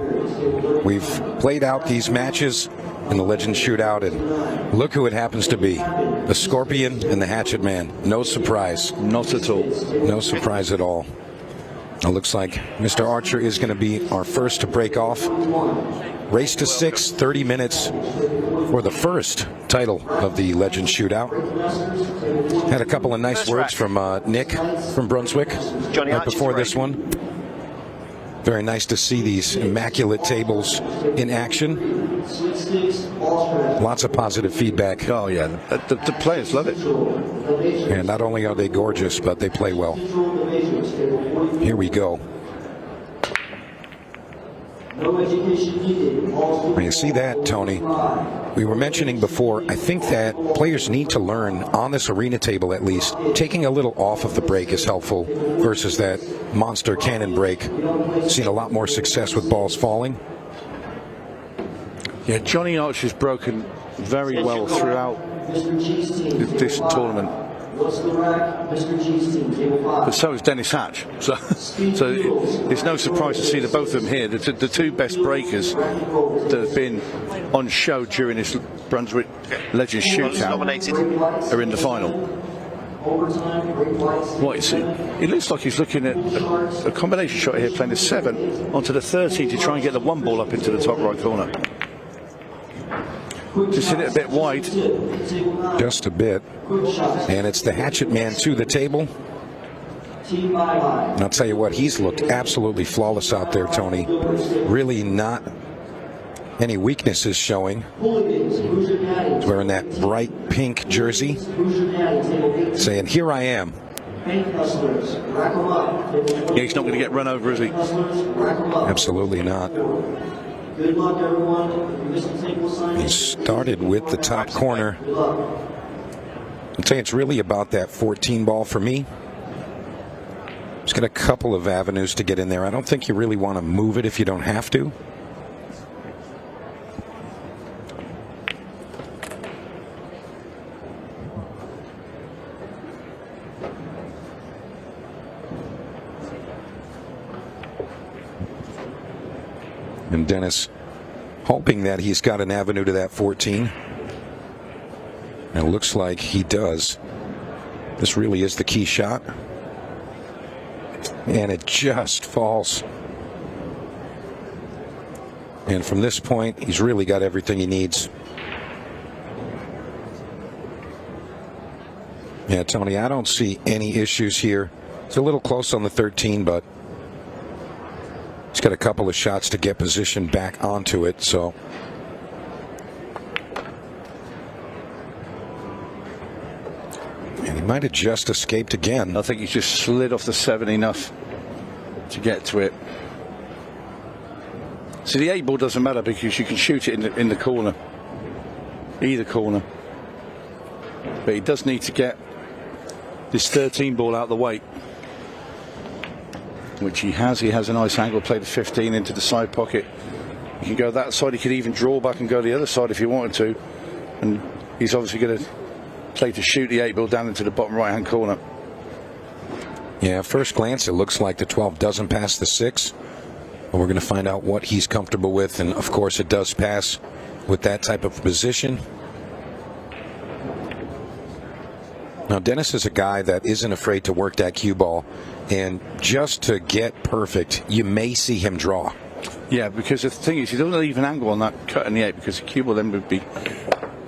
we've played out these matches in the Legends Shootout, and look who it happens to be. The Scorpion and the Hatchet Man. No surprise. Not at all. No surprise at all. It looks like Mr. Archer is going to be our first to break off. Race to 6, 30 minutes for the first title of the Legends Shootout. Had a couple of nice words from Nick from Brunswick right before this one. Very nice to see these immaculate tables in action. Lots of positive feedback. Oh, yeah. The players love it. And not only are they gorgeous, but they play well. Here we go. You see that, Tony? We were mentioning before, I think that players need to learn, on this arena table at least, taking a little off of the break is helpful versus that monster cannon break. Seen a lot more success with balls falling. Yeah, Johnny Archer's broken very well throughout this tournament. But so is Dennis Hatch. So it's no surprise to see the both of them here. The two best breakers that have been on show during this Brunswick Legends Shootout are in the final. What is it? It looks like he's looking at a combination shot here, playing the 7 onto the 13 to try and get the 1 ball up into the top right corner. Just hit it a bit wide. Just a bit. And it's the Hatchet Man to the table. And I'll tell you what, he's looked absolutely flawless out there, Tony. Really not any weaknesses showing. He's wearing that bright pink jersey, saying, "Here I am." Yeah, he's not going to get run over, is he? Absolutely not. Good luck, everyone. He started with the top corner. I'll tell you, it's really about that 14 ball for me. He's got a couple of avenues to get in there. I don't think you really want to move it if you don't have to. And Dennis hoping that he's got an avenue to that 14. And it looks like he does. This really is the key shot. And it just falls. And from this point, he's really got everything he needs. Yeah, Tony, I don't see any issues here. It's a little close on the 13, but he's got a couple of shots to get position back onto it, so. And he might have just escaped again. I think he's just slid off the 7 enough to get to it. So the 8 ball doesn't matter because you can shoot it in the corner, either corner. But he does need to get this 13 ball out of the way, which he has. He has a nice angle, play the 15 into the side pocket. He can go that side. He could even draw back and go the other side if he wanted to. And he's obviously going to play to shoot the 8 ball down into the bottom right hand corner. Yeah, first glance, it looks like the 12 doesn't pass the 6. But we're going to find out what he's comfortable with. And of course, it does pass with that type of position. Now, Dennis is a guy that isn't afraid to work that cue ball. And just to get perfect, you may see him draw. Yeah, because the thing is, he doesn't leave an angle on that cut in the 8 because the cue ball then would be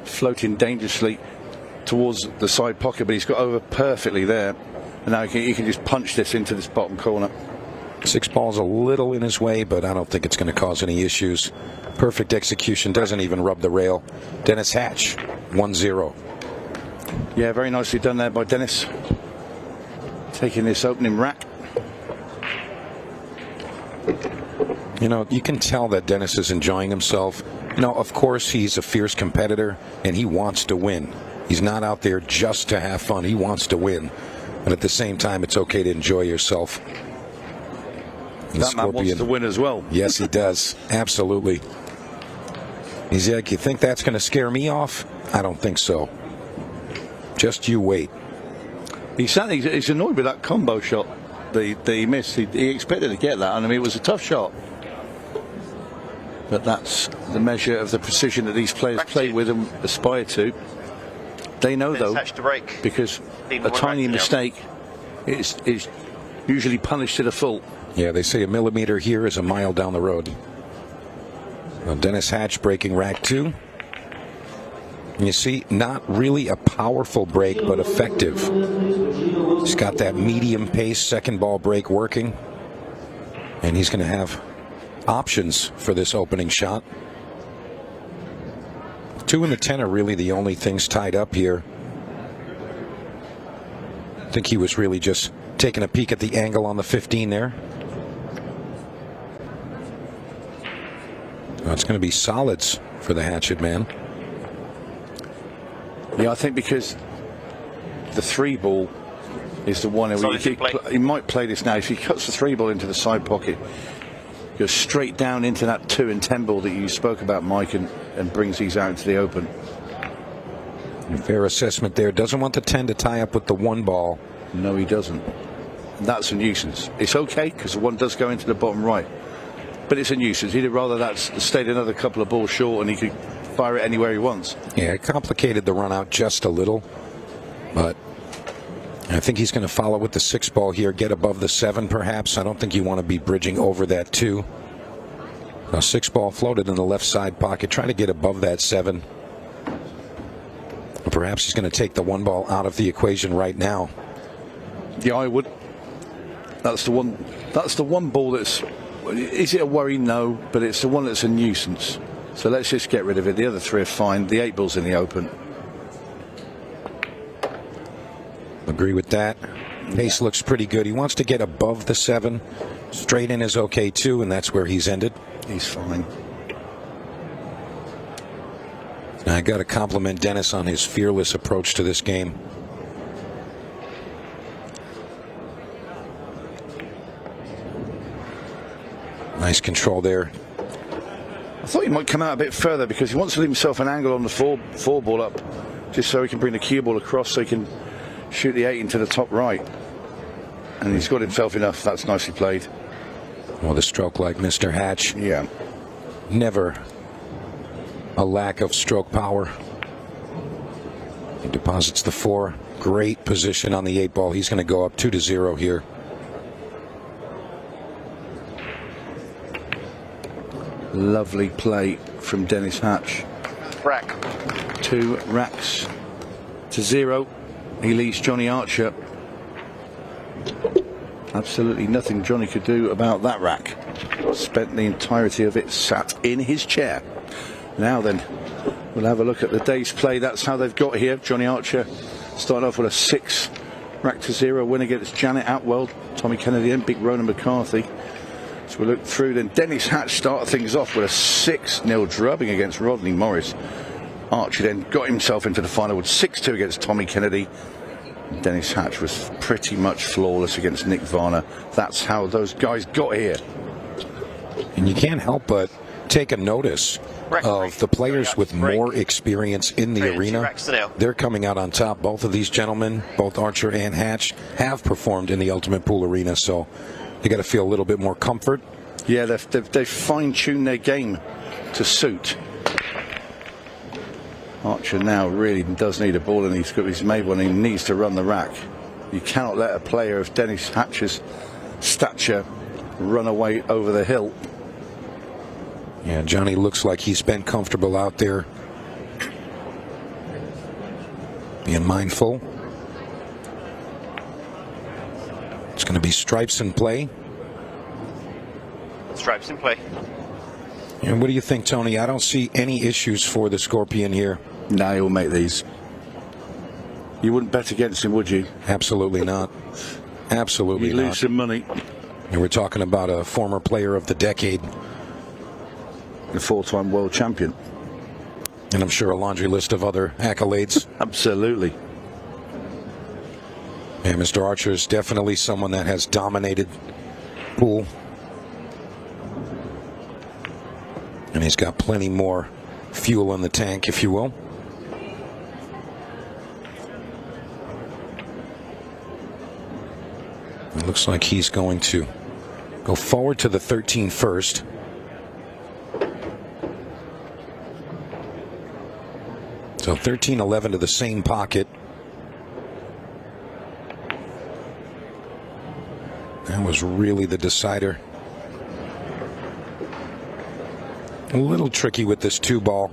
floating dangerously towards the side pocket, but he's got over perfectly there. And now he can just punch this into this bottom corner. 6 ball's a little in his way, but I don't think it's going to cause any issues. Perfect execution, doesn't even rub the rail. Dennis Hatch, 1-0. Yeah, very nicely done there by Dennis. Taking this opening rack. You know, you can tell that Dennis is enjoying himself. You know, of course, he's a fierce competitor, and he wants to win. He's not out there just to have fun. He wants to win. But at the same time, it's okay to enjoy yourself. That man wants to win as well. Yes, he does. Absolutely. He's like, you think that's going to scare me off? I don't think so. Just you wait. He's annoyed with that combo shot that he missed. He expected to get that, and I mean, it was a tough shot. But that's the measure of the precision that these players play with and aspire to. They know, though, because a tiny mistake is usually punished to the full. Yeah, they say a millimeter here is a mile down the road. Well, Dennis Hatch breaking rack 2. You see, not really a powerful break, but effective. He's got that medium pace second ball break working. And he's going to have options for this opening shot. 2 and the 10 are really the only things tied up here. I think he was really just taking a peek at the angle on the 15 there. Well, it's going to be solids for the hatchet man. Yeah, I think because the 3 ball is the one where he might play this now. If he cuts the 3 ball into the side pocket, goes straight down into that 2 and 10 ball that you spoke about, Mike, and brings these out into the open. Fair assessment there. Doesn't want the 10 to tie up with the 1 ball. No, he doesn't. That's a nuisance. It's okay because the 1 does go into the bottom right, but it's a nuisance. He'd rather that stayed another couple of balls short and he could fire it anywhere he wants. Yeah, it complicated the run out just a little, but I think he's going to follow with the 6 ball here, get above the 7 perhaps. I don't think you want to be bridging over that 2. A 6 ball floated in the left side pocket. Try to get above that 7. Perhaps he's going to take the 1 ball out of the equation right now. Yeah, I would. That's the one. That's the 1 ball that's. Is it a worry? No, but it's the one that's a nuisance. So let's just get rid of it. The other 3 are fine. The 8 ball's in the open. Agree with that. Pace looks pretty good. He wants to get above the 7. Straight in is okay too, and that's where he's ended. He's fine. I got to compliment Dennis on his fearless approach to this game. Nice control there. I thought he might come out a bit further because he wants to leave himself an angle on the 4 ball up, just so he can bring the cue ball across so he can shoot the 8 into the top right. And he's got himself enough. That's nicely played. Well, the stroke like Mr. Hatch. Yeah. Never a lack of stroke power. He deposits the 4. Great position on the 8 ball. He's going to go up 2-0 here. Lovely play from Dennis Hatch. Rack. 2 racks to 0. He leads Johnny Archer. Absolutely nothing Johnny could do about that rack. Spent the entirety of it sat in his chair. Now then, we'll have a look at the day's play. That's how they've got here. Johnny Archer started off with a 6 rack to 0 win against Janet Atwell, Tommy Kennedy and big Ronan McCarthy. So we'll look through then. Dennis Hatch started things off with a 6-0 drubbing against Rodney Morris. Archer then got himself into the final with 6-2 against Tommy Kennedy. Dennis Hatch was pretty much flawless against Nick Varner. That's how those guys got here. And you can't help but take a notice of the players with more experience in the arena. They're coming out on top. Both of these gentlemen, both Archer and Hatch, have performed in the Ultimate Pool arena, so they got to feel a little bit more comfort. Yeah, they've fine-tuned their game to suit. Archer now really does need a ball, and he's made one. He needs to run the rack. You cannot let a player of Dennis Hatch's stature run away over the hill. Yeah, Johnny looks like he's been comfortable out there, being mindful. It's going to be stripes in play. Stripes in play. And what do you think, Tony? I don't see any issues for the Scorpion here. No, he'll make these. You wouldn't bet against him, would you? Absolutely not. Absolutely You'd not. lose some money. And we're talking about a former player of the decade. The 4-time world champion. And I'm sure a laundry list of other accolades. Absolutely. And Mr. Archer is definitely someone that has dominated pool. And he's got plenty more fuel in the tank, if you will. It looks like he's going to go forward to the 13 first. So 13-11 to the same pocket. That was really the decider. A little tricky with this 2-ball.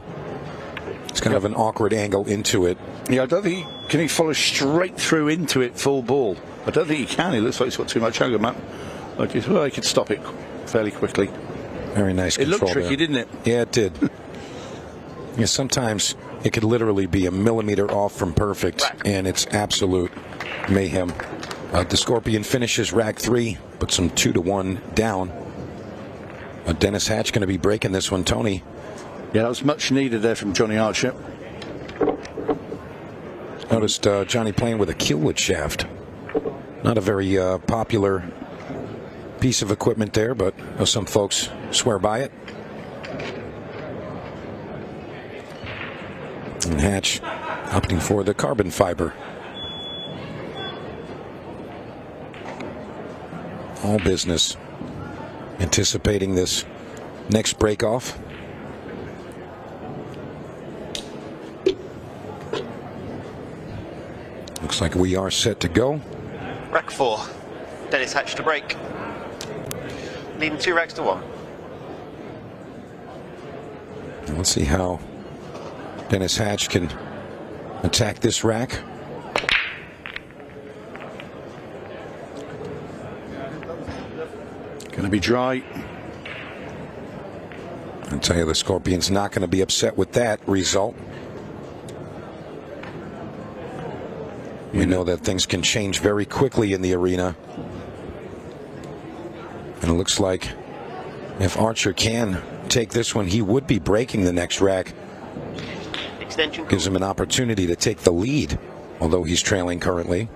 It's kind of an awkward angle into it. Yeah, I don't think can he follow straight through into it full ball. I don't think he can. He looks like he's got too much angle, man. Like he could stop it fairly quickly. Very nice It control looked tricky, there. didn't it? Yeah, it did. Yeah, sometimes it could literally be a millimeter off from perfect, and it's absolute mayhem. The Scorpion finishes rack 3, but some 2-1 down. Dennis Hatch going to be breaking this one, Tony. Yeah, that was much needed there from Johnny Archer. Noticed Johnny playing with a Killwood shaft. Not a very popular piece of equipment there, but some folks swear by it. And Hatch opting for the carbon fiber. All business. Anticipating this next break off. Looks like we are set to go. Rack 4. Dennis Hatch to break. Leading 2 racks to 1. Let's see how Dennis Hatch can attack this rack. Going to be dry. I'll tell you, the Scorpion's not going to be upset with that result. We know that things can change very quickly in the arena. And it looks like if Archer can take this one, he would be breaking the next rack. Extension gives him an opportunity to take the lead, although he's trailing currently.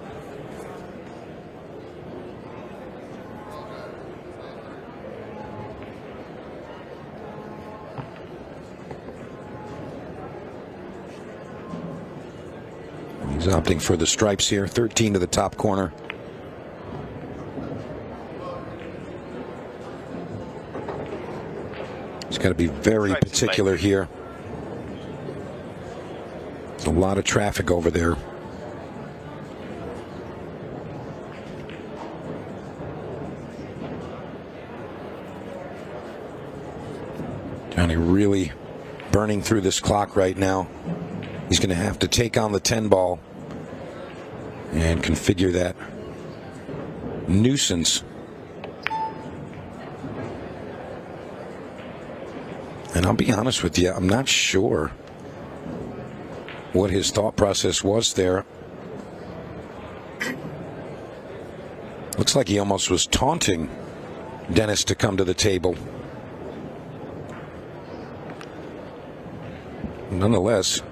He's opting for the stripes here, 13 to the top corner. He's got to be very particular here. There's a lot of traffic over there. Johnny really burning through this clock right now. He's going to have to take on the 10 ball and configure that nuisance. And I'll be honest with you, I'm not sure what his thought process was there. Looks like he almost was taunting Dennis to come to the table. Nonetheless,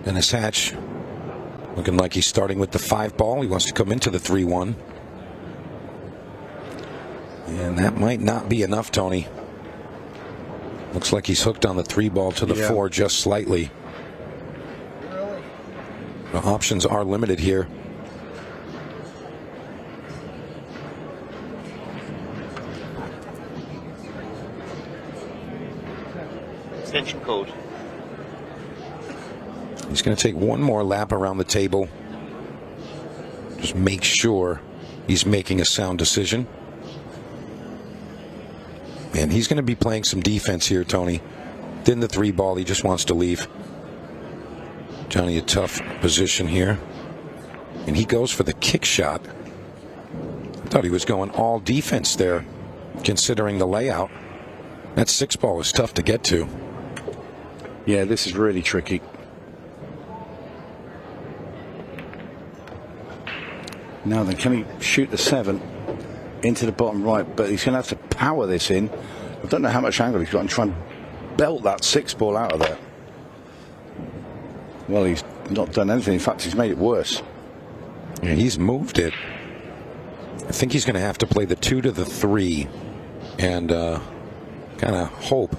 Dennis Hatch looking like he's starting with the 5 ball. He wants to come into the 3-1. And that might not be enough, Tony. Looks like he's hooked on the 3 ball to the 4 just slightly. The options are limited here. Extension called. He's going to take one more lap around the table. Just make sure he's making a sound decision. And he's going to be playing some defense here, Tony. Then the 3 ball, he just wants to leave. Johnny, a tough position here. And he goes for the kick shot. I thought he was going all defense there, considering the layout. That 6 ball is tough to get to. Yeah, this is really tricky. Now then, can he shoot the 7 into the bottom right? But he's going to have to power this in. I don't know how much angle he's got and try and belt that 6 ball out of there. Well, he's not done anything. In fact, he's made it worse. Yeah, he's moved it. I think he's going to have to play the 2 to the 3 and kind of hope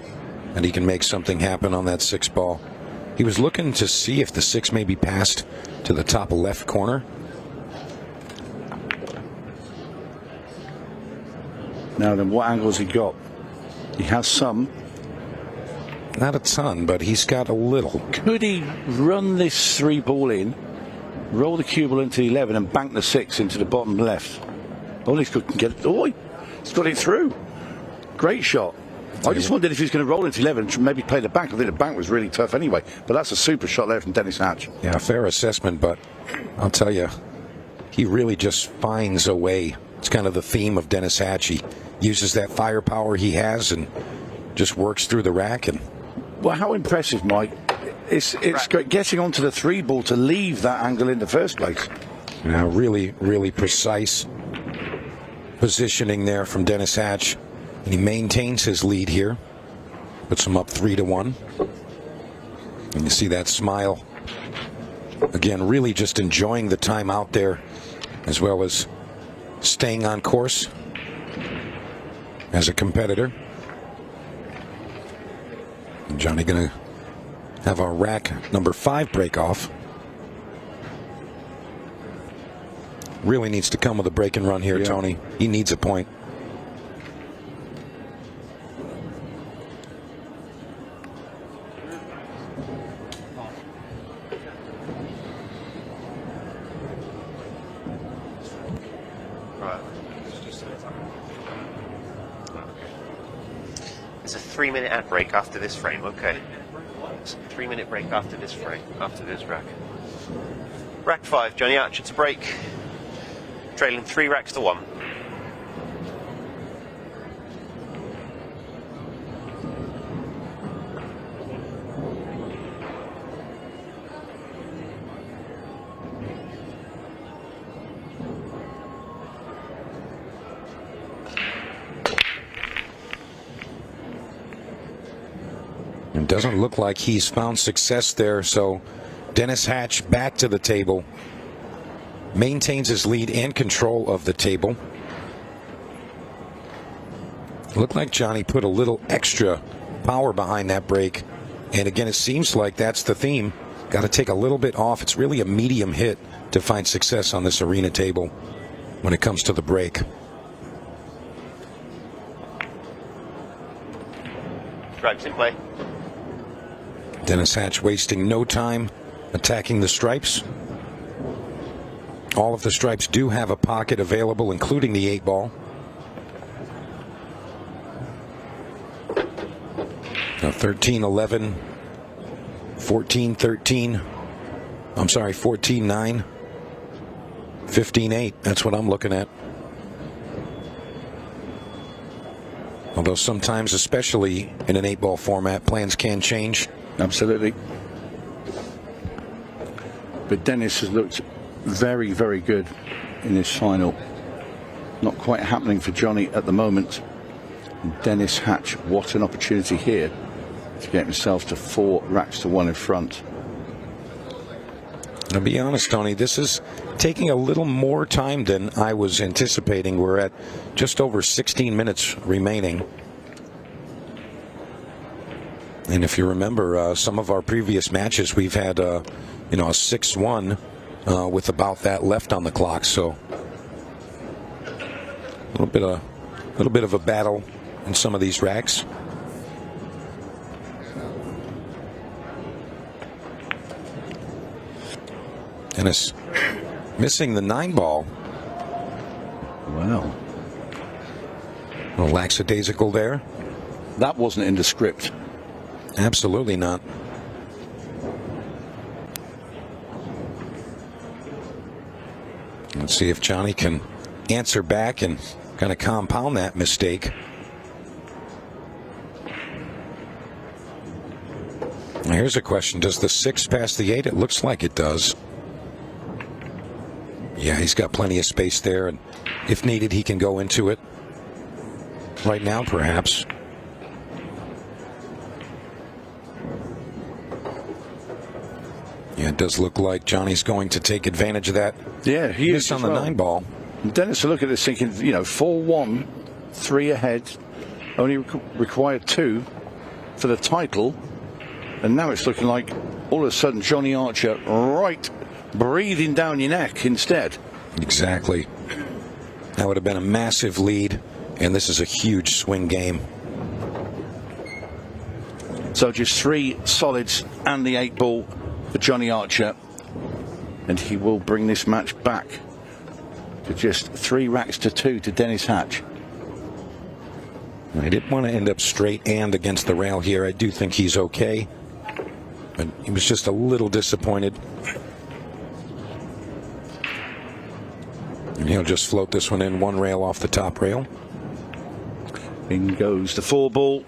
that he can make something happen on that 6 ball. He was looking to see if the 6 maybe passed to the top left corner. Now then, what angle has he got? He has some. Not a ton, but he's got a little. Could he run this 3 ball in, roll the cue ball into the 11 and bank the 6 into the bottom left? Oh, he's got it through. Great shot. I just wondered if he's going to roll into 11 and maybe play the bank. I think the bank was really tough anyway, but that's a super shot there from Dennis Hatch. Yeah, fair assessment, but I'll tell you, he really just finds a way. It's kind of the theme of Dennis Hatch. He uses that firepower he has and just works through the rack. And well, how impressive, Mike. It's getting onto the 3 ball to leave that angle in the first place. Now, really, really precise positioning there from Dennis Hatch. And he maintains his lead here. Puts him up 3-1. And you see that smile. Again, really just enjoying the time out there, as well as staying on course as a competitor. And Johnny going to have our rack number 5 break off. Really needs to come with a break and run here, Tony. He needs a point. It's a 3-minute ad break after this frame, okay. It's a 3-minute break after this frame, after this rack. Rack 5, Johnny Archer to break. Trailing 3 racks to 1. It doesn't look like he's found success there, so Dennis Hatch back to the table. Maintains his lead and control of the table. Looked like Johnny put a little extra power behind that break. And again, it seems like that's the theme. Got to take a little bit off. It's really a medium hit to find success on this arena table when it comes to the break. Stripes in play. Dennis Hatch wasting no time attacking the stripes. All of the stripes do have a pocket available, including the 8 ball. Now 13-11, 14-13. I'm sorry, 14-9, 15-8. That's what I'm looking at. Although sometimes, especially in an 8-ball format, plans can change. Absolutely. But Dennis has looked very, very good in this final. Not quite happening for Johnny at the moment. And Dennis Hatch, what an opportunity here to get himself to 4 racks to 1 in front. To be honest, Tony, this is taking a little more time than I was anticipating. We're at just over 16 minutes remaining. And if you remember some of our previous matches, we've had a 6-1 with about that left on the clock. So a little bit of a battle in some of these racks. Dennis missing the 9 ball. Wow. A little lackadaisical there. That wasn't in the script. Absolutely not. Let's see if Johnny can answer back and kind of compound that mistake. Now here's a question. Does the 6 pass the 8? It looks like it does. Yeah, he's got plenty of space there, and if needed, he can go into it. Right now, perhaps. Yeah, it does look like Johnny's going to take advantage of that. Yeah, he is on the 9-ball. Dennis, look at this thinking, 4-1, 3 ahead, only required 2 for the title, and now it's looking like all of a sudden Johnny Archer right breathing down your neck instead. Exactly. That would have been a massive lead, and this is a huge swing game. So just 3 solids and the 8-ball for Johnny Archer, and he will bring this match back to just 3 racks to 2 to Dennis Hatch. I didn't want to end up straight and against the rail here. I do think he's okay, but he was just a little disappointed. And he'll just float this one in 1 rail off the top rail. In goes the 4-ball.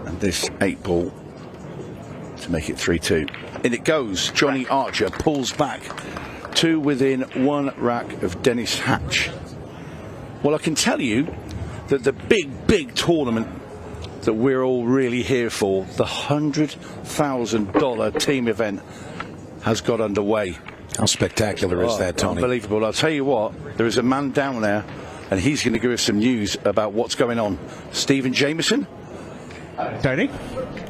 And this 8-ball to make it 3-2. In it goes. Johnny Archer pulls back to within 1 rack of Dennis Hatch. Well, I can tell you that the big tournament that we're all really here for, the $100,000 team event, has got underway. How spectacular is that, Tony? Unbelievable. I'll tell you what, there is a man down there, and he's going to give us some news about what's going on. Stephen Jameson? Tony?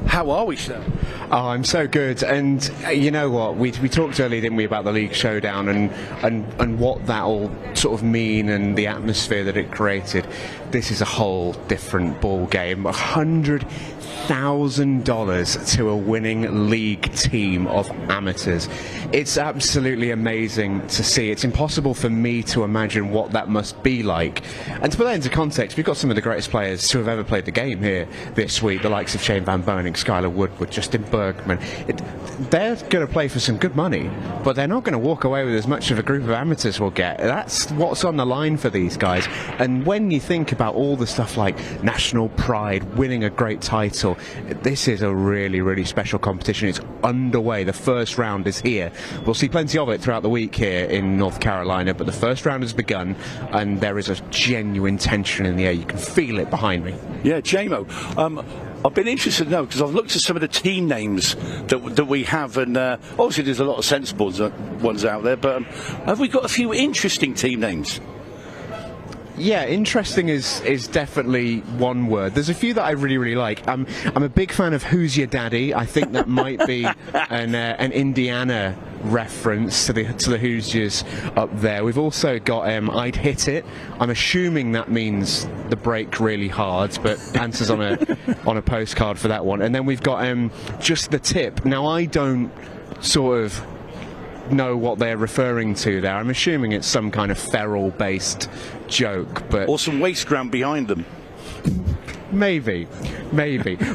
How are we, sir? Oh, I'm so good. And you know what? We talked earlier, didn't we, about the league showdown and what that'll sort of mean and the atmosphere that it created. This is a whole different ball game. $100,000 to a winning league team of amateurs. It's absolutely amazing to see. It's impossible for me to imagine what that must be like. And to put that into context, we've got some of the greatest players to have ever played the game here this week, the likes of Shane Van Boening, Skylar Woodward, Justin Bergman. They're going to play for some good money, but they're not going to walk away with as much of a group of amateurs will get. That's what's on the line for these guys. And when you think about all the stuff like national pride, winning a great title, this is a really, really special competition. It's underway. The first round is here. We'll see plenty of it throughout the week here in North Carolina, but the first round has begun, and there is a genuine tension in the air. You can feel it behind me. Yeah, JMO. I've been interested to know, because I've looked at some of the team names that we have, and obviously there's a lot of sensible ones out there, but have we got a few interesting team names? Yeah, interesting is definitely one word. There's a few that I really, really like. I'm a big fan of Who's Your Daddy. I think that might be an Indiana reference to the Hoosiers up there. We've also got I'd Hit It. I'm assuming that means the break really hard, but answers on a postcard for that one. And then we've got Just the Tip. Now, I don't sort of know what they're referring to there. I'm assuming it's some kind of feral based joke, but or some waste ground behind them. Maybe,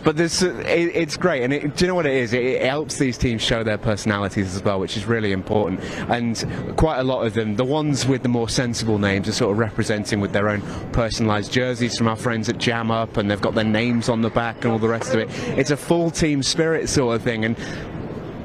but this it's great, and do you know what it is? It helps these teams show their personalities as well, which is really important. And quite a lot of them, the ones with the more sensible names, are sort of representing with their own personalised jerseys from our friends at Jam Up, and they've got their names on the back and all the rest of it. It's a full team spirit sort of thing, and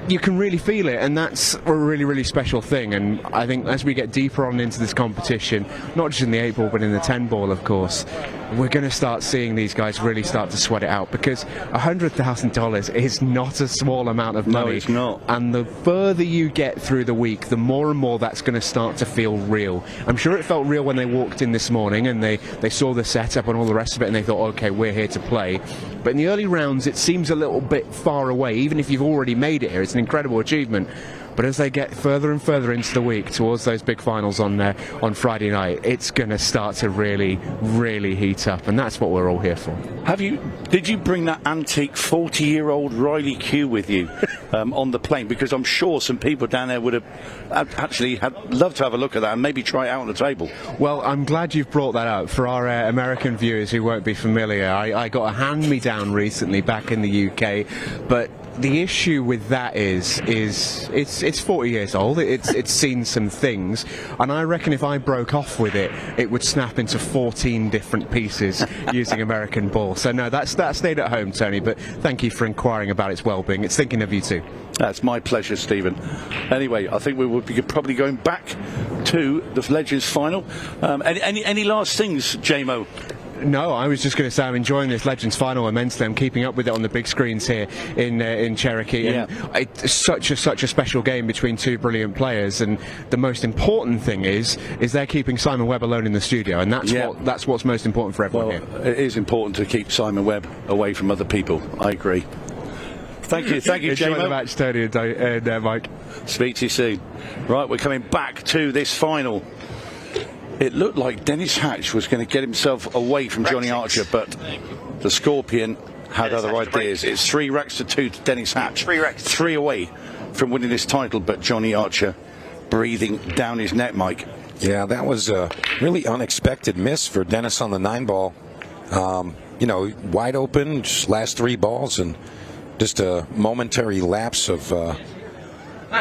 you can really feel it, and that's a really, really special thing. And I think as we get deeper on into this competition, not just in the 8-ball but in the 10-ball, of course, we're going to start seeing these guys really start to sweat it out, because $100,000 is not a small amount of money. No, it's not. And the further you get through the week, the more and more that's going to start to feel real. I'm sure it felt real when they walked in this morning and they saw the setup and all the rest of it, and they thought, okay, we're here to play. But in the early rounds, it seems a little bit far away. Even if you've already made it here, it's an incredible achievement. But as they get further and further into the week, towards those big finals on Friday night, it's going to start to really, really heat up, and that's what we're all here for. Did you bring that antique 40-year-old Riley Q with you on the plane? Because I'm sure some people down there would have actually loved to have a look at that and maybe try it out on the table. Well, I'm glad you've brought that up. For our American viewers who won't be familiar, I got a hand-me-down recently back in the UK, but the issue with that is it's 40 years old. It's seen some things, and I reckon if I broke off with it, it would snap into 14 different pieces using American ball. So no, that stayed at home, Tony. But thank you for inquiring about its well-being. It's thinking of you too. That's my pleasure, Stephen. Anyway, I think we will be probably going back to the Legends final. Any last things, JMO? No, I was just going to say I'm enjoying this Legends final immensely. I'm keeping up with it on the big screens here in Cherokee. Yeah. And it's such a special game between two brilliant players. And the most important thing is they're keeping Simon Webb alone in the studio, and that's what's most important for everyone here. It is important to keep Simon Webb away from other people. I agree. Thank you, Enjoy the match, Tony and Mike. Speak to you soon. Right, we're coming back to this final. It looked like Dennis Hatch was going to get himself away from Johnny Archer, but the Scorpion had other ideas. It's 3 racks to 2 to Dennis Hatch. 3 racks. 3 away from winning this title, but Johnny Archer breathing down his neck, Mike. Yeah, that was a really unexpected miss for Dennis on the 9-ball. You know, wide open, just last 3 balls, and just a momentary lapse of,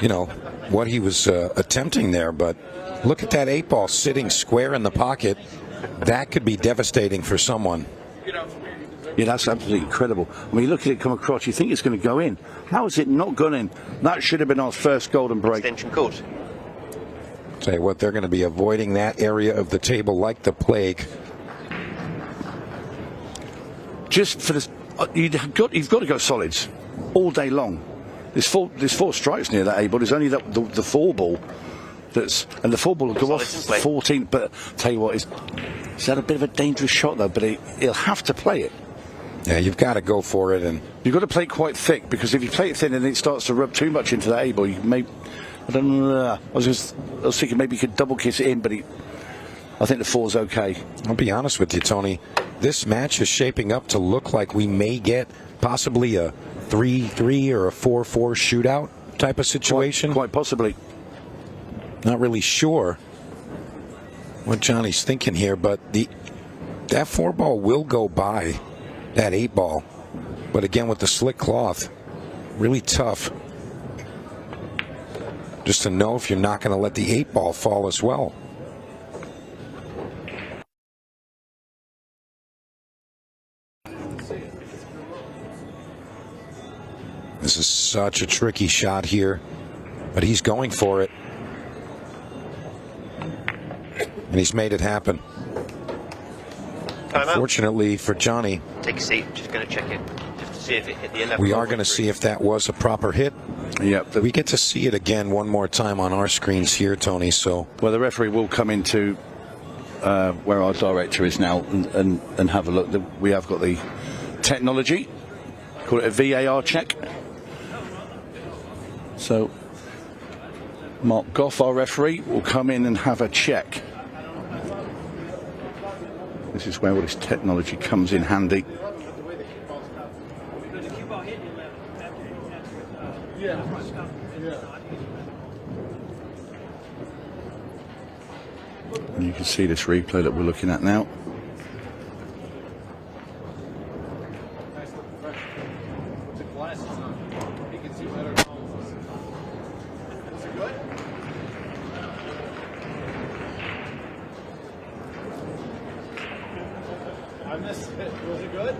you know, what he was attempting there. But look at that 8-ball sitting square in the pocket. That could be devastating for someone. Yeah, that's absolutely incredible. When you look at it come across, you think it's going to go in. How has it not gone in? That should have been our first golden break. Extension court. Tell you what, they're going to be avoiding that area of the table like the plague. Just for this, you've got to go solids all day long. There's four strikes near that 8-ball. There's only the 4-ball that's, and the 4-ball will go off 14. But tell you what, it's had a bit of a dangerous shot though. But he'll have to play it. Yeah, you've got to go for it, and you've got to play it quite thick, because if you play it thin and it starts to rub too much into that 8-ball, you may. I don't know. I was thinking maybe you could double kiss it in, but I think the 4's okay. I'll be honest with you, Tony. This match is shaping up to look like we may get possibly a 3-3 or a 4-4 shootout type of situation. Quite possibly. Not really sure what Johnny's thinking here, but that 4-ball will go by that 8-ball. But again, with the slick cloth, really tough just to know if you're not going to let the 8-ball fall as well. This is such a tricky shot here, but he's going for it. And he's made it happen. Fortunately for Johnny. Take a seat, just going to check it, just to see if it hit the 11. We are going to see if that was a proper hit. Yep. We get to see it again one more time on our screens here, Tony. So, well, the referee will come into where our director is now and have a look. We have got the technology. Call it a VAR check. So Mark Goff, our referee, will come in and have a check. This is where all this technology comes in handy. And you can see this replay that we're looking at now. Was it good?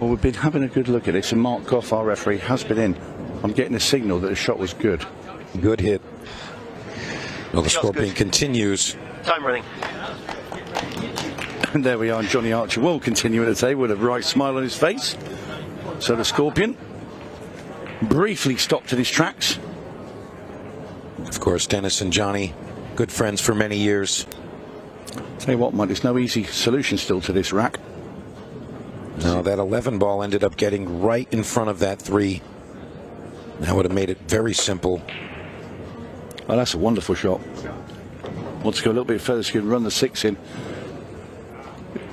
Well, we've been having a good look at this, and Mark Goff, our referee, has been in. I'm getting a signal that the shot was good. Good hit. Well, the Scorpion continues. Time running. And there we are, and Johnny Archer will continue at the table with a bright smile on his face. So the Scorpion briefly stopped in his tracks. Of course, Dennis and Johnny, good friends for many years. Tell you what, Mike, there's no easy solution still to this rack. No, that 11 ball ended up getting right in front of that 3. That would have made it very simple. Oh, that's a wonderful shot. Wants to go a little bit further so he can run the 6 in.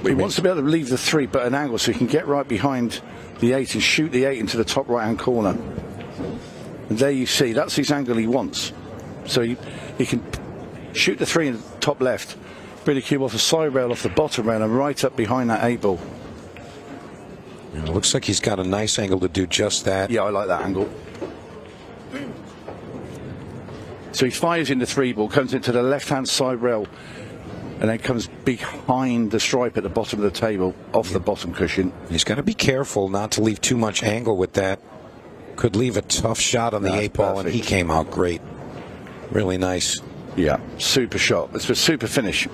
He wants to be able to leave the 3 but an angle so he can get right behind the 8 and shoot the 8 into the top right hand corner. And there you see, that's his angle he wants. So he can shoot the 3 in the top left, bring the cube off the side rail, off the bottom rail, and right up behind that 8 ball. And it looks like he's got a nice angle to do just that. Yeah, I like that angle. So he fires in the 3 ball, comes into the left-hand side rail, and then comes behind the stripe at the bottom of the table, off the bottom cushion. He's got to be careful not to leave too much angle with that. Could leave a tough shot on the 8 ball, and he came out great. Really nice. Yeah, super shot. It's a super finish.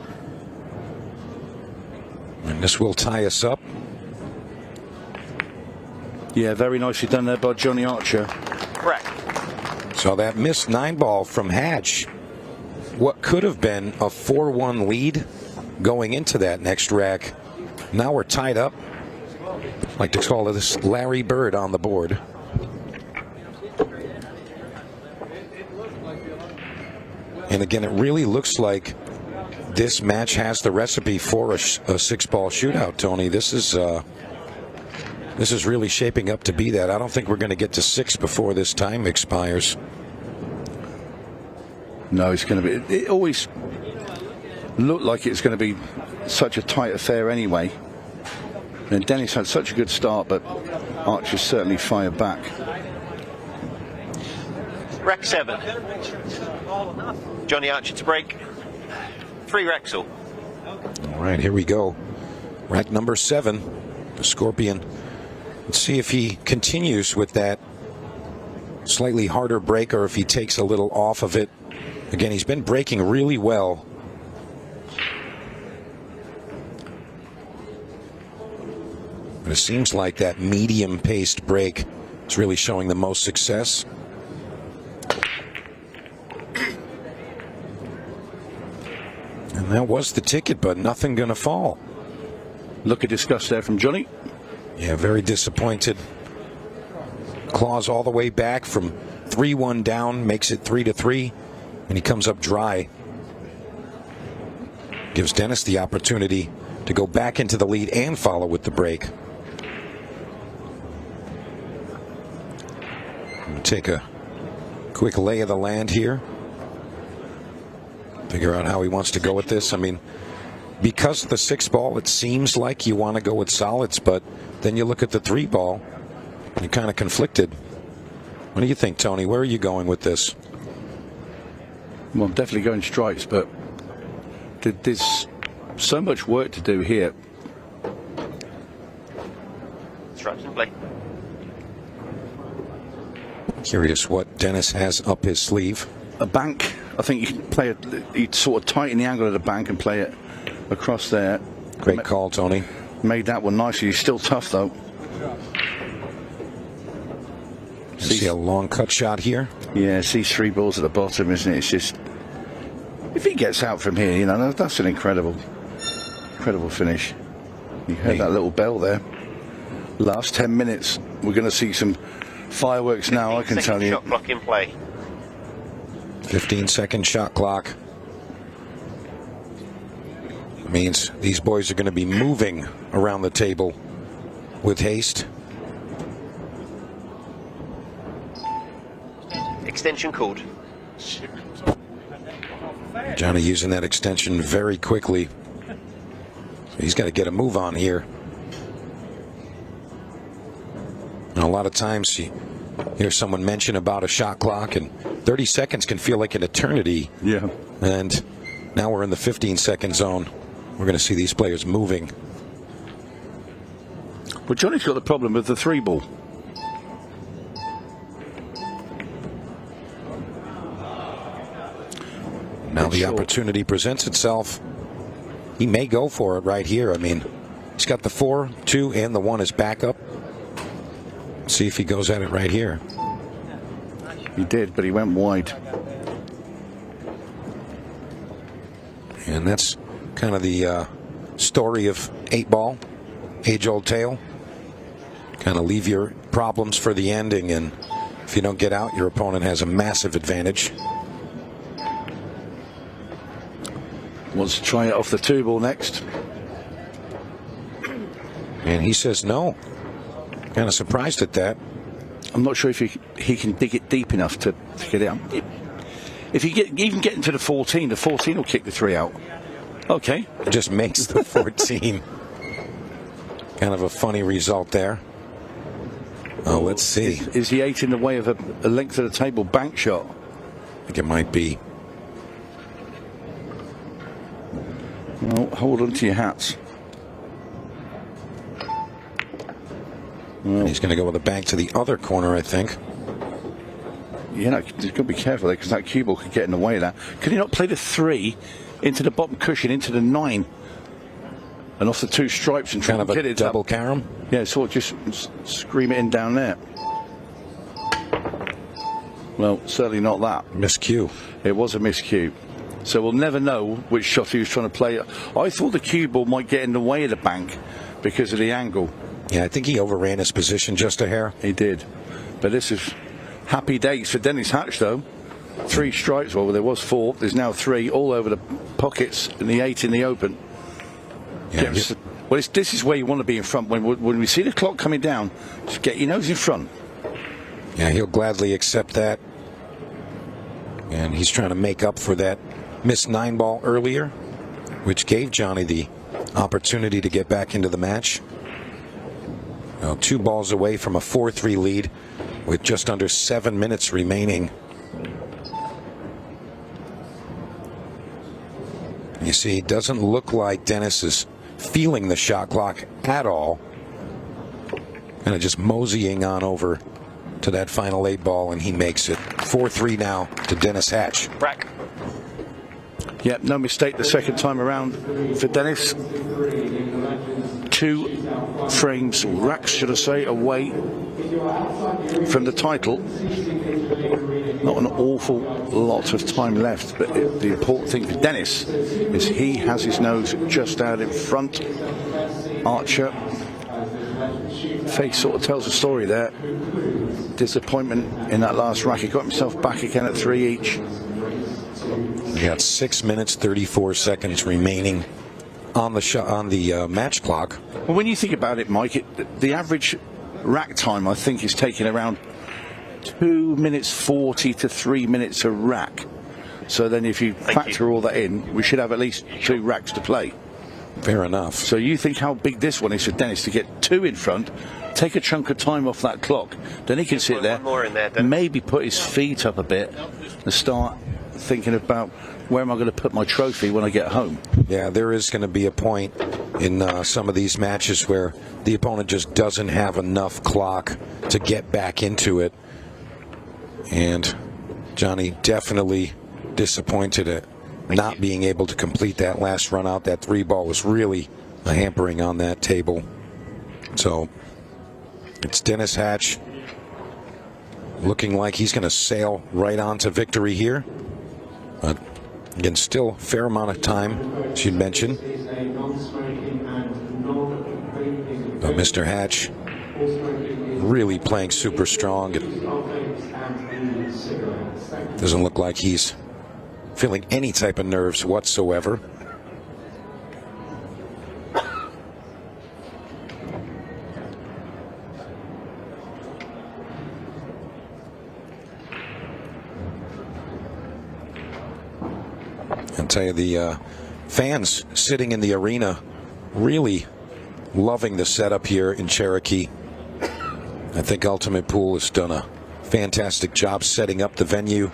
And this will tie us up. Yeah, very nicely done there by Johnny Archer. Correct. So that missed 9 ball from Hatch. What could have been a 4-1 lead going into that next rack. Now we're tied up. I'd like to call this Larry Bird on the board. And again, it really looks like this match has the recipe for a 6-ball shootout, Tony. This is really shaping up to be that. I don't think we're going to get to 6 before this time expires. No, it's going to be. It always looked like it's going to be such a tight affair anyway. And Dennis had such a good start, but Archer certainly fired back. Rack 7. Johnny Archer to break. 3 racks all. All right, here we go. Rack number 7, the Scorpion. Let's see if he continues with that slightly harder break or if he takes a little off of it. Again, he's been breaking really well. But it seems like that medium-paced break is really showing the most success. And that was the ticket, but nothing going to fall. Look at disgust there from Johnny. Yeah, very disappointed. Claws all the way back from 3-1 down, makes it 3-3, and he comes up dry. Gives Dennis the opportunity to go back into the lead and follow with the break. We'll take a quick lay of the land here. Figure out how he wants to go with this. I mean, because of the 6-ball, it seems like you want to go with solids, but then you look at the 3-ball, and you're kind of conflicted. What do you think, Tony? Where are you going with this? Well, I'm definitely going strikes, but there's so much work to do here. Strikes in play. Curious what Dennis has up his sleeve. A bank. I think you can play it. You'd sort of tighten the angle of the bank and play it across there. Great call, Tony. Made that one nicely. He's still tough, though. See a long cut shot here? Yeah, see 3 balls at the bottom, isn't it? It's just, if he gets out from here, you know, that's an incredible finish. You heard that little bell there. Last 10 minutes, we're going to see some fireworks now, I can tell you. Shot clock in play. 15-second shot clock. Means these boys are going to be moving around the table with haste. Extension called. Johnny using that extension very quickly. So he's got to get a move on here. And a lot of times you hear someone mention about a shot clock, and 30 seconds can feel like an eternity. Yeah. And now we're in the 15-second zone. We're going to see these players moving. But Johnny's got the problem with the 3-ball. Now the opportunity presents itself. He may go for it right here. I mean, he's got the 4, 2, and the 1 as backup. See if he goes at it right here. He did, but he went wide. And that's kind of the story of 8-ball, age-old tale. Kind of leave your problems for the ending, and if you don't get out, your opponent has a massive advantage. Wants to try it off the 2-ball next. And he says no. Kind of surprised at that. I'm not sure if he can dig it deep enough to get it out. If you even get into the 14 will kick the 3 out. Okay. It just makes the 14. Kind of a funny result there. Oh, let's see. Is the 8 in the way of a length of the table bank shot? I think it might be. Well, hold on to your hats. And he's going to go with a bank to the other corner, I think. Yeah, you've got to be careful there because that cue ball could get in the way of that. Could he not play the 3 into the bottom cushion, into the 9, and off the 2 stripes and try kind to of get a it double up? carom? Yeah, sort of just scream it in down there. Well, certainly not that. Miscue. It was a miscue. So we'll never know which shot he was trying to play. I thought the cue ball might get in the way of the bank because of the angle. Yeah, I think he overran his position just a hair. He did. But this is happy days for Dennis Hatch, though. 3 strikes. Well, there was 4. There's now 3 all over the pockets and the 8 in the open. Yeah, well, this is where you want to be in front. When we see the clock coming down, just get your nose in front. Yeah, he'll gladly accept that. And he's trying to make up for that missed 9 ball earlier, which gave Johnny the opportunity to get back into the match. Now 2 balls away from a 4-3 lead with just under 7 minutes remaining. You see, it doesn't look like Dennis is feeling the shot clock at all. Kind of just moseying on over to that final 8 ball, and he makes it. 4-3 now to Dennis Hatch. Rack. Yep, no mistake the second time around for Dennis. 2 frames, racks should I say, away from the title. Not an awful lot of time left, but the important thing for Dennis is he has his nose just out in front. Archer, face sort of tells a story there. Disappointment in that last rack. He got himself back again at 3 each. We got 6 minutes 34 seconds remaining on the match clock. Well, when you think about it, Mike, the average rack time I think is taking around 2 minutes 40 to 3 minutes a rack. So then if you factor all that in, we should have at least 2 racks to play. Fair enough. So you think how big this one is for Dennis to get 2 in front, take a chunk of time off that clock, then he can sit there, maybe put his feet up a bit and start thinking about where am I going to put my trophy when I get home. Yeah, there is going to be a point in some of these matches where the opponent just doesn't have enough clock to get back into it. And Johnny definitely disappointed at not being able to complete that last run out. That 3 ball was really a hampering on that table. So it's Dennis Hatch looking like he's going to sail right on to victory here. But again, still a fair amount of time, as you mentioned. But Mr. Hatch really playing super strong. Doesn't look like he's feeling any type of nerves whatsoever. I'll tell you, the fans sitting in the arena really loving the setup here in Cherokee. I think Ultimate Pool has done a fantastic job setting up the venue.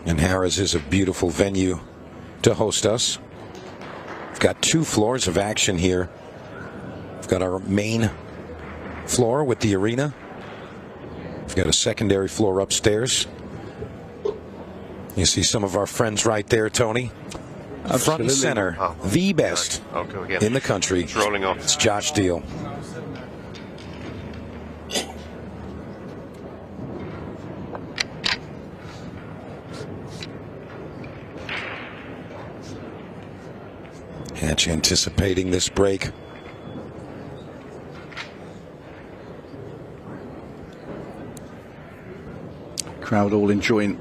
And Harrah's is a beautiful venue to host us. We've got 2 floors of action here. We've got our main floor with the arena. We've got a secondary floor upstairs. You see some of our friends right there, Tony. Absolutely. Front and center, the best in the country. It's rolling off. It's Josh Deal. Hatch anticipating this break. Crowd all enjoying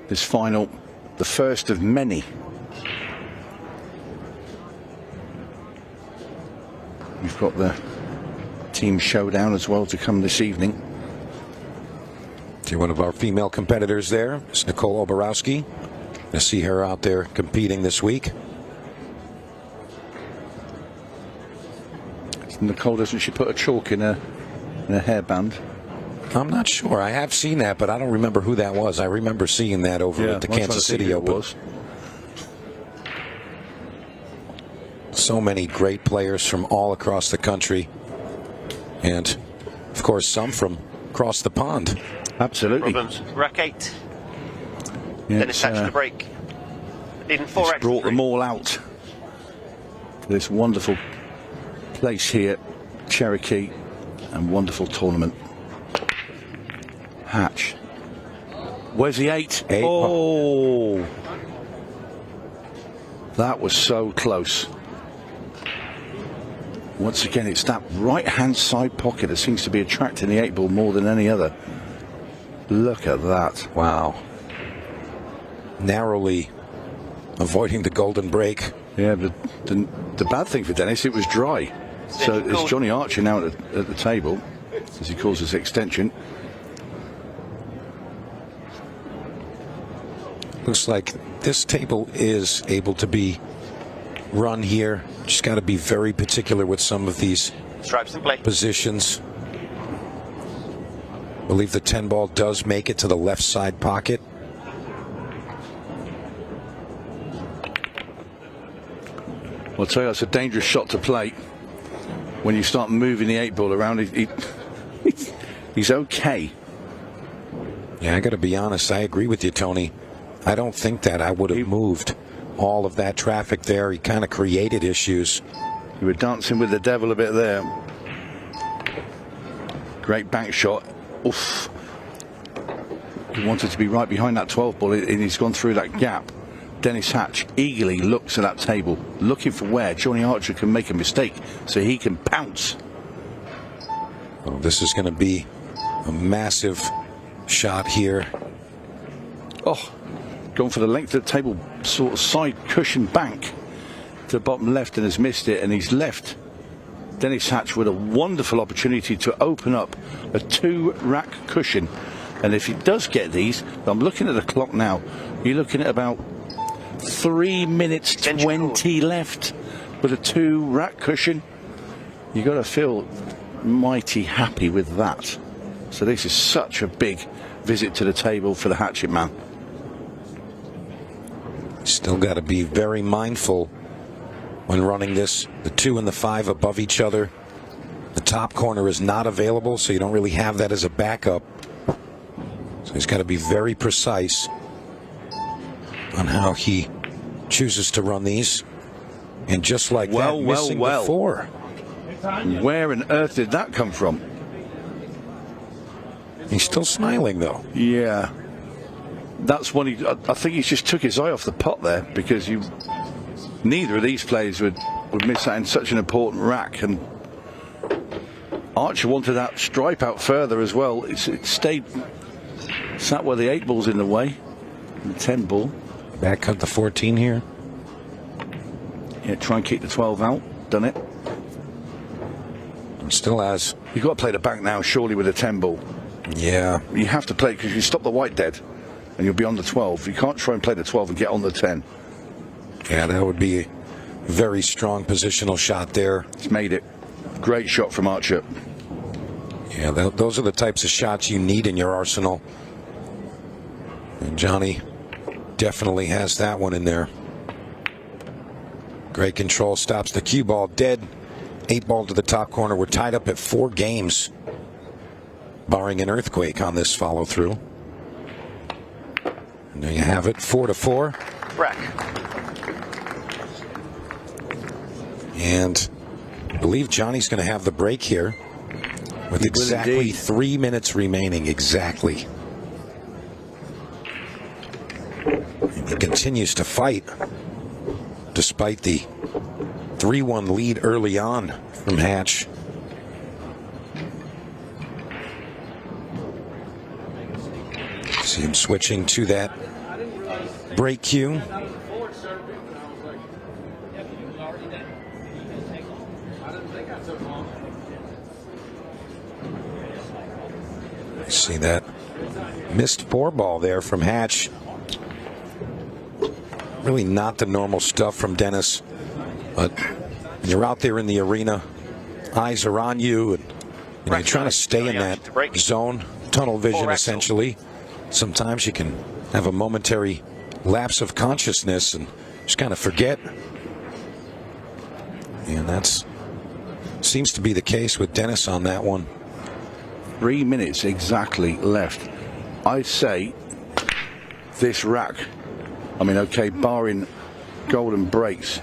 this final, the first of many. We've got the team showdown as well to come this evening. See one of our female competitors there, Ms. Nicole Oborowski. I see her out there competing this week. Nicole, doesn't she put a chalk in a hairband? I'm not sure. I have seen that, but I don't remember who that was. I remember seeing that over at the Kansas City Open. So many great players from all across the country. And, of course, some from across the pond. Absolutely. Problems. Rack 8. Then it's actually the break. Needing 4 It's brought them all out to this wonderful place here, Cherokee, and wonderful tournament. Hatch. Where's the 8? Oh! That was so close. Once again, it's that right-hand side pocket that seems to be attracting the 8 ball more than any other. Look at that. Wow. Narrowly avoiding the golden break. Yeah, but the bad thing for Dennis, it was dry. So it's Johnny Archer now at the table, as he calls his extension. Looks like this table is able to be run here. Just got to be very particular with some of these stripes in play positions. I believe the 10 ball does make it to the left side pocket. I'll tell you, it's a dangerous shot to play when you start moving the 8 ball around. He's okay. Yeah, I got to be honest. I agree with you, Tony. I don't think that I would have moved all of that traffic there. He kind of created issues. You were dancing with the devil a bit there. Great bank shot. Oof. He wanted to be right behind that 12 ball, and he's gone through that gap. Dennis Hatch eagerly looks at that table, looking for where Johnny Archer can make a mistake so he can pounce. Well, this is going to be a massive shot here. Oh, going for the length of the table, sort of side cushion bank to the bottom left, and has missed it, and he's left Dennis Hatch with a wonderful opportunity to open up a 2-rack cushion. And if he does get these, I'm looking at the clock now, you're looking at about 3 minutes 20 left with a 2-rack cushion. You got to feel mighty happy with that. So this is such a big visit to the table for the hatchet man. Still got to be very mindful when running this. The 2 and the 5 above each other. The top corner is not available, so you don't really have that as a backup. So he's got to be very precise on how he chooses to run these. And just like that, missing before. Where on earth did that come from? He's still smiling, though. Yeah. That's one. I think he just took his eye off the pot there, because neither of these players would miss that in such an important rack. And Archer wanted that stripe out further as well. It stayed sat where the 8 ball's in the way. And the 10 ball. Back cut the 14 here. Yeah, try and keep the 12 out. Done it. And still has. You've got to play the back now, surely, with a 10 ball. Yeah. You have to play, because you stop the white dead and you'll be on the 12. You can't try and play the 12 and get on the 10. Yeah, that would be a very strong positional shot there. He's made it. Great shot from Archer. Yeah, those are the types of shots you need in your arsenal. And Johnny definitely has that one in there. Great control, stops the cue ball dead. 8 ball to the top corner. We're tied up at 4 games, barring an earthquake on this follow through. And there you have it, 4-4. Rack. And I believe Johnny's going to have the break here with exactly 3 minutes remaining. Exactly. And he continues to fight despite the 3-1 lead early on from Hatch. See him switching to that break cue. See that Missed 4 ball there from Hatch. Really not the normal stuff from Dennis. But you're out there in the arena. Eyes are on you. And you're trying to stay in that zone. Tunnel vision, essentially. Sometimes you can have a momentary lapse of consciousness and just kind of forget. And that's seems to be the case with Dennis on that one. 3 minutes exactly left. I'd say this rack, I mean, okay, barring golden breaks,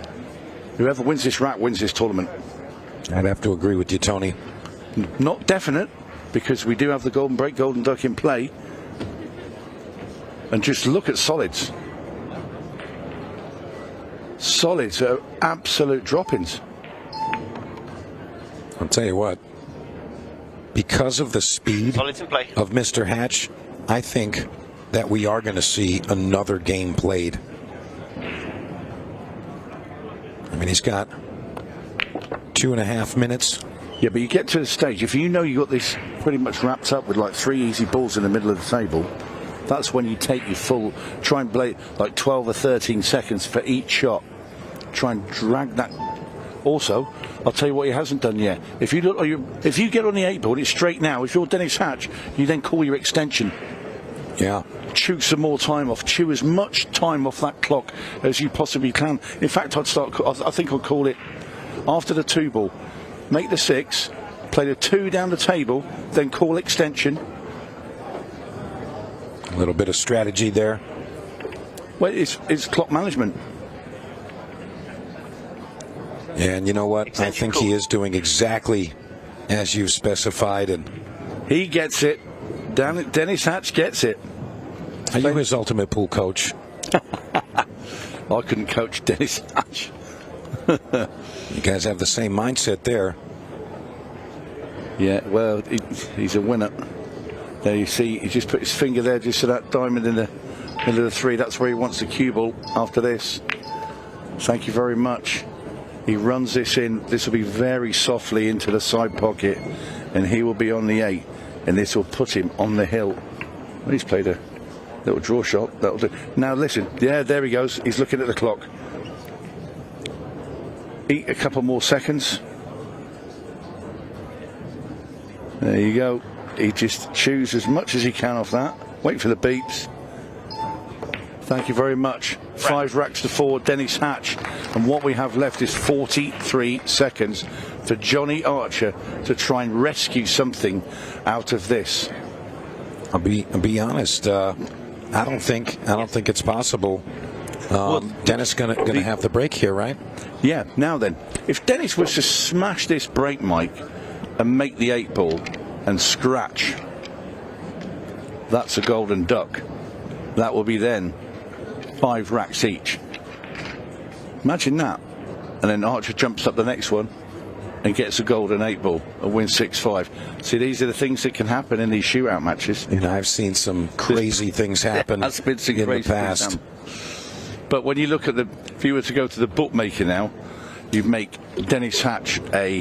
whoever wins this rack wins this tournament. I'd have to agree with you, Tony. Not definite, because we do have the golden break, golden duck in play. And just look at solids. Solids are absolute drop-ins. I'll tell you what, because of the speed of Mr. Hatch, I think that we are going to see another game played. I mean, he's got 2.5 minutes. Yeah, but you get to the stage, if you know you got this pretty much wrapped up with like 3 easy balls in the middle of the table, that's when you take your full, try and play like 12 or 13 seconds for each shot. Try and drag that. Also, I'll tell you what he hasn't done yet. If you get on the 8 ball, it's straight now. If you're Dennis Hatch, you then call your extension. Yeah. Chew some more time off. Chew as much time off that clock as you possibly can. In fact, I think I'll call it after the 2 ball. Make the 6, play the 2 down the table, then call extension. A little bit of strategy there. Well, it's clock management. And you know what? I think he is doing exactly as you've specified. And he gets it. Dennis Hatch gets it. Are you his ultimate pool coach? I couldn't coach Dennis Hatch. You guys have the same mindset there. Yeah, well, he's a winner. There you see, he just put his finger there just to that diamond in the middle of the 3. That's where he wants the cue ball after this. Thank you very much. He runs this in. This will be very softly into the side pocket, and he will be on the 8, and this will put him on the hill. Well, he's played a little draw shot. That'll do. Now listen, yeah, there he goes. He's looking at the clock. Eat a couple more seconds. There you go. He just chews as much as he can off that. Wait for the beeps. Thank you very much. 5 racks to 4, Dennis Hatch. And what we have left is 43 seconds for Johnny Archer to try and rescue something out of this. I'll be honest. I don't think it's possible. Dennis gonna have the break here, right? Yeah. Now then, if Dennis was to smash this break, Mike, and make the 8 ball and scratch, that's a golden duck. That will be then 5 racks each. Imagine that. And then Archer jumps up the next one and gets a golden 8 ball and wins 6-5. See, these are the things that can happen in these shootout matches. You know, I've seen some crazy things happen That's been some in crazy the past. But when you look at if you were to go to the bookmaker now, you'd make Dennis Hatch a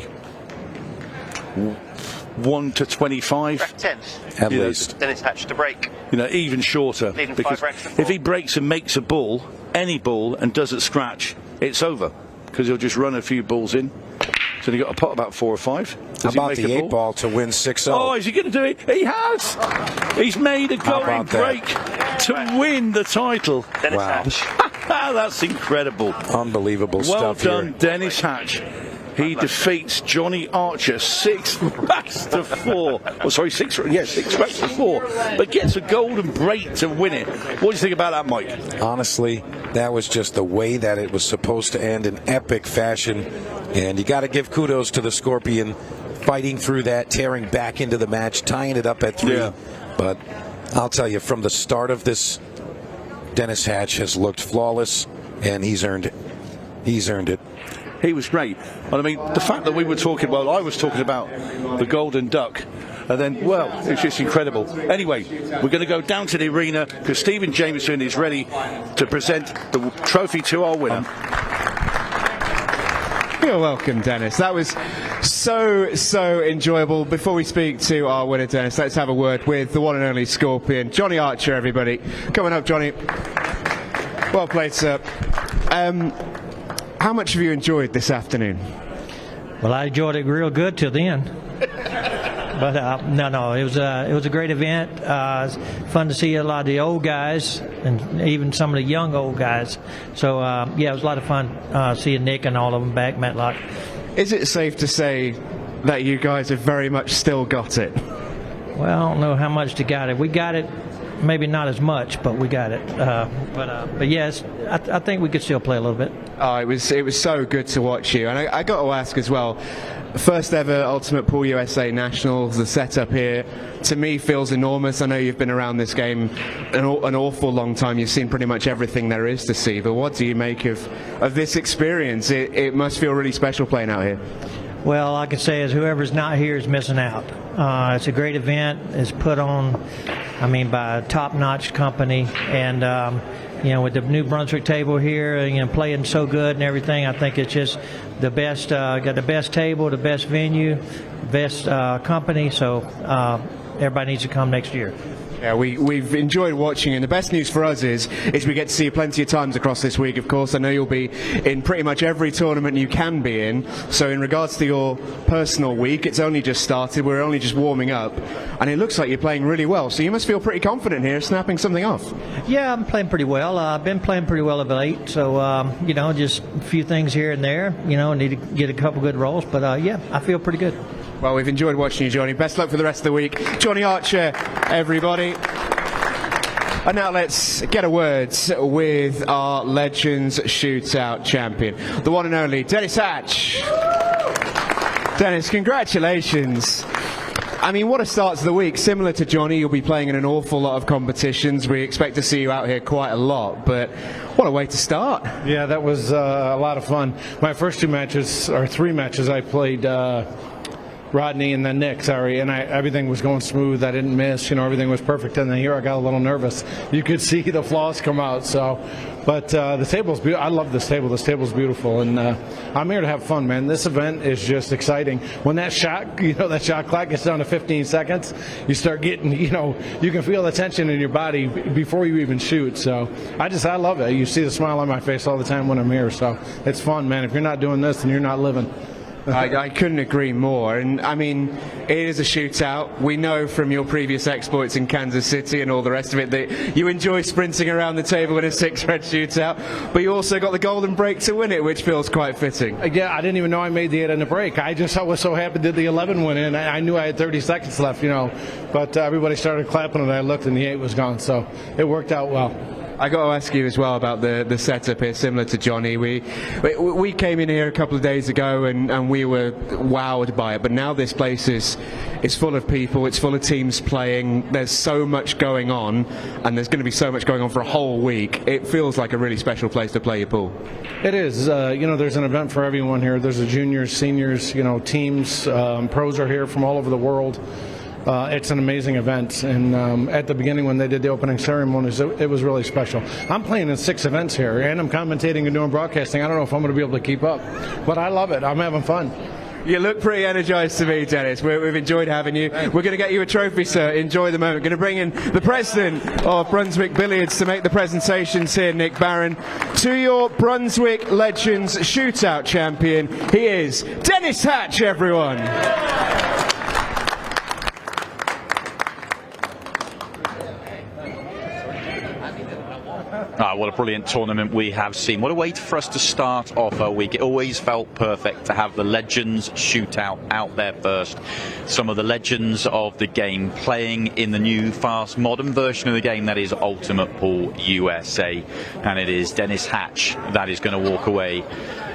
1 to 25. Rack 10. At least. Dennis Hatch to break. You know, even shorter. Leading Because 5 racks to 4. if he breaks and makes a ball, any ball, and doesn't scratch, it's over. Because he'll just run a few balls in. So you've got a pot about 4 or 5. How about the 8 ball to win 6-0? Oh, is he going to do it? He has! He's made a golden break to win the title. Dennis Hatch. That's incredible. Unbelievable stuff here. Well done, here. Dennis Hatch. He defeats Johnny Archer 6 racks to 4. Oh, sorry, 6 racks to 4. But gets a golden break to win it. What do you think about that, Mike? Honestly, that was just the way that it was supposed to end in epic fashion. And you got to give kudos to the Scorpion fighting through that, tearing back into the match, tying it up at 3. Yeah. But I'll tell you, from the start of this, Dennis Hatch has looked flawless, and he's earned it. He's earned it. He was great. And I mean, the fact that I was talking about the golden duck, and then, well, it's just incredible. Anyway, we're going to go down to the arena because Stephen Jameson is ready to present the trophy to our winner. You're welcome, Dennis. That was so enjoyable. Before we speak to our winner, Dennis, let's have a word with the one and only Scorpion, Johnny Archer, everybody. Coming up, Johnny. Well played, sir. How much have you enjoyed this afternoon? Well, I enjoyed it real good till the end. But no, it was a great event. It's fun to see a lot of the old guys and even some of the young old guys. So yeah, it was a lot of fun seeing Nick and all of them back, Matlock. Is it safe to say that you guys have very much still got it? Well, I don't know how much to got it. We got it, maybe not as much, but we got it. But yes, I think we could still play a little bit. Oh, it was so good to watch you, and I got to ask as well. First ever Ultimate Pool USA Nationals, the setup here, to me feels enormous. I know you've been around this game an awful long time. You've seen pretty much everything there is to see. But what do you make of this experience? It must feel really special playing out here. Well, all I can say is whoever's not here is missing out. It's a great event. It's put on, by a top-notch company. And, with the new Brunswick table here, playing so good and everything, I think it's just the best. Got the best table, the best venue, best company. So everybody needs to come next year. Yeah, we've enjoyed watching, and the best news for us is we get to see you plenty of times across this week. Of course, I know you'll be in pretty much every tournament you can be in. So in regards to your personal week, it's only just started. We're only just warming up, and it looks like you're playing really well. So you must feel pretty confident here, snapping something off. Yeah, I'm playing pretty well. I've been playing pretty well of late. So just a few things here and there. Need to get a couple good rolls, but yeah, I feel pretty good. Well, we've enjoyed watching you, Johnny. Best luck for the rest of the week. Johnny Archer, everybody. And now let's get a word with our Legends Shootout champion, the one and only Dennis Hatch. Dennis, congratulations. What a start to the week. Similar to Johnny, you'll be playing in an awful lot of competitions. We expect to see you out here quite a lot, but what a way to start. Yeah, that was a lot of fun. My first three matches, I played Rodney and then Nick, and everything was going smooth. I didn't miss, everything was perfect. And then here I got a little nervous. You could see the flaws come out. But the table's beautiful. I love this table. This table's beautiful, and I'm here to have fun, man. This event is just exciting. When that shot clock gets down to 15 seconds, you start getting, you can feel the tension in your body before you even shoot. So I love it. You see the smile on my face all the time when I'm here. So it's fun, man. If you're not doing this, then you're not living. I couldn't agree more. And it is a shootout. We know from your previous exploits in Kansas City and all the rest of it that you enjoy sprinting around the table in a 6-red shootout, but you also got the golden break to win it, which feels quite fitting. Yeah, I didn't even know I made the 8 on the break. I was so happy that the 11 went in. I knew I had 30 seconds left, but everybody started clapping and I looked and the 8 was gone, so it worked out well. I got to ask you as well about the setup here, similar to Johnny. We came in here a couple of days ago and we were wowed by it, but now this place is full of people, it's full of teams playing, there's so much going on, and there's going to be so much going on for a whole week. It feels like a really special place to play your pool. It is. There's an event for everyone here. There's the juniors, seniors, teams, pros are here from all over the world. It's an amazing event, and at the beginning when they did the opening ceremonies, it was really special. I'm playing in 6 events here, and I'm commentating and doing broadcasting. I don't know if I'm going to be able to keep up, but I love it. I'm having fun. You look pretty energized to me, Dennis. We've enjoyed having you. We're going to get you a trophy, sir. Enjoy the moment. Going to bring in the president of Brunswick Billiards to make the presentations here, Nick Barron. To your Brunswick Legends Shootout champion, he is Dennis Hatch, everyone. What a brilliant tournament we have seen. What a way for us to start off our week. It always felt perfect to have the Legends Shootout out there first. Some of the legends of the game playing in the new, fast, modern version of the game that is Ultimate Pool USA. And it is Dennis Hatch that is going to walk away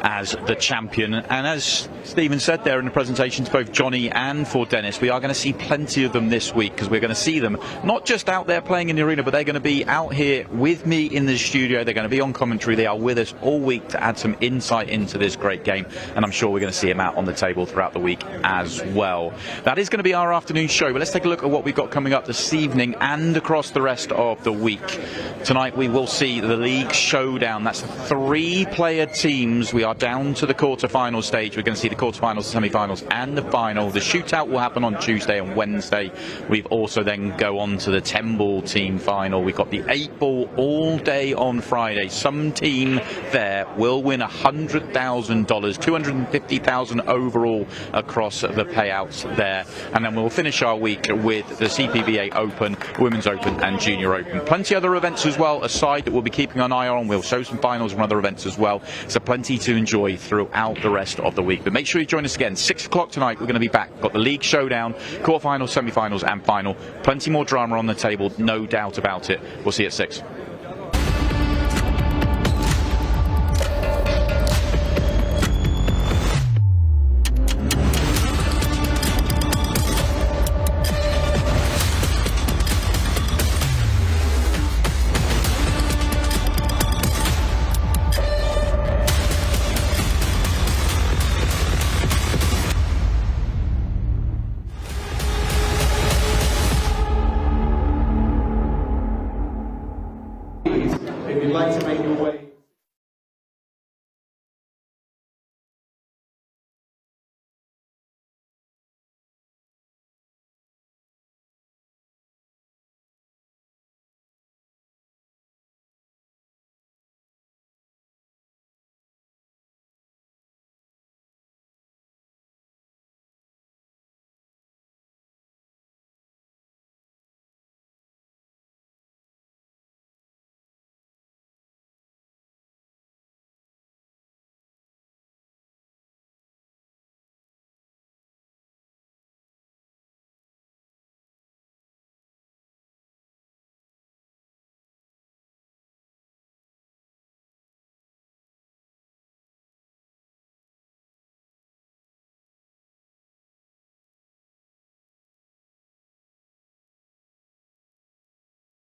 as the champion. And as Stephen said there in the presentations, both Johnny and for Dennis, we are going to see plenty of them this week, because we're going to see them not just out there playing in the arena, but they're going to be out here with me in the studio. They're going to be on commentary. They are with us all week to add some insight into this great game, and I'm sure we're going to see them out on the table throughout the week as well. That is going to be our afternoon show, but let's take a look at what we've got coming up this evening and across the rest of the week. Tonight we will see the League Showdown. That's 3-player teams. We are down to the quarterfinal stage. We're going to see the quarterfinals, semi-finals, and the final. The shootout will happen on Tuesday and Wednesday. We've also then go on to the 10-ball team final. We've got the 8-ball all day on Friday. Some team there will win $100,000, $250,000 overall across the payouts there. And then we'll finish our week with the CPBA Open, Women's Open, and Junior Open. Plenty other events as well aside that we'll be keeping an eye on. We'll show some finals and other events as well. So plenty to enjoy throughout the rest of the week. But make sure you join us again. 6 o'clock tonight, we're going to be back. Got the league showdown, quarterfinals, semi-finals, and final. Plenty more drama on the table, no doubt about it. We'll see you at 6.